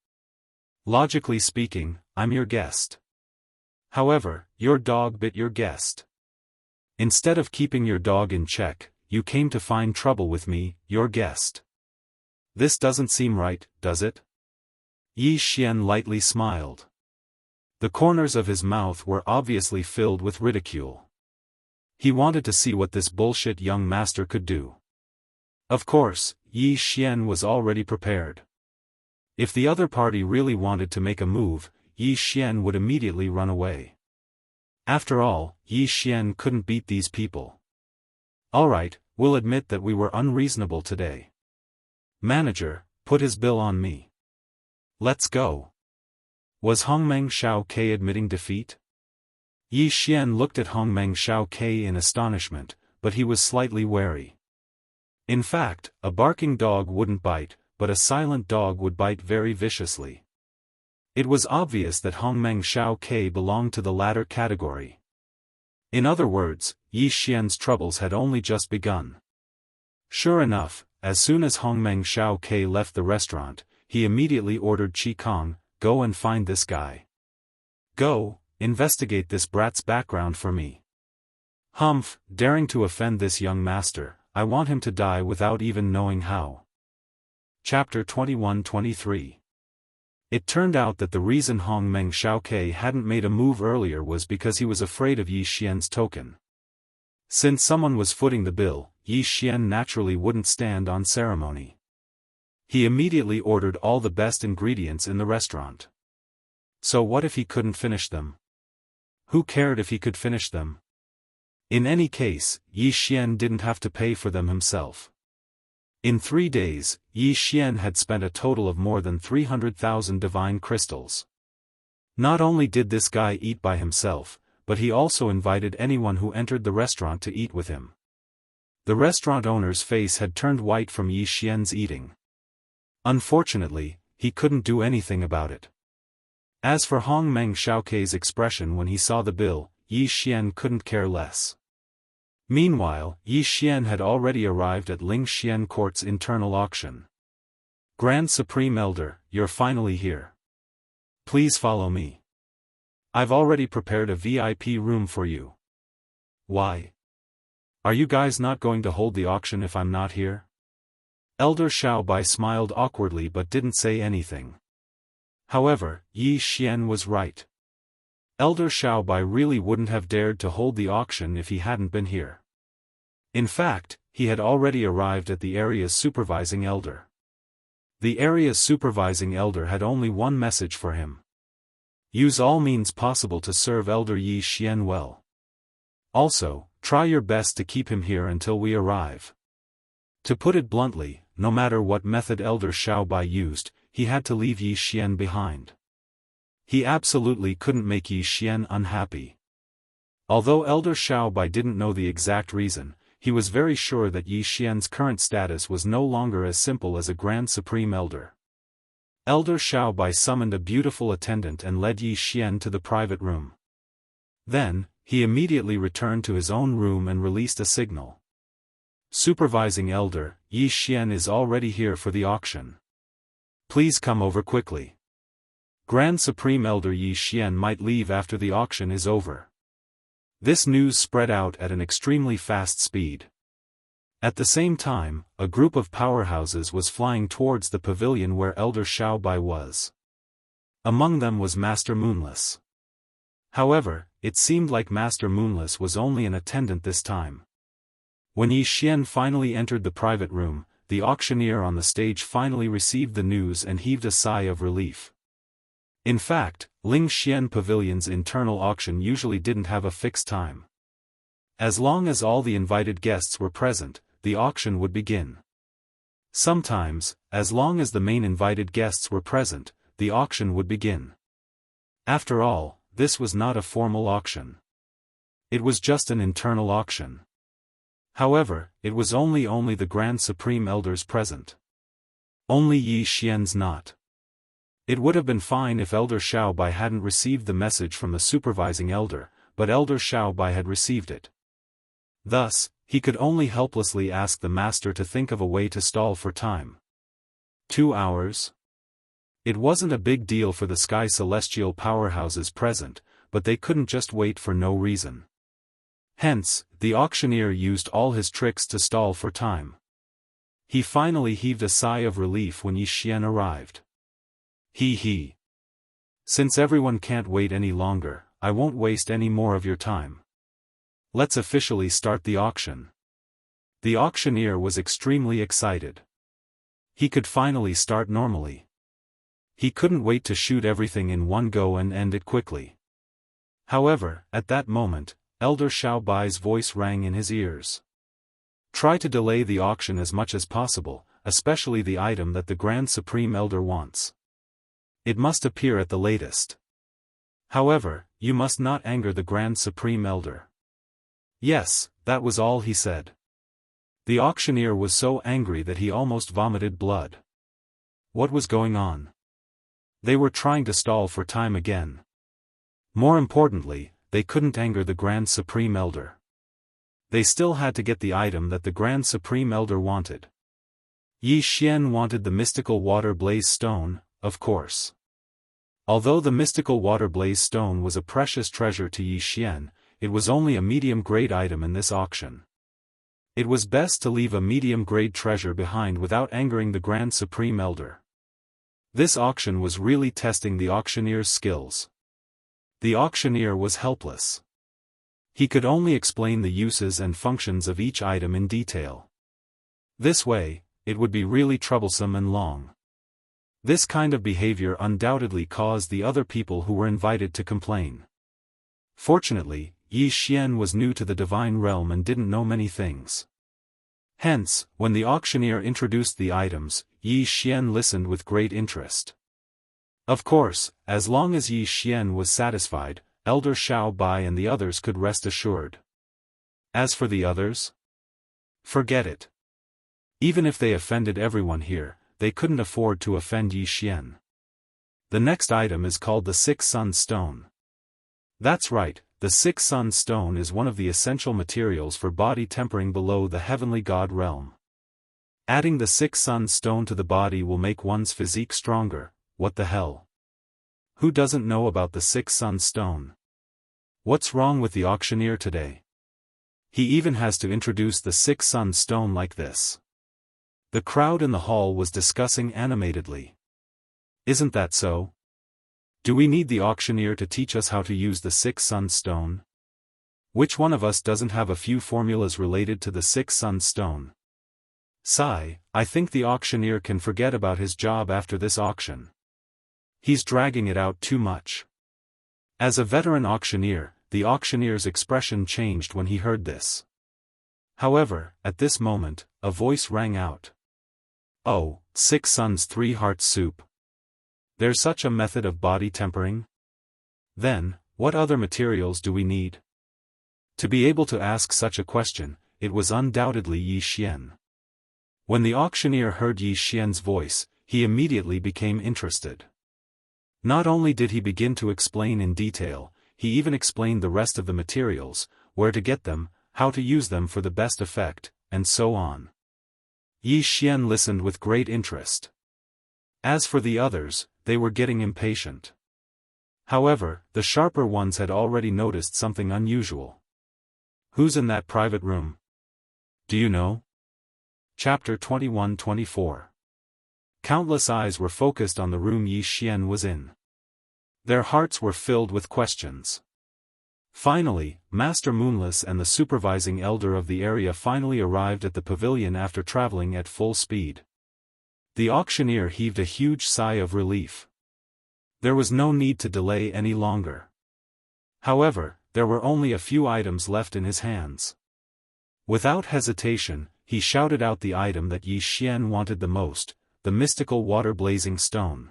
Logically speaking, I'm your guest. However, your dog bit your guest. Instead of keeping your dog in check, you came to find trouble with me, your guest. This doesn't seem right, does it? Yi Xian lightly smiled. The corners of his mouth were obviously filled with ridicule. He wanted to see what this bullshit young master could do. Of course, Yi Xian was already prepared. If the other party really wanted to make a move, Yi Xian would immediately run away. After all, Yi Xian couldn't beat these people. Alright, we'll admit that we were unreasonable today. Manager, put his bill on me. Let's go. Was Hongmeng Shao Ke admitting defeat? Yi Xian looked at Hongmeng Shao Ke in astonishment, but he was slightly wary. In fact, a barking dog wouldn't bite, but a silent dog would bite very viciously. It was obvious that Hongmeng Shao Ke belonged to the latter category. In other words, Yi Xian's troubles had only just begun. Sure enough, as soon as Hongmeng Shao Ke left the restaurant, he immediately ordered Qi Kong, "Go and find this guy. Go, investigate this brat's background for me. Humph, daring to offend this young master, I want him to die without even knowing how." Chapter 21-23. It turned out that the reason Hongmeng Shao Ke hadn't made a move earlier was because he was afraid of Yi Xian's token. Since someone was footing the bill, Yi Xian naturally wouldn't stand on ceremony. He immediately ordered all the best ingredients in the restaurant. So what if he couldn't finish them? Who cared if he could finish them? In any case, Yi Xian didn't have to pay for them himself. In 3 days, Yi Xian had spent a total of more than 300,000 divine crystals. Not only did this guy eat by himself, but he also invited anyone who entered the restaurant to eat with him. The restaurant owner's face had turned white from Yi Xian's eating. Unfortunately, he couldn't do anything about it. As for Hongmeng Shao Ke's expression when he saw the bill, Yi Xian couldn't care less. Meanwhile, Yi Xian had already arrived at Ling Xian Court's internal auction. "Grand Supreme Elder, you're finally here. Please follow me. I've already prepared a VIP room for you." "Why? Are you guys not going to hold the auction if I'm not here?" Elder Xiaobai smiled awkwardly but didn't say anything. However, Yi Xian was right. Elder Xiaobai really wouldn't have dared to hold the auction if he hadn't been here. In fact, he had already arrived at the area's supervising elder. The area's supervising elder had only one message for him. Use all means possible to serve Elder Yi Xian well. Also, try your best to keep him here until we arrive. To put it bluntly, no matter what method Elder Xiaobai used, he had to leave Yi Xian behind. He absolutely couldn't make Yi Xian unhappy. Although Elder Xiaobai didn't know the exact reason, he was very sure that Yi Xian's current status was no longer as simple as a Grand Supreme Elder. Elder Xiaobai summoned a beautiful attendant and led Yi Xian to the private room. Then, he immediately returned to his own room and released a signal. "Supervising Elder, Yi Xian is already here for the auction. Please come over quickly. Grand Supreme Elder Yi Xian might leave after the auction is over." This news spread out at an extremely fast speed. At the same time, a group of powerhouses was flying towards the pavilion where Elder Xiaobai was. Among them was Master Moonless. However, it seemed like Master Moonless was only an attendant this time. When Yi Xian finally entered the private room, the auctioneer on the stage finally received the news and heaved a sigh of relief. In fact, Ling Xian Pavilion's internal auction usually didn't have a fixed time. As long as all the invited guests were present, the auction would begin. Sometimes, as long as the main invited guests were present, the auction would begin. After all, this was not a formal auction. It was just an internal auction. However, it was only the Grand Supreme Elders present. Only Yi Xian's not. It would have been fine if Elder Xiaobai hadn't received the message from the supervising elder, but Elder Xiaobai had received it. Thus, he could only helplessly ask the master to think of a way to stall for time. 2 hours? It wasn't a big deal for the Sky Celestial powerhouses present, but they couldn't just wait for no reason. Hence, the auctioneer used all his tricks to stall for time. He finally heaved a sigh of relief when Yi Xian arrived. He. Since everyone can't wait any longer, I won't waste any more of your time. Let's officially start the auction. The auctioneer was extremely excited. He could finally start normally. He couldn't wait to shoot everything in one go and end it quickly. However, at that moment, Elder Xiaobai's voice rang in his ears. Try to delay the auction as much as possible, especially the item that the Grand Supreme Elder wants. It must appear at the latest. However, you must not anger the Grand Supreme Elder. Yes, that was all he said. The auctioneer was so angry that he almost vomited blood. What was going on? They were trying to stall for time again. More importantly, they couldn't anger the Grand Supreme Elder. They still had to get the item that the Grand Supreme Elder wanted. Yi Xian wanted the mystical water blaze stone, of course. Although the mystical water blaze stone was a precious treasure to Yi Xian, it was only a medium-grade item in this auction. It was best to leave a medium-grade treasure behind without angering the Grand Supreme Elder. This auction was really testing the auctioneer's skills. The auctioneer was helpless. He could only explain the uses and functions of each item in detail. This way, it would be really troublesome and long. This kind of behavior undoubtedly caused the other people who were invited to complain. Fortunately, Yi Xian was new to the divine realm and didn't know many things. Hence, when the auctioneer introduced the items, Yi Xian listened with great interest. Of course, as long as Yi Xian was satisfied, Elder Xiaobai and the others could rest assured. As for the others? Forget it. Even if they offended everyone here, they couldn't afford to offend Yi Xian. The next item is called the Six Sun Stone. That's right, the Six Sun Stone is one of the essential materials for body tempering below the heavenly god realm. Adding the Six Sun Stone to the body will make one's physique stronger. What the hell? Who doesn't know about the Six Sun Stone? What's wrong with the auctioneer today? He even has to introduce the Six Sun Stone like this. The crowd in the hall was discussing animatedly. Isn't that so? Do we need the auctioneer to teach us how to use the Six Sun Stone? Which one of us doesn't have a few formulas related to the Six Sun Stone? Sigh, I think the auctioneer can forget about his job after this auction. He's dragging it out too much. As a veteran auctioneer, the auctioneer's expression changed when he heard this. However, at this moment, a voice rang out. Oh, Six Suns 3 Hearts Soup. There's such a method of body tempering? Then, what other materials do we need? To be able to ask such a question, it was undoubtedly Yi Xian. When the auctioneer heard Yi Xian's voice, he immediately became interested. Not only did he begin to explain in detail, he even explained the rest of the materials, where to get them, how to use them for the best effect, and so on. Yi Xian listened with great interest. As for the others, they were getting impatient. However, the sharper ones had already noticed something unusual. Who's in that private room? Do you know? Chapter 21-24. Countless eyes were focused on the room Yi Xian was in. Their hearts were filled with questions. Finally, Master Moonless and the supervising elder of the area finally arrived at the pavilion after traveling at full speed. The auctioneer heaved a huge sigh of relief. There was no need to delay any longer. However, there were only a few items left in his hands. Without hesitation, he shouted out the item that Yi Xian wanted the most, the mystical water-blazing stone.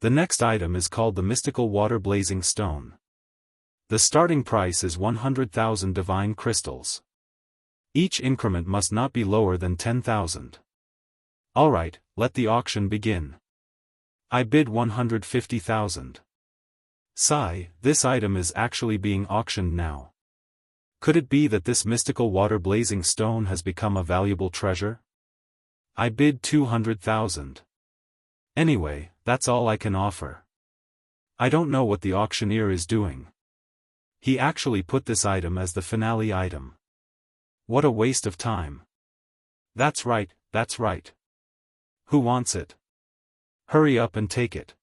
The next item is called the mystical water-blazing stone. The starting price is 100,000 divine crystals. Each increment must not be lower than 10,000. Alright, let the auction begin. I bid 150,000. Sigh, this item is actually being auctioned now. Could it be that this mystical water-blazing stone has become a valuable treasure? I bid 200,000. Anyway, that's all I can offer. I don't know what the auctioneer is doing. He actually put this item as the finale item. What a waste of time. That's right, that's right. Who wants it? Hurry up and take it.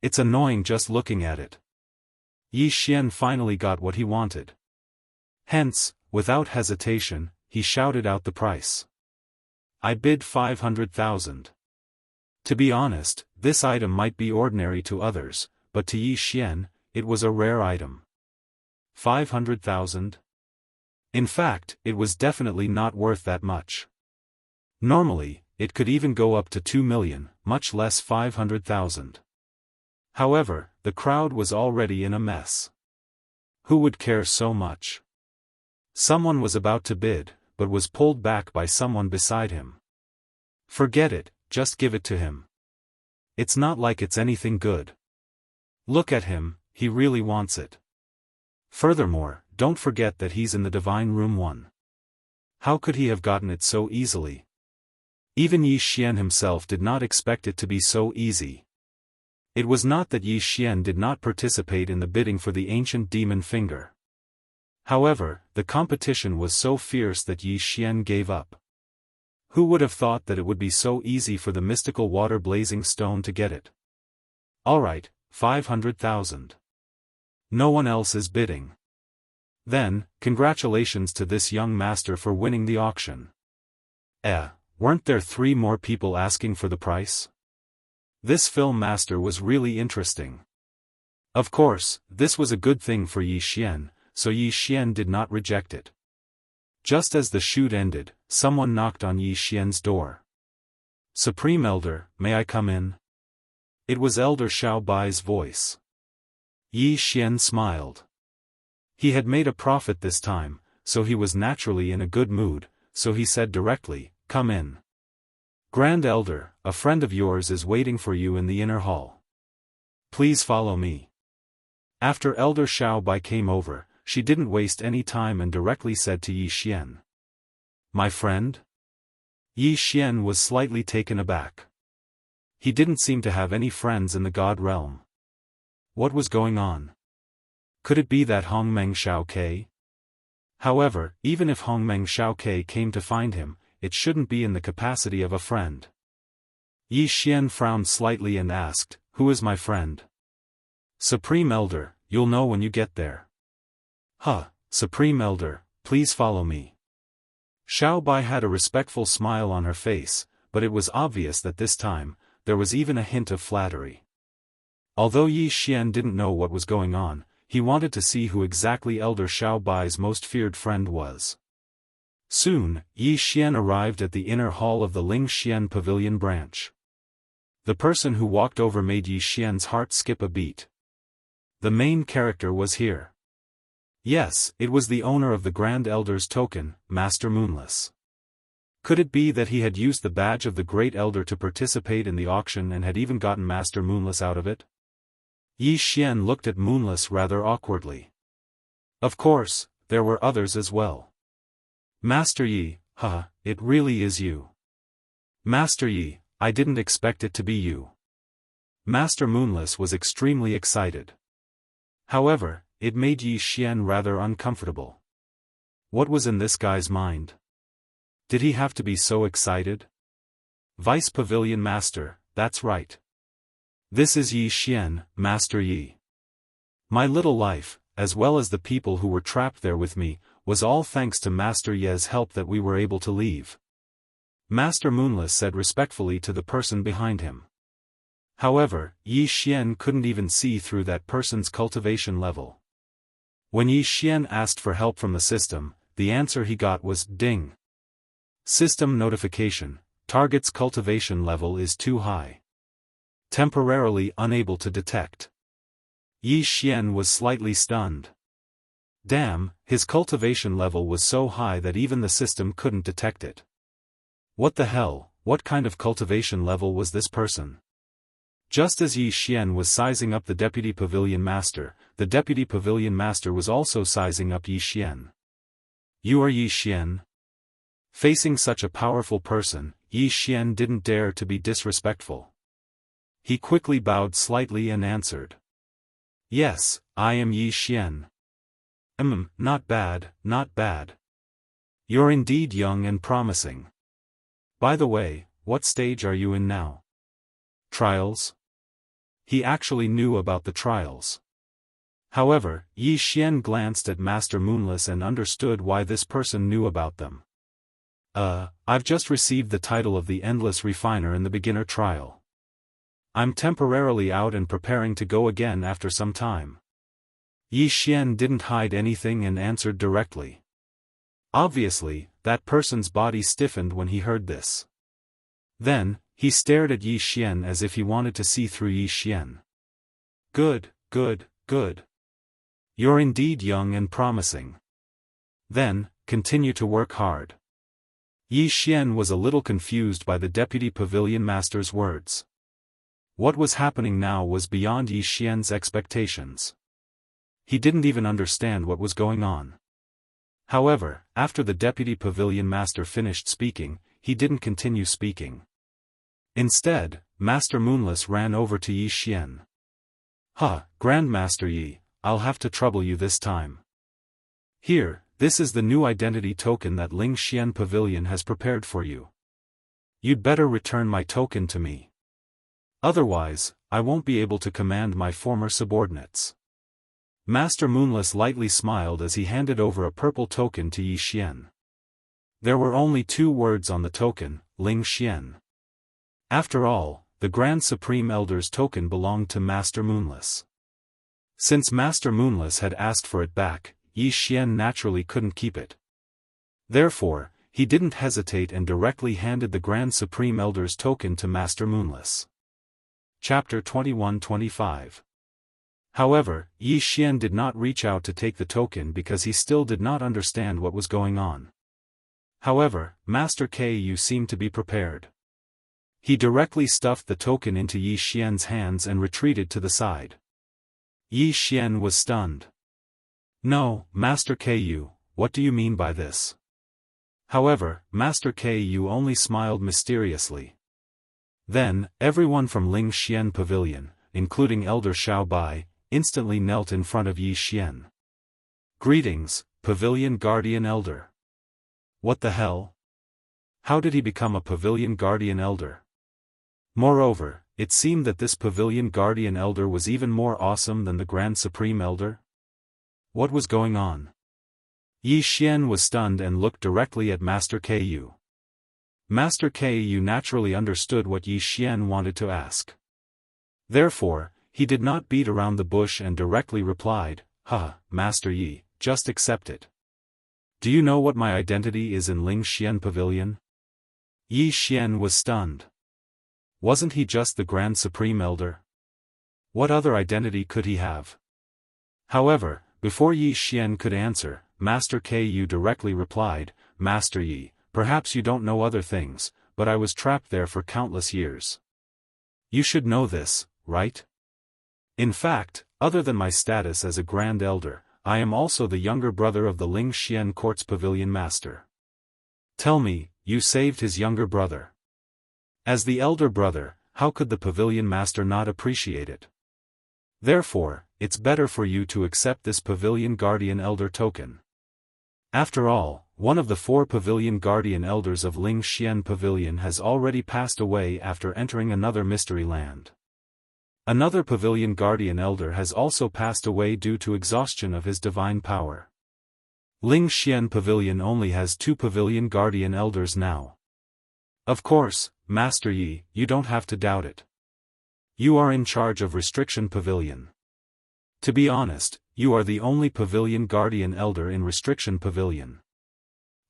It's annoying just looking at it. Yi Xian finally got what he wanted. Hence, without hesitation, he shouted out the price. I bid 500,000. To be honest, this item might be ordinary to others, but to Yi Xian, it was a rare item. 500,000? In fact, it was definitely not worth that much. Normally, it could even go up to 2 million, much less 500,000. However, the crowd was already in a mess. Who would care so much? Someone was about to bid, but was pulled back by someone beside him. Forget it, just give it to him. It's not like it's anything good. Look at him, he really wants it. Furthermore, don't forget that he's in the Divine Room 1. How could he have gotten it so easily? Even Yi Xian himself did not expect it to be so easy. It was not that Yi Xian did not participate in the bidding for the ancient demon finger. However, the competition was so fierce that Yi Xian gave up. Who would have thought that it would be so easy for the mystical water-blazing stone to get it? Alright, 500,000. No one else is bidding. Then, congratulations to this young master for winning the auction. Weren't there 3 more people asking for the price? This film master was really interesting. Of course, this was a good thing for Yi Xian, so Yi Xian did not reject it. Just as the shoot ended, someone knocked on Yi Xian's door. Supreme Elder, may I come in? It was Elder Xiao Bai's voice. Yi Xian smiled. He had made a profit this time, so he was naturally in a good mood, so he said directly, "Come in. Grand Elder, a friend of yours is waiting for you in the inner hall. Please follow me." After Elder Xiao Bai came over, she didn't waste any time and directly said to Yi Xian. My friend? Yi Xian was slightly taken aback. He didn't seem to have any friends in the God realm. What was going on? Could it be that Hongmeng Xiaoke? However, even if Hongmeng Xiaoke came to find him, it shouldn't be in the capacity of a friend. Yi Xian frowned slightly and asked, Who is my friend? Supreme Elder, you'll know when you get there. Huh, Supreme Elder, please follow me. Xiao Bai had a respectful smile on her face, but it was obvious that this time, there was even a hint of flattery. Although Yi Xian didn't know what was going on, he wanted to see who exactly Elder Xiao Bai's most feared friend was. Soon, Yi Xian arrived at the inner hall of the Ling Xian Pavilion branch. The person who walked over made Yi Xian's heart skip a beat. The main character was here. Yes, it was the owner of the Grand Elder's token, Master Moonless. Could it be that he had used the badge of the Great Elder to participate in the auction and had even gotten Master Moonless out of it? Yi Xian looked at Moonless rather awkwardly. Of course, there were others as well. Master Yi, it really is you. Master Yi, I didn't expect it to be you. Master Moonless was extremely excited. However, it made Yi Xian rather uncomfortable. What was in this guy's mind? Did he have to be so excited? Vice Pavilion Master, that's right. This is Yi Xian, Master Yi. My little life, as well as the people who were trapped there with me, was all thanks to Master Ye's help that we were able to leave. Master Moonless said respectfully to the person behind him. However, Yi Xian couldn't even see through that person's cultivation level. When Yi Xian asked for help from the system, the answer he got was, Ding. System notification, target's cultivation level is too high. Temporarily unable to detect. Yi Xian was slightly stunned. Damn, his cultivation level was so high that even the system couldn't detect it. What the hell, what kind of cultivation level was this person? Just as Yi Xian was sizing up the Deputy Pavilion Master, the Deputy Pavilion Master was also sizing up Yi Xian. You are Yi Xian? Facing such a powerful person, Yi Xian didn't dare to be disrespectful. He quickly bowed slightly and answered. Yes, I am Yi Xian. Not bad, not bad. You're indeed young and promising. By the way, what stage are you in now? Trials? He actually knew about the trials. However, Yi Xian glanced at Master Moonless and understood why this person knew about them. I've just received the title of the Endless Refiner in the beginner trial. I'm temporarily out and preparing to go again after some time. Yi Xian didn't hide anything and answered directly. Obviously, that person's body stiffened when he heard this. Then, he stared at Yi Xian as if he wanted to see through Yi Xian. Good, good, good. You're indeed young and promising. Then, continue to work hard. Yi Xian was a little confused by the Deputy Pavilion Master's words. What was happening now was beyond Yi Xian's expectations. He didn't even understand what was going on. However, after the Deputy Pavilion Master finished speaking, he didn't continue speaking. Instead, Master Moonless ran over to Yi Xian. Grandmaster Yi, I'll have to trouble you this time. Here, this is the new identity token that Ling Xian Pavilion has prepared for you. You'd better return my token to me. Otherwise, I won't be able to command my former subordinates. Master Moonless lightly smiled as he handed over a purple token to Yi Xian. There were only 2 words on the token, Ling Xian. After all, the Grand Supreme Elder's token belonged to Master Moonless. Since Master Moonless had asked for it back, Yi Xian naturally couldn't keep it. Therefore, he didn't hesitate and directly handed the Grand Supreme Elder's token to Master Moonless. Chapter 21-25. However, Yi Xian did not reach out to take the token because he still did not understand what was going on. However, Master Ku seemed to be prepared. He directly stuffed the token into Yi Xian's hands and retreated to the side. Yi Xian was stunned. No, Master Ku, what do you mean by this? However, Master Ku only smiled mysteriously. Then, everyone from Ling Xian Pavilion, including Elder Xiao Bai, instantly knelt in front of Yi Xian. Greetings, Pavilion Guardian Elder. What the hell? How did he become a Pavilion Guardian Elder? Moreover, it seemed that this Pavilion Guardian Elder was even more awesome than the Grand Supreme Elder. What was going on? Yi Xian was stunned and looked directly at Master Ku. Master Ku naturally understood what Yi Xian wanted to ask. Therefore, he did not beat around the bush and directly replied, Master Yi, just accept it. Do you know what my identity is in Ling Xian Pavilion? Yi Xian was stunned. Wasn't he just the Grand Supreme Elder? What other identity could he have? However, before Yi Xian could answer, Master Ku directly replied, Master Yi, perhaps you don't know other things, but I was trapped there for countless years. You should know this, right? In fact, other than my status as a Grand Elder, I am also the younger brother of the Ling Xian Court's Pavilion Master. Tell me, you saved his younger brother. As the elder brother, how could the Pavilion Master not appreciate it? Therefore, it's better for you to accept this Pavilion Guardian Elder token. After all, one of the 4 Pavilion Guardian Elders of Ling Xian Pavilion has already passed away after entering another mystery land. Another Pavilion Guardian Elder has also passed away due to exhaustion of his divine power. Ling Xian Pavilion only has 2 Pavilion Guardian Elders now. Of course, Master Yi, you don't have to doubt it. You are in charge of Restriction Pavilion. To be honest, you are the only Pavilion Guardian Elder in Restriction Pavilion.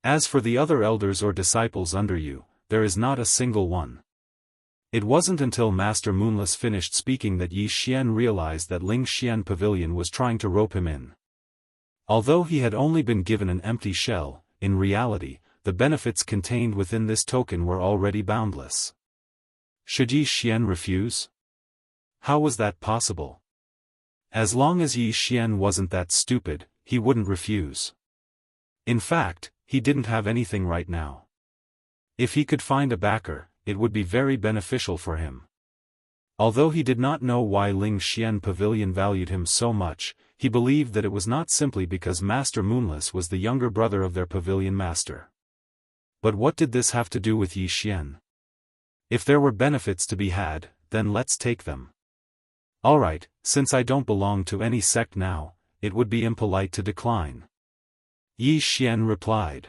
As for the other elders or disciples under you, there is not a single one. It wasn't until Master Moonless finished speaking that Yi Xian realized that Ling Xian Pavilion was trying to rope him in. Although he had only been given an empty shell, in reality, the benefits contained within this token were already boundless. Should Yi Xian refuse? How was that possible? As long as Yi Xian wasn't that stupid, he wouldn't refuse. In fact, he didn't have anything right now. If he could find a backer, it would be very beneficial for him. Although he did not know why Ling Xian Pavilion valued him so much, he believed that it was not simply because Master Moonless was the younger brother of their Pavilion Master. But what did this have to do with Yi Xian? If there were benefits to be had, then let's take them. Alright, since I don't belong to any sect now, it would be impolite to decline. Yi Xian replied.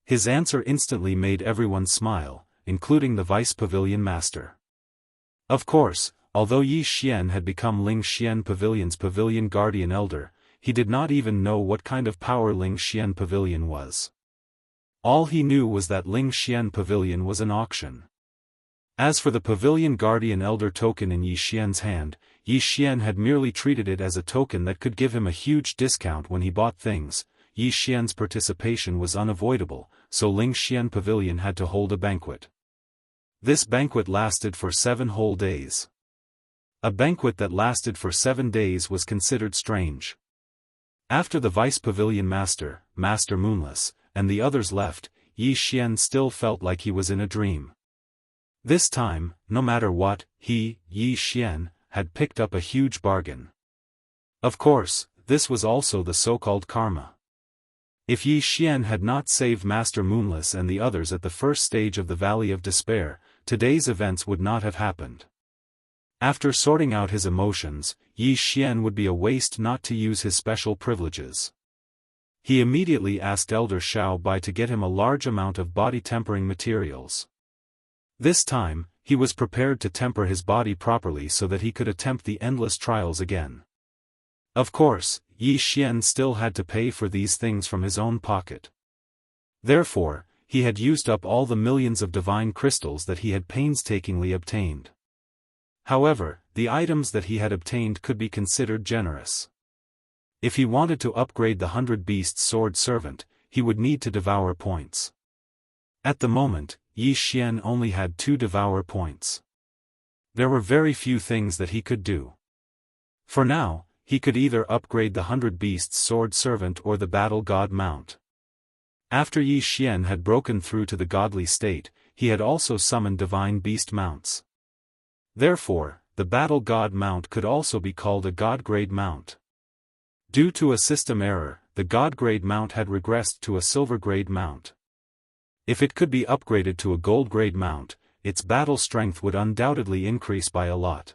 His answer instantly made everyone smile, including the Vice Pavilion Master. Of course, although Yi Xian had become Ling Xian Pavilion's Pavilion Guardian Elder, he did not even know what kind of power Ling Xian Pavilion was. All he knew was that Ling Xian Pavilion was an auction. As for the Pavilion Guardian Elder token in Yi Xian's hand, Yi Xian had merely treated it as a token that could give him a huge discount when he bought things. Yi Xian's participation was unavoidable, so Ling Xian Pavilion had to hold a banquet. This banquet lasted for 7 whole days. A banquet that lasted for 7 days was considered strange. After the Vice Pavilion Master, Master Moonless, and the others left, Yi Xian still felt like he was in a dream. This time, no matter what, he, Yi Xian, had picked up a huge bargain. Of course, this was also the so-called karma. If Yi Xian had not saved Master Moonless and the others at the first stage of the Valley of Despair, today's events would not have happened. After sorting out his emotions, Yi Xian would be a waste not to use his special privileges. He immediately asked Elder Xiao Bai to get him a large amount of body-tempering materials. This time, he was prepared to temper his body properly so that he could attempt the endless trials again. Of course, Yi Xian still had to pay for these things from his own pocket. Therefore, he had used up all the millions of divine crystals that he had painstakingly obtained. However, the items that he had obtained could be considered generous. If he wanted to upgrade the 100 Beasts Sword Servant, he would need to devour points. At the moment, Yi Xian only had 2 devour points. There were very few things that he could do. For now, he could either upgrade the 100 Beasts Sword Servant or the Battle God Mount. After Yi Xian had broken through to the godly state, he had also summoned divine beast mounts. Therefore, the Battle God Mount could also be called a God-grade mount. Due to a system error, the God-grade mount had regressed to a Silver-grade mount. If it could be upgraded to a Gold-grade mount, its battle strength would undoubtedly increase by a lot.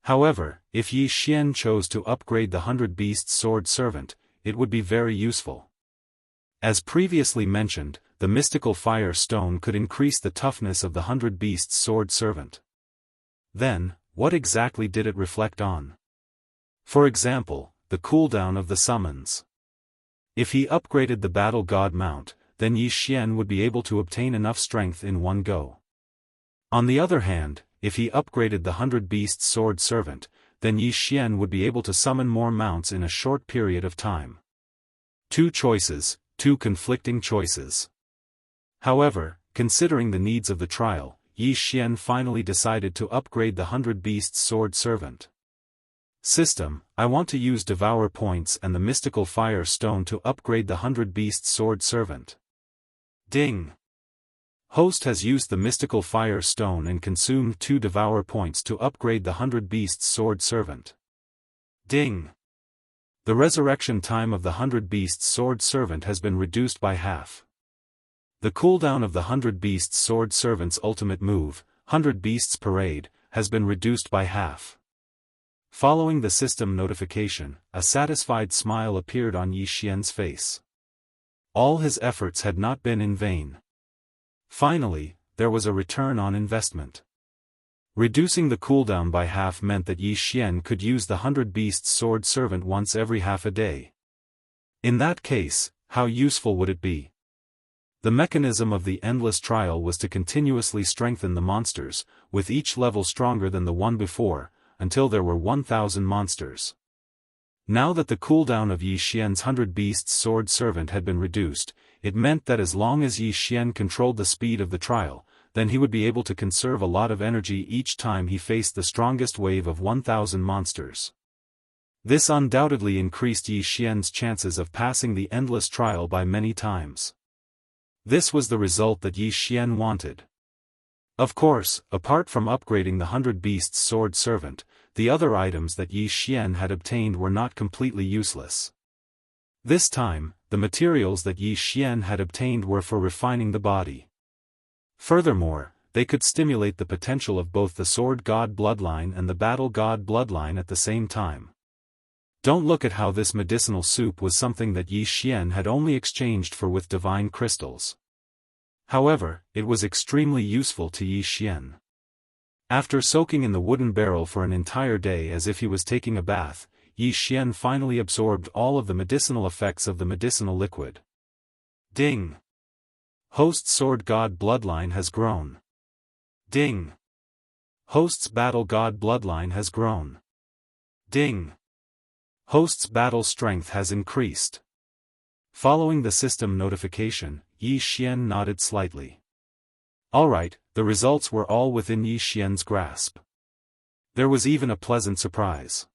However, if Yi Xian chose to upgrade the 100 Beasts Sword Servant, it would be very useful. As previously mentioned, the mystical fire stone could increase the toughness of the 100 Beasts Sword Servant. Then, what exactly did it reflect on? For example, the cooldown of the summons. If he upgraded the Battle God Mount, then Yi Xian would be able to obtain enough strength in one go. On the other hand, if he upgraded the 100 Beasts Sword Servant, then Yi Xian would be able to summon more mounts in a short period of time. Two choices, two conflicting choices. However, considering the needs of the trial, Yi Xian finally decided to upgrade the 100 Beasts Sword Servant. System: I want to use Devour points and the mystical fire stone to upgrade the 100 Beasts Sword Servant. Ding! Host has used the mystical fire stone and consumed 2 Devour points to upgrade the 100 Beasts Sword Servant. Ding! The resurrection time of the 100 Beasts Sword Servant has been reduced by half. The cooldown of the 100 Beasts Sword Servant's ultimate move, 100 Beasts Parade, has been reduced by half. Following the system notification, a satisfied smile appeared on Yi Xian's face. All his efforts had not been in vain. Finally, there was a return on investment. Reducing the cooldown by half meant that Yi Xian could use the 100 Beasts Sword Servant once every half a day. In that case, how useful would it be? The mechanism of the endless trial was to continuously strengthen the monsters, with each level stronger than the one before, until there were 1,000 monsters. Now that the cooldown of Yi Xian's 100 Beasts Sword Servant had been reduced, it meant that as long as Yi Xian controlled the speed of the trial, then he would be able to conserve a lot of energy each time he faced the strongest wave of 1,000 monsters. This undoubtedly increased Yi Xian's chances of passing the endless trial by many times. This was the result that Yi Xian wanted. Of course, apart from upgrading the 100 Beasts Sword Servant, the other items that Yi Xian had obtained were not completely useless. This time, the materials that Yi Xian had obtained were for refining the body. Furthermore, they could stimulate the potential of both the Sword God bloodline and the Battle God bloodline at the same time. Don't look at how this medicinal soup was something that Yi Xian had only exchanged for with divine crystals. However, it was extremely useful to Yi Xian. After soaking in the wooden barrel for an entire day as if he was taking a bath, Yi Xian finally absorbed all of the medicinal effects of the medicinal liquid. Ding! Host's Sword God bloodline has grown. Ding! Host's Battle God bloodline has grown. Ding! Host's battle strength has increased. Following the system notification, Yi Xian nodded slightly. Alright, the results were all within Yi Xian's grasp. There was even a pleasant surprise.